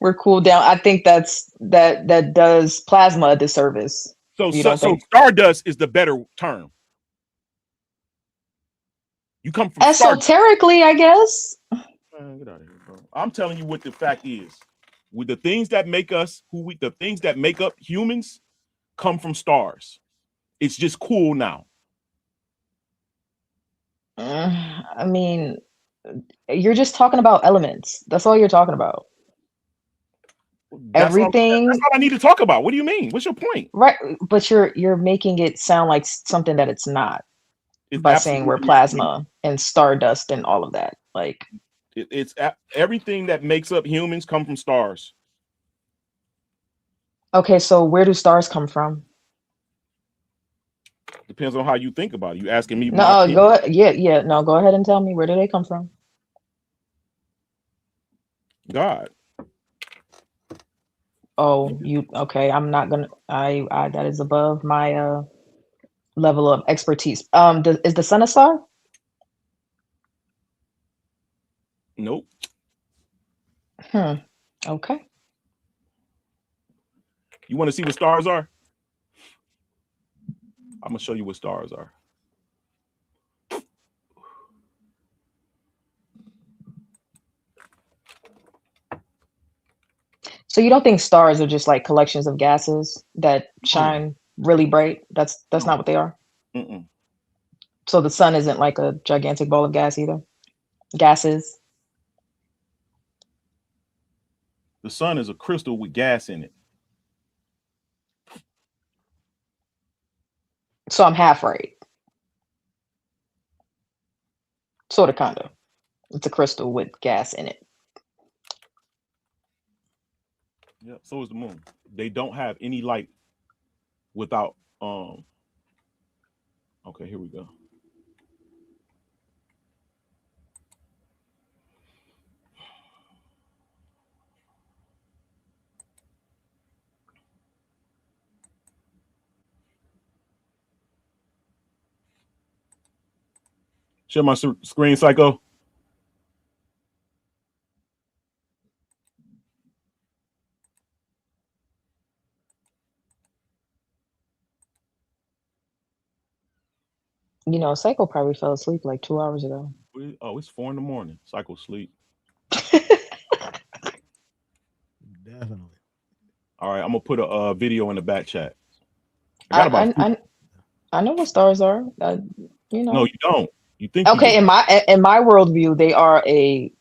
We're cooled down. I think that does plasma a disservice. So stardust is the better term. You come from esoterically, I guess. Man, get out of here, bro. I'm telling you what the fact is. With the things that make us the things that make up humans come from stars. It's just cool now. I mean, you're just talking about elements. That's all you're talking about. Everything. That's all I need to talk about. What do you mean? What's your point? Right, but you're making it sound like something that it's not by saying we're plasma and stardust and all of that. Like it's everything that makes up humans come from stars. Okay, so where do stars come from? Depends on how you think about it. You asking me? No, go ahead. Yeah. No, go ahead and tell me, where do they come from? God. Oh, okay. I'm not gonna. I that is above my level of expertise. Is the sun a star? Nope. Okay. You want to see what stars are? I'm gonna show you what stars are. So you don't think stars are just like collections of gases that shine really bright? That's not what they are. Mm-mm. So the sun isn't like a gigantic ball of gas either. Gases. The sun is a crystal with gas in it. So I'm half right. Sort of, kind of. It's a crystal with gas in it. Yeah, so is the moon. They don't have any light without okay, here we go. Share my screen, Psycho. You know, Psycho probably fell asleep like 2 hours ago. Oh, it's 4 a.m. Psycho sleep. Definitely. All right, I'm gonna put a video in the back chat. I know what stars are. You know. No, you don't. You think okay? In my worldview, they are a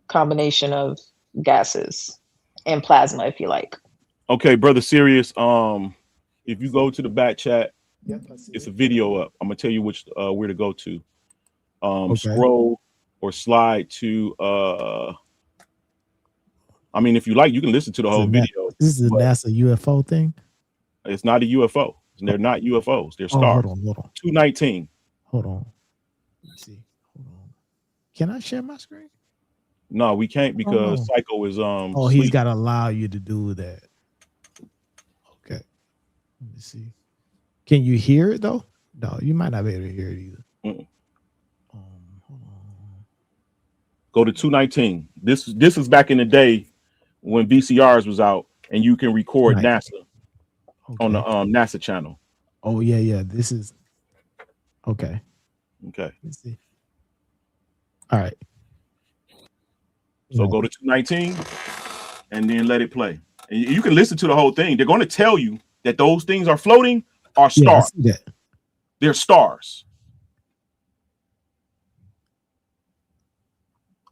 combination of gases and plasma, if you like. Okay, brother, serious. If you go to the back chat, it's a video up. I'm gonna tell you which where to go to. Scroll or slide to. I mean, if you like, you can listen to the whole video. This is a NASA UFO thing. It's not a UFO. They're not UFOs. They're stars. Hold on. 219. Hold on. Let's see. Hold on. Can I share my screen? No, we can't because Psycho is he's got to allow you to do that. Okay. Let me see. Can you hear it though? No, you might not be able to hear it either. Hold on. Go to 219. This is back in the day when VCRs was out and you can record NASA on the NASA channel. Oh yeah. This is okay. Let's see. All right. So go to 219 and then let it play. And you can listen to the whole thing. They're going to tell you that those things are floating are stars. Yeah, I see that. They're stars.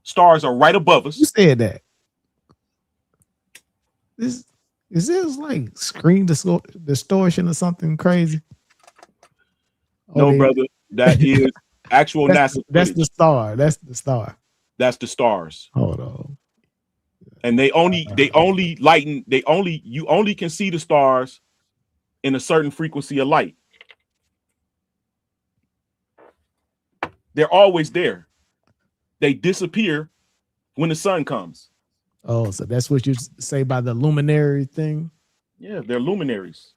Stars are right above us. Who said that? Is this like screen distortion or something crazy? No, brother. That is actual NASA. That's the star. That's the star. That's the stars. Hold on. And you only can see the stars in a certain frequency of light. They're always there. They disappear when the sun comes. Oh, so that's what you say by the luminary thing? Yeah, they're luminaries.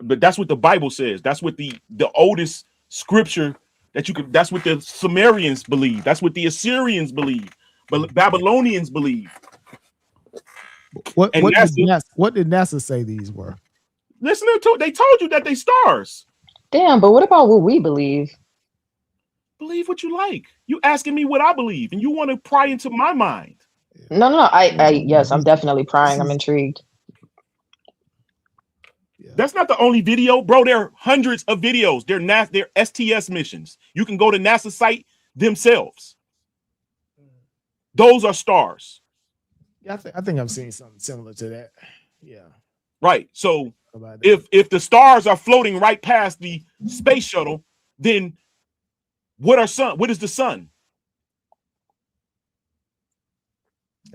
But that's what the Bible says. That's what the oldest scripture that you could. That's what the Sumerians believe. That's what the Assyrians believe. But Babylonians believe. What and what did NASA say these were? Listen to it. They told you that they stars. Damn, but what about what we believe? Believe what you like. You asking me what I believe, and you want to pry into my mind. No. Yes, I'm definitely prying. I'm intrigued. That's not the only video, bro. There are hundreds of videos. They're STS missions. You can go to NASA site themselves. Those are stars. Yeah, I think I've seen something similar to that. Yeah. Right. So if the stars are floating right past the space shuttle, then what is the sun?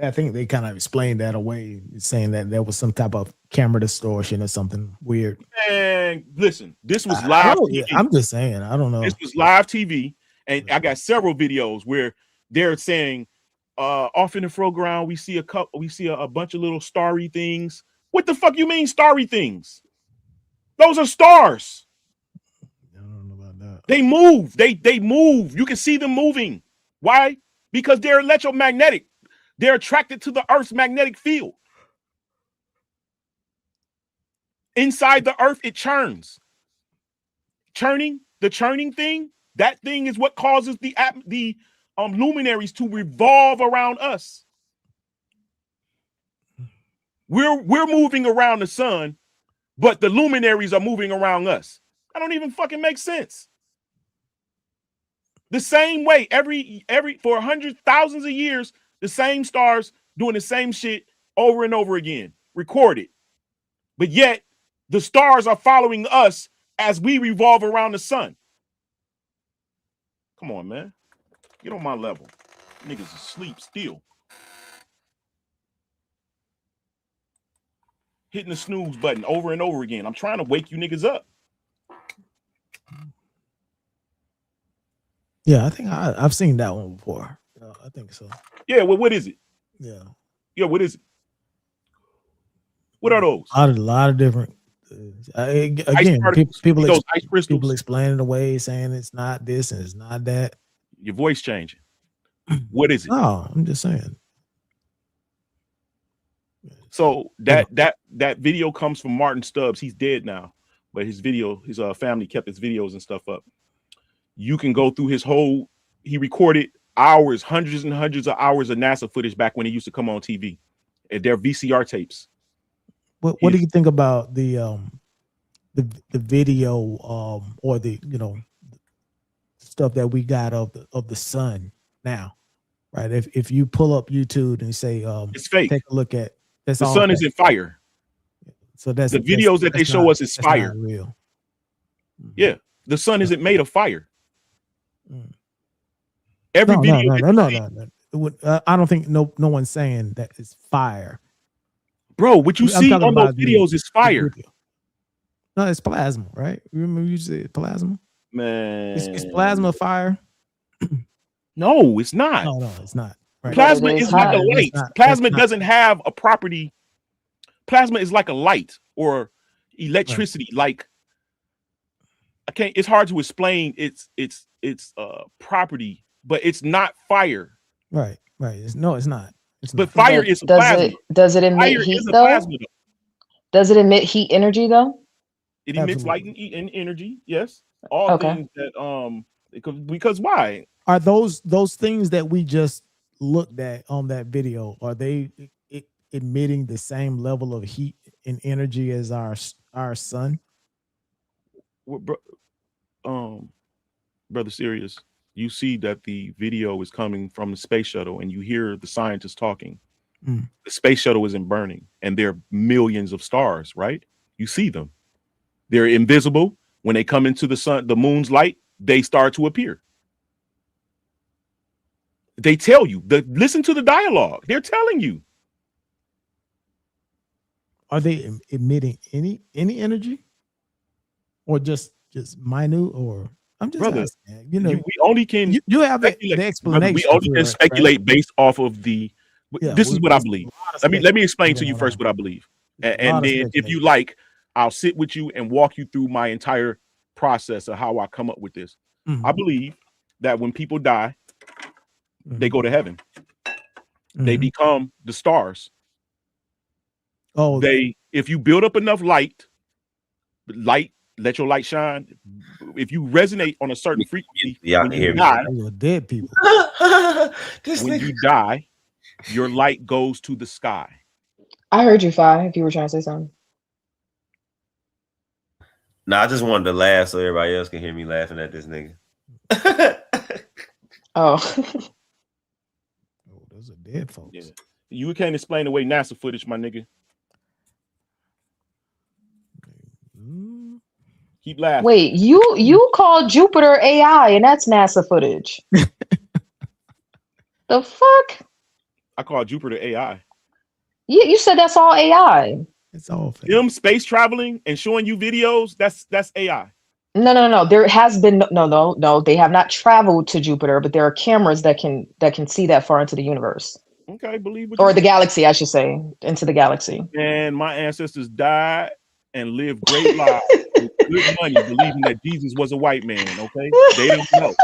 I think they kind of explained that away, saying that there was some type of camera distortion or something weird. And listen, this was live TV. I'm just saying, I don't know. This was live TV, and I got several videos where they're saying, off in the foreground, we see a bunch of little starry things. What the fuck you mean starry things? Those are stars. I don't know about that. They move. They move. You can see them moving. Why? Because they're electromagnetic. They're attracted to the Earth's magnetic field. Inside the Earth, it churns. The churning thing, that thing is what causes the luminaries to revolve around us. We're moving around the sun, but the luminaries are moving around us. That don't even fucking make sense. The same way, every for hundreds, thousands of years, the same stars doing the same shit over and over again, recorded. But yet, the stars are following us as we revolve around the sun. Come on, man. Get on my level. Niggas asleep still. Hitting the snooze button over and over again. I'm trying to wake you niggas up. Yeah, I think I've seen that one before. I think so. Yeah, well, what is it? Yeah, what is it? What are those? A lot of different. Again, people explaining the way, saying it's not this and it's not that. Your voice changing. What is it? No, I'm just saying. So that video comes from Martin Stubbs. He's dead now, but his family kept his videos and stuff up. You can go through his whole. He recorded hours, hundreds and hundreds of hours of NASA footage back when he used to come on TV. They're VCR tapes. What do you think about the video or the stuff that we got of the sun now, right? If you pull up YouTube and say it's fake, take a look at the sun is in fire. So that's the videos that they show us is fire. Real. Yeah, the sun isn't made of fire. Every video. No. I don't think no one's saying that it's fire. Bro, what you see on those videos is fire. No, it's plasma, right? Remember you said plasma? Man. Is plasma fire? No, it's not. No, it's not. Right. Plasma is like a light. Plasma doesn't have a property. Plasma is like a light or electricity. Right. Like it's hard to explain its property, but it's not fire. Right. It's not. But fire is plasma. Does it emit heat though? Does it emit heat energy though? It emits light and energy. Yes. All things that because why? Are those things that we just looked at on that video, are they emitting the same level of heat and energy as our sun? Brother Sirius, you see that the video is coming from the space shuttle and you hear the scientists talking. The space shuttle isn't burning and there are millions of stars, right? You see them. They're invisible. When they come into the moon's light, they start to appear. They tell you, listen to the dialogue. They're telling you. Are they emitting any energy? Or just minute? Or I'm just asking. We only can. You have the explanation. We only can speculate based off of the. This is what I believe. Let me explain to you first what I believe, and then if you like, I'll sit with you and walk you through my entire process of how I come up with this. I believe that when people die, they go to heaven. They become the stars. Oh, if you build up enough light, let your light shine. If you resonate on a certain frequency, when you die, dead people. when you die, your light goes to the sky. I heard you, Fi, if you were trying to say something. No, I just wanted to laugh so everybody else can hear me laughing at this nigga. Oh. Those are dead folks. Yeah. You can't explain away NASA footage, my nigga. Keep laughing. Wait, you called Jupiter AI and that's NASA footage. The fuck? I call Jupiter AI. You said that's all AI. It's all fake. Them space traveling and showing you videos, that's AI. No. There has been no. They have not traveled to Jupiter, but there are cameras that can see that far into the universe. Okay, believe what or the galaxy, I should say, into the galaxy. And my ancestors died and lived great lives with good money, believing that Jesus was a white man. Okay, they don't know.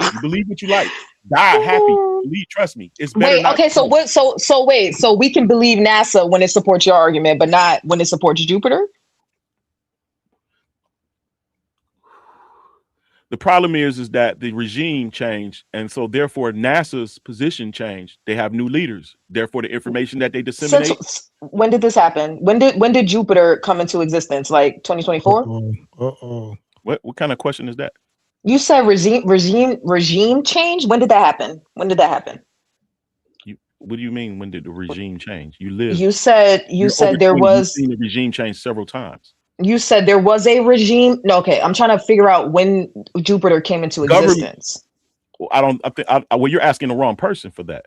You believe what you like. Die happy. Believe, trust me. It's better. Wait, okay. So what? So wait. So we can believe NASA when it supports your argument, but not when it supports Jupiter. The problem is that the regime changed, and so therefore NASA's position changed. They have new leaders. Therefore, the information that they disseminate. When did this happen? When did Jupiter come into existence? Like 2024? What kind of question is that? You said regime change. When did that happen? What do you mean? When did the regime change? You live. You said there was. You've seen the regime change several times. You said there was a regime. No, okay. I'm trying to figure out when Jupiter came into existence. Well, you're asking the wrong person for that.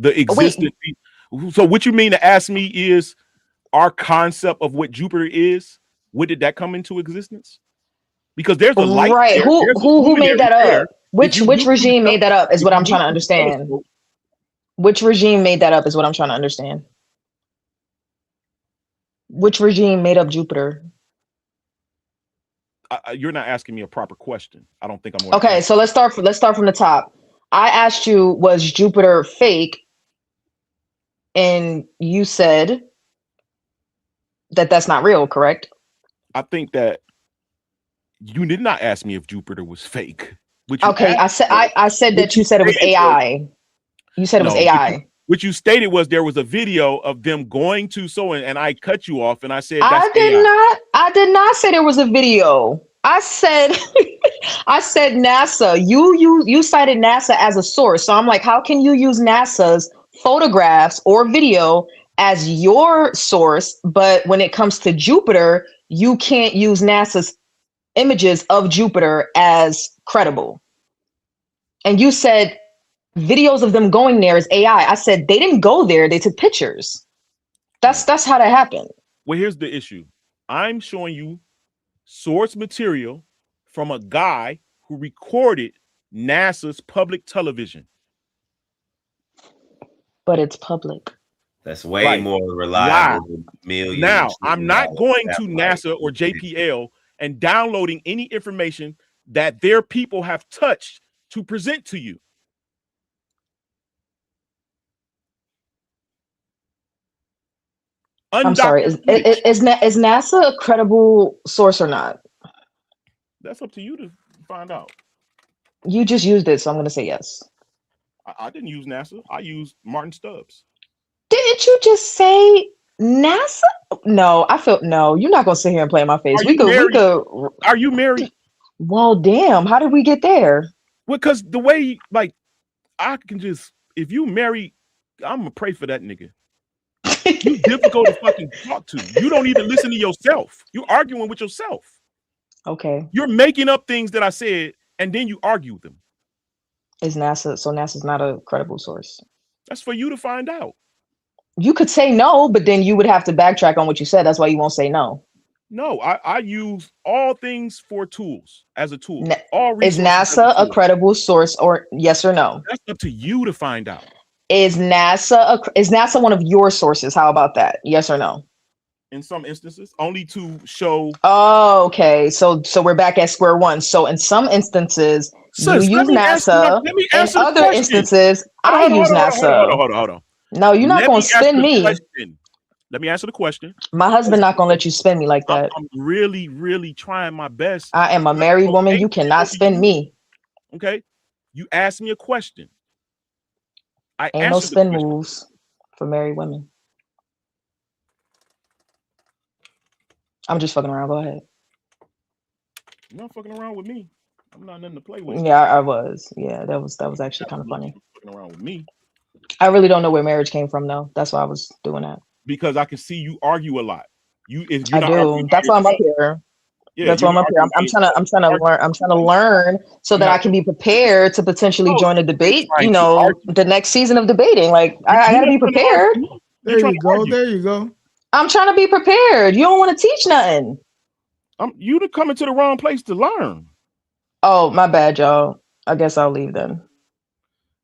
The existence. So what you mean to ask me is our concept of what Jupiter is. When did that come into existence? Because there's a light. Right. There. Who made that up? Which regime made that up is what I'm trying to understand. Which regime made that up is what I'm trying to understand. Which regime made up Jupiter? You're not asking me a proper question. I don't think I'm okay. So let's start from the top. I asked you, was Jupiter fake? And you said that that's not real, correct? I think that you did not ask me if Jupiter was fake. Okay, I said that you said it was AI. You said it was AI. What you stated was there was a video of them going to and I cut you off and I said that's I did not say there was a video. I said NASA. You cited NASA as a source. So I'm like, how can you use NASA's photographs or video as your source, but when it comes to Jupiter, you can't use NASA's images of Jupiter as credible? And you said videos of them going there is AI. I said they didn't go there, they took pictures. That's how that happened. Well, here's the issue. I'm showing you source material from a guy who recorded NASA's public television. But it's public. That's way more reliable than millions. Now, I'm not going to NASA or JPL and downloading any information that their people have touched to present to you. I'm sorry. Is NASA a credible source or not? That's up to you to find out. You just used it, so I'm going to say yes. I didn't use NASA. I used Martin Stubbs. Didn't you just say NASA? No, no. You're not going to sit here and play in my face. Are you married? Well, damn. How did we get there? Well, because the way, I can just, if you marry, I'm going to pray for that nigga. You're difficult to fucking talk to. You don't even listen to yourself. You're arguing with yourself. Okay. You're making up things that I said, and then you argue with them. Is NASA, so NASA's not a credible source? That's for you to find out. You could say no, but then you would have to backtrack on what you said. That's why you won't say no. No, I use all things for tools as a tool. Is NASA a credible source, or yes or no? That's up to you to find out. Is NASA one of your sources? How about that? Yes or no? in some instances, only to show. Oh, okay. So we're back at square one. So in some instances, you Sis, let use me answer NASA. In the other question. instances, I Hold use NASA. on. No, you're not going to spin me. Let me answer the question. My husband not going to let you spin me like that. I'm really, really trying my best. I am a married woman. You cannot spin me. Okay. You asked me a question. Ain't no spin moves for married women. I'm just fucking around. Go ahead. You're not fucking around with me. I'm not nothing to play with. Yeah, I was. Yeah, that was actually kind of funny. Fucking around with me. I really don't know where marriage came from, though. That's why I was doing that. Because I can see you argue a lot. I do. That's why I'm up here. Yeah, that's why I'm up here. I'm trying to learn. I'm trying to learn so that I can be prepared to potentially join a debate. You know, the next season of debating. Like I got to be prepared. There you go. There you go. I'm trying to be prepared. You don't want to teach nothing. You to come into the wrong place to learn. Oh, my bad, y'all. I guess I'll leave then.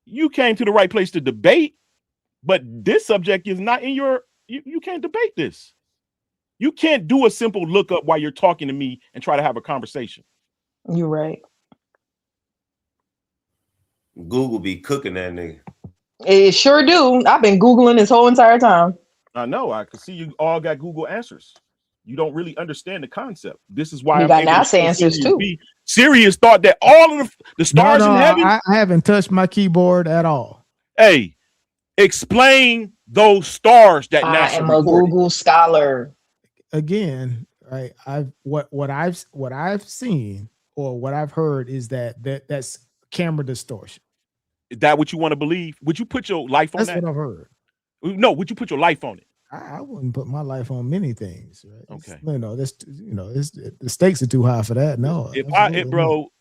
You came to the right place to debate, but this subject is not in your. You can't debate this. You can't do a simple look up while you're talking to me and try to have a conversation. You're right. Google be cooking that nigga. It sure do. I've been Googling this whole entire time. I know. I can see you all got Google answers. You don't really understand the concept. This is why we got NASA answers too. Sirius thought that all of the stars in heaven. I haven't touched my keyboard at all. Hey, explain those stars that NASA am a Google scholar. Again, right? What I've seen or what I've heard is that's camera distortion. Is that what you want to believe? Would you put your life on that? That's what I've heard. No, would you put your life on it? I wouldn't put my life on many things. Right? Okay. The stakes are too high for that. No. Bro,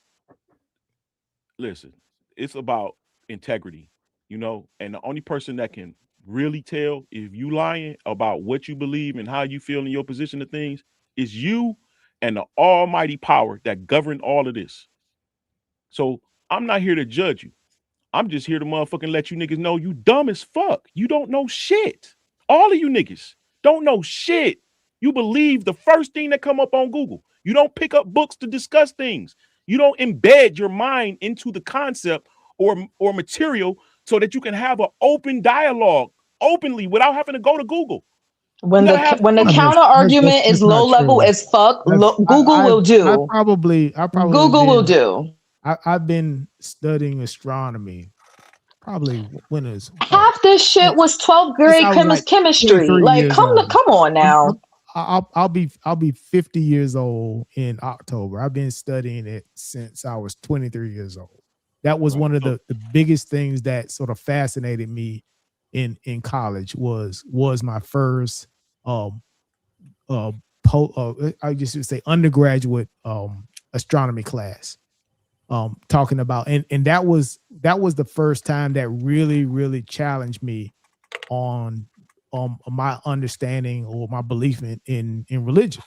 listen, it's about integrity, and the only person that can really tell if you lying about what you believe and how you feel in your position of things is you and the almighty power that govern all of this. So I'm not here to judge you. I'm just here to motherfucking let you niggas know you dumb as fuck. You don't know shit. All of you niggas don't know shit. You believe the first thing that come up on Google. You don't pick up books to discuss things. You don't embed your mind into the concept or material so that you can have an open dialogue openly without having to go to Google. When the counter argument is low level as fuck, Google will do. I probably Google will do. I've been studying astronomy. Probably when is half this shit was 12th grade chemistry. Like, come on now. I'll be 50 years old in October. I've been studying it since I was 23 years old. That was one of the biggest things that sort of fascinated me in college was my first I just would say undergraduate astronomy class. Talking about and that was the first time that really challenged me on my understanding or my belief in religion,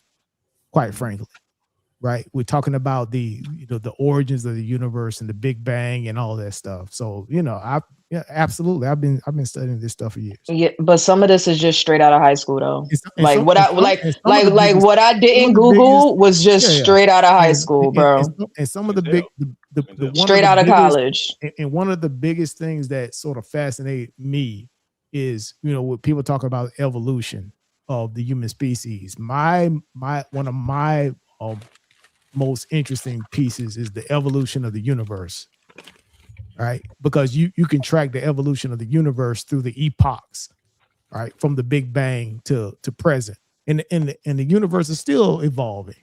quite frankly. Right, we're talking about the origins of the universe and the Big Bang and all that stuff. So absolutely, I've been studying this stuff for years. Yeah, but some of this is just straight out of high school though. What I did in Google was just straight out of high school, bro. And some of the straight out of college. And one of the biggest things that sort of fascinate me is when people talk about evolution of the human species. One of my most interesting pieces is the evolution of the universe, right? Because you can track the evolution of the universe through the epochs, right? From the Big Bang to present, and the universe is still evolving,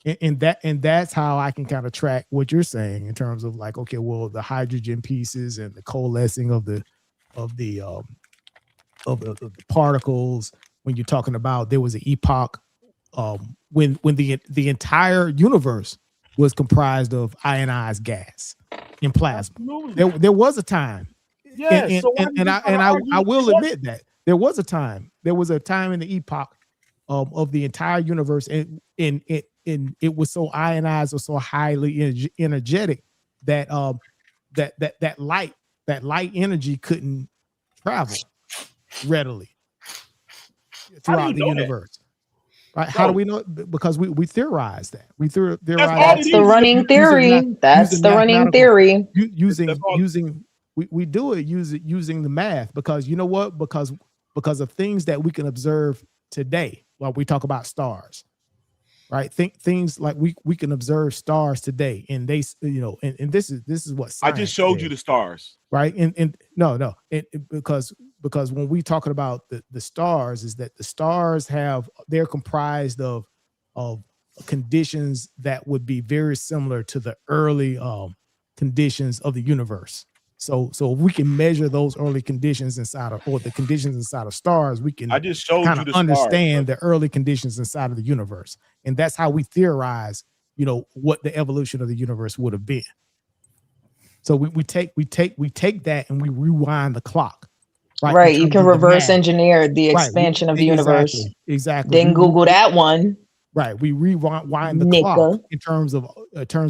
and that's how I can kind of track what you're saying in terms of like, okay, well, the hydrogen pieces and the coalescing of the particles. When you're talking about there was an epoch. When the entire universe was comprised of ionized gas and plasma, there was a time. Yeah, and I will admit that there was a time. There was a time in the epoch of the entire universe, and it was so ionized or so highly energetic that that light energy couldn't travel readily throughout the universe. Right? How do we know? Because we theorize that. We theorize. That's the running theory. That's the running theory. Using we do it using the math, because you know what? Because of things that we can observe today. While we talk about stars, right? Things like we can observe stars today, and they, you know, and this is what I just showed you the stars, right? And no, because when we talking about the stars, is that the stars they're comprised of conditions that would be very similar to the early conditions of the universe. So if we can measure those early conditions inside of, or the conditions inside of stars, we can I just showed kind you of the understand stars, the early conditions inside of the universe. And that's how we theorize, you know, what the evolution of the universe would have been. So we take that and we rewind the clock. Right. You can reverse engineer the expansion of the universe. Exactly. Then Google that one. Right. We rewind the clock in terms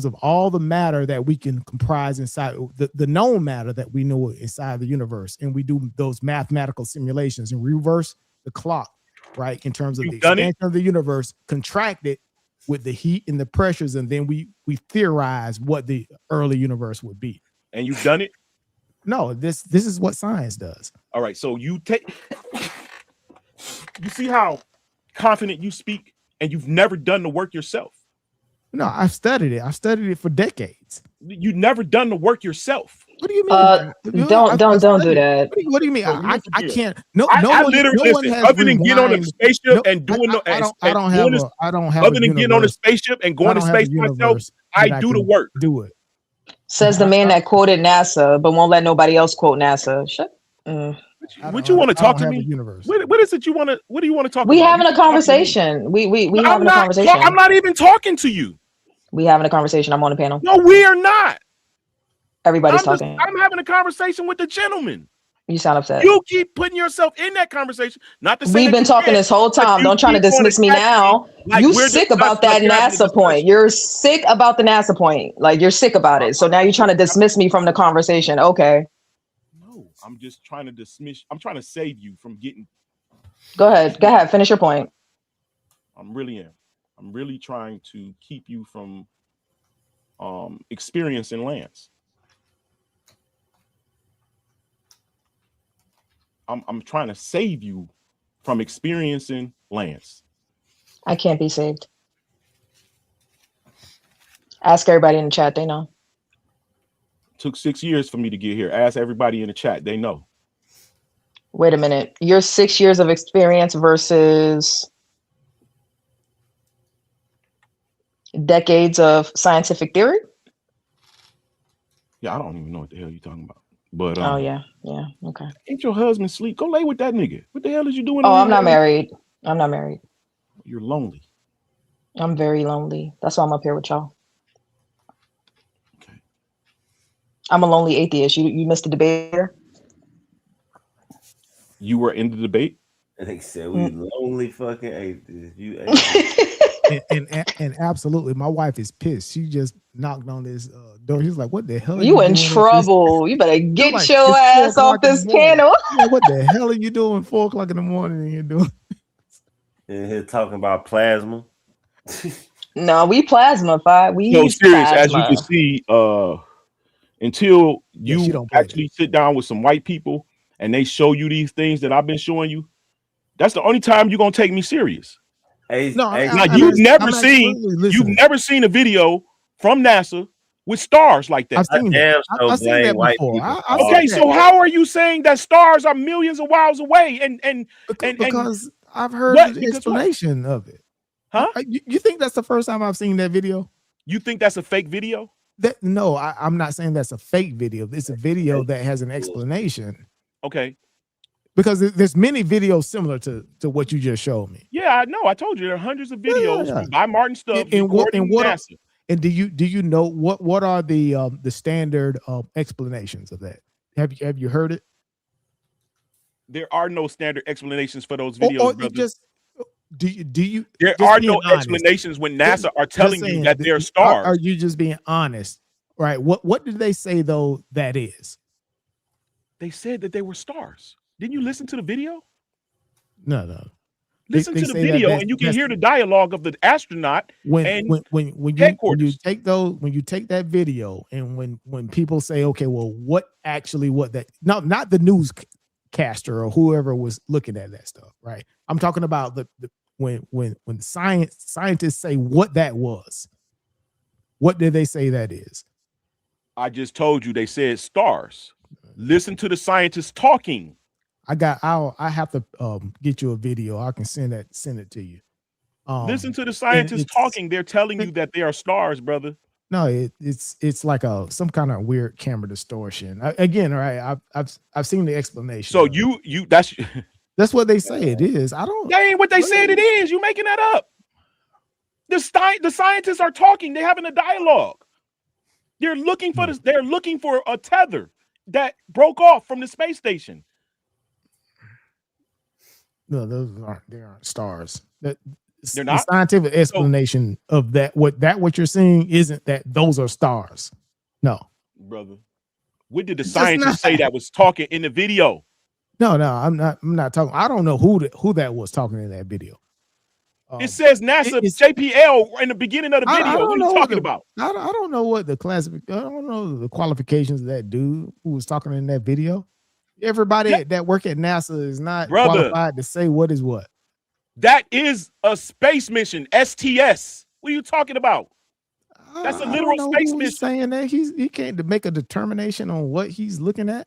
of all the matter that we can comprise inside the known matter that we know inside the universe. And we do those mathematical simulations and reverse the clock, right? In terms of the expansion of the universe, contract it with the heat and the pressures, and then we theorize what the early universe would be. And you've done it? No, this is what science does. All right. So you see how confident you speak, and you've never done the work yourself. No, I've studied it. I've studied it for decades. You've never done the work yourself. What do you mean? Don't do that. What do you mean? I can't. No I one. Literally, No one listen, has other than getting on a spaceship and doing I don't have. Other than getting on a spaceship and going to space myself, I do the work. Do it. Says the man that quoted NASA, but won't let nobody else quote NASA. Shut. What you want to talk to me? What is it you want to? What do you want to talk about? We having a conversation. We having a conversation. I'm not even talking to you. We having a conversation. I'm on the panel. No, we are not. Everybody's talking. I'm having a conversation with the gentleman. You sound upset. You keep putting yourself in that conversation. Not to say we've been talking this whole time. Don't try to dismiss me now. You sick about that NASA point. You're sick about the NASA point. Like, you're sick about it. So now you're trying to dismiss me from the conversation. Okay. No, I'm just trying to dismiss. I'm trying to save you from getting. Go ahead. Finish your point. I'm really trying to keep you from experiencing Lance. I'm trying to save you from experiencing Lance. I can't be saved. Ask everybody in the chat, they know. Took 6 years for me to get here. Ask everybody in the chat, they know. Wait a minute. Your 6 years of experience versus decades of scientific theory? Yeah, I don't even know what the hell you're talking about. But oh yeah, okay. Ain't your husband sleep? Go lay with that nigga. What the hell is you doing? Oh, I'm not married. You're lonely. I'm very lonely. That's why I'm up here with y'all. Okay. I'm a lonely atheist. You missed the debate here? You were in the debate? They said we lonely fucking atheists. You atheist. and absolutely, my wife is pissed. She just knocked on this door. She's like, "What the hell? You in trouble? You better get like, your ass off this panel." Like, what the hell are you doing 4 o'clock in the morning? And you're doing in here talking about plasma. No, we plasma. We no serious. Plasma. As you can see, until you actually sit down with some white people and they show you these things that I've been showing you, that's the only time you're gonna take me serious. You've never seen a video from NASA with stars like that. I've seen that before. Okay, so how are you saying that stars are millions of miles away? Because I've heard the explanation of it. Huh? You think that's the first time I've seen that video? You think that's a fake video? No, I'm not saying that's a fake video. It's a video that has an explanation. Okay. Because there's many videos similar to what you just showed me. Yeah, I know. I told you there are hundreds of videos by Martin Stubbs. And do you know what are the standard explanations of that? Have you heard it? There are no standard explanations for those videos. There are no explanations when NASA are telling you that they're stars. Are you just being honest? Right. What did they say though that is? They said that they were stars. Didn't you listen to the video? No. Listen to the video, and you can hear the dialogue of the astronaut when you take that video, and when people say, okay, well, what not the newscaster or whoever was looking at that stuff, right? I'm talking about when scientists say what that was. What did they say that is? I just told you they said stars. Listen to the scientists talking. I have to get you a video. I can send it to you. Listen to the scientists talking. They're telling you that they are stars, brother. No, it's like some kind of weird camera distortion. Again, all right. I've seen the explanation. So that's what they say it is. That ain't what they said it is. You making that up. The scientists are talking. They're having a dialogue. They're looking for this. They're looking for a tether that broke off from the space station. No, they aren't stars. They're not. The scientific explanation of that. What you're seeing isn't that those are stars. No, brother. What did the scientists say that was talking in the video? No, I'm not talking. I don't know who that was talking in that video. It says NASA JPL in the beginning of the video. What are you talking about? I don't know what I don't know the qualifications of that dude who was talking in that video. Everybody that work at NASA is not qualified to say what is what. That is a space mission, STS. What are you talking about? That's a literal space mission. Saying that he can't make a determination on what he's looking at.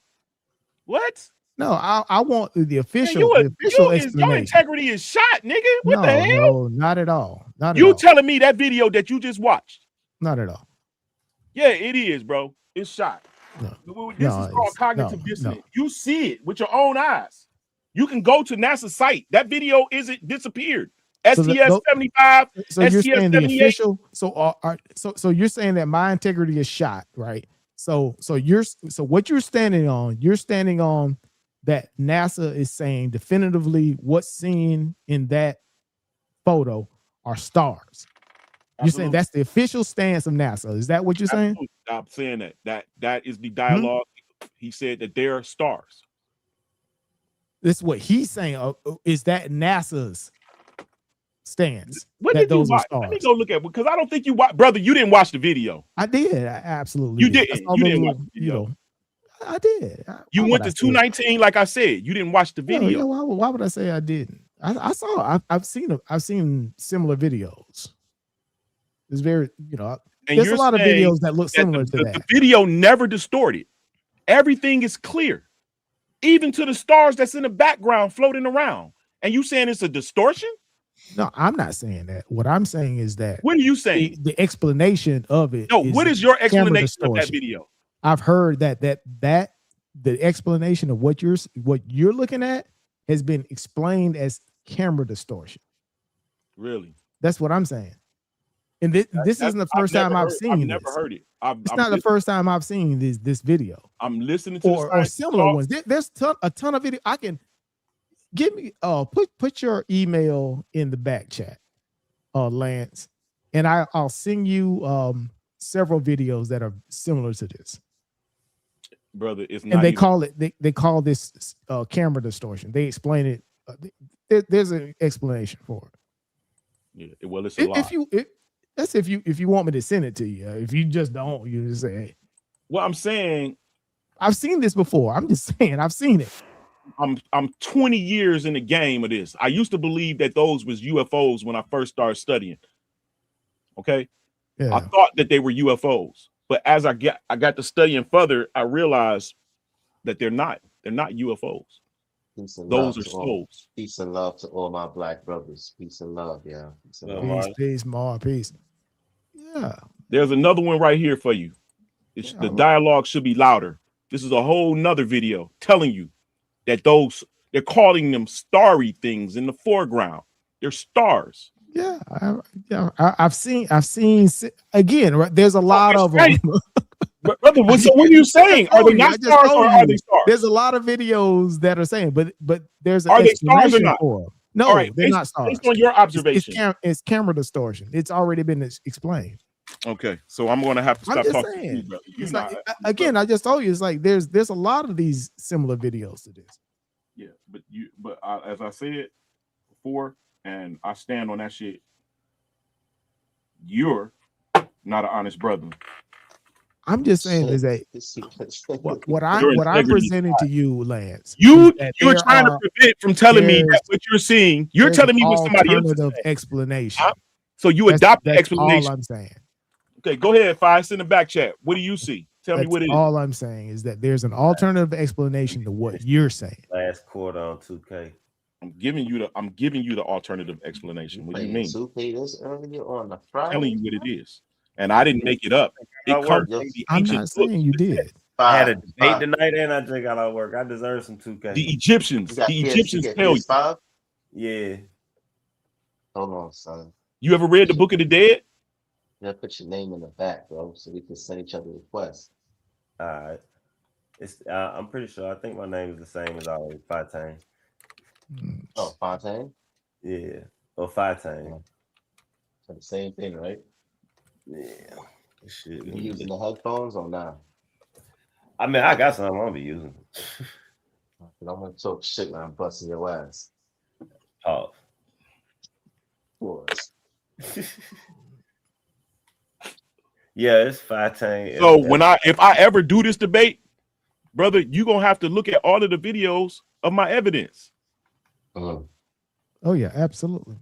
What? No, I want the official explanation. Your integrity is shot, nigga. What the hell? No, not at all. You telling me that video that you just watched? Not at all. Yeah, it is, bro. It's shot. This is called cognitive dissonance. You see it with your own eyes. You can go to NASA's site. That video isn't disappeared. STS 75. So you're saying the official. So you're saying that my integrity is shot, right? So what you're standing on? You're standing on that NASA is saying definitively what's seen in that photo are stars. You're saying that's the official stance of NASA. Is that what you're saying? I'm saying that is the dialogue. He said that they are stars. This is what he's saying. Is that NASA's stance? What did you watch? Let me go look at, because I don't think you watched, brother. You didn't watch the video. I did. I absolutely. You didn't. You didn't watch the video. I did. You went to 219, like I said. You didn't watch the video. Yeah, why would I say I didn't? I saw. I've seen similar videos. It's very, there's a lot of videos that look similar to that. The video never distorted. Everything is clear, even to the stars that's in the background floating around. And you saying it's a distortion? No, I'm not saying that. What I'm saying is that. What are you saying? The explanation of it. No, what is your explanation of that video? I've heard that the explanation of what you're looking at has been explained as camera distortion. Really? That's what I'm saying. And this isn't the first time I've seen this. I've never heard it. It's not the first time I've seen this video. I'm listening to or similar ones. There's a ton of video. I can give me put your email in the back chat, Lance, and I'll send you several videos that are similar to this. Brother, it's not. And they call this camera distortion. They explain it. There's an explanation for it. Yeah, well, it's a lot. That's if you want me to send it to you. If you just don't, you just say, hey. Well, I'm saying I've seen this before. I'm just saying I've seen it. I'm 20 years in the game of this. I used to believe that those was UFOs when I first started studying. Okay. Yeah. I thought that they were UFOs, but as I got to studying further, I realized that they're not UFOs. Those are souls. Peace and love to all my black brothers. Peace and love, yeah. Peace, more peace. Yeah. There's another one right here for you. The dialogue should be louder. This is a whole nother video telling you that they're calling them starry things in the foreground. They're stars. Yeah, I've seen again. Right, there's a lot of them. Brother, so what are you saying? Are they not stars or are they stars? There's a lot of videos that are saying, but there's an are they stars or not? No, all right, they're not stars. Based on your observation, it's camera distortion. It's already been explained. Okay, so I'm going to have to stop talking to you, brother. It's like, again, I just told you, it's like there's a lot of these similar videos to this. Yeah, but as I said before, and I stand on that shit. You're not an honest brother. I'm just saying is that what I'm presenting to you, Lance. You're trying to prevent from telling me that what you're seeing. You're telling me what somebody else is saying. Explanation. So you adopt the that's explanation. all I'm saying. Okay, go ahead, Fi. Send the back chat. What do you see? Tell me what it is. All I'm saying is that there's an alternative explanation to what you're saying. Last quarter on 2K. I'm giving you the alternative explanation. What do you mean? 2K this earlier on a Friday. Telling you what it is, and I didn't make it up. It comes from the I'm ancient not saying you did. I had a debate tonight, and I just got out of work. I deserve some 2K. The Egyptians tell you. Yeah. Hold on, son. You ever read the Book of the Dead? Yeah, put your name in the back, bro, so we can send each other requests. All right. It's I'm pretty sure. I think my name is the same as always. Paty. Oh, Fontaine? Yeah. Or Paty. So the same thing, right? Yeah. Shit. You using the headphones or not? I mean, I got some I'm gonna be using. I'm gonna talk shit when I'm busting your ass. Oh. Yeah, it's Paty. So if I ever do this debate, brother, you gonna have to look at all of the videos of my evidence. Oh yeah, absolutely.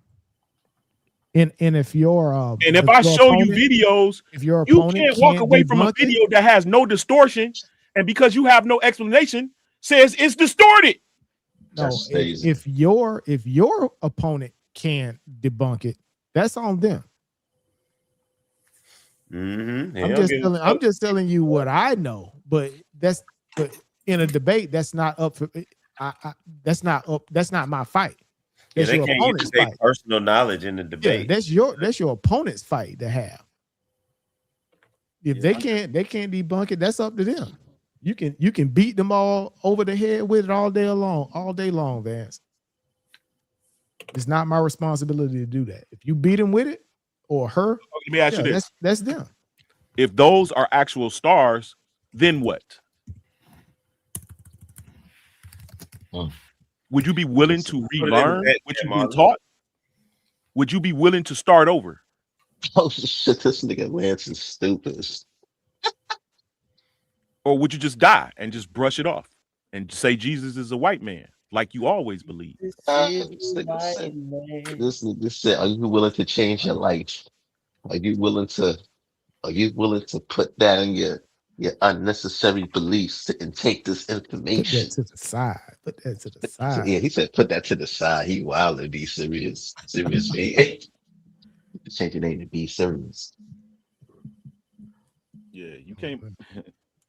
And if you're and if I show you videos, if your you opponent can't walk away from a video that has no distortion, and because you have no explanation, says it's distorted. No, if your opponent can't debunk it, that's on them. Mm-hmm. I'm just telling you what I know, but in a debate, that's not up for. That's not my fight. That's they your can't opponent's use their fight. personal knowledge in the debate. Yeah, that's your opponent's fight to have. If they can't debunk it, that's up to them. You can beat them all over the head with it all day long, Vance. It's not my responsibility to do that. If you beat him with it or her, let me ask you this: that's them. If those are actual stars, then what? Would you be willing to relearn what you've been taught? Would you be willing to start over? Oh shit! This nigga Lance is stupid. Or would you just die and just brush it off and say Jesus is a white man, like you always believe? This nigga said, "Are you willing to change your life? Are you willing to put down your unnecessary beliefs and take this information?" Put that to the side. Put that to the side. Yeah, he said, "Put that to the side." He wild and be serious, man. Change your name to Be Serious. Yeah, you can't.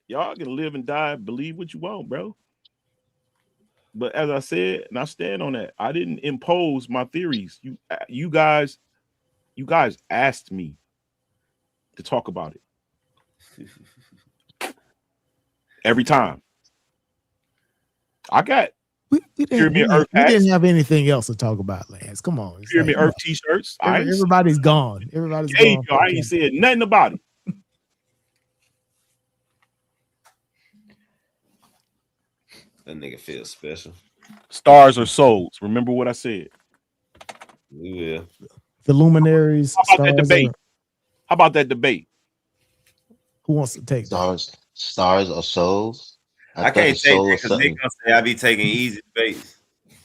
Y'all can live and die, believe what you want, bro. But as I said, and I stand on that, I didn't impose my theories. You guys asked me to talk about it every time. I got we didn't have anything else to talk about, Lance. Come on, Pyramid Earth t-shirts. Everybody's gone. Everybody's gone. I ain't said nothing about it. That nigga feels special. Stars or souls. Remember what I said. We will. The luminaries. How about that debate? How about that debate? Who wants to take stars or souls? I can't take that because they gonna say I be taking easy debates.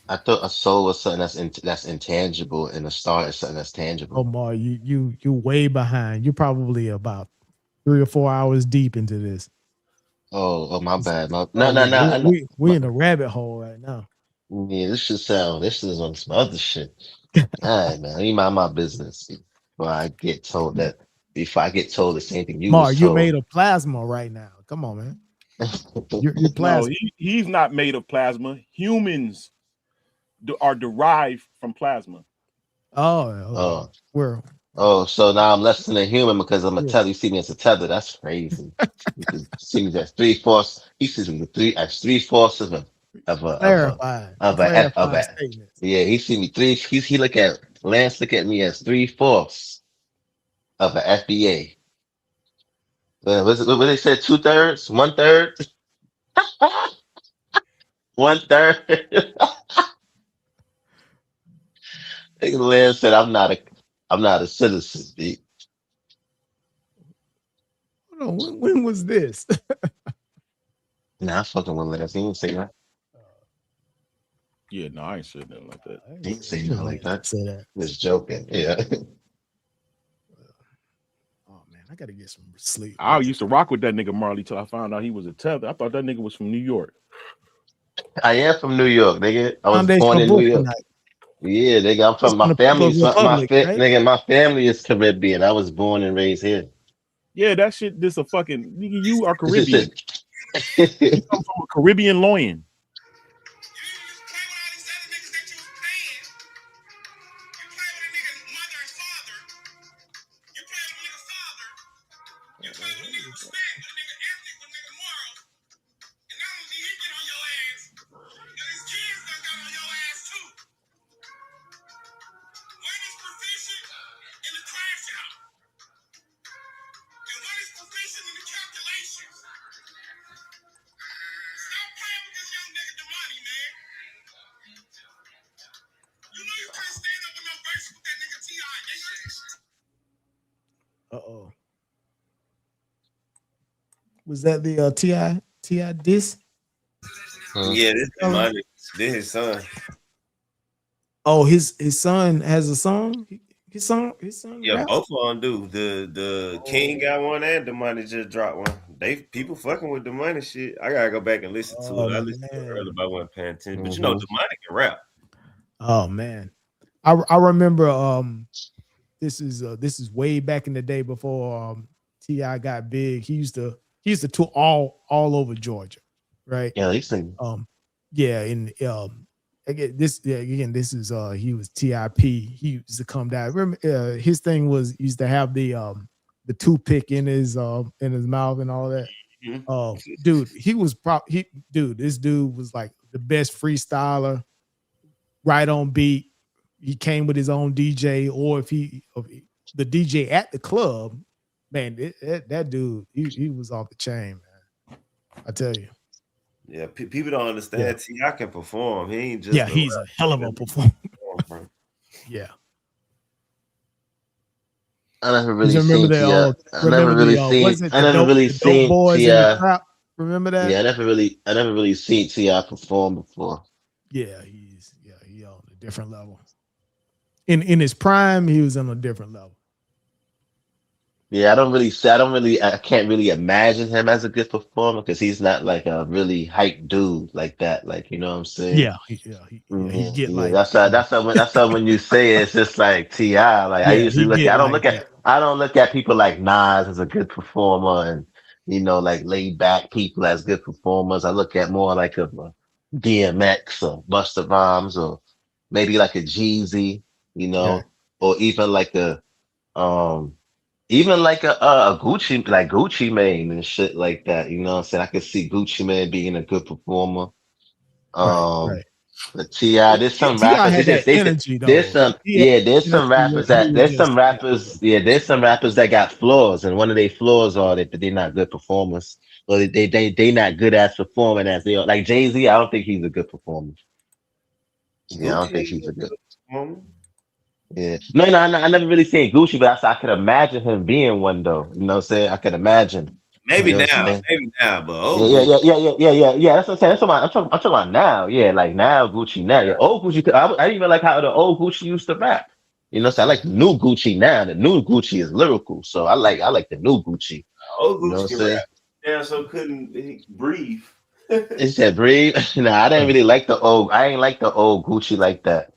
I thought a soul was something that's intangible, and a star is something that's tangible. Omar, you way behind. You're probably about 3 or 4 hours deep into this. Oh, my bad. No. We in a rabbit hole right now. Yeah, this is on some other shit. All right, man. Let me mind my business before I get told the same thing you was told. You're made of plasma right now. Come on, man. You're plasma. No, he's not made of plasma. Humans are derived from plasma. Oh. So now I'm less than a human because I'm a tether. You see me as a tether. That's crazy. You see me as 3/4. He sees me as 3/4 of a statement. Yeah, he see me he look at Lance look at me as 3/4 of an FBA. What they said? 2/3, 1/3, 1/3. Lynn said, I'm not a citizen, B. Hold on, when was this? Nah, I fucking with Lance. He didn't say that. Yeah, no, I ain't said nothing like that. He didn't say nothing like that. Say that. Just joking. Yeah. Oh man, I gotta get some sleep. I used to rock with that nigga Marley till I found out he was a tether. I thought that nigga was from New York. I am from New York, nigga. I was Foundation born of in New York. Night. Yeah, nigga. I'm It's from from my the family. People's Republic, right? Nigga, my family is Caribbean. I was born and raised here. Yeah, that shit. This a fucking nigga. You are This is Caribbean. You come from a Caribbean loin. Uh-oh. Was that the T.I. diss? Yeah, this demonic. This his son. Oh, his son has a song. His son. Yeah, rap? both of them do. The King got one and Demonic just dropped one. They people fucking with Demonic shit. I gotta go back and listen to it. I listened to it earlier, but I wasn't paying attention. But you know, Demonic can rap. Oh man, I remember. This is way back in the day before T.I. got big. He used to tour all over Georgia, right? Yeah, they sing. Yeah, and again, this is he was TIP. He used to come down. Remember, his thing was he used to have the toothpick in his mouth and all that. Dude, this dude was like the best freestyler, right on beat. He came with his own DJ, or if the DJ at the club, man, that dude, he was off the chain, man. I tell you. Yeah, people don't understand. Yeah. T.I. can perform. He ain't just he's a hell of a performer. Yeah. I never really seen T.I. I never really seen T.I. Remember that? Yeah, I never really seen T.I. perform before. Yeah, he on a different level. In his prime, he was on a different level. Yeah, I can't really imagine him as a good performer because he's not like a really hype dude like that. Like, you know what I'm saying? Yeah, he get like that's how when you say it, it's just like T.I. Like I usually I don't look at people like Nas as a good performer and like laid back people as good performers. I look at more like a DMX or Busta Rhymes or maybe like a Jeezy, or even like a Gucci, like Gucci Mane and shit like that. You know what I'm saying? I could see Gucci Mane being a good performer. Right. But T.I., there's some T.I. rappers. had that energy, though. There's some rappers there's some rappers that got flaws, and one of their flaws are that they're not good performers. Or they not good at performing as they are. Like Jay-Z, I don't think he's a good performer. Yeah, I don't think he's a good performer. Yeah. No, I never really seen Gucci, but I could imagine him being one though. You know what I'm saying? I could imagine. Maybe now, but yeah. That's what I'm saying. I'm talking about now. Yeah, like now Gucci now. Yeah, old Gucci. I didn't even like how the old Gucci used to rap. You know, so I like the new Gucci now. The new Gucci is lyrical, so I like the new Gucci. Old Gucci can rap. Yeah, so couldn't breathe. It said breathe. Nah, I didn't really like the old. I ain't like the old Gucci like that.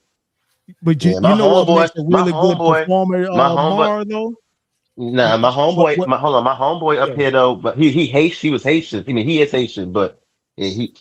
But you know what makes a really good performer, Mar, though? Nah, my homeboy up here though, but he was Haitian. I mean, he is Haitian, but he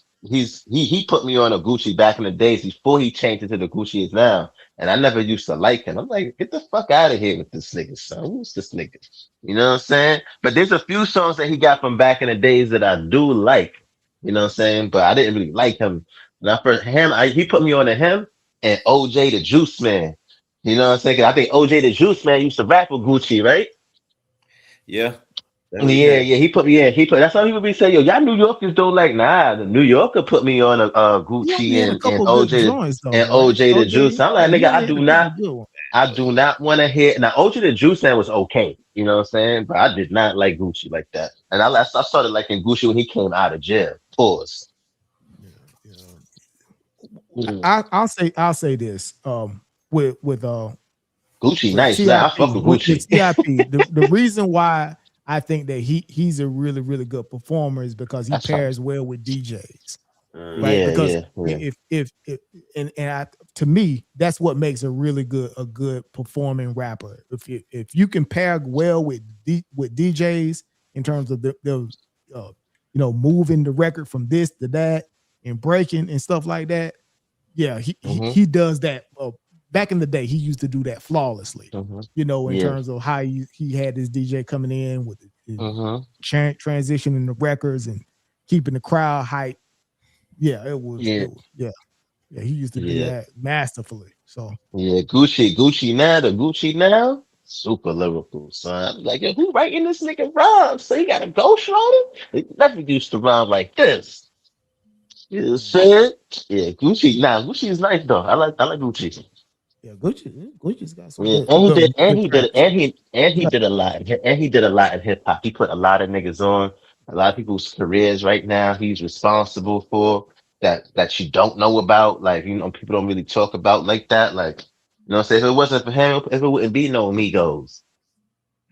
put me on a Gucci back in the days before he changed into the Gucci is now, and I never used to like him. I'm like, get the fuck out of here with this nigga, son. Who's this nigga? You know what I'm saying? But there's a few songs that he got from back in the days that I do like. You know what I'm saying? But I didn't really like him. When I first he put me on to him and OJ the Juice Man. You know what I'm saying? 'Cause I think OJ the Juice Man used to rap with Gucci, right? Yeah. Yeah, he put. That's how people be saying, "Yo, y'all New Yorkers don't like." Nah, the New Yorker put me on a He Gucci only had a and couple good OJ joints though, and right? OJ the OJ, Juice. I'm like, yeah, he nigga, only had a couple good ones. I do not want to hear. Now, OJ the Juice man was okay, you know what I'm saying, but I did not like Gucci like that. And I started liking Gucci when he came out of jail. Pause. I'll say this. With Gucci, with nice. Nah, I fuck CIP, with with Gucci. CIP, the reason why I think that he's a really, really good performer is because he That's fine. pairs well with DJs. Right. Yeah, Because yeah. if to me, that's what makes a really good performing rapper. If you can pair well with DJs in terms of the moving the record from this to that and breaking and stuff like that. Yeah, he does that. Back in the day, he used to do that flawlessly. In terms of how he had this DJ coming in with transitioning the records and keeping the crowd hype. Yeah, it was. Yeah, he used to do that masterfully. So Gucci now, super lyrical, son. Like, yo, who writing this nigga rhymes? So he got a ghost on him? He never used to rhyme like this. You said, yeah, Gucci. Nah, Gucci is nice though. I like Gucci. Yeah, Gucci's got some Yeah, good. He did a lot, and he did a lot in hip hop. He put a lot of niggas on, a lot of people's careers right now. He's responsible for that you don't know about, like people don't really talk about like that. Like, what I'm saying, if it wasn't for him, if it wouldn't be no Migos.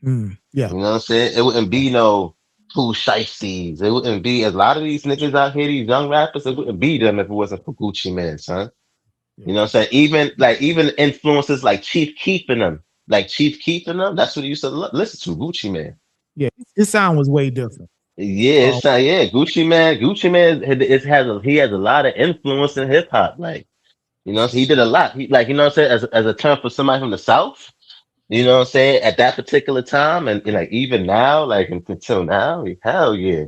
Yeah, you know what I'm saying, it wouldn't be no Pooh Shiesties. It wouldn't be a lot of these niggas out here, these young rappers. It wouldn't be them if it wasn't for Gucci Mane, son. You know what I'm saying? Even influences like Chief Keef and them. That's what he used to listen to, Gucci Mane. Yeah, his sound was way different. Yeah, Gucci Mane he has a lot of influence in hip hop. Like, he did a lot. He, like, you know what I'm saying, as a term for somebody from the South, you know what I'm saying, at that particular time, and like even now, like until now, hell yeah.